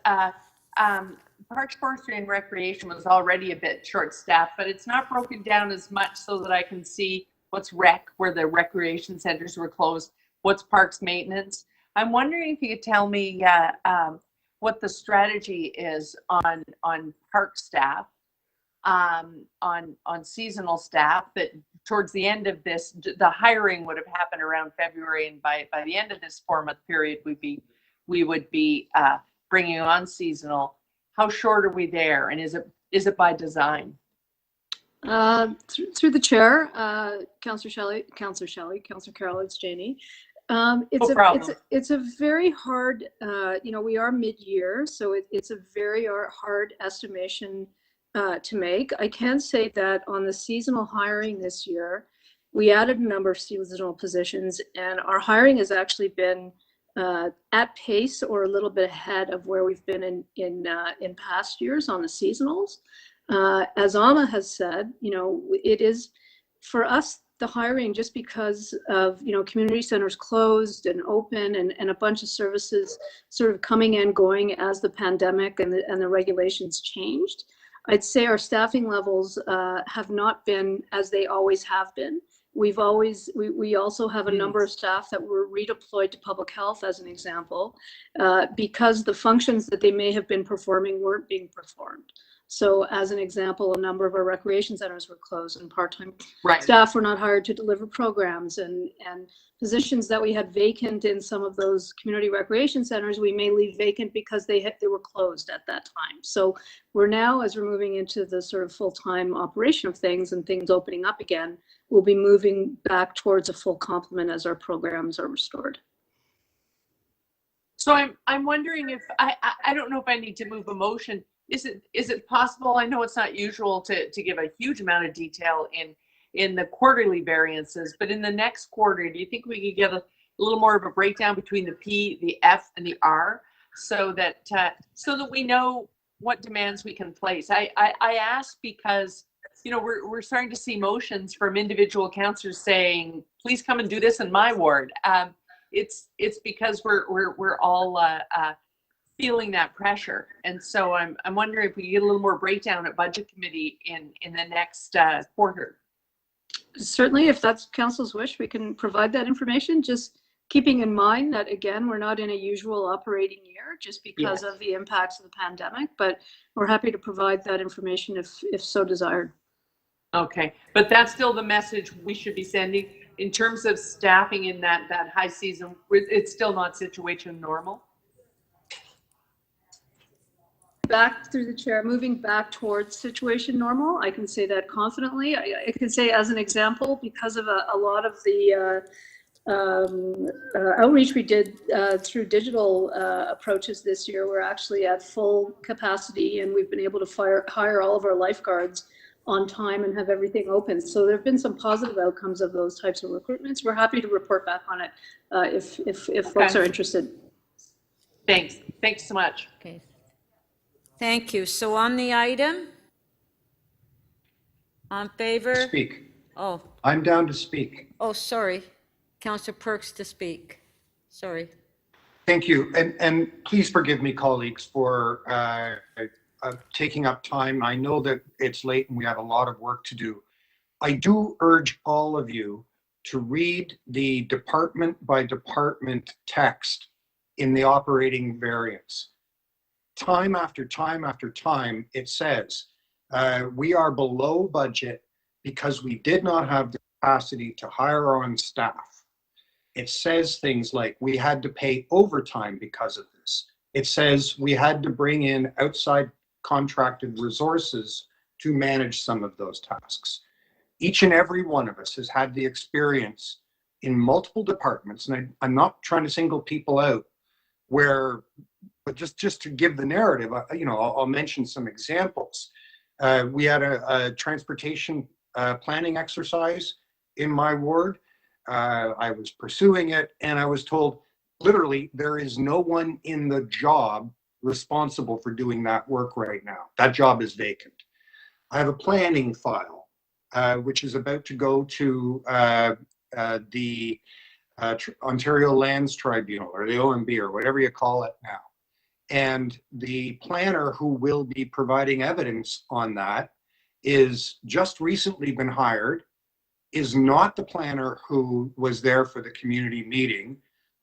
Parks, Forestry, and Recreation was already a bit short-staffed, but it's not broken down as much so that I can see what's rec, where the recreation centers were closed, what's parks maintenance. I'm wondering if you could tell me what the strategy is on park staff, on seasonal staff, that towards the end of this, the hiring would have happened around February, and by the end of this 4-month period, we would be bringing on seasonal. How short are we there, and is it by design? Through the chair, Councillor Carroll, it's Janie. It's a very hard, we are mid-year, so it's a very hard estimation to make. I can say that on the seasonal hiring this year, we added a number of seasonal positions, and our hiring has actually been at pace or a little bit ahead of where we've been in past years on the seasonals. As Amma has said, it is for us, the hiring, just because of community centers closed and open, and a bunch of services sort of coming and going as the pandemic and the regulations changed. I'd say our staffing levels have not been as they always have been. We also have a number of staff that were redeployed to public health, as an example, because the functions that they may have been performing weren't being performed. So as an example, a number of our recreation centers were closed, and part-time staff were not hired to deliver programs, and positions that we had vacant in some of those community recreation centers, we may leave vacant because they were closed at that time. So we're now, as we're moving into the sort of full-time operation of things and things opening up again, we'll be moving back towards a full complement as our programs are restored. So I'm wondering if I don't know if I need to move a motion. Is it possible? I know it's not usual to give a huge amount of detail in the quarterly variances, but in the next quarter, do you think we could get a little more of a breakdown between the P, the F, and the R, so that we know what demands we can place? I ask because we're starting to see motions from individual councillors saying, "Please come and do this in my ward." It's because we're all feeling that pressure, and so I'm wondering if we get a little more breakdown at budget committee in the next quarter. Certainly, if that's council's wish, we can provide that information, just keeping in mind that, again, we're not in a usual operating year just because of the impacts of the pandemic, but we're happy to provide that information if so desired. Okay, but that's still the message we should be sending in terms of staffing in that high season. It's still not situation normal. Back through the chair, moving back towards situation normal. I can say that confidently. I can say, as an example, because of a lot of the outreach we did through digital approaches this year, we're actually at full capacity, and we've been able to hire all of our lifeguards on time and have everything open. So there have been some positive outcomes of those types of recruitments. We're happy to report back on it if folks are interested. Thanks so much. Okay. Thank you. So on the item, on favor? Speak. Oh. I'm down to speak. Oh, sorry. Councillor Perks to speak. Sorry. Thank you. And please forgive me, colleagues, for taking up time. I know that it's late and we have a lot of work to do. I do urge all of you to read the department by department text in the operating variance. Time after time after time, it says, we are below budget because we did not have the capacity to hire on staff. It says things like we had to pay overtime because of this. It says we had to bring in outside contracted resources to manage some of those tasks. Each and every one of us has had the experience in multiple departments, and I'm not trying to single people out, where, but just to give the narrative, I'll mention some examples. We had a transportation planning exercise in my ward. I was pursuing it, and I was told, literally, there is no one in the job responsible for doing that work right now. That job is vacant. I have a planning file, which is about to go to the Ontario Lands Tribunal, or the OMB, or whatever you call it now. And the planner who will be providing evidence on that is just recently been hired, is not the planner who was there for the community meeting,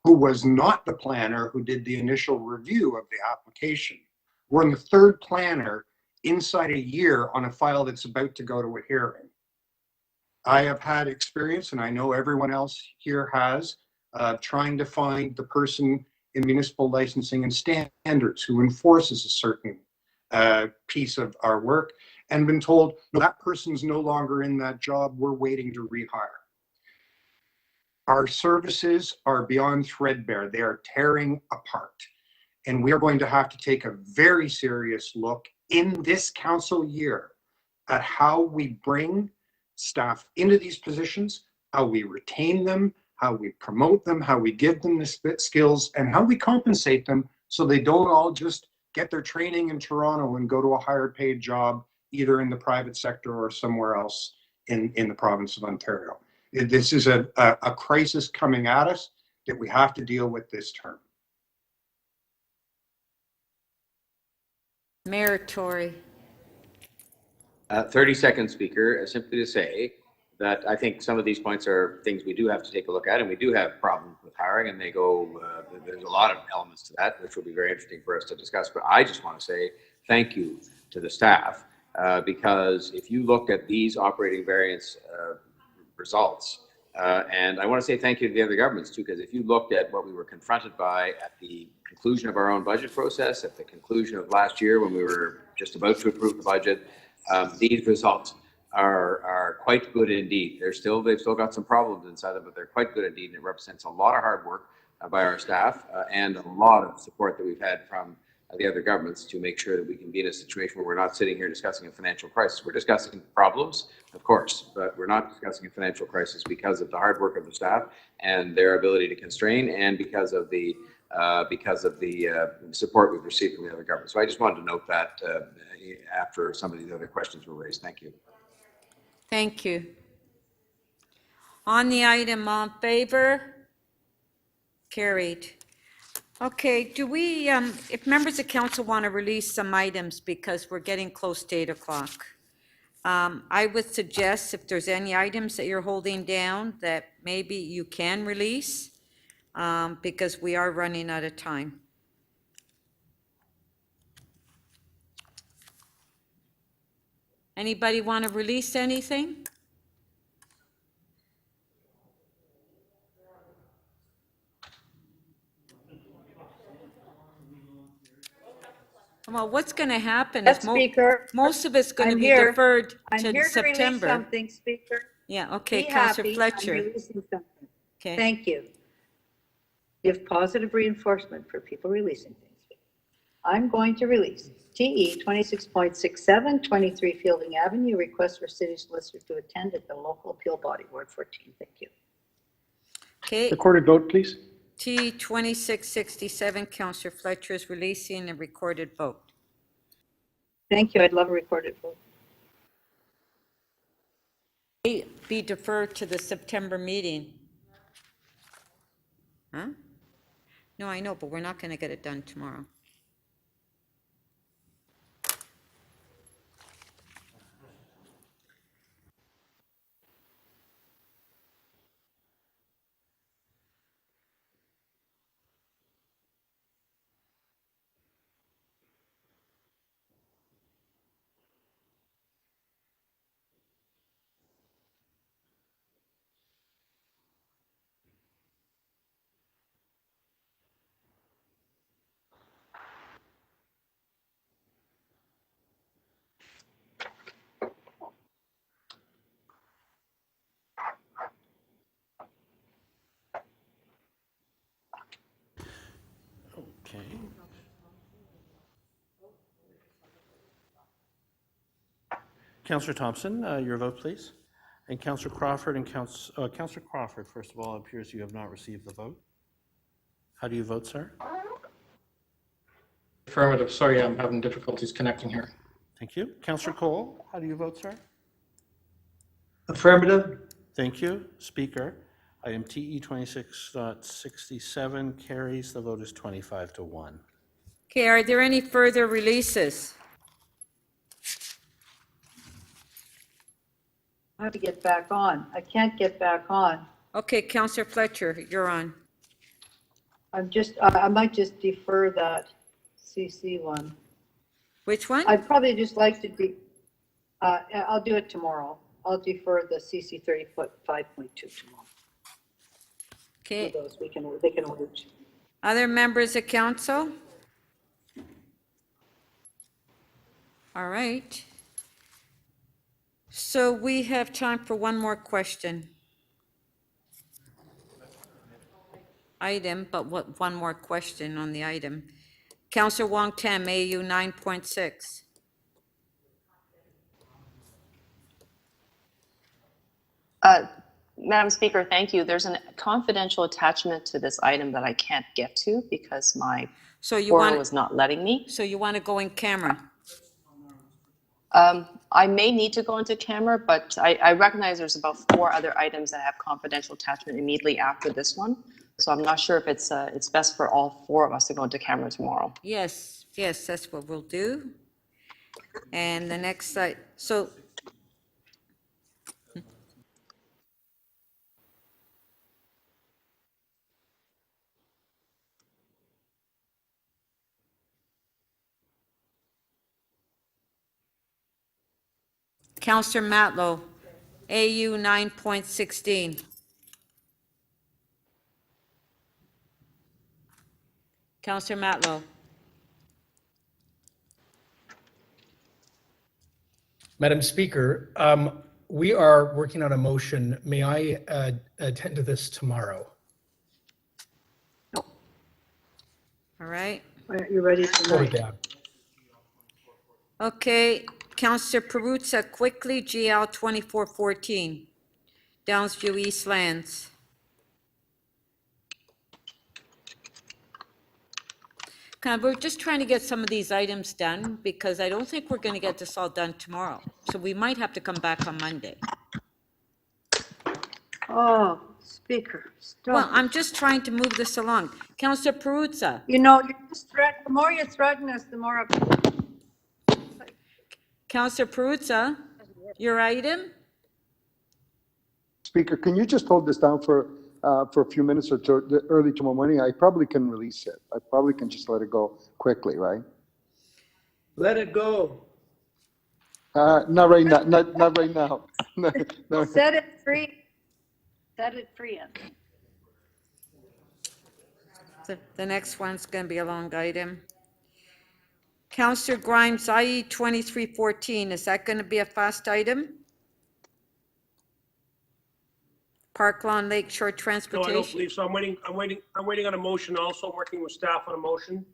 who was not the planner who did the initial review of the application. We're in the third planner inside a year on a file that's about to go to a hearing. I have had experience, and I know everyone else here has, trying to find the person in municipal licensing and standards who enforces a certain piece of our work, and been told, no, that person's no longer in that job, we're waiting to rehire. Our services are beyond threadbare. They are tearing apart. And we are going to have to take a very serious look in this council year at how we bring staff into these positions, how we retain them, how we promote them, how we give them the skills, and how we compensate them so they don't all just get their training in Toronto and go to a higher paid job either in the private sector or somewhere else in the province of Ontario. This is a crisis coming at us that we have to deal with this term. Mayor Tory. 30 seconds, Speaker, simply to say that I think some of these points are things we do have to take a look at, and we do have problems with hiring, and they go, there's a lot of elements to that, which will be very interesting for us to discuss. But I just want to say thank you to the staff, because if you look at these operating variance results, and I want to say thank you to the other governments too, because if you looked at what we were confronted by at the conclusion of our own budget process, at the conclusion of last year when we were just about to approve the budget, these results are quite good indeed. They've still got some problems inside them, but they're quite good indeed, and it represents a lot of hard work by our staff and a lot of support that we've had from the other governments to make sure that we can be in a situation where we're not sitting here discussing a financial crisis. We're discussing problems, of course, but we're not discussing a financial crisis because of the hard work of the staff and their ability to constrain, and because of the support we've received from the other governments. So I just wanted to note that after some of these other questions were raised. Thank you. Thank you. On the item, all in favor? Carried. Okay, do we, if members of council want to release some items, because we're getting close to 8 o'clock. I would suggest if there's any items that you're holding down that maybe you can release, because we are running out of time. Anybody want to release anything? Well, what's going to happen is Speaker, most of it's going to be here. deferred I'm to here September. to release something, Speaker. Yeah, okay, Be Councillor happy. Fletcher. I'm releasing something. Okay. Thank you. Give positive reinforcement for people releasing things. I'm going to release TE 26.67, 23 Fielding Avenue, request for city solicitor to attend at the local appeal body, Ward 14. Thank you. Okay. Recorded vote, please. T 2667, Councillor Fletcher is releasing a recorded vote. Thank you. I'd love a recorded vote. Be deferred to the September meeting. Huh? No, I know, but we're not going to get it done tomorrow. Okay. Councillor Thompson, your vote, please. And Councillor Crawford and Councillor Crawford, first of all, it appears you have not received the vote. How do you vote, sir? Affirmative. Sorry, I'm having difficulties connecting here. Thank you. Councillor Cole, how do you vote, sir? Affirmative. Thank you. Speaker, item TE 26.67 carries. The vote is 25-1. Okay, are there any further releases? I have to get back on. I can't get back on. Okay, Councillor Fletcher, you're on. I might just defer that CC one. Which one? I'd probably just like to I'll do it tomorrow. I'll defer the CC 35.2 tomorrow. Okay. For those they can wait. Other members of council? All right. So we have time for one more question. Item, but one more question on the item. Councillor Wong Tam, AU 9.6. Madam Speaker, thank you. There's a confidential attachment to this item that I can't get to because my portal is not letting me. So you want to go in camera? I may need to go into camera, but I recognize there's about 4 other items that have confidential attachment immediately after this one. So I'm not sure if it's best for all 4 of us to go into camera tomorrow. Yes, that's what we'll do. And the next site, so. Councillor Matlow, AU 9.16. Councillor Matlow. Madam Speaker, we are working on a motion. May I attend to this tomorrow? All right. You're ready tonight. Down. Okay, Councillor Perruzza, quickly, GL 2414, Downsview East Lands. We're just trying to get some of these items done because I don't think we're going to get this all done tomorrow. So we might have to come back on Monday. Oh, Speaker, stop. Well, I'm just trying to move this along. Councillor Perruzza. You know, you're just the more you threaten us, the more. Councillor Perruzza, your item? Speaker, can you just hold this down for a few minutes or early tomorrow morning? I probably can release it. I probably can just let it go quickly, right? Let it go. Not right now. Not right now. No. Set it free. Set it free. The next one's going to be a long item. Councillor Grimes, IE 2314, is that going to be a fast item? Park Lawn Lake Shore No, Transportation? I don't believe so. I'm waiting on a motion also, working with staff on a motion.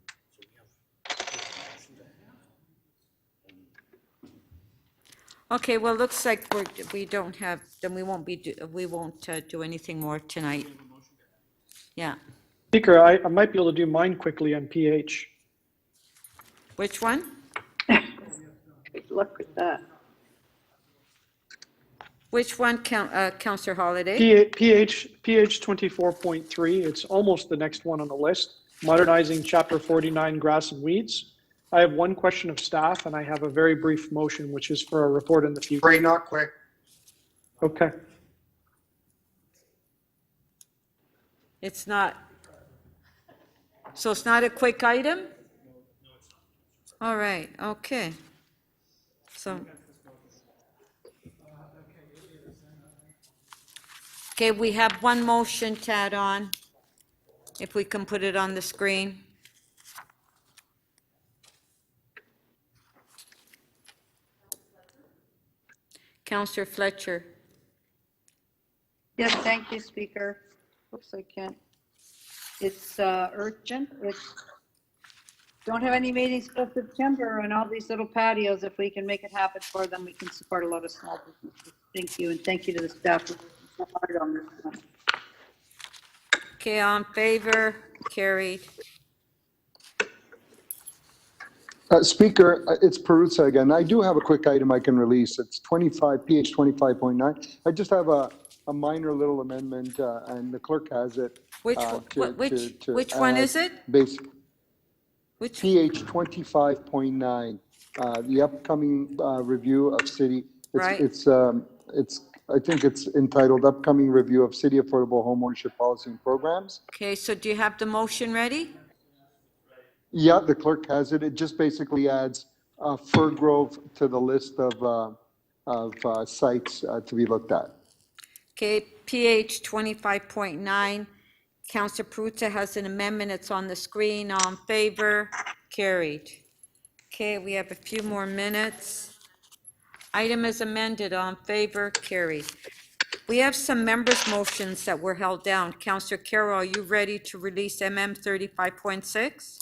Okay, well, looks like we don't have, then we won't do anything more tonight. Yeah. Speaker, I might be able to do mine quickly on PH. Which one? Good luck with that. Which one, Councillor Holiday? PH 24.3, it's almost the next one on the list. Modernizing Chapter 49 Grass and Weeds. I have one question of staff and I have a very brief motion, which is for a report in the future. Pray not quick. Okay. It's not. So it's not a quick item? All right, okay. So. Okay, we have one motion to add on. If we can put it on the screen. Councillor Fletcher. Yes, thank you, Speaker. Oops, I can't. It's urgent. don't have any meetings till September, and all these little patios, if we can make it happen for them, we can support a lot of small businesses. Thank you, and thank you to the staff for working so hard on this one. Okay, all in favor? Carried. Speaker, it's Peruzza again. I do have a quick item I can release. It's 25, PH 25.9. I just have a minor little amendment, and the clerk has it. Which one is it? Which? PH 25.9, the upcoming review of city. Right. I think it's entitled Upcoming Review of City Affordable Homeownership Policy and Programs. Okay, so do you have the motion ready? Yeah, the clerk has it. It just basically adds Fir Grove to the list of sites to be looked at. Okay, PH 25.9. Councillor Peruzza has an amendment. It's on the screen. All in favor? Carried. Okay, we have a few more minutes. Item is amended. All in favor? Carried. We have some members' motions that were held down. Councillor Carroll, are you ready to release MM 35.6?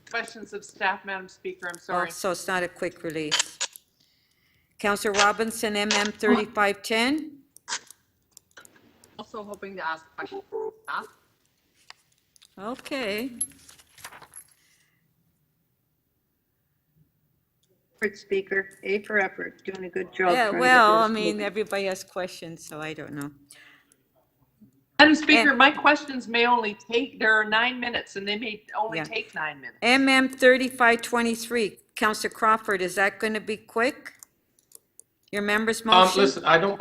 Questions of staff, Madam Speaker, I'm sorry. Oh, so it's not a quick release. Councillor Robinson, MM 3510? Also hoping to ask questions. Okay. Speaker, A for effort, doing a good job. Yeah, trying to well, get I this mean, moving. everybody has questions, so I don't know. Madam Speaker, my questions may only take, there are 9 minutes and they may only Yeah. take 9 minutes. MM 3523, Councillor Crawford, is that going to be quick? Your member's motion? Listen, I don't,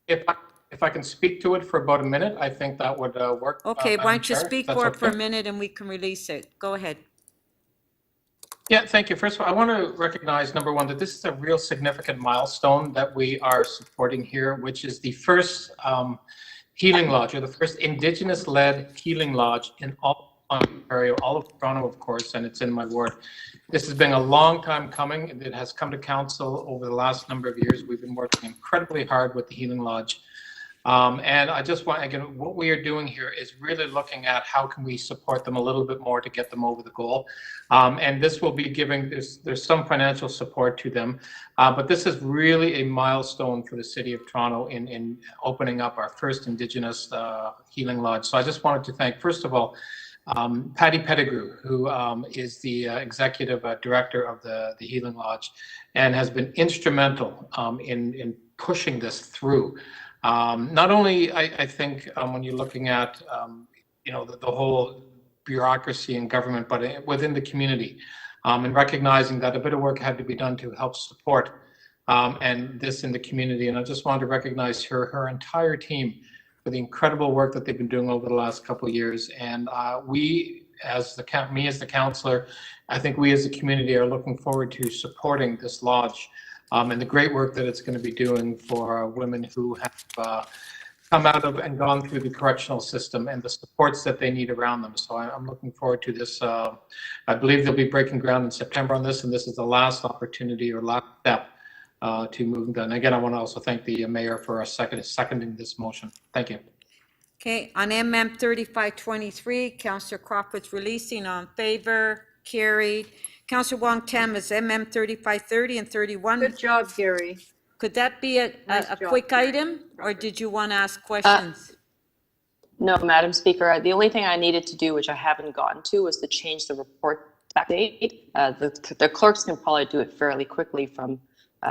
if I can speak to it for about a minute, I think that would work. Okay, why Madam don't you Chair, if speak that's for it for a okay. minute and we can release it. Go ahead. Yeah, thank you. First of all, I want to recognize, number one, that this is a real significant milestone that we are supporting here, which is the first healing lodge, or the first Indigenous-led healing lodge in all of Ontario, all of Toronto, of course, and it's in my ward. This has been a long time coming. It has come to council over the last number of years. We've been working incredibly hard with the healing lodge. And I just want, again, what we are doing here is really looking at how can we support them a little bit more to get them over the goal. And this will be giving, there's some financial support to them, but this is really a milestone for the City of Toronto in opening up our first Indigenous healing lodge. So I just wanted to thank, first of all, Patty Pettigrew, who is the executive director of the Healing Lodge and has been instrumental in pushing this through. Not only, I think, when you're looking at, the whole bureaucracy in government, but within the community, and recognizing that a bit of work had to be done to help support and this in the community. And I just wanted to recognize her entire team for the incredible work that they've been doing over the last couple of years. And me as the councillor, I think we as a community are looking forward to supporting this lodge and the great work that it's going to be doing for women who have come out of and gone through the correctional system and the supports that they need around them. So I'm looking forward to this. I believe they'll be breaking ground in September on this, and this is the last opportunity or last step to move them. And again, I want to also thank the mayor for seconding this motion. Thank you. Okay, on MM 3523, Councillor Crawford's releasing. On favor, carried. Councillor Wong Tam is MM 3530 and 31. Good job, Gary. Could that be a job, quick Gary. item, or did you want to ask questions? No, Madam Speaker, the only thing I needed to do, which I haven't gotten to, was to change the report back date. The clerks can probably do it fairly quickly from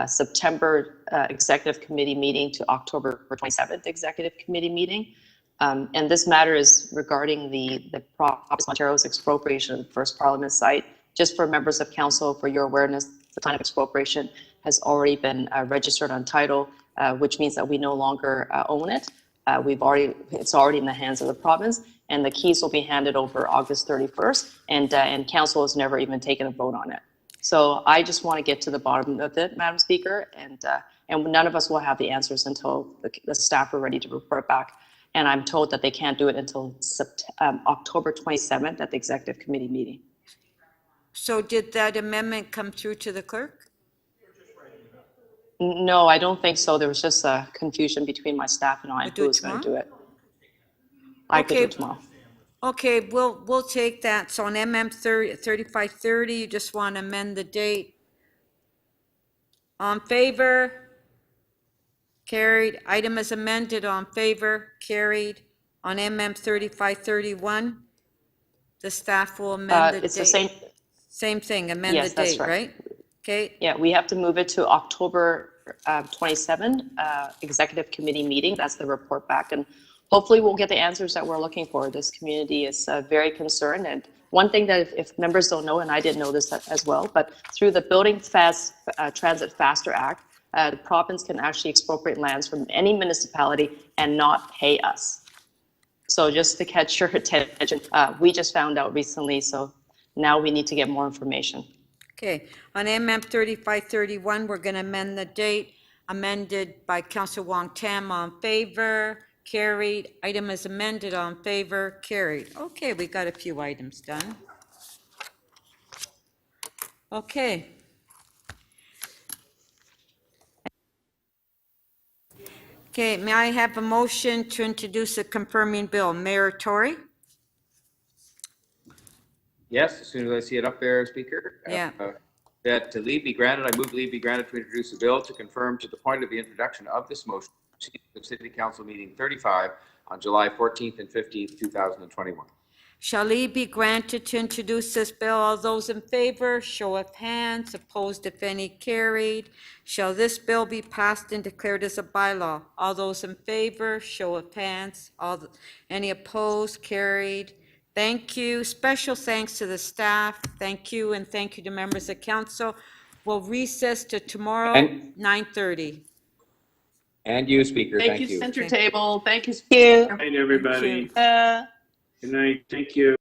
September Executive Committee meeting to October 27th Executive Committee meeting. And this matter is regarding the Province of Ontario's expropriation of the First Parliament site. Just for members of council, for your awareness, the plan of expropriation has already been registered on title, which means that we no longer own it. It's already in the hands of the province, and the keys will be handed over August 31st, and council has never even taken a vote on it. So I just want to get to the bottom of it, Madam Speaker, and none of us will have the answers until the staff are ready to report back. And I'm told that they can't do it until October 27th at the Executive Committee meeting. So did that amendment come through to the clerk? No, I don't think so. There was just a confusion between my staff and I who was going to do it. I could do it tomorrow. Okay, we'll take that. So on MM 3530, you just want to amend the date. On favor? Carried. Item is amended. On favor? Carried. On MM 3531, the staff will amend the date. It's the same. Same thing, amend the Yes, that's date, right? Okay, Yeah, we have to move it to October 27, Executive Committee meeting. That's the report back. And hopefully we'll get the answers that we're looking for. This community is very concerned. And one thing that if members don't know, and I didn't know this as well, but through the Building Transit Faster Act, the province can actually expropriate lands from any municipality and not pay us. So just to catch your attention, we just found out recently, so now we need to get more information. okay. On MM 3531, we're going to amend the date, amended by Councillor Wong Tam. On favor? Carried. Item is amended. On favor? Carried. Okay, we got a few items done. Okay. Okay, may I have a motion to introduce a confirming bill? Mayor Tory? Yes, as soon as I see it up there, Speaker. Yeah. That leave be granted, I move leave be granted to introduce a bill to confirm to the point of the introduction of this motion, the City Council meeting 35 on July 14th and 15th, 2021. Shall leave be granted to introduce this bill? All those in favor, show of hands. Opposed, if any, carried. Shall this bill be passed and declared as a bylaw? All those in favor, show of hands. Any opposed, carried. Thank you. Special thanks to the staff. Thank you, and thank you to members of council. We'll recess to tomorrow, 9:30. And you, Speaker, Thank you, center table. Thank you. Thank you. Good night, everybody. Uh, Good night. Thank you.